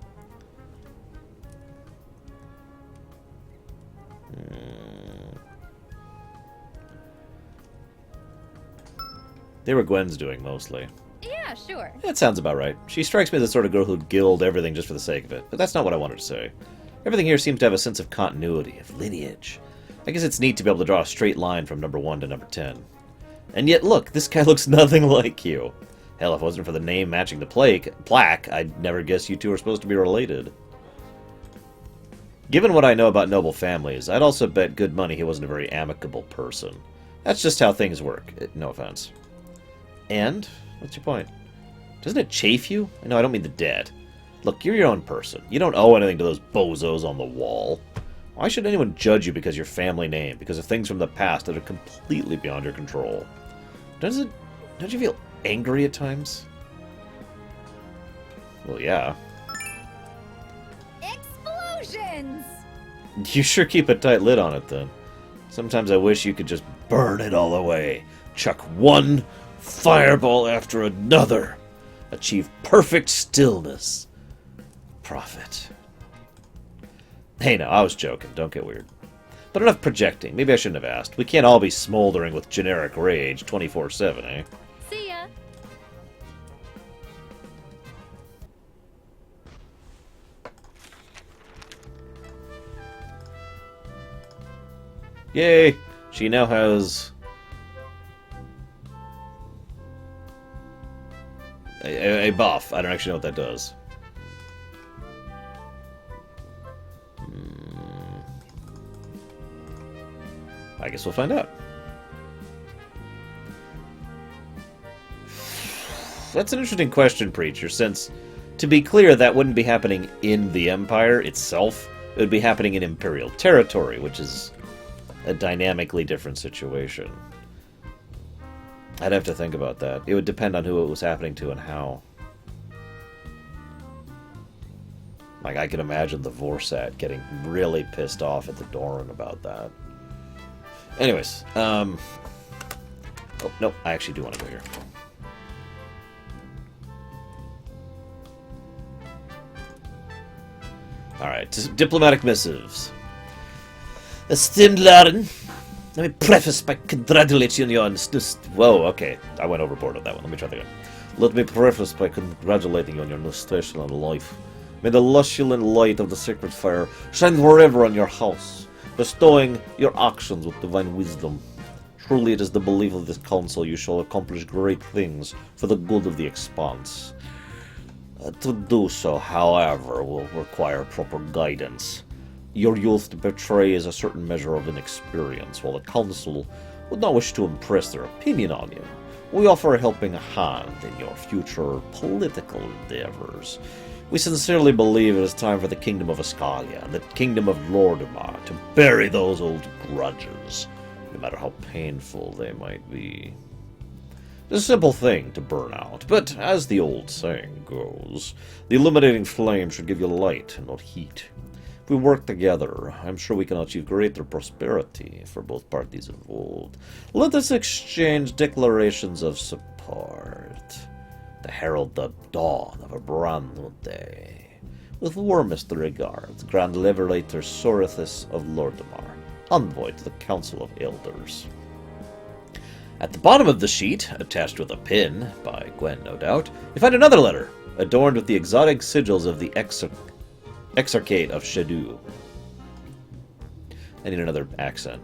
They were Gwen's doing, mostly. Yeah, sure. That sounds about right. She strikes me as the sort of girl who'd gild everything just for the sake of it, but that's not what I wanted to say. Everything here seems to have a sense of continuity, of lineage. I guess it's neat to be able to draw a straight line from number 1 to number 10. And yet, look, this guy looks nothing like you. Hell, if it wasn't for the name matching the plaque, I'd never guess you two are supposed to be related. Given what I know about noble families, I'd also bet good money he wasn't a very amicable person. That's just how things work. No offense. And? What's your point? Doesn't it chafe you? No, I don't mean the dead. Look, you're your own person. You don't owe anything to those bozos on the wall. Why should anyone judge you because your family name, because of things from the past that are completely beyond your control? Don't you feel angry at times? Well, yeah. Explosions! You sure keep a tight lid on it, then. Sometimes I wish you could just burn it all away. Chuck one fireball after another. Achieve perfect stillness. Profit. Hey, no, I was joking. Don't get weird. But enough projecting. Maybe I shouldn't have asked. We can't all be smoldering with generic rage 24/7, eh? See ya. Yay! She now has a buff. I don't actually know what that does. I guess we'll find out. That's an interesting question, Preacher, since, to be clear, that wouldn't be happening in the Empire itself. It would be happening in Imperial territory, which is a dynamically different situation. I'd have to think about that. It would depend on who it was happening to and how. Like, I can imagine the Vorsat getting really pissed off at the Doran about that. Anyways, oh, no, I actually do want to go here. Alright, diplomatic missives. Esteemed Lauren, let me preface by congratulating you on this. Whoa, okay, I went overboard on that one. Let me try that again. Let me preface by congratulating you on your new station in life. May the luxuriant light of the sacred fire shine forever on your house, bestowing your actions with divine wisdom. Truly it is the belief of this council you shall accomplish great things for the good of the expanse. To do so, however, will require proper guidance. Your youth betrays a certain measure of inexperience, while the council would not wish to impress their opinion on you. We offer a helping hand in your future political endeavors. We sincerely believe it is time for the Kingdom of Regalia and the Kingdom of Lordamar to bury those old grudges, no matter how painful they might be. It's a simple thing to burn out, but as the old saying goes, the illuminating flame should give you light and not heat. If we work together, I'm sure we can achieve greater prosperity for both parties involved. Let us exchange declarations of support to herald the dawn of a brand new day. With warmest regards, Grand Liberator Sorithus of Lordamar, envoy to the Council of Elders. At the bottom of the sheet, attached with a pin, by Gwen no doubt, you find another letter, adorned with the exotic sigils of the Exarchate of Shadu. I need another accent.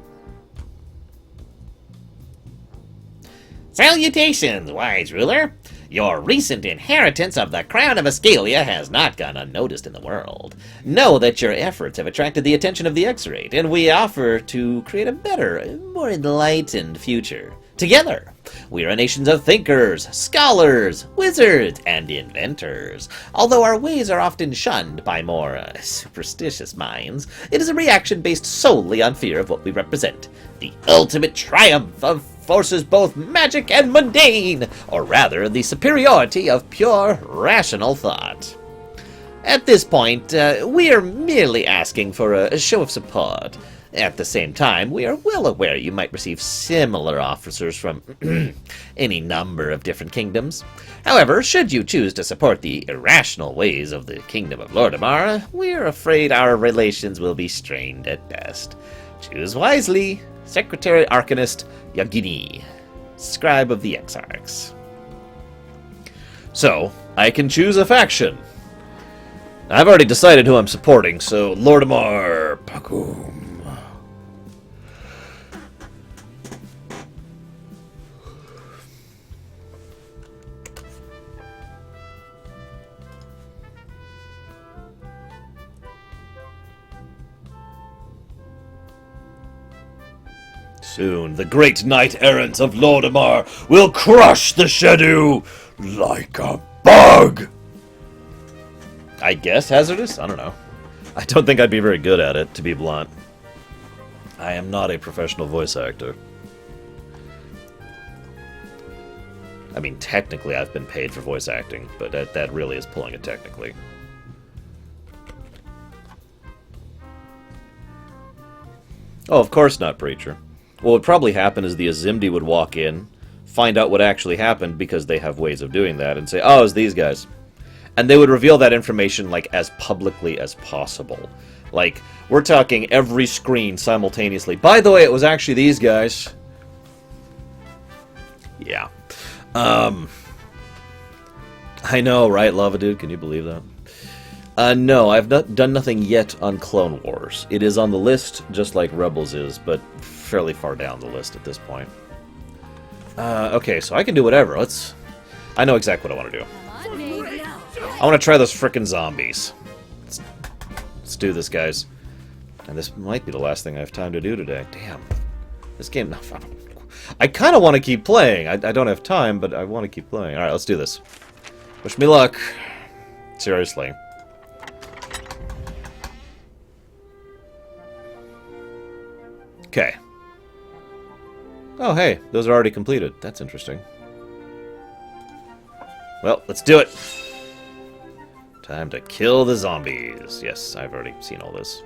Salutations, wise ruler. Your recent inheritance of the crown of Regalia has not gone unnoticed in the world. Know that your efforts have attracted the attention of the X-Rate, and we offer to create a better, more enlightened future. Together, we are a nation of thinkers, scholars, wizards, and inventors. Although our ways are often shunned by more superstitious minds, it is a reaction based solely on fear of what we represent. The ultimate triumph of forces both magic and mundane, or rather, the superiority of pure, rational thought. At this point, we are merely asking for a show of support. At the same time, we are well aware you might receive similar officers from any number of different kingdoms. However, should you choose to support the irrational ways of the Kingdom of Lordamar, we are afraid our relations will be strained at best. Choose wisely. Secretary Arcanist Yagini, Scribe of the Exarchs. So, I can choose a faction. I've already decided who I'm supporting, so Lordamar Pakum. Soon, the great knight-errant of Lordamar will crush the Shadow like a bug! I guess hazardous? I don't know. I don't think I'd be very good at it, to be blunt. I am not a professional voice actor. I mean, technically I've been paid for voice acting, but that really is pulling it technically. Oh, of course not, Preacher. What would probably happen is the Azimdi would walk in, find out what actually happened, because they have ways of doing that, and say, oh, it's these guys. And they would reveal that information, like, as publicly as possible. Like, we're talking every screen simultaneously. By the way, it was actually these guys. Yeah. I know, right, Lava Dude? Can you believe that? No, I've not done nothing yet on Clone Wars. It is on the list, just like Rebels is, but fairly far down the list at this point. Okay, so I can do whatever. I know exactly what I want to do. I want to try those frickin' zombies. Let's do this, guys. And this might be the last thing I have time to do today. Damn. This game... I kind of want to keep playing. I don't have time, but I want to keep playing. Alright, let's do this. Wish me luck. Seriously. Okay. Oh, hey, those are already completed. That's interesting. Well, let's do it. Time to kill the zombies. Yes, I've already seen all this.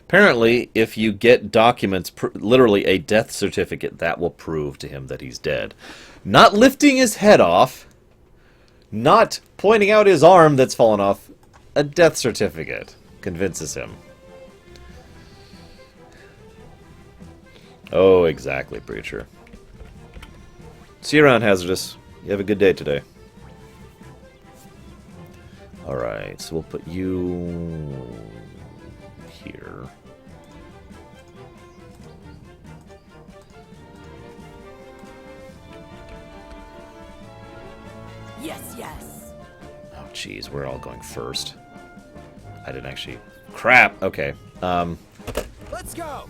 Apparently, if you get documents, literally a death certificate, that will prove to him that he's dead. Not lifting his head off, not pointing out his arm that's fallen off, a death certificate convinces him. Oh, exactly, Preacher. See you around, Hazardous. You have a good day today. Alright, so we'll put you here. Yes, yes. Oh, jeez, we're all going first. I didn't actually... Crap! Okay. Let's go!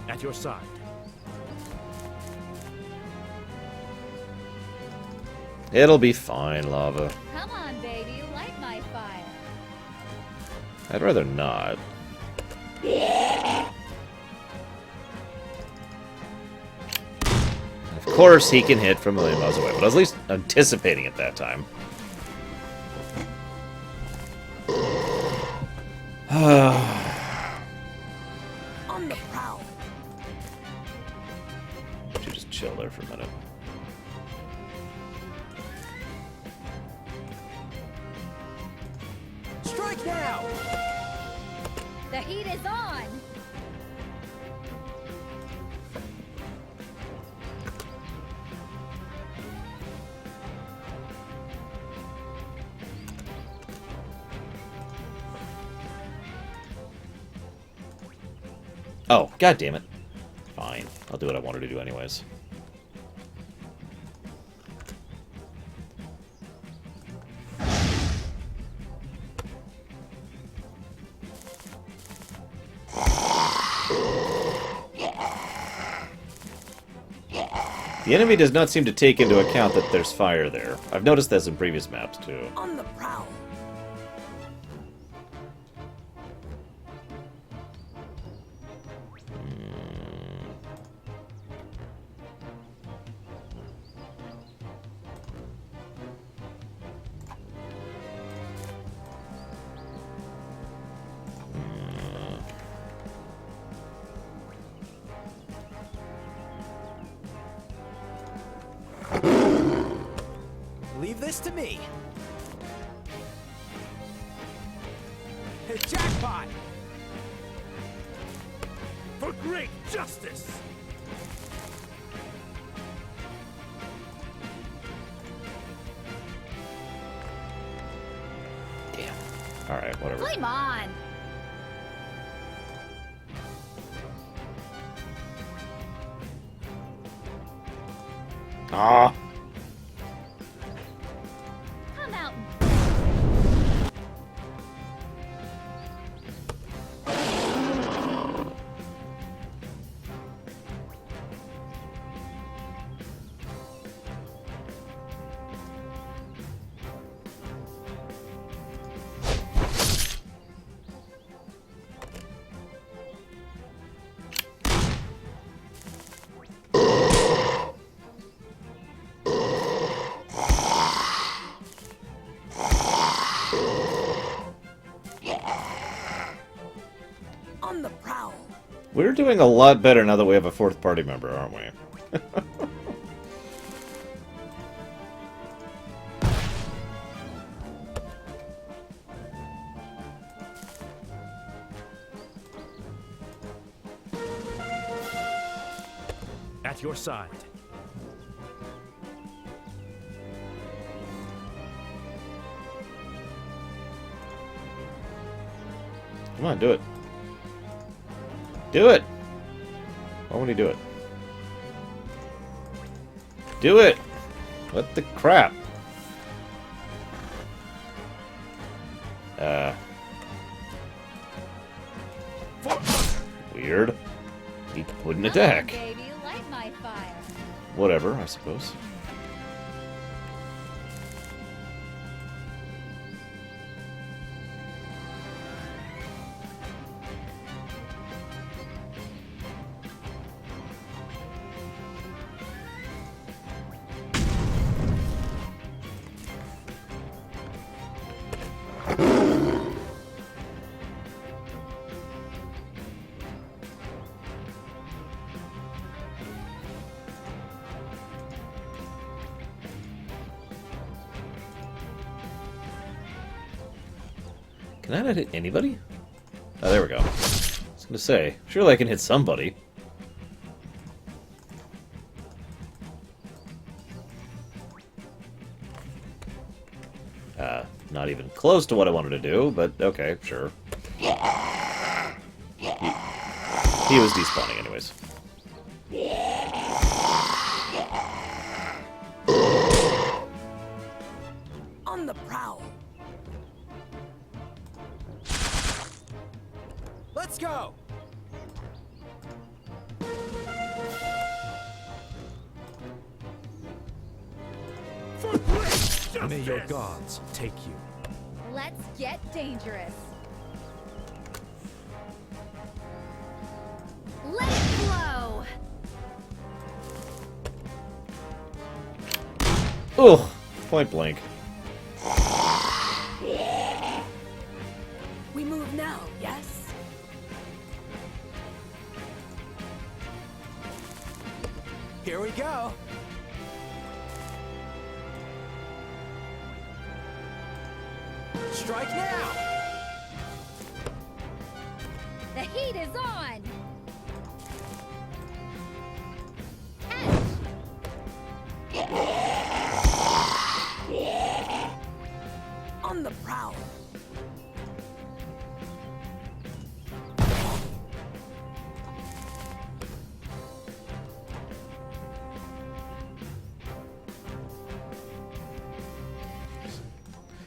At your side. It'll be fine, Lava. Come on, baby, light my fire. I'd rather not. Of course he can hit from a million miles away, but I was at least anticipating it that time. On the prowl. Should just chill there for a minute. Strike now! The heat is on! Oh, god damn it. Fine. I'll do what I wanted to do anyways. The enemy does not seem to take into account that there's fire there. I've noticed this in previous maps, too. On the prowl. Leave this to me. Hey, jackpot! For great justice! Damn. Alright, whatever. Flame on! Ah! Come out. On the prowl. We're doing a lot better now that we have a fourth party member, aren't we? At your side. Come on, do it. Do it! Why won't he do it? Do it! What the crap? Weird. He wouldn't attack. Come on, baby, light my fire. Whatever, I suppose. Can I not hit anybody? Oh, there we go. I was gonna say, surely I can hit somebody. Not even close to what I wanted to do, but okay, sure. He was despawning anyways. On the prowl. Let's go! For great justice! May your gods take you. Let's get dangerous. Let it flow. Ugh, point blank. We move now, yes? Here we go. Strike now! The heat is on! On the prowl.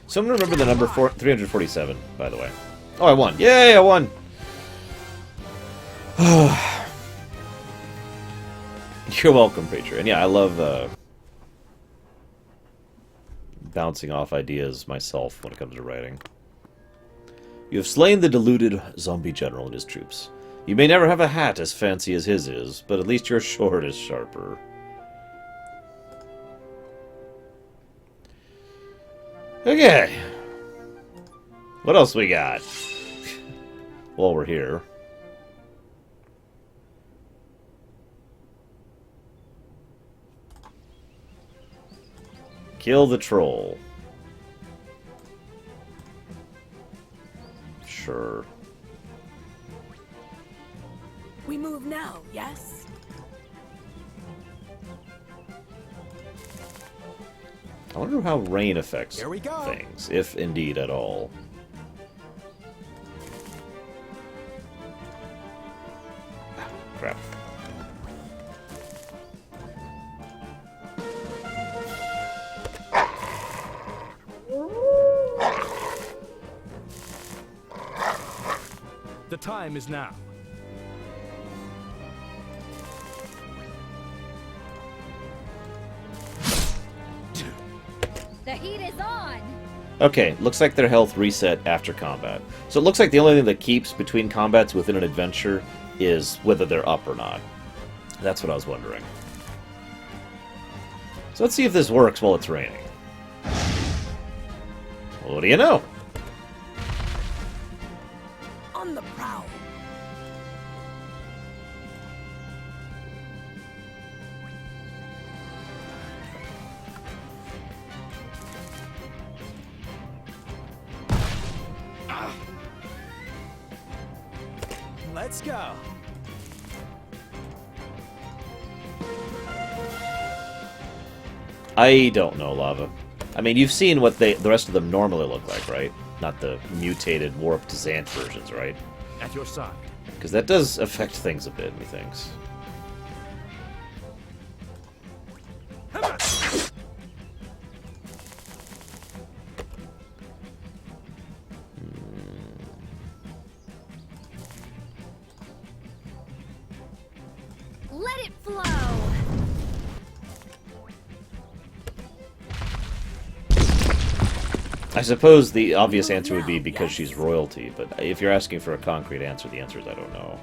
Someone remember the number 347, by the way. Oh, I won. Yay, I won! You're welcome, Patreon. Yeah, I love bouncing off ideas myself when it comes to writing. You have slain the deluded zombie general and his troops. You may never have a hat as fancy as his is, but at least your sword is sharper. Okay. What else we got? While we're here. Kill the troll. Sure. We move now, yes? I wonder how rain affects Here we go. things, if indeed at all. Ah, crap. The time is now. The heat is on! Okay, looks like their health reset after combat. So it looks like the only thing that keeps between combats within an adventure is whether they're up or not. That's what I was wondering. So let's see if this works while it's raining. What do you know? On the prowl. Let's go. I don't know, Lava. I mean, you've seen what the rest of them normally look like, right? Not the mutated, warped Zant versions, right? At your side. Because that does affect things a bit, methinks. Let it flow! I suppose the obvious answer would be because she's royalty, but if you're asking for a concrete answer, the answer is I don't know.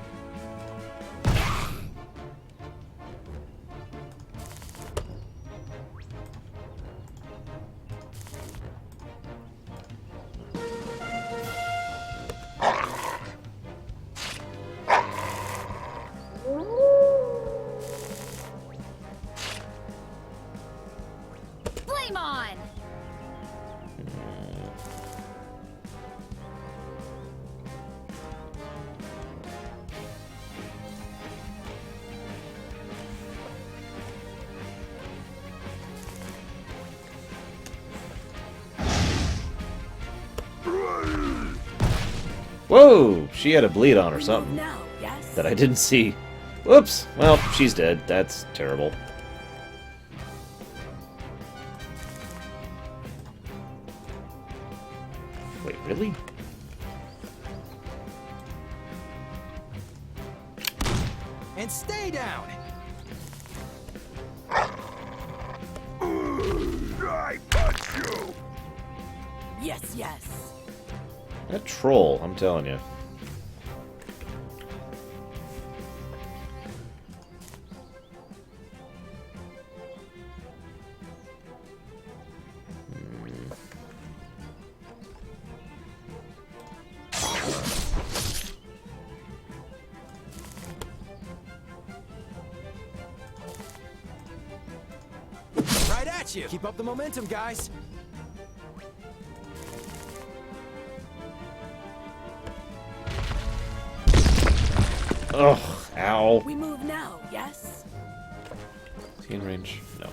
Flame on! Whoa! She had a bleed on or something Now, yes? that I didn't see. Whoops! Well, she's dead. That's terrible. Wait, really? And stay down. I punch you! Yes, yes. That troll, I'm telling you. at you. Keep up the momentum, guys. Ugh, ow. We move now, yes? Is he in range? No.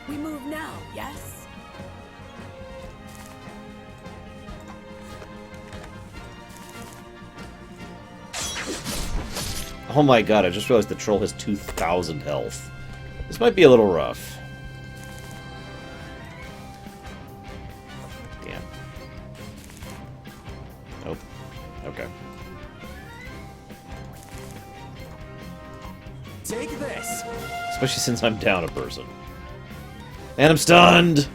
We move now, yes? Oh my god, I just realized the troll has 2,000 health. This might be a little rough. Damn. Nope. Okay. Take this. Especially since I'm down a person. And I'm stunned!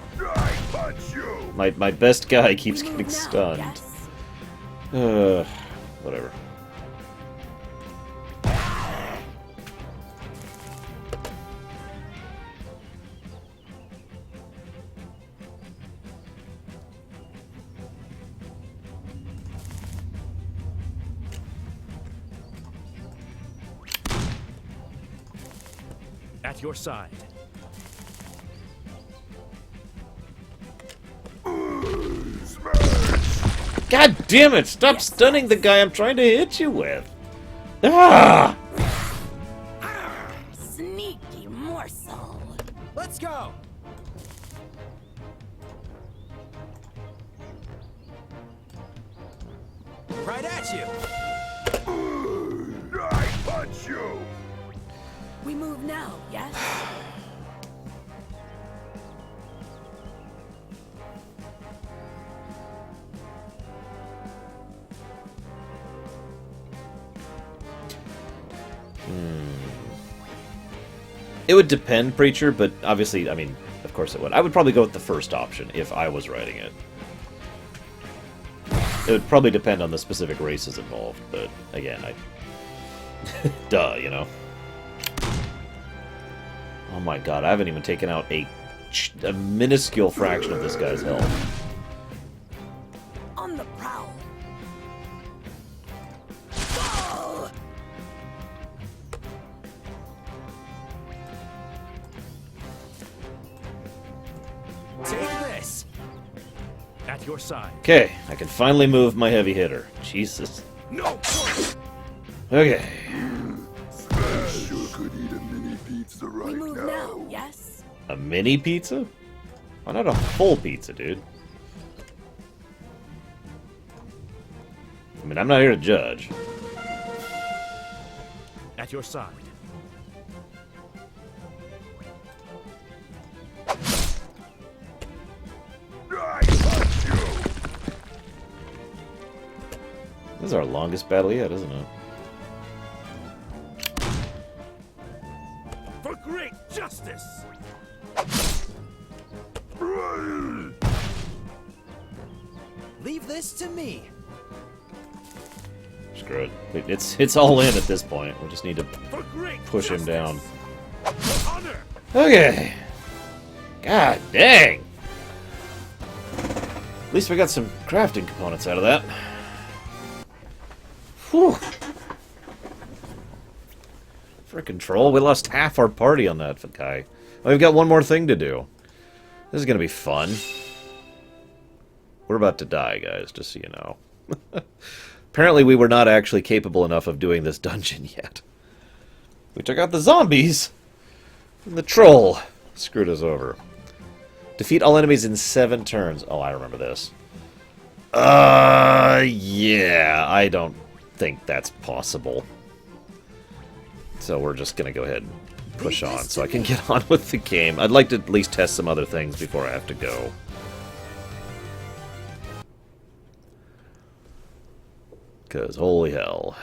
My best guy keeps getting stunned. Whatever. At your side. God damn it! Stop stunning the guy I'm trying to hit you with! Ah! Sneaky morsel. Let's go. Right at you. I punch you. We move now, yes? It would depend, Preacher, but obviously, I mean, of course it would. I would probably go with the first option if I was writing it. It would probably depend on the specific races involved, but again, duh, you know? Oh my god, I haven't even taken out a minuscule fraction of this guy's health. On the prowl. Take this. At your side. Okay, I can finally move my heavy hitter. Jesus. No. Okay. Sure could eat a mini pizza right We move now, yes? A mini pizza? Why not a full pizza, dude? I mean, I'm not here to judge. At your side. This is our longest battle yet, isn't it? For great justice. Leave this to me. Screw it. It's all in at this point. We just need to push him down. Okay. God dang. At least we got some crafting components out of that. Whew. Frickin' troll. We lost half our party on that guy. Well, we've got one more thing to do. This is gonna be fun. We're about to die, guys, just so you know. Apparently we were not actually capable enough of doing this dungeon yet. We took out the zombies, and the troll screwed us over. Defeat all enemies in 7 turns. Oh, I remember this. Yeah, I don't think that's possible. So we're just gonna go ahead and push on so I can get on with the game. I'd like to at least test some other things before I have to go. Because, holy hell.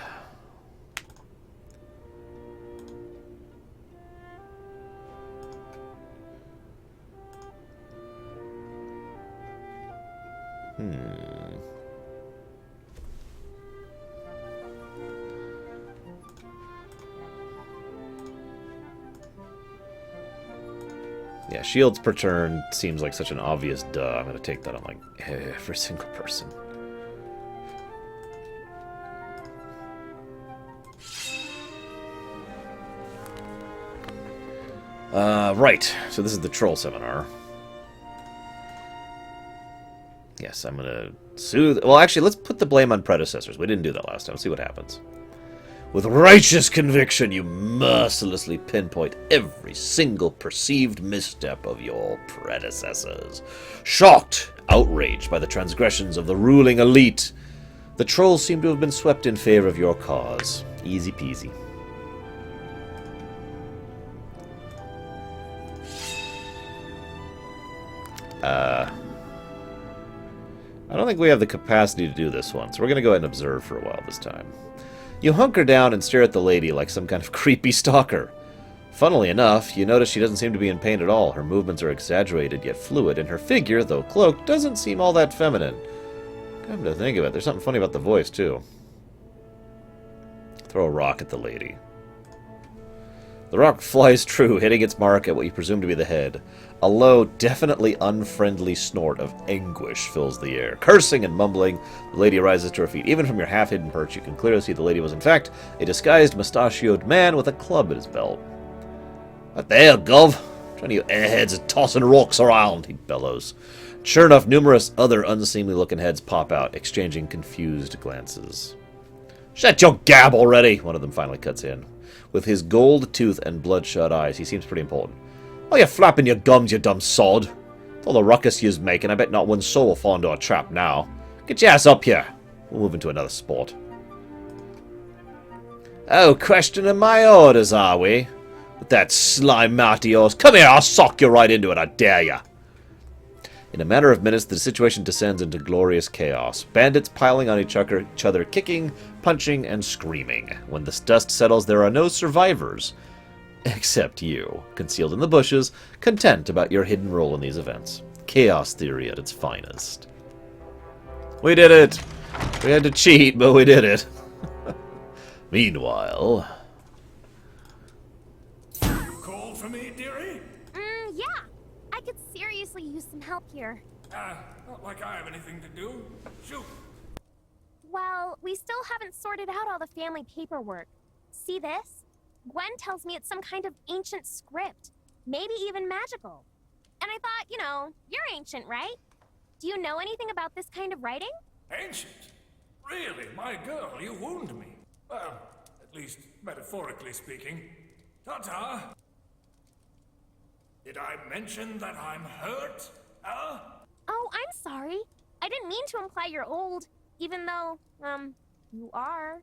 Yeah, shields per turn seems like such an obvious duh. I'm gonna take that on like every single person. Right. So this is the troll seminar. Yes, I'm gonna soothe. Well, actually, let's put the blame on predecessors. We didn't do that last time. See what happens. With righteous conviction, you mercilessly pinpoint every single perceived misstep of your predecessors. Shocked, outraged by the transgressions of the ruling elite, the trolls seem to have been swept in favor of your cause. Easy peasy. I don't think we have the capacity to do this one, so we're going to go ahead and observe for a while this time. You hunker down and stare at the lady like some kind of creepy stalker. Funnily enough, you notice she doesn't seem to be in pain at all. Her movements are exaggerated yet fluid, and her figure, though cloaked, doesn't seem all that feminine. Come to think of it, there's something funny about the voice, too. Throw a rock at the lady. The rock flies true, hitting its mark at what you presume to be the head. A low, definitely unfriendly snort of anguish fills the air. Cursing and mumbling, the lady rises to her feet. Even from your half-hidden perch, you can clearly see the lady was, in fact, a disguised, mustachioed man with a club at his belt. "What the hell, Gov? Trying you airheads are tossing rocks around," he bellows. Sure enough, numerous other unseemly-looking heads pop out, exchanging confused glances. "Shut your gab already!" one of them finally cuts in. With his gold tooth and bloodshot eyes, he seems pretty important. "Why you flapping your gums, you dumb sod? With all the ruckus you's making, I bet not one soul will fall into our trap now. Get your ass up here. We'll move into another sport." "Oh, questioning my orders, are we? With that slime mouth of yours. Come here, I'll sock you right into it, I dare ya." In a matter of minutes, the situation descends into glorious chaos. Bandits piling on each other, kicking, punching, and screaming. When the dust settles, there are no survivors. Except you, concealed in the bushes, content about your hidden role in these events. Chaos theory at its finest. We did it! We had to cheat, but we did it. Meanwhile... You called for me, dearie? Yeah. I could seriously use some help here. Not like I have anything to do. Shoot. Well, we still haven't sorted out all the family paperwork. See this? Gwen tells me it's some kind of ancient script. Maybe even magical. And I thought, you know, you're ancient, right? Do you know anything about this kind of writing? Ancient? Really, my girl, you wound me. Well, at least metaphorically speaking. Ta-ta. Did I mention that I'm hurt? Huh? Oh, I'm sorry. I didn't mean to imply you're old, even though, you are.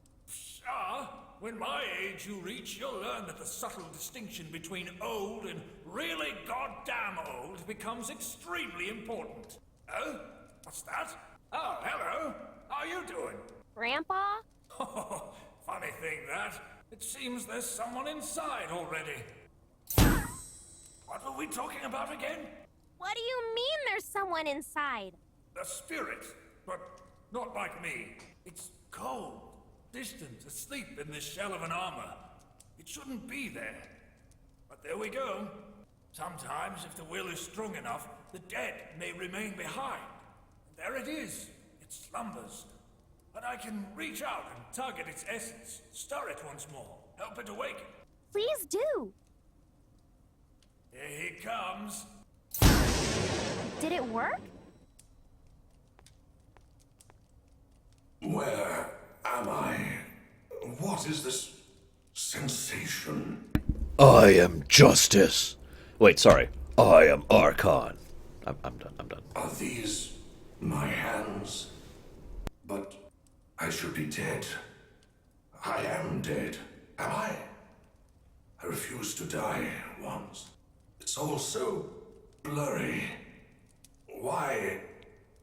When my age you reach, you'll learn that the subtle distinction between old and really goddamn old becomes extremely important. Oh? What's that? Oh, hello. How you doing? Grandpa? Oh, funny thing that. It seems there's someone inside already. What were we talking about again? What do you mean there's someone inside? The spirit, but not like me. It's cold, distant, asleep in this shell of an armor. It shouldn't be there. But there we go. Sometimes, if the will is strong enough, the dead may remain behind. There it is. It slumbers. But I can reach out and tug at its essence, stir it once more, help it awaken. Please do. Here he comes. Did it work? Where am I? What is this sensation? I am justice. Wait, sorry. I am Archon. I'm done. Are these my hands? But I should be dead. I am dead. Am I? I refused to die once. It's all so blurry. Why?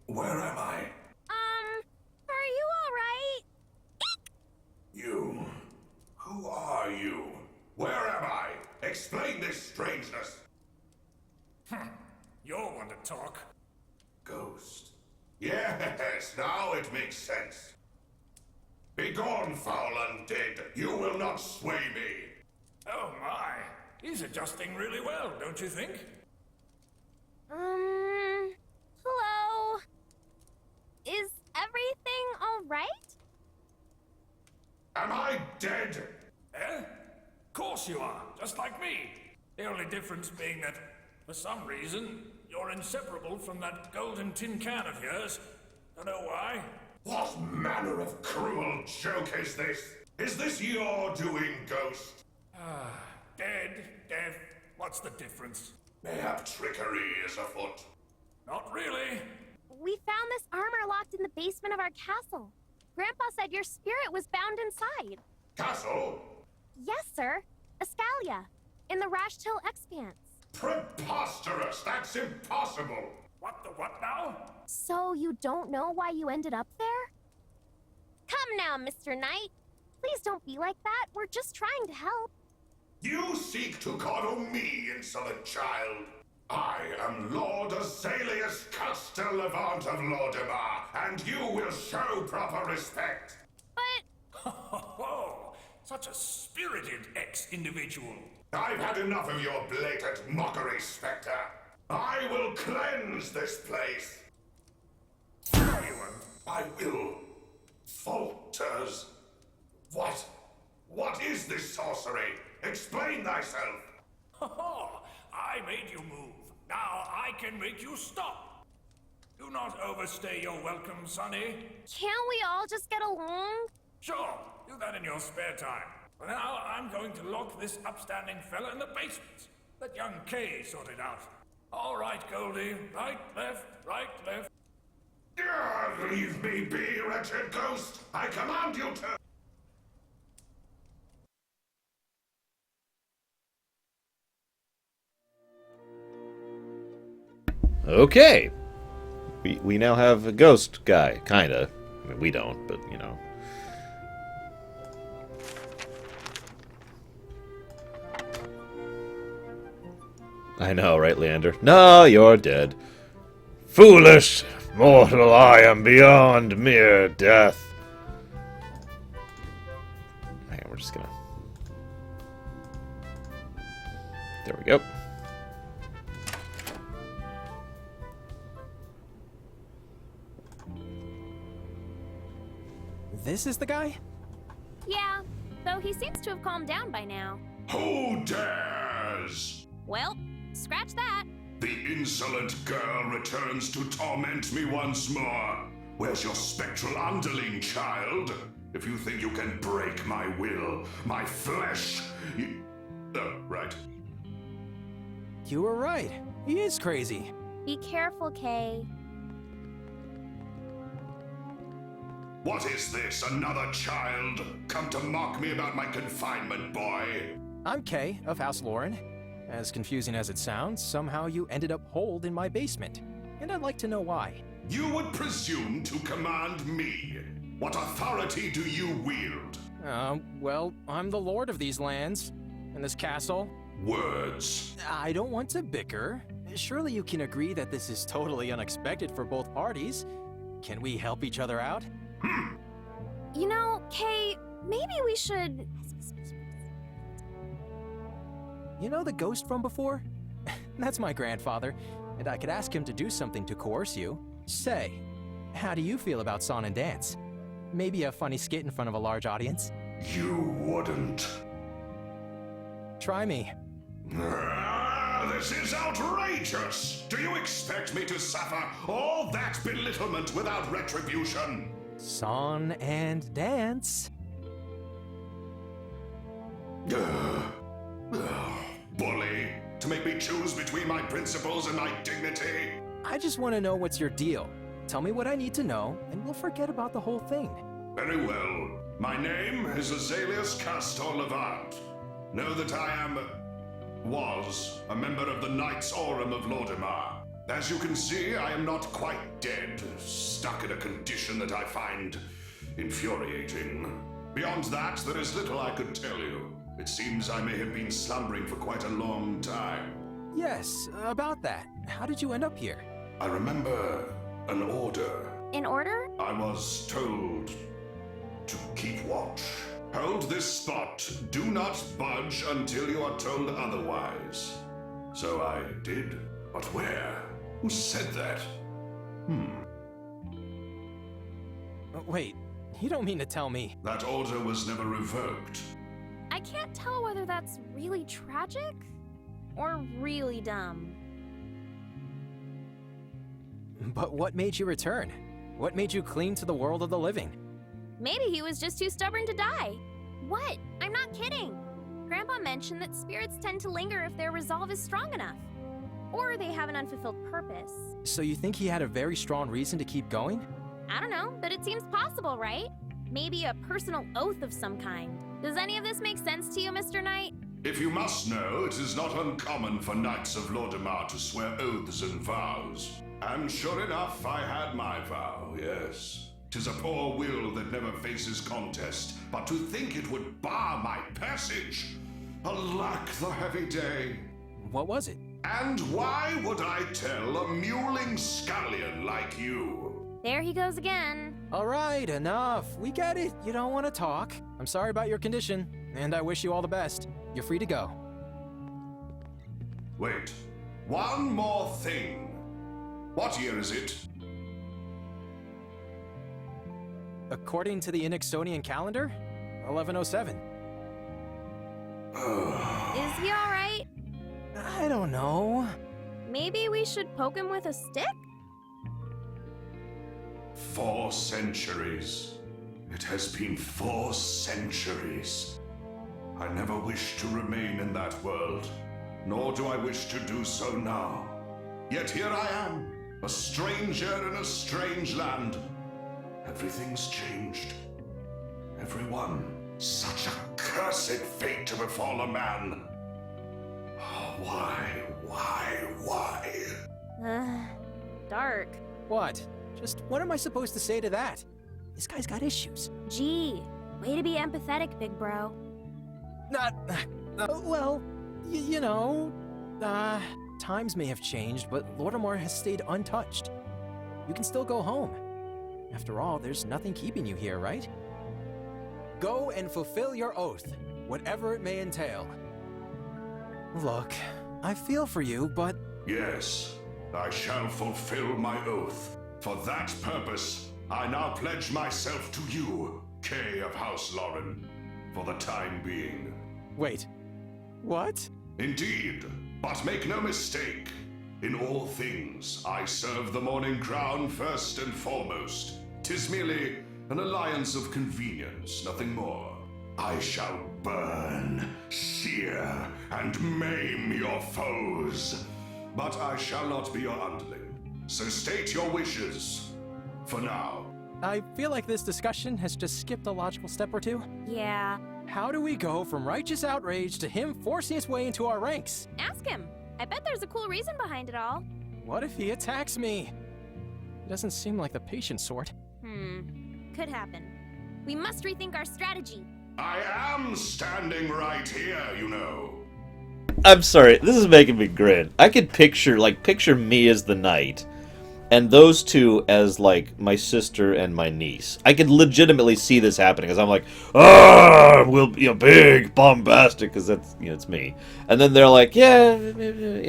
Where am I? Are you alright? You? Who are you? Where am I? Explain this strangeness. You're one to talk. Ghost. Yes, now it makes sense. Begone, foul undead. You will not sway me. Oh my. He's adjusting really well, don't you think? dead? Eh? Of course you are, just like me. The only difference being that, for some reason, you're inseparable from that golden tin can of yours. Don't know why. What manner of cruel joke is this? Is this your doing, Ghost? Dead, deaf, what's the difference? Mayhap trickery is afoot. Not really. We found this armor locked in the basement of our castle. Grandpa said your spirit was bound inside. Castle? Yes, sir. Escalia, in the Rashtil Expanse. Preposterous! That's impossible! What the what now? So you don't know why you ended up there? Come now, Mr. Knight. Please don't be like that. We're just trying to help. You seek to coddle me, insolent child. I am Lord Azaleus Castellavant of Lordabar, and you will show proper respect. But... Oh, such a spirited ex-individual. I've had enough of your blatant mockery, Spectre. I will cleanse this place. I will. Falters. What is this sorcery? Explain thyself. I made you move. Now I can make you stop. Do not overstay your welcome, Sonny. Can't we all just get along? Sure, do that in your spare time. For now, I'm going to lock this upstanding fella in the basement. Let young Kay sort it out. All right, Goldie. Right, left, right, left. Leave me be, wretched ghost. I command you to... Okay. We now have a ghost guy, kinda. I mean, we don't, but, you know. I know, right, Leander? No, you're dead. Foolish mortal, I am beyond mere death. Hang on, we're just gonna... There we go. This is the guy? Yeah, though he seems to have calmed down by now. Who dares? Well, scratch that. The insolent girl returns to torment me once more. Where's your spectral underling, child? If you think you can break my will, my flesh, you... Oh, right. You were right. He is crazy. Be careful, Kay. What is this, another child? Come to mock me about my confinement, boy? I'm Kay, of House Lauren. As confusing as it sounds, somehow you ended up holed in my basement. And I'd like to know why. You would presume to command me? What authority do you wield? Well, I'm the lord of these lands. And this castle. Words. I don't want to bicker. Surely you can agree that this is totally unexpected for both parties. Can we help each other out? You know, Kay, maybe we should... You know the ghost from before? That's my grandfather, and I could ask him to do something to coerce you. Say, how do you feel about song and dance? Maybe a funny skit in front of a large audience? You wouldn't. Try me. This is outrageous! Do you expect me to suffer all that belittlement without retribution? Song and dance. Bully! To make me choose between my principles and my dignity? I just want to know what's your deal. Tell me what I need to know, and we'll forget about the whole thing. Very well. My name is Azaleus Castellavant. Know that I was a member of the Knights Aurum of Lordabar. As you can see, I am not quite dead, stuck in a condition that I find infuriating. Beyond that, there is little I could tell you. It seems I may have been slumbering for quite a long time. Yes, about that. How did you end up here? I remember an order. In order? I was told to keep watch. Hold this spot. Do not budge until you are told otherwise. So I did. But where? Who said that? Wait, You don't mean to tell me. That order was never revoked. I can't tell whether that's really tragic or really dumb. But what made you return? What made you cling to the world of the living? Maybe he was just too stubborn to die. What? I'm not kidding. Grandpa mentioned that spirits tend to linger if their resolve is strong enough. Or they have an unfulfilled purpose. So you think he had a very strong reason to keep going? I don't know, but it seems possible, right? Maybe a personal oath of some kind. Does any of this make sense to you, Mr. Knight? If you must know, it is not uncommon for knights of Lordimar to swear oaths and vows. And sure enough, I had my vow, yes. 'Tis a poor will that never faces contest, but to think it would bar my passage! Alack the heavy day! What was it? And why would I tell a mewling scullion like you? There he goes again. All right, enough. We get it. You don't want to talk. I'm sorry about your condition, and I wish you all the best. You're free to go. Wait, one more thing. What year is it? According to the Inexonian calendar, 1107. Is he alright? I don't know. Maybe we should poke him with a stick? 4 centuries. It has been 4 centuries. I never wished to remain in that world, nor do I wish to do so now. Yet here I am, a stranger in a strange land. Everything's changed. Everyone. Such a cursed fate to befall a man. Oh, why? Dark. What? Just what am I supposed to say to that? This guy's got issues. Gee, way to be empathetic, big bro. Well, you know, times may have changed, but Lortimar has stayed untouched. You can still go home. After all, there's nothing keeping you here, right? Go and fulfill your oath, whatever it may entail. Look, I feel for you, but... Yes, I shall fulfill my oath. For that purpose, I now pledge myself to you, Kay of House Lauren, for the time being. Wait, what? Indeed, but make no mistake. In all things, I serve the Morning Crown first and foremost. 'Tis merely an alliance of convenience, nothing more. I shall burn, sear, and maim your foes. But I shall not be your underling. So state your wishes. For now. I feel like this discussion has just skipped a logical step or two. Yeah. How do we go from righteous outrage to him forcing his way into our ranks? Ask him. I bet there's a cool reason behind it all. What if he attacks me? He doesn't seem like the patient sort. Could happen. We must rethink our strategy. I am standing right here, you know. I'm sorry, this is making me grin. I could picture me as the knight, and those two as, like, my sister and my niece. I could legitimately see this happening, because I'm like, we'll be a big, bombastic, because that's, it's me. And then they're like, yeah,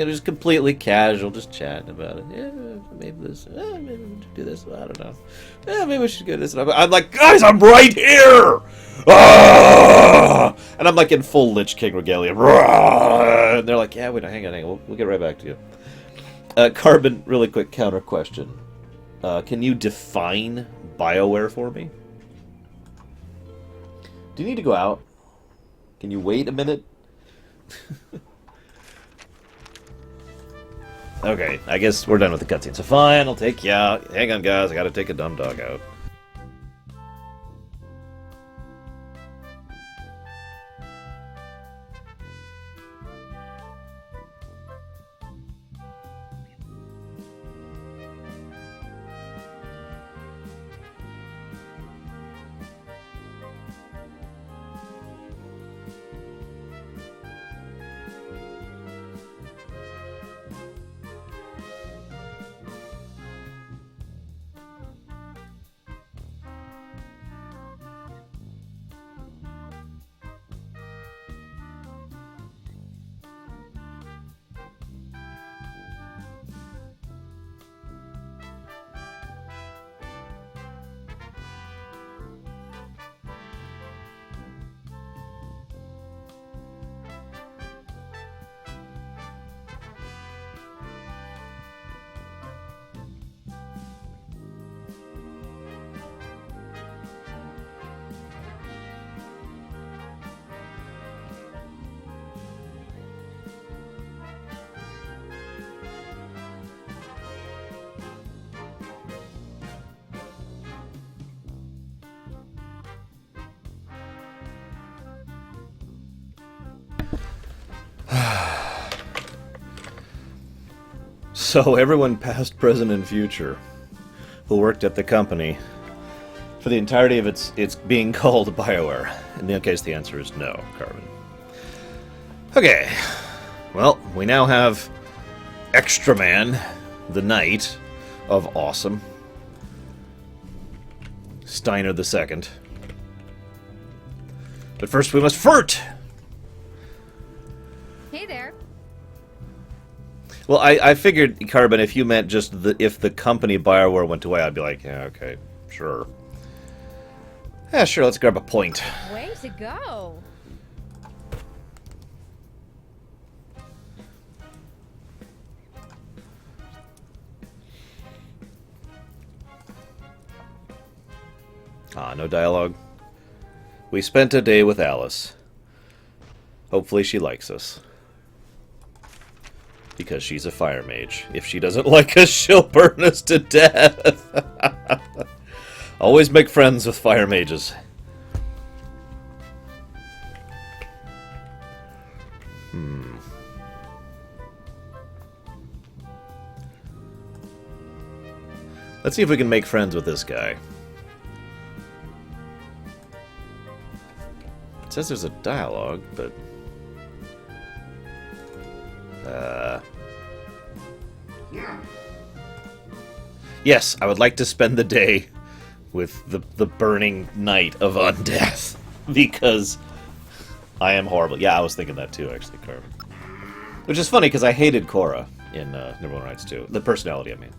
just completely casual, just chatting about it. Yeah, maybe this, maybe we should do this, I don't know. Yeah, maybe we should do this. And I'm like, guys, I'm right here! And I'm like in full Lich King regalia. And they're like, yeah, wait, hang on, we'll get right back to you. Carbon, really quick counter question. Can you define BioWare for me? Do you need to go out? Can you wait a minute? Okay, I guess we're done with the cutscene. So fine, I'll take you out. Hang on, guys, I gotta take a dumb dog out. So everyone past, present, and future who worked at the company for the entirety of its being called BioWare. In that case, the answer is no, Carbon. Okay. Well, we now have Extra Man, the Knight of Awesome. Steiner the Second. But first we must flirt! Hey there. Well, I figured, Carbon, if you meant just if the company BioWare went away, I'd be like, yeah, okay, sure. Yeah, sure, let's grab a point. Way to go. Ah, no dialogue. We spent a day with Alice. Hopefully she likes us. Because she's a fire mage. If she doesn't like us, she'll burn us to death. Always make friends with fire mages. Let's see if we can make friends with this guy. It says there's a dialogue, but... Yes, I would like to spend the day with the burning night of undeath. Because I am horrible. Yeah, I was thinking that too, actually, Carmen. Which is funny, because I hated Korra in Neverwinter Nights 2. The personality, I mean.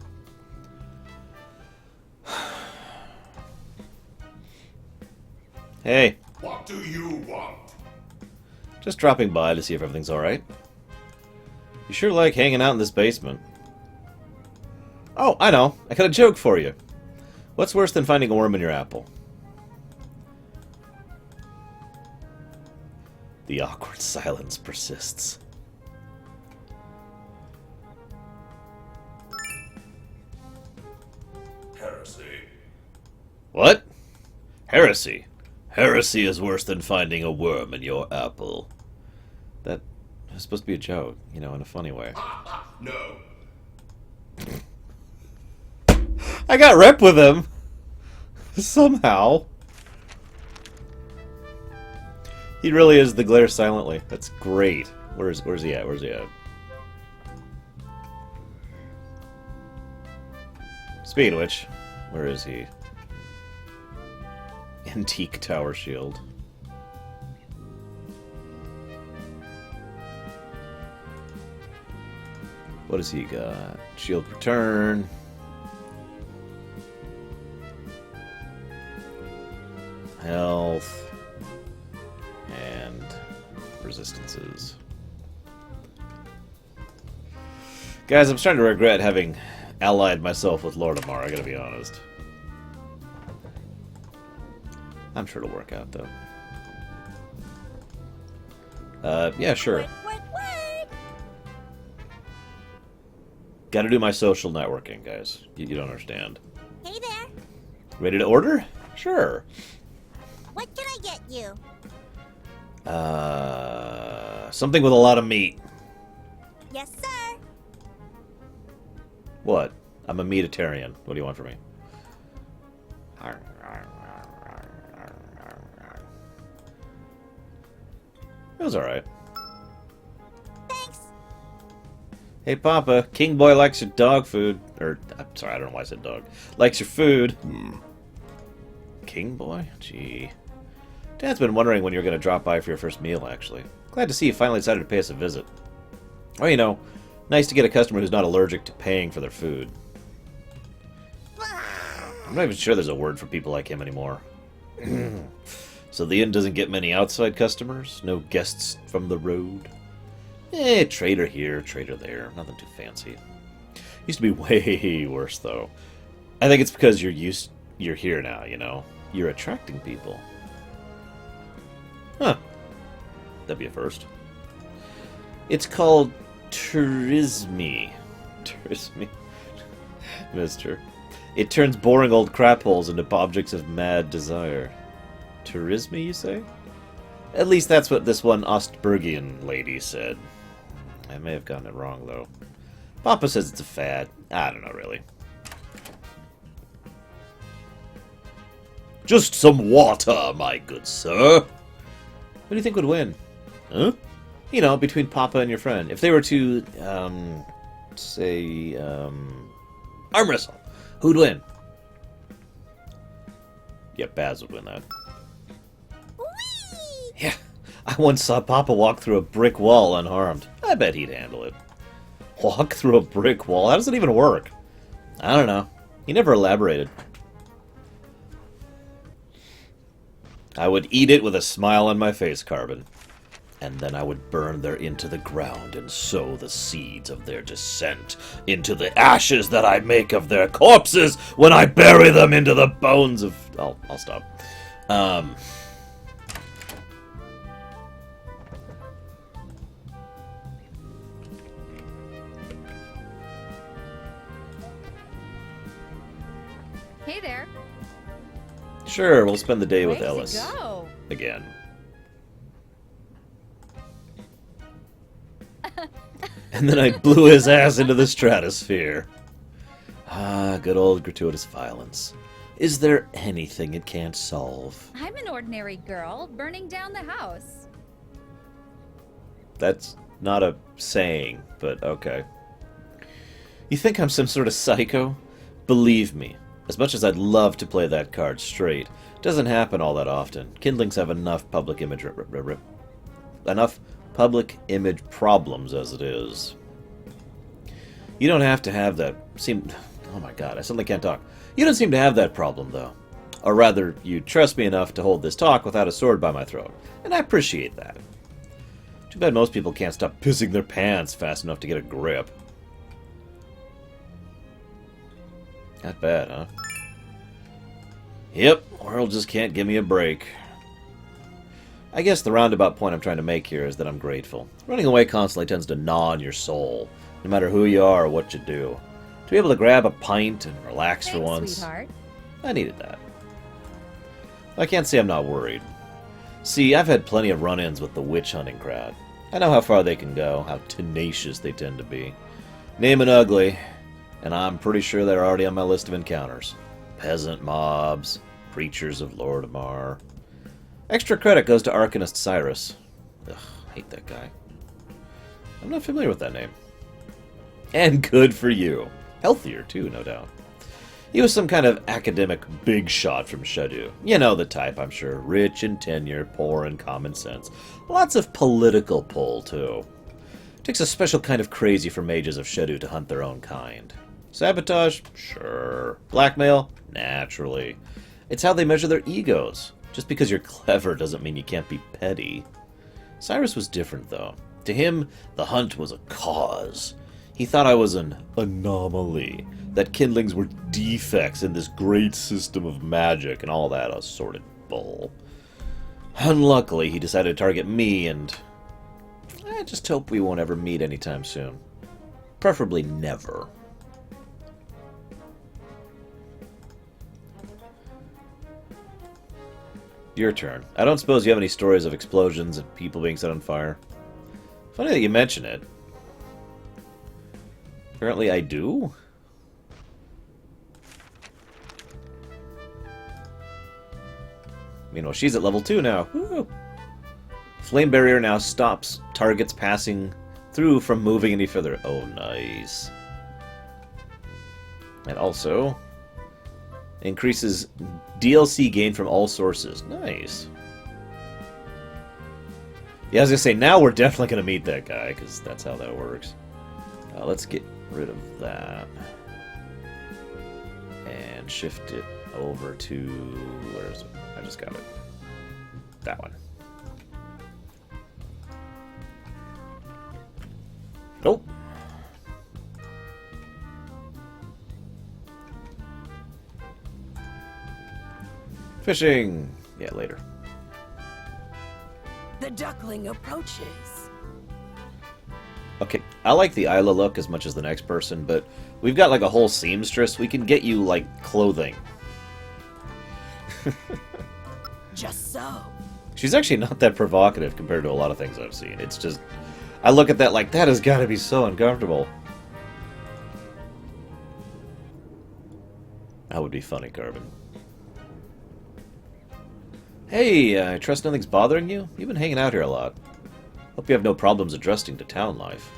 Hey. What do you want? Just dropping by to see if everything's alright. You sure like hanging out in this basement. Oh, I know. I got a joke for you. What's worse than finding a worm in your apple? The awkward silence persists. Heresy. What? Heresy. Heresy is worse than finding a worm in your apple. That was supposed to be a joke, you know, in a funny way. No. I got rep with him! Somehow. He really is the glare silently. That's great. Where's he at? Where's he at? Speaking of which, where is he? Antique tower shield. What does he got? Shield return. Health. And resistances. Guys, I'm starting to regret having allied myself with Lord Amar, I gotta be honest. I'm sure it'll work out, though. Yeah, sure. Gotta do my social networking, guys. You don't understand. Hey there. Ready to order? Sure. What can I get you? Something with a lot of meat. Yes, sir. What? I'm a meatitarian. What do you want from me? It was alright. Thanks. Hey, Papa. King Boy likes your dog food. Or, I'm sorry, I don't know why I said dog. Likes your food. King Boy? Gee. Dad's been wondering when you're going to drop by for your first meal, actually. Glad to see you finally decided to pay us a visit. Oh, you know, nice to get a customer who's not allergic to paying for their food. I'm not even sure there's a word for people like him anymore. So the inn doesn't get many outside customers? No guests from the road? Trader here, trader there. Nothing too fancy. Used to be way worse, though. I think it's because you're here now, you know? You're attracting people. Huh. That'd be a first. It's called Turisme. Turisme. Mister. It turns boring old crap holes into objects of mad desire. Turisme, you say? At least that's what this one Ostbergian lady said. I may have gotten it wrong, though. Papa says it's a fad. I don't know, really. Just some water, my good sir. Who do you think would win? Huh? You know, between Papa and your friend. If they were to, say, arm wrestle, who'd win? Yeah, Baz would win that. Yeah, I once saw Papa walk through a brick wall unharmed. I bet he'd handle it. Walk through a brick wall? How does it even work? I don't know. He never elaborated. I would eat it with a smile on my face, Carbon. And then I would burn their into the ground and sow the seeds of their descent into the ashes that I make of their corpses when I bury them into the bones of... I'll stop. Hey there. Sure, we'll spend the day with Way to Ellis. go. Again. And then I blew his ass into the stratosphere. Ah, good old gratuitous violence. Is there anything it can't solve? I'm an ordinary girl burning down the house. That's not a saying, but okay. You think I'm some sort of psycho? Believe me, as much as I'd love to play that card straight, it doesn't happen all that often. Kindlings have enough public image problems as it is. You don't have to have that oh my god, I suddenly can't talk. You don't seem to have that problem, though. Or rather, you trust me enough to hold this talk without a sword by my throat. And I appreciate that. Too bad most people can't stop pissing their pants fast enough to get a grip. Not bad, huh? Yep, world just can't give me a break. I guess the roundabout point I'm trying to make here is that I'm grateful. Running away constantly tends to gnaw on your soul, no matter who you are or what you do. To be able to grab a pint and relax for once, Sweetheart. I needed that. I can't say I'm not worried. See, I've had plenty of run-ins with the witch-hunting crowd. I know how far they can go, how tenacious they tend to be. Name it ugly, and I'm pretty sure they're already on my list of encounters. Peasant mobs, preachers of Lord Amar. Extra credit goes to Arcanist Cyrus. Ugh, hate that guy. I'm not familiar with that name. And good for you. Healthier, too, no doubt. He was some kind of academic big shot from Shadu. You know the type, I'm sure. Rich in tenure, poor in common sense. Lots of political pull, too. Takes a special kind of crazy for mages of Shadu to hunt their own kind. Sabotage? Sure. Blackmail? Naturally. It's how they measure their egos. Just because you're clever doesn't mean you can't be petty. Cyrus was different, though. To him, the hunt was a cause. He thought I was an anomaly, that kindlings were defects in this great system of magic and all that assorted bull. Unluckily, he decided to target me, and I just hope we won't ever meet anytime soon. Preferably never. Your turn. I don't suppose you have any stories of explosions and people being set on fire. Funny that you mention it. Apparently I do? Meanwhile, she's at level 2 now. Woo! Flame barrier now stops targets passing through from moving any further. Oh, nice. And also increases DLC gain from all sources. Nice. Yeah, I was gonna say, now we're definitely gonna meet that guy, because that's how that works. Let's get rid of that. And shift it over to... where is it? I just got it. That one. Nope. Fishing! Yeah, later. The duckling approaches. Okay, I like the Isla look as much as the next person, but we've got like a whole seamstress. We can get you, like, clothing. Just so. She's actually not that provocative compared to a lot of things I've seen. It's just... I look at that like, that has got to be so uncomfortable. That would be funny, Carbon. Hey, I trust nothing's bothering you? You've been hanging out here a lot. Hope you have no problems adjusting to town life.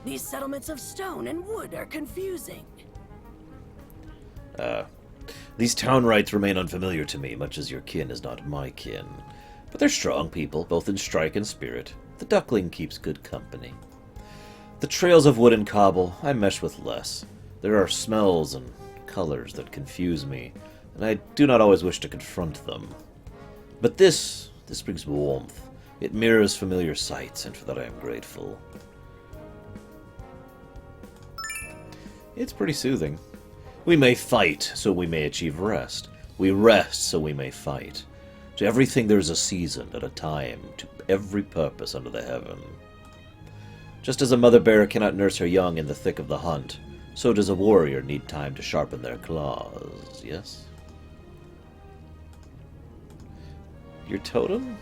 These settlements of stone and wood are confusing. These town rites remain unfamiliar to me, much as your kin is not my kin. But they're strong people, both in strike and spirit. The duckling keeps good company. The trails of wood and cobble, I mesh with less. There are smells and colors that confuse me, and I do not always wish to confront them. But this brings warmth. It mirrors familiar sights, and for that I am grateful. It's pretty soothing. We may fight, so we may achieve rest. We rest, so we may fight. To everything there is a season and a time, to every purpose under the heaven. Just as a mother bear cannot nurse her young in the thick of the hunt, so does a warrior need time to sharpen their claws, yes? Your totem?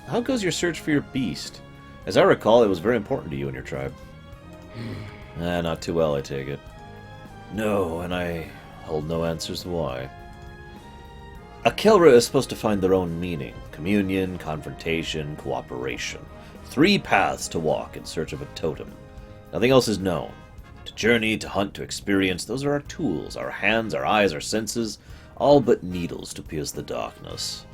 How goes your search for your beast? As I recall, it was very important to you and your tribe. Not too well, I take it. No, and I hold no answers why. A Kelra is supposed to find their own meaning. Communion, confrontation, cooperation. 3 paths to walk in search of a totem. Nothing else is known. To journey, to hunt, to experience, those are our tools. Our hands, our eyes, our senses. All but needles to pierce the darkness.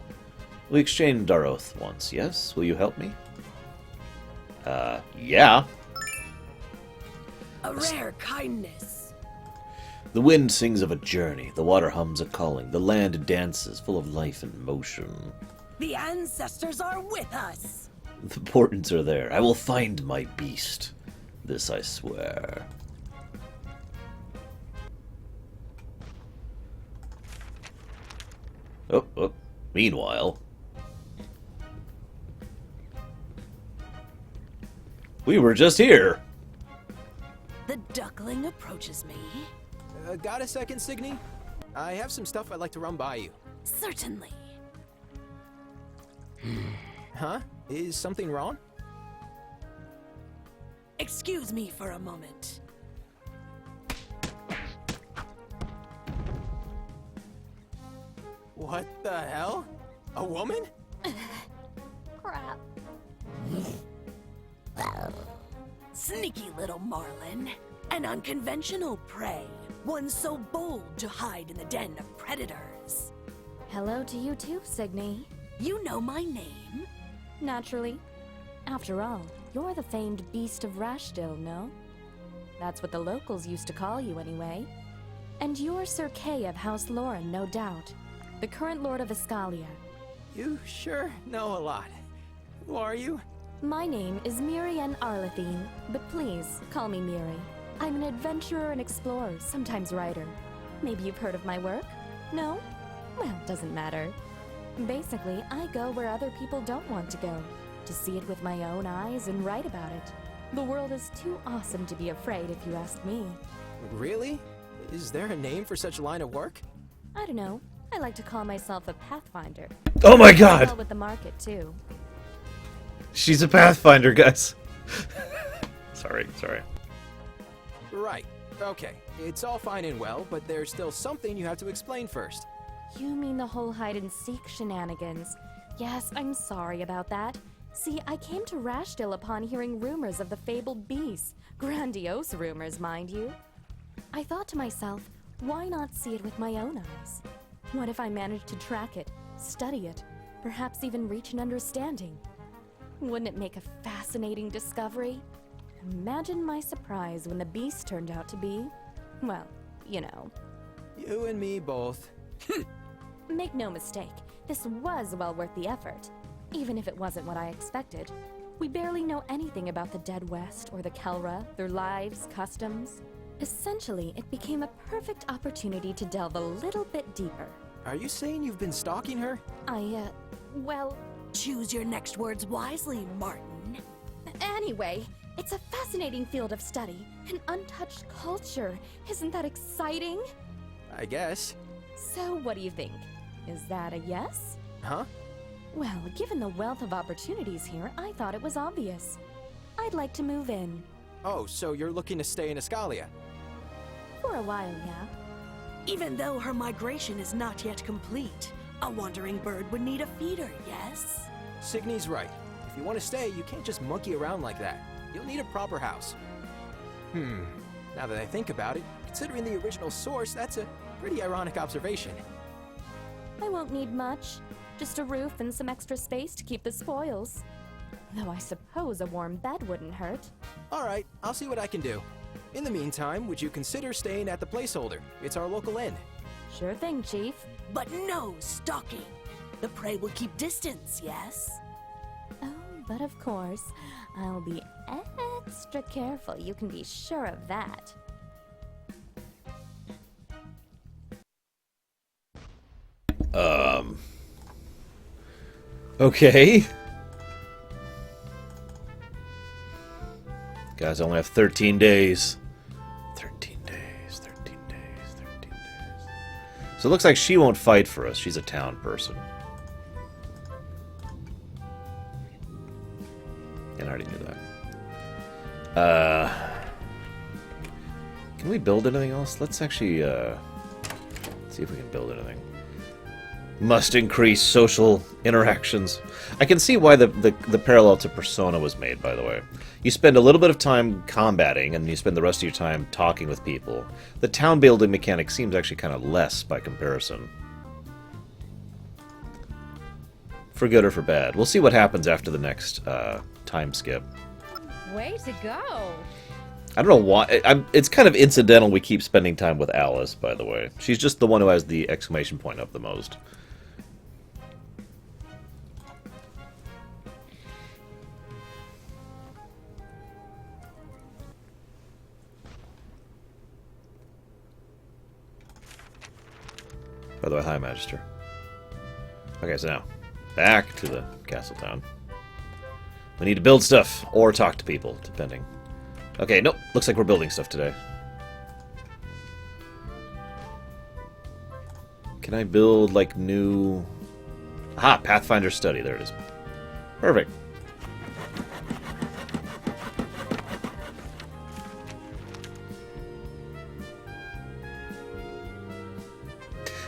We exchanged our oath once, yes? Will you help me? Yeah. A rare kindness. The wind sings of a journey, the water hums a calling, the land dances, full of life and motion. The ancestors are with us. The portents are there. I will find my beast. This I swear. Oh. Meanwhile... we were just here! The duckling approaches me. Got a second, Signy? I have some stuff I'd like to run by you. Certainly. Huh? Is something wrong? Excuse me for a moment. What the hell? A woman? Crap. Sneaky little marlin. An unconventional prey. One so bold to hide in the den of predators. Hello to you too, Signy. You know my name? Naturally. After all, you're the famed Beast of Rashdil, no? That's what the locals used to call you anyway. And you're Sir Kay of House Lauren, no doubt. The current Lord of Regalia. You sure know a lot. Who are you? My name is Mirian Arlethine, but please, call me Miri. I'm an adventurer and explorer, sometimes writer. Maybe you've heard of my work? No? Well, doesn't matter. Basically, I go where other people don't want to go, to see it with my own eyes and write about it. The world is too awesome to be afraid, if you ask me. Really? Is there a name for such a line of work? I don't know. I like to call myself a pathfinder. Oh my god! Well, with the market, too. She's a pathfinder, guys. Sorry. Right. Okay. It's all fine and well, but there's still something you have to explain first. You mean the whole hide-and-seek shenanigans? Yes, I'm sorry about that. See, I came to Rashdil upon hearing rumors of the fabled beast. Grandiose rumors, mind you. I thought to myself, why not see it with my own eyes? What if I managed to track it, study it, perhaps even reach an understanding? Wouldn't it make a fascinating discovery? Imagine my surprise when the beast turned out to be, well, you know. You and me both. Make no mistake, this was well worth the effort, even if it wasn't what I expected. We barely know anything about the Dead West or the Kelra, their lives, customs. Essentially, it became a perfect opportunity to delve a little bit deeper. Are you saying you've been stalking her? Well... Choose your next words wisely, Martin. Anyway, it's a fascinating field of study, an untouched culture. Isn't that exciting? I guess. So, what do you think? Is that a yes? Huh? Well, given the wealth of opportunities here, I thought it was obvious. I'd like to move in. Oh, so you're looking to stay in Regalia? For a while, yeah. Even though her migration is not yet complete, a wandering bird would need a feeder, yes? Signy's right. If you want to stay, you can't just monkey around like that. You'll need a proper house. Now that I think about it, considering the original source, that's a pretty ironic observation. I won't need much. Just a roof and some extra space to keep the spoils. Though I suppose a warm bed wouldn't hurt. Alright, I'll see what I can do. In the meantime, would you consider staying at the placeholder? It's our local inn. Sure thing, Chief. But no stalking. The prey will keep distance, yes? Oh, but of course, I'll be extra careful. You can be sure of that. Okay. Guys, I only have 13 days. 13 days, 13 days, 13 days. So it looks like she won't fight for us. She's a town person. And I already knew that. Can we build anything else? Let's actually, see if we can build anything. Must increase social interactions. I can see why the parallel to Persona was made, by the way. You spend a little bit of time combating, and you spend the rest of your time talking with people. The town building mechanic seems actually kind of less by comparison. For good or for bad. We'll see what happens after the next time skip. Way to go! I don't know why. It's kind of incidental we keep spending time with Alice, by the way. She's just the one who has the exclamation point up the most. By the way, hi, Magister. Okay, so now, back to the castle town. We need to build stuff, or talk to people, depending. Okay, nope, looks like we're building stuff today. Can I build, like, new... Aha, Pathfinder Study, there it is. Perfect.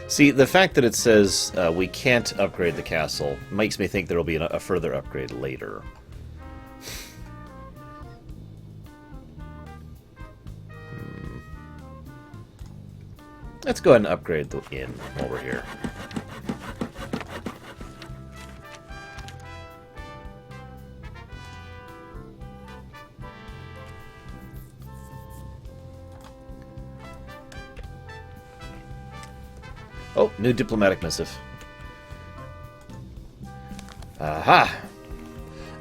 See, the fact that it says we can't upgrade the castle makes me think there will be a further upgrade later. Let's go ahead and upgrade the inn while we're here. Oh, new diplomatic missive. Aha!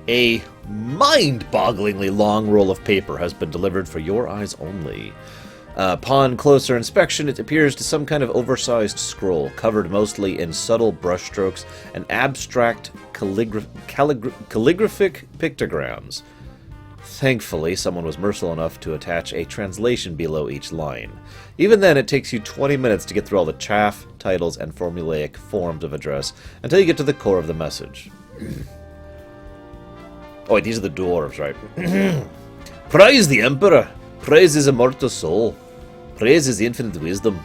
A mind-bogglingly long roll of paper has been delivered for your eyes only. Upon closer inspection, it appears to some kind of oversized scroll, covered mostly in subtle brushstrokes and abstract calligraphic pictograms. Thankfully, someone was merciful enough to attach a translation below each line. Even then, it takes you 20 minutes to get through all the chaff, titles, and formulaic forms of address until you get to the core of the message. Oh, wait, these are the dwarves, right? Praise the Emperor! Praise his immortal soul! Praise his infinite wisdom!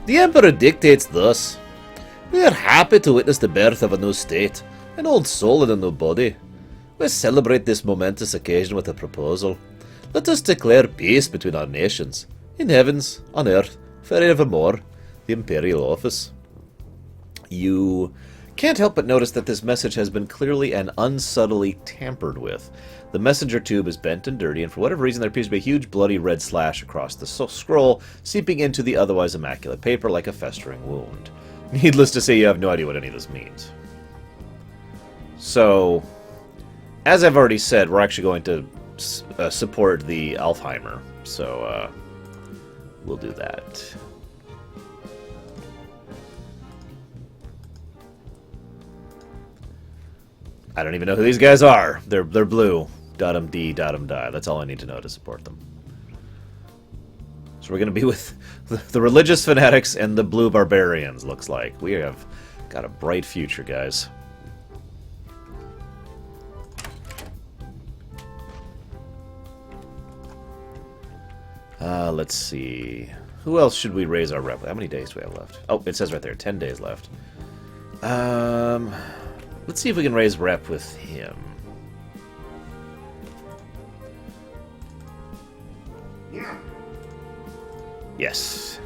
The Emperor dictates thus. We are happy to witness the birth of a new state, an old soul and a new body. Let's celebrate this momentous occasion with a proposal. Let us declare peace between our nations, in heavens, on earth, forevermore. The Imperial Office. You can't help but notice that this message has been clearly and unsubtly tampered with. The messenger tube is bent and dirty, and for whatever reason there appears to be a huge bloody red slash across the scroll, seeping into the otherwise immaculate paper like a festering wound. Needless to say, you have no idea what any of this means. So, as I've already said, we're actually going to support the Alfheimer, so we'll do that. I don't even know who these guys are. They're blue. Dot-em dee, dot-em die. That's all I need to know to support them. So we're going to be with the religious fanatics and the blue barbarians, looks like. We have got a bright future, guys. Let's see. Who else should we raise our rep? How many days do we have left? Oh, it says right there, 10 days left. Let's see if we can raise rep with him. Yeah. Yes.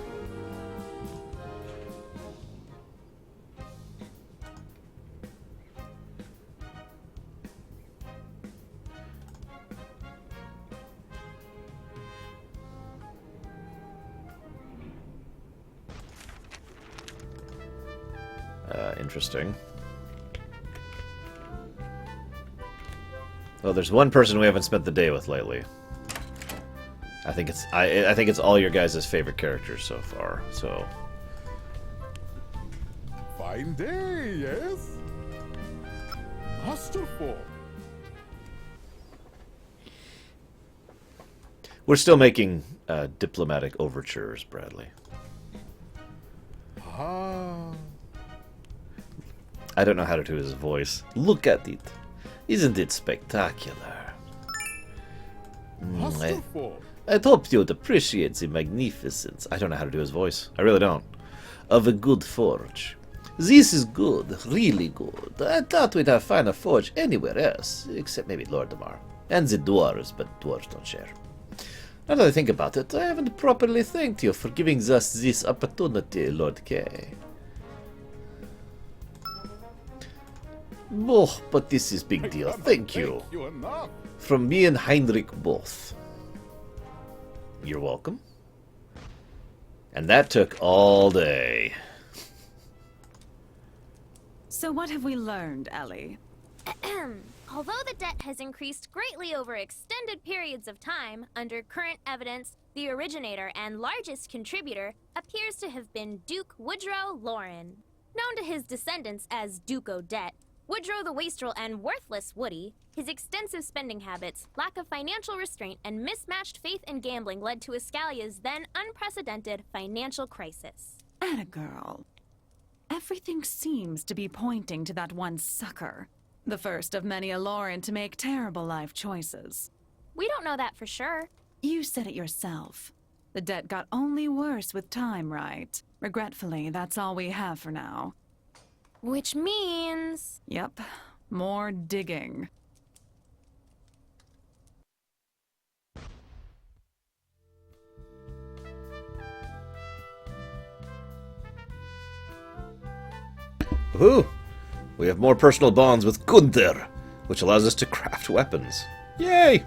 Interesting. Well, there's one person we haven't spent the day with lately. I think it's all your guys' favorite characters so far. So. Fine day, yes? Masterful. We're still making diplomatic overtures, Bradley. Ah. I don't know how to do his voice. Look at it. Isn't it spectacular? I'd hoped you'd appreciate the magnificence. I don't know how to do his voice. I really don't. Of a good forge. This is good. Really good. I thought we'd have finer forge anywhere else. Except maybe Lordamar. And the dwarves, but dwarves don't share. Now that I think about it, I haven't properly thanked you for giving us this opportunity, Lord Kay. Oh, but this is big deal. Thank you. From me and Heinrich both. You're welcome. And that took all day. So what have we learned, Ellie? Although the debt has increased greatly over extended periods of time, under current evidence, the originator and largest contributor appears to have been Duke Woodrow Lauren. Known to his descendants as Duke Odette, Woodrow the Wastrel and worthless Woody, his extensive spending habits, lack of financial restraint, and mismatched faith in gambling led to Escalia's then unprecedented financial crisis. Atta girl. Everything seems to be pointing to that one sucker. The first of many a Lauren to make terrible life choices. We don't know that for sure. You said it yourself. The debt got only worse with time, right? Regretfully, that's all we have for now. Which means... Yep. More digging. Woohoo! We have more personal bonds with Gunther, which allows us to craft weapons. Yay!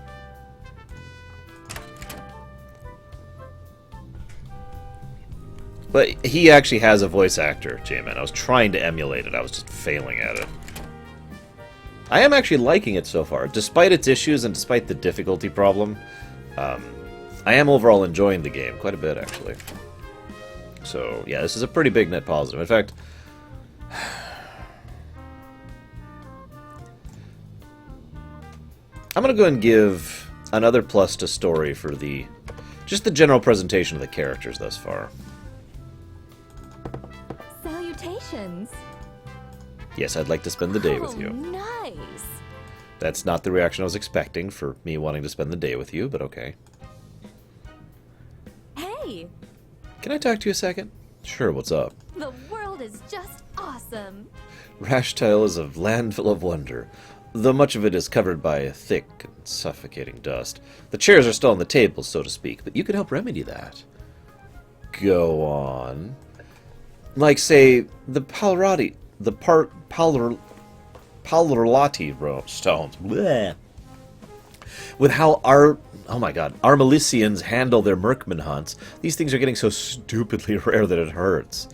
But he actually has a voice actor, J-Man. I was trying to emulate it. I was just failing at it. I am actually liking it so far. Despite its issues and despite the difficulty problem, I am overall enjoying the game quite a bit, actually. So, yeah, this is a pretty big net positive. In fact, I'm going to go and give another plus to story for just the general presentation of the characters thus far. Salutations! Yes, I'd like to spend the day with you. Nice! That's not the reaction I was expecting for me wanting to spend the day with you, but okay. Hey! Can I talk to you a second? Sure, what's up? The world is just awesome! Rashtile is a land full of wonder, though much of it is covered by a thick and suffocating dust. The chairs are still on the tables, so to speak, but you can help remedy that. Go on. Like, say, the Palrati... the Palrati stones. Blech. With how oh my god, Armalisians handle their Merkman hunts, these things are getting so stupidly rare that it hurts.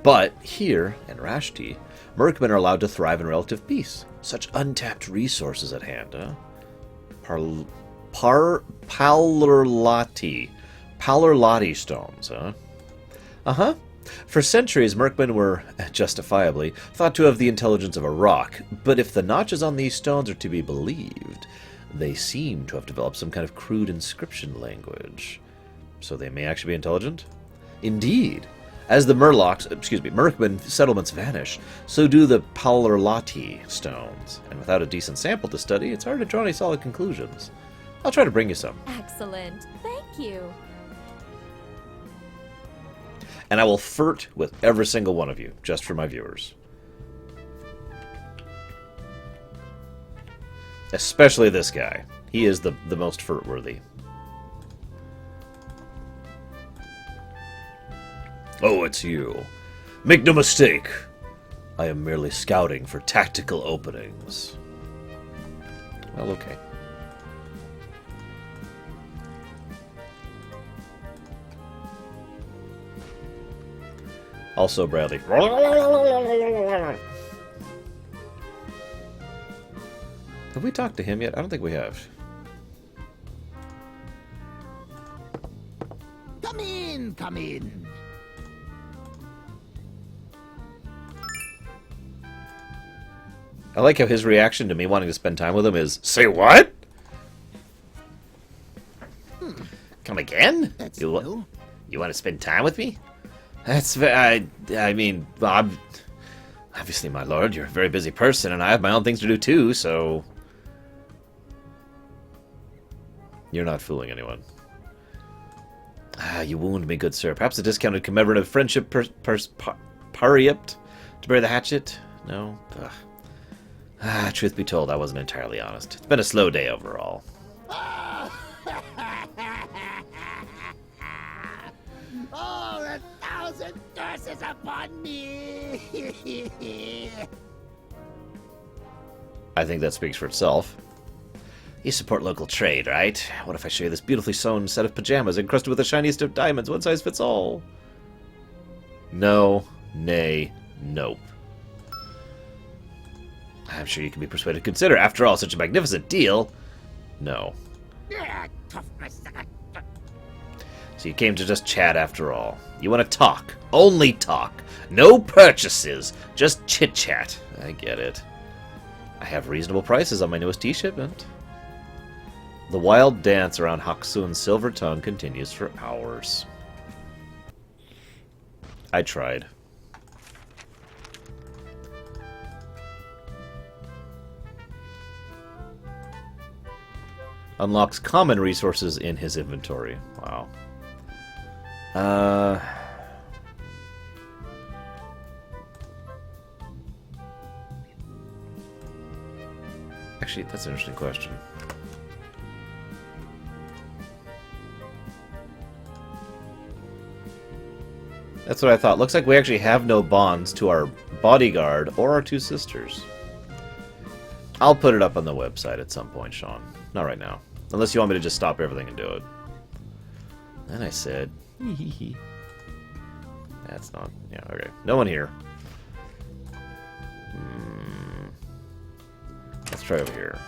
But here, in Rashti, Merkmen are allowed to thrive in relative peace. Such untapped resources at hand, huh? Palrati stones, huh? Uh-huh. For centuries, Merkmen were, justifiably, thought to have the intelligence of a rock, but if the notches on these stones are to be believed, they seem to have developed some kind of crude inscription language. So they may actually be intelligent? Indeed. As the Merkmen settlements vanish, so do the Palrati stones. And without a decent sample to study, it's hard to draw any solid conclusions. I'll try to bring you some. Excellent. Thank you. And I will flirt with every single one of you, just for my viewers. Especially this guy. He is the most flirt-worthy. Oh, it's you. Make no mistake. I am merely scouting for tactical openings. Well, okay. Also, Bradley. Have we talked to him yet? I don't think we have. Come in, come in. I like how his reaction to me wanting to spend time with him is, say what? Come again? That's You new. want to spend time with me? That's I mean, Bob. Obviously, my lord, you're a very busy person, and I have my own things to do too. So, you're not fooling anyone. Ah, you wound me, good sir. Perhaps a discounted commemorative friendship pariupt to bury the hatchet? No. Ugh. Ah, truth be told, I wasn't entirely honest. It's been a slow day overall. Oh, 1,000 curses upon me! I think that speaks for itself. You support local trade, right? What if I show you this beautifully sewn set of pajamas encrusted with the shiniest of diamonds? One size fits all. No, nay, nope. I'm sure you can be persuaded to consider. After all, such a magnificent deal. No. So you came to just chat after all. You want to talk. Only talk. No purchases. Just chit-chat. I get it. I have reasonable prices on my newest tea shipment. The wild dance around Haksun's silver tongue continues for hours. I tried. Unlocks common resources in his inventory. Wow. Actually, that's an interesting question. That's what I thought. Looks like we actually have no bonds to our bodyguard or our two sisters. I'll put it up on the website at some point, Sean. Not right now. Unless you want me to just stop everything and do it. Then I said, hee. That's not... Yeah, okay. No one here. Let's try over here.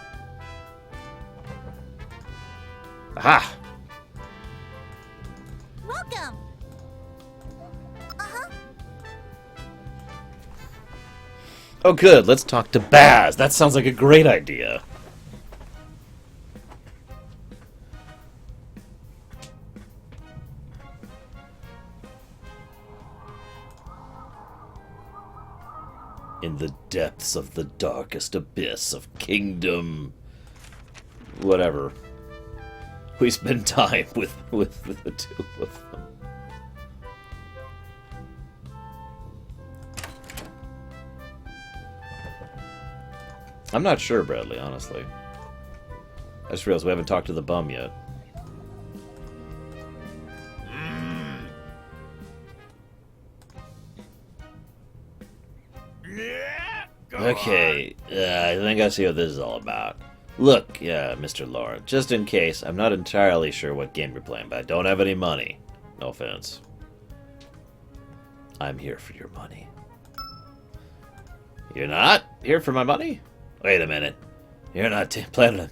Aha! Welcome. Oh, good. Let's talk to Baz. That sounds like a great idea. In the depths of the darkest abyss of kingdom... whatever. We spend time with the two of them. I'm not sure, Bradley, honestly. I just realized we haven't talked to the bum yet. Okay, I think I see what this is all about. Look, Mr. Lord, just in case, I'm not entirely sure what game you're playing, but I don't have any money. No offense. I'm here for your money. You're not here for my money? Wait a minute. You're not planning on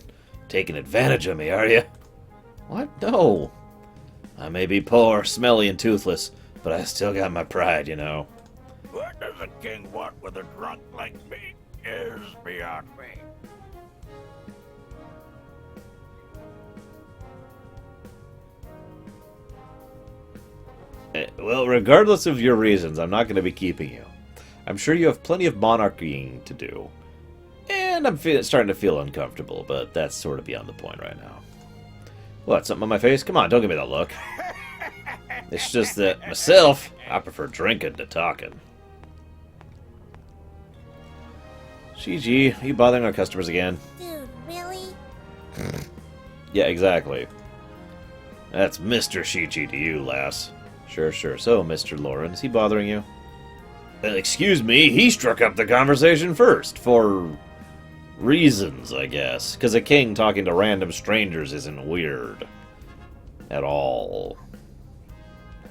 taking advantage of me, are you? What? No. I may be poor, smelly, and toothless, but I still got my pride, you know. What does a king want with a drunk like me is beyond me. Well, regardless of your reasons, I'm not going to be keeping you. I'm sure you have plenty of monarchying to do. And I'm starting to feel uncomfortable, but that's sort of beyond the point right now. What, something on my face? Come on, don't give me that look. It's just that myself, I prefer drinking to talking. GG, are you bothering our customers again? Dude, really? Yeah, exactly. That's Mr. Shichi to you, lass. Sure, sure. So, Mr. Lauren, is he bothering you? Excuse me, he struck up the conversation first, for reasons, I guess. Because a king talking to random strangers isn't weird. At all.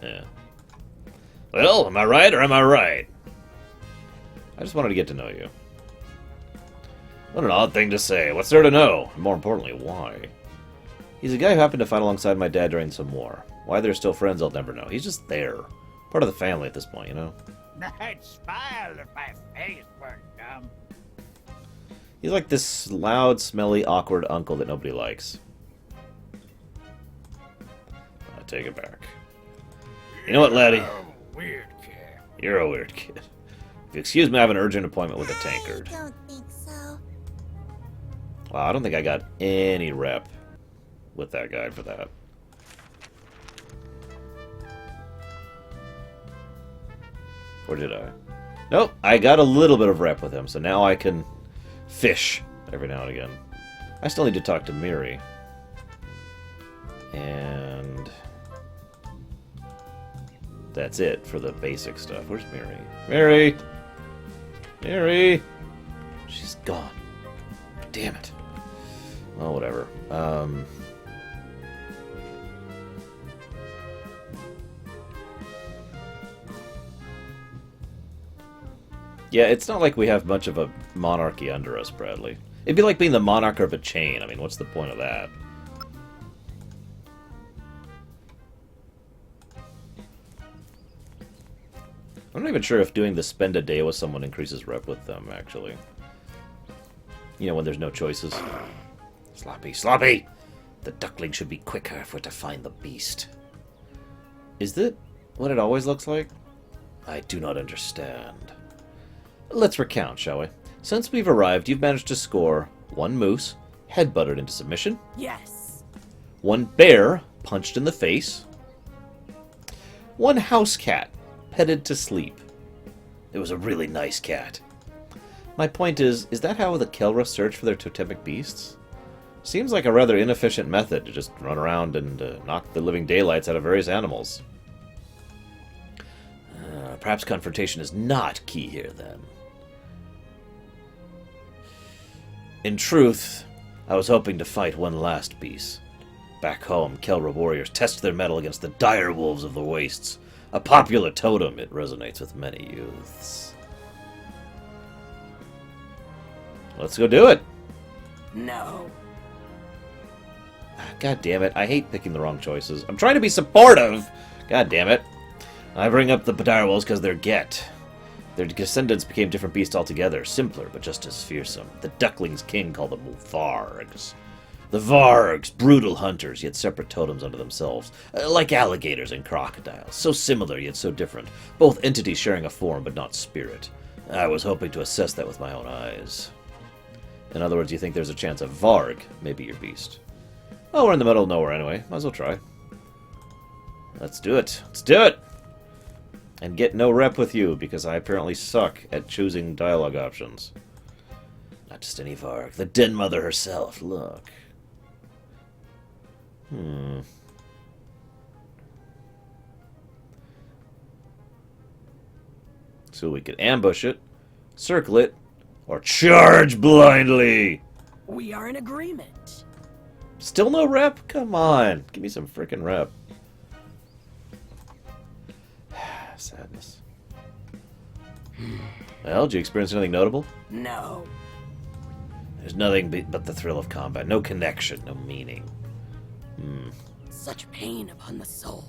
Yeah. Well, am I right or am I right? I just wanted to get to know you. What an odd thing to say. What's there to know? And more importantly, why? He's a guy who happened to fight alongside my dad during some war. Why they're still friends, I'll never know. He's just there. Part of the family at this point, you know? I'd smile if my face weren't dumb. He's like this loud, smelly, awkward uncle that nobody likes. I take it back. You know what, laddie? Weird kid. You're a weird kid. If you excuse me, I have an urgent appointment with a tankard. I don't think so. Wow, I don't think I got any rep with that guy for that. Or did I? Nope, I got a little bit of rep with him, so now I can fish every now and again. I still need to talk to Miri. And that's it for the basic stuff. Where's Miri? Miri! Miri! She's gone. Damn it. Well, whatever. Yeah, it's not like we have much of a monarchy under us, Bradley. It'd be like being the monarch of a chain. I mean, what's the point of that? I'm not even sure if doing the spend a day with someone increases rep with them, actually. You know, when there's no choices. Sloppy, sloppy! The duckling should be quicker if we're to find the beast. Is that what it always looks like? I do not understand. Let's recount, shall we? Since we've arrived, you've managed to score 1 moose, headbutted into submission. Yes. 1 bear, punched in the face. 1 house cat, petted to sleep. It was a really nice cat. My point is that how the Kelra search for their totemic beasts? Seems like a rather inefficient method to just run around and knock the living daylights out of various animals. Perhaps confrontation is not key here, then. In truth, I was hoping to fight one last beast. Back home, Kelra warriors test their mettle against the dire wolves of the wastes. A popular totem, it resonates with many youths. Let's go do it! No. God damn it, I hate picking the wrong choices. I'm trying to be supportive! God damn it. I bring up the direwolves because they're Get. Their descendants became different beasts altogether, simpler but just as fearsome. The Duckling's king called them Vargs. The Vargs, brutal hunters, yet separate totems unto themselves. Like alligators and crocodiles, so similar yet so different. Both entities sharing a form but not spirit. I was hoping to assess that with my own eyes. In other words, you think there's a chance of Varg may be your beast. Oh, we're in the middle of nowhere anyway. Might as well try. Let's do it. Let's do it! And get no rep with you, because I apparently suck at choosing dialogue options. Not just any Varg. The Den Mother herself. Look. So we could ambush it, circle it, or charge blindly! We are in agreement. Still no rep? Come on. Give me some frickin' rep. Sadness. Well, did you experience anything notable? No. There's nothing but the thrill of combat. No connection, no meaning. Such pain upon the soul.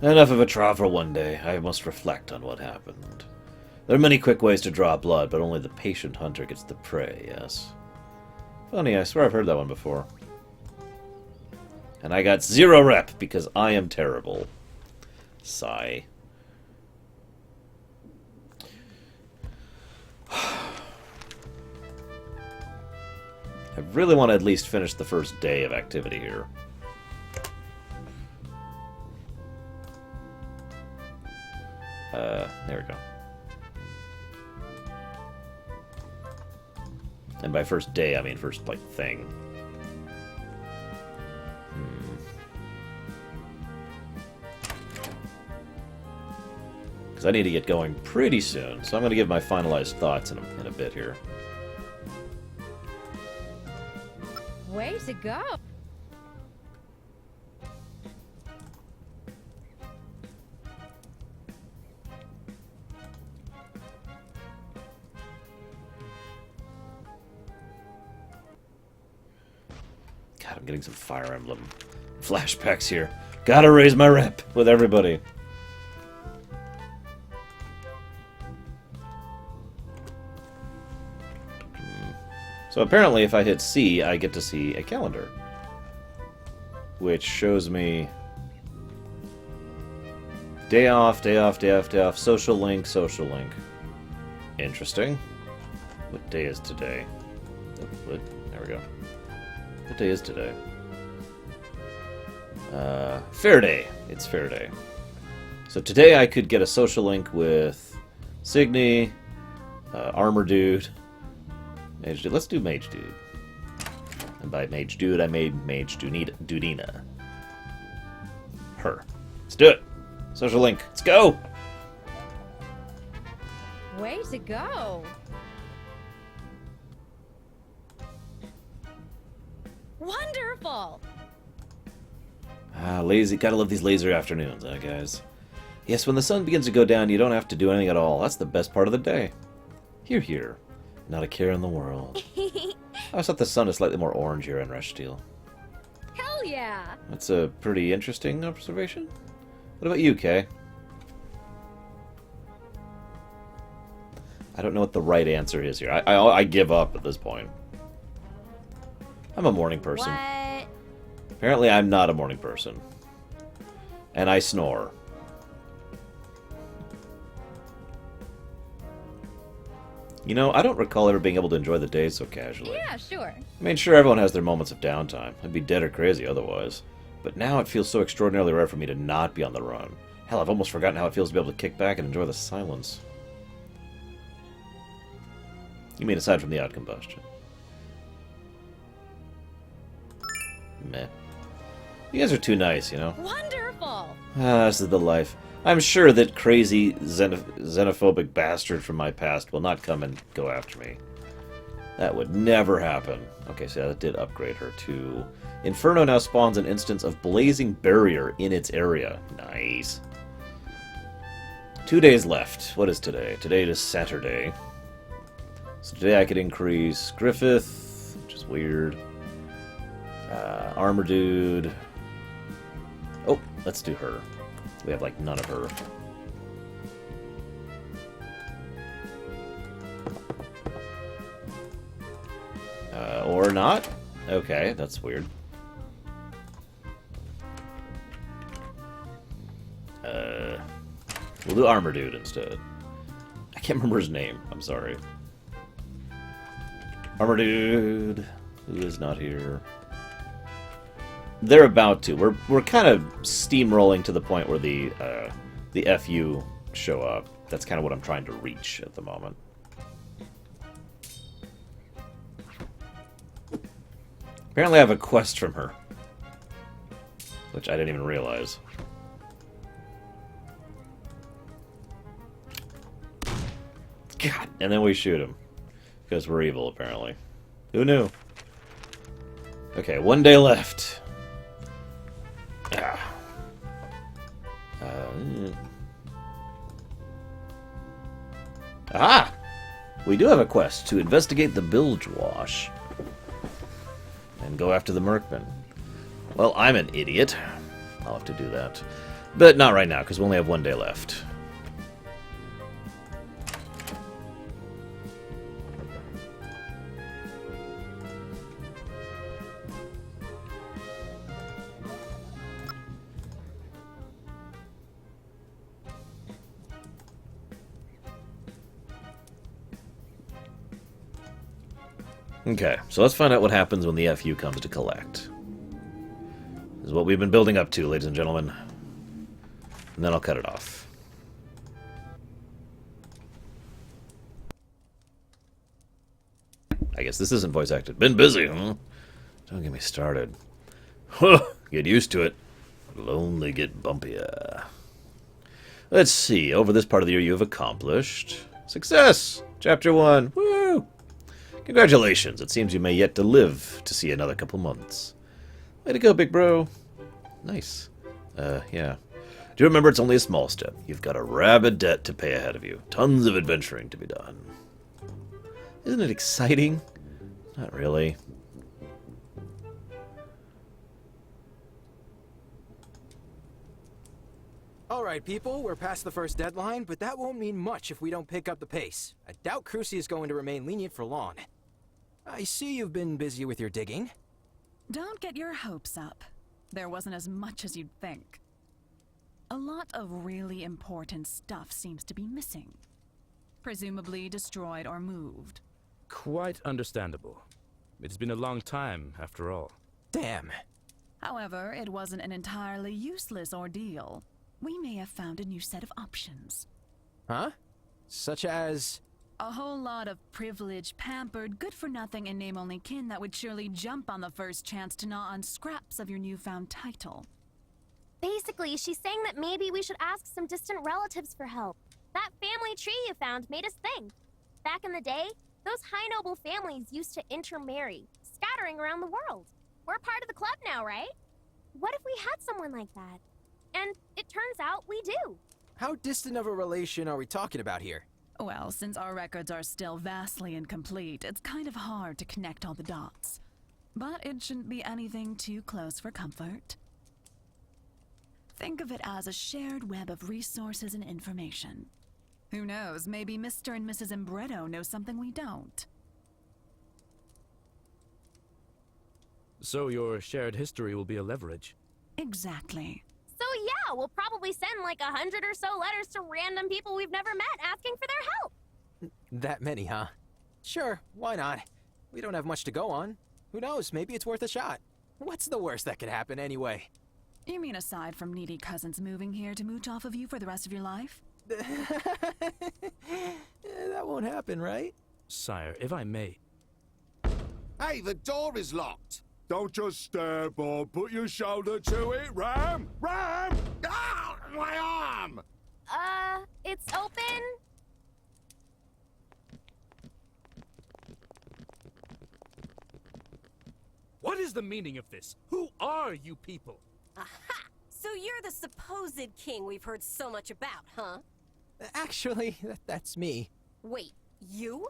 Enough of a trial for one day. I must reflect on what happened. There are many quick ways to draw blood, but only the patient hunter gets the prey, yes? Funny, I swear I've heard that one before. And I got 0 rep because I am terrible. Sigh. I really want to at least finish the first day of activity here. There we go. And by first day, I mean first, like, thing. Because I need to get going pretty soon, so I'm going to give my finalized thoughts in a bit here. Way to go! God, I'm getting some Fire Emblem flashbacks here. Gotta raise my rep with everybody. So apparently if I hit C, I get to see a calendar. Which shows me day off, day off, day off, day off, social link, social link. Interesting. What day is today? What? There we go. What day is today? Fair Day. It's Fair Day. So today I could get a social link with Signy, Armor Dude, Mage Dude. Let's do Mage Dude. And by Mage Dude, I made Mage Dudina. Her. Let's do it. Social link. Let's go. Way to go! Wonderful! Ah, lazy. Gotta love these laser afternoons, huh, guys? Yes, when the sun begins to go down, you don't have to do anything at all. That's the best part of the day. Hear, hear. Not a care in the world. I always thought the sun is slightly more orange here in Reshtiel. Hell yeah! That's a pretty interesting observation. What about you, Kay? I don't know what the right answer is here. I give up at this point. I'm a morning person. What? Apparently I'm not a morning person. And I snore. You know, I don't recall ever being able to enjoy the day so casually. Yeah, sure. I mean, sure, everyone has their moments of downtime. I'd be dead or crazy otherwise. But now it feels so extraordinarily rare for me to not be on the run. Hell, I've almost forgotten how it feels to be able to kick back and enjoy the silence. You mean aside from the odd combustion? Meh. You guys are too nice, you know? Wonderful! Ah, this is the life. I'm sure that crazy xenophobic bastard from my past will not come and go after me. That would never happen. Okay, so that did upgrade her to... Inferno now spawns an instance of Blazing Barrier in its area. Nice. 2 days left. What is today? Today is Saturday. So today I could increase Griffith, which is weird. Armor Dude. Oh, let's do her. We have, like, none of her. Or not? Okay, that's weird. We'll do Armor Dude instead. I can't remember his name. I'm sorry. Armor Dude, who is not here. They're about to. We're kind of steamrolling to the point where the FU show up. That's kind of what I'm trying to reach at the moment. Apparently I have a quest from her. Which I didn't even realize. God, and then we shoot him. Because we're evil, apparently. Who knew? Okay, 1 day left. Ah! We do have a quest to investigate the bilge wash. And go after the Merkman. Well, I'm an idiot. I'll have to do that. But not right now, because we only have 1 day left. Okay, so let's find out what happens when the FU comes to collect. This is what we've been building up to, ladies and gentlemen. And then I'll cut it off. I guess this isn't voice acted. Been busy, huh? Don't get me started. Huh, get used to it. It'll only get bumpier. Let's see. Over this part of the year you have accomplished. Success! Chapter 1. Woo! Congratulations. It seems you may yet to live to see another couple months. Way to go, big bro. Nice. Yeah. Do remember it's only a small step. You've got a rabid debt to pay ahead of you. Tons of adventuring to be done. Isn't it exciting? Not really. Alright, people, we're past the first deadline, but that won't mean much if we don't pick up the pace. I doubt Cruci is going to remain lenient for long. I see you've been busy with your digging. Don't get your hopes up. There wasn't as much as you'd think. A lot of really important stuff seems to be missing. Presumably destroyed or moved. Quite understandable. It's been a long time, after all. Damn. However, it wasn't an entirely useless ordeal. We may have found a new set of options. Huh? Such as... A whole lot of privileged, pampered, good-for-nothing and name-only kin that would surely jump on the first chance to gnaw on scraps of your newfound title. Basically, she's saying that maybe we should ask some distant relatives for help. That family tree you found made us think. Back in the day, those high noble families used to intermarry, scattering around the world. We're part of the club now, right? What if we had someone like that? And it turns out we do. How distant of a relation are we talking about here? Well, since our records are still vastly incomplete, it's kind of hard to connect all the dots. But it shouldn't be anything too close for comfort. Think of it as a shared web of resources and information. Who knows, maybe Mr. and Mrs. Imbretto know something we don't. So your shared history will be a leverage. Exactly. So yeah, we'll probably send like 100 or so letters to random people we've never met asking for their help. That many, huh? Sure, why not? We don't have much to go on. Who knows, maybe it's worth a shot. What's the worst that could happen anyway? You mean aside from needy cousins moving here to mooch off of you for the rest of your life? That won't happen, right? Sire, if I may. Hey, the door is locked. Don't just stare, Bob. Put your shoulder to it. Ram! Ram! Ah! My arm! It's open. What is the meaning of this? Who are you people? Aha! So you're the supposed king we've heard so much about, huh? Actually, that's me. Wait, you?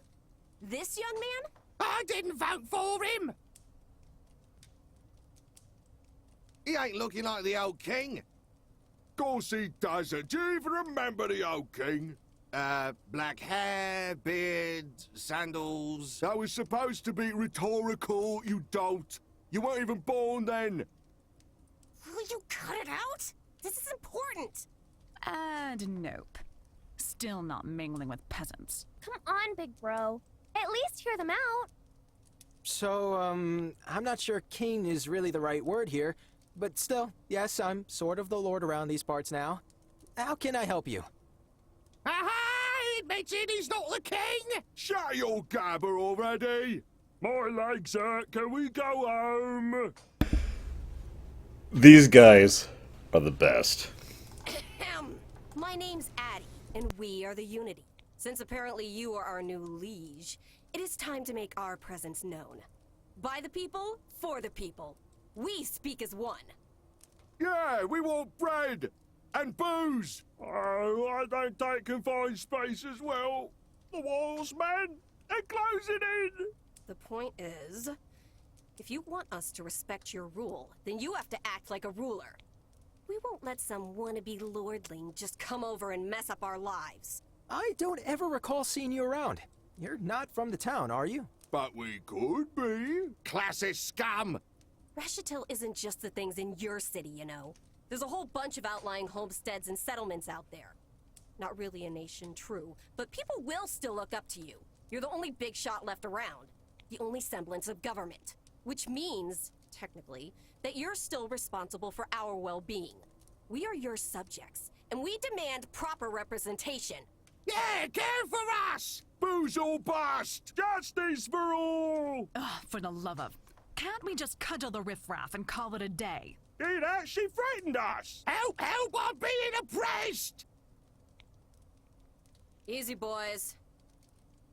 This young man? I didn't vote for him! He ain't looking like the old king. Course he doesn't. Do you even remember the old king? Black hair, beard, sandals. That was supposed to be rhetorical, you dolt. You weren't even born then. Will you cut it out? This is important. And nope. Still not mingling with peasants. Come on, big bro. At least hear them out. So, I'm not sure king is really the right word here, but still, yes, I'm sort of the lord around these parts now. How can I help you? Aha! He mentioned he's not the king! Shut your gabber already! My legs hurt. Can we go home? These guys are the best. My name's Addie, and we are the Unity. Since apparently you are our new liege, it is time to make our presence known. By the people, for the people. We speak as one. Yeah, we want bread and booze. Oh, I don't take confined space as well. The walls, man, they're closing in. The point is, if you want us to respect your rule, then you have to act like a ruler. We won't let some wannabe lordling just come over and mess up our lives. I don't ever recall seeing you around. You're not from the town, are you? But we could be. Classist scum. Rashitil isn't just the things in your city, you know. There's a whole bunch of outlying homesteads and settlements out there. Not really a nation, true, but people will still look up to you. You're the only big shot left around. The only semblance of government. Which means, technically, that you're still responsible for our well-being. We are your subjects, and we demand proper representation. Yeah, care for us! Booze or bust! Justice for all! Ugh, for the love of... Can't we just cudgel the riffraff and call it a day? It actually threatened us! Help, help, I'm being oppressed! Easy, boys.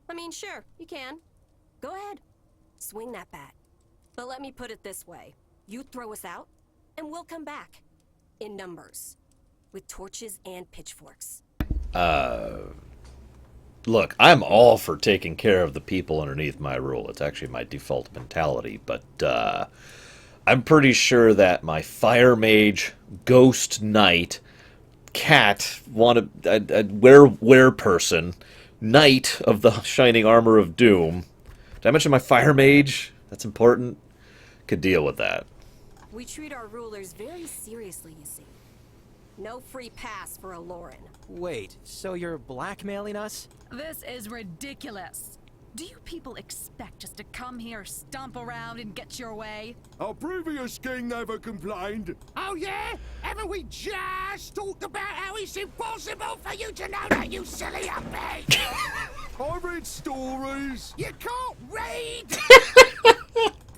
I mean, sure, you can. Go ahead. Swing that bat. But let me put it this way. You throw us out, and we'll come back. In numbers. With torches and pitchforks. Look, I'm all for taking care of the people underneath my rule. It's actually my default mentality, but I'm pretty sure that my fire mage, ghost knight, cat, were person, knight of the shining armor of doom. Did I mention my fire mage? That's important. Could deal with that. We treat our rulers very seriously, you see. No free pass for a Lauren. Wait, so you're blackmailing us? This is ridiculous. Do you people expect us to come here, stomp around, and get your way? Our previous king never complained. Oh yeah? Haven't we just talked about how it's impossible for you to know that, you silly uppy? I read stories. You can't read!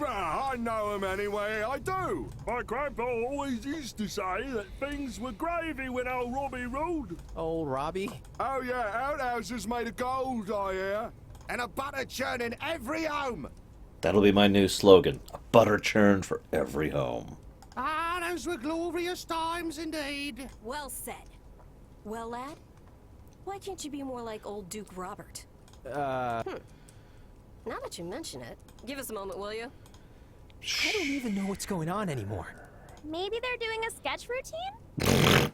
I know him anyway, I do. My grandpa always used to say that things were gravy when old Robbie ruled. Old Robbie? Oh yeah, outhouses made of gold, I hear. And a butter churn in every home. That'll be my new slogan. A butter churn for every home. Ah, those were glorious times indeed. Well said. Well, lad, why can't you be more like old Duke Robert? Now that you mention it, give us a moment, will you? I don't even know what's going on anymore. Maybe they're doing a sketch routine?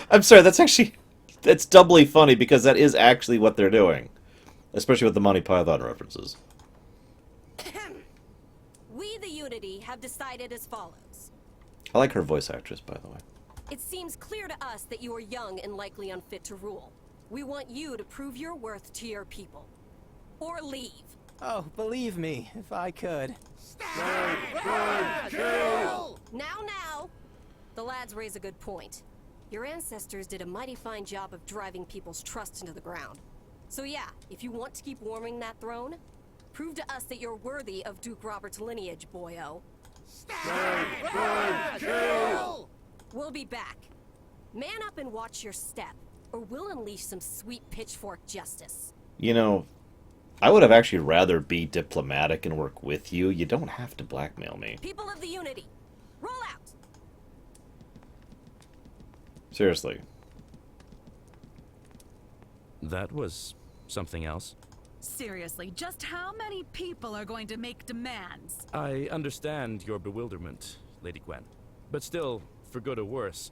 I'm sorry, that's doubly funny because that is actually what they're doing. Especially with the Monty Python references. We, the Unity, have decided as follows. I like her voice actress, by the way. It seems clear to us that you are young and likely unfit to rule. We want you to prove your worth to your people. Or leave. Oh, believe me, if I could. Now! The lads raise a good point. Your ancestors did a mighty fine job of driving people's trust into the ground. So yeah, if you want to keep warming that throne, prove to us that you're worthy of Duke Robert's lineage, boyo. We'll be back. Man up and watch your step, or we'll unleash some sweet pitchfork justice. You know, I would have actually rather be diplomatic and work with you. You don't have to blackmail me. People of the Unity, roll out! Seriously. That was something else. Seriously, just how many people are going to make demands? I understand your bewilderment, Lady Gwen. But still, for good or worse,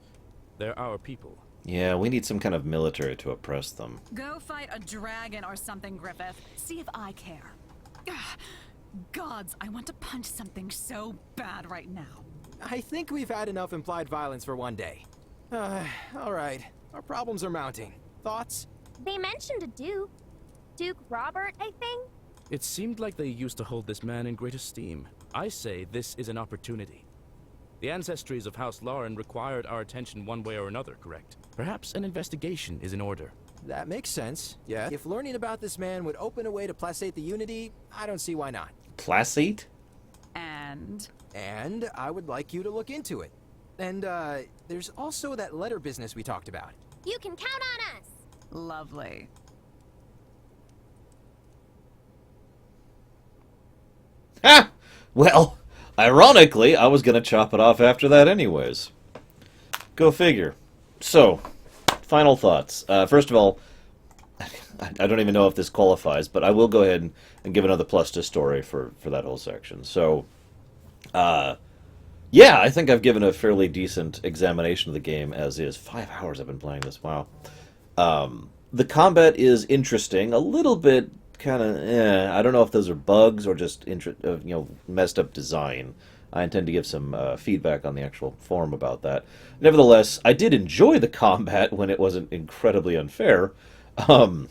they're our people. Yeah, we need some kind of military to oppress them. Go fight a dragon or something, Griffith. See if I care. Ugh. Gods, I want to punch something so bad right now. I think we've had enough implied violence for one day. Alright. Our problems are mounting. Thoughts? They mentioned a Duke. Duke Robert, I think? It seemed like they used to hold this man in great esteem. I say this is an opportunity. The ancestries of House Lauren required our attention one way or another, correct? Perhaps an investigation is in order. That makes sense, yeah. If learning about this man would open a way to placate the Unity, I don't see why not. Placate? And I would like you to look into it. And, there's also that letter business we talked about. You can count on us! Lovely. Ha! Well, ironically, I was gonna chop it off after that anyways. Go figure. So, final thoughts. First of all, I don't even know if this qualifies, but I will go ahead and give another plus to story for that whole section. So, yeah, I think I've given a fairly decent examination of the game as is. 5 hours I've been playing this, wow. The combat is interesting, a little bit kind of, I don't know if those are bugs or just messed up design. I intend to give some feedback on the actual forum about that. Nevertheless, I did enjoy the combat when it wasn't incredibly unfair. I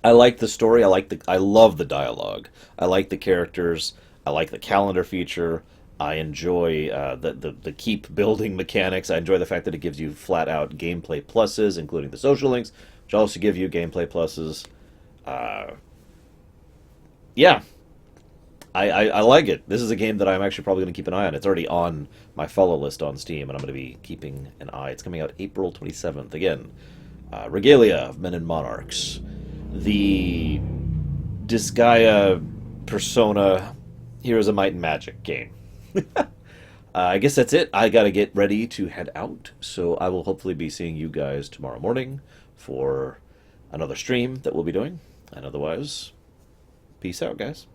like the story. I love the dialogue. I like the characters. I like the calendar feature. I enjoy the keep building mechanics. I enjoy the fact that it gives you flat out gameplay pluses, including the social links, which also give you gameplay pluses. Yeah, I like it. This is a game that I'm actually probably going to keep an eye on. It's already on my follow list on Steam, and I'm going to be keeping an eye. It's coming out April 27th. Again, Regalia of Men and Monarchs. The Disgaea Persona Heroes of Might and Magic game. I guess that's it. I got to get ready to head out, so I will hopefully be seeing you guys tomorrow morning for another stream that we'll be doing. And otherwise, peace out, guys.